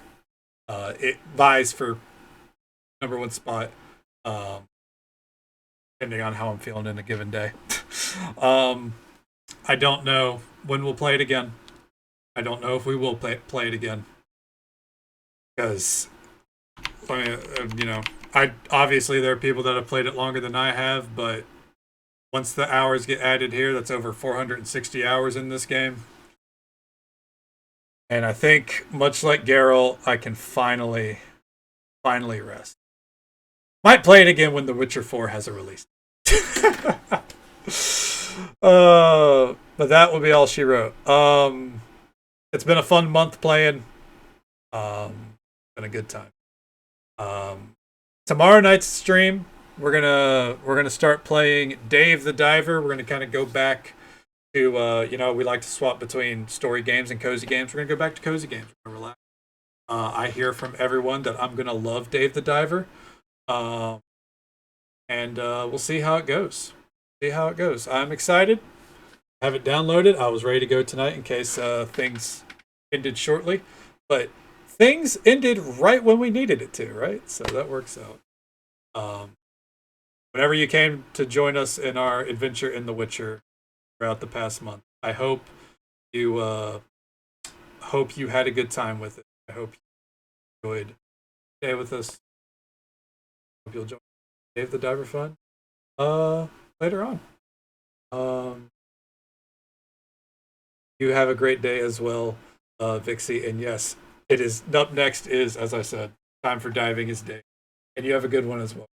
It vies for #1 spot, depending on how I'm feeling in a given day. I don't know when we'll play it again. I don't know if we will play it again. Because, obviously there are people that have played it longer than I have, but once the hours get added here, that's over 460 hours in this game. And I think, much like Geralt, I can finally rest. Might play it again when The Witcher 4 has a release. But that will be all she wrote. It's been a fun month playing. Been a good time. Tomorrow night's stream, we're gonna start playing Dave the Diver. We're gonna kind of go back to we like to swap between story games and cozy games. We're gonna go back to cozy games. We're gonna relax. I hear from everyone that I'm gonna love Dave the Diver, and we'll see how it goes. I'm excited. I have it downloaded. I was ready to go tonight in case things ended shortly, but things ended right when we needed it to, right? So that works out. Whenever you came to join us in our adventure in The Witcher throughout the past month, I hope you had a good time with it. I hope you enjoyed the day with us. Hope you'll join Dave the Diver Fun later on. You have a great day as well, Vixie. And yes, it is up next is, as I said, time for diving is day. And you have a good one as well.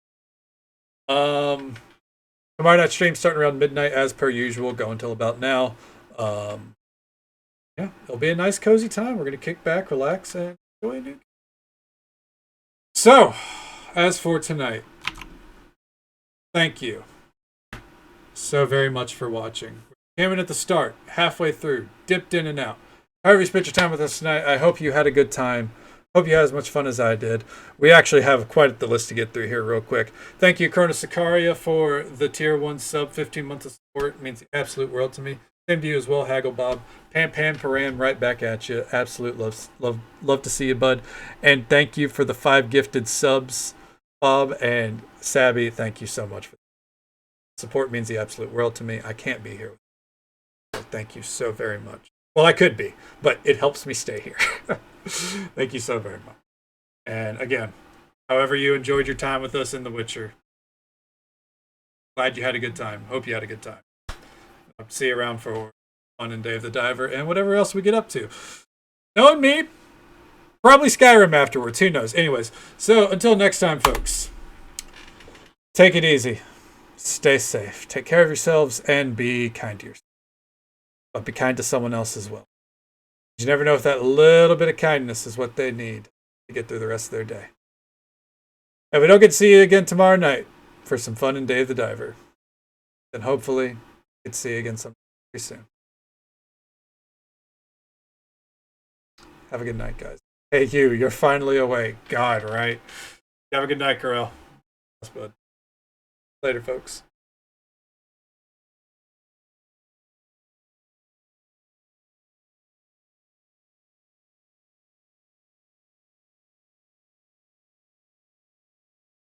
Tomorrow night stream starting around midnight as per usual, go until about now. Yeah, it'll be a nice cozy time. We're gonna kick back, relax, and enjoy a new game. So, as for tonight, thank you so very much for watching. Came in at the start, halfway through, dipped in and out. However you spent your time with us tonight, I hope you had a good time. Hope you had as much fun as I did. We actually have quite the list to get through here real quick. Thank you, Cronus Sicaria, for the tier 1 sub, 15 months of support. It means the absolute world to me. Same to you as well, Haggle Bob. Pam Paran, right back at you. Absolute love to see you, bud. And thank you for the 5 gifted subs, Bob and Sabby. Thank you so much for that. Support means the absolute world to me. I can't be here. So thank you so very much. Well, I could be, but it helps me stay here. Thank you so very much. And again, however you enjoyed your time with us in The Witcher, glad you had a good time. Hope you had a good time. I'll see you around for fun and Dave the Diver and whatever else we get up to. Knowing me, probably Skyrim afterwards. Who knows? Anyways, so until next time, folks, take it easy. Stay safe. Take care of yourselves and be kind to yourself. But be kind to someone else as well. You never know if that little bit of kindness is what they need to get through the rest of their day. If we don't get to see you again tomorrow night for some fun in Dave the Diver, then hopefully get to see you again sometime very soon. Have a good night, guys. Hey, you're finally awake. God, right? Have a good night, Corel. That's good. Later, folks.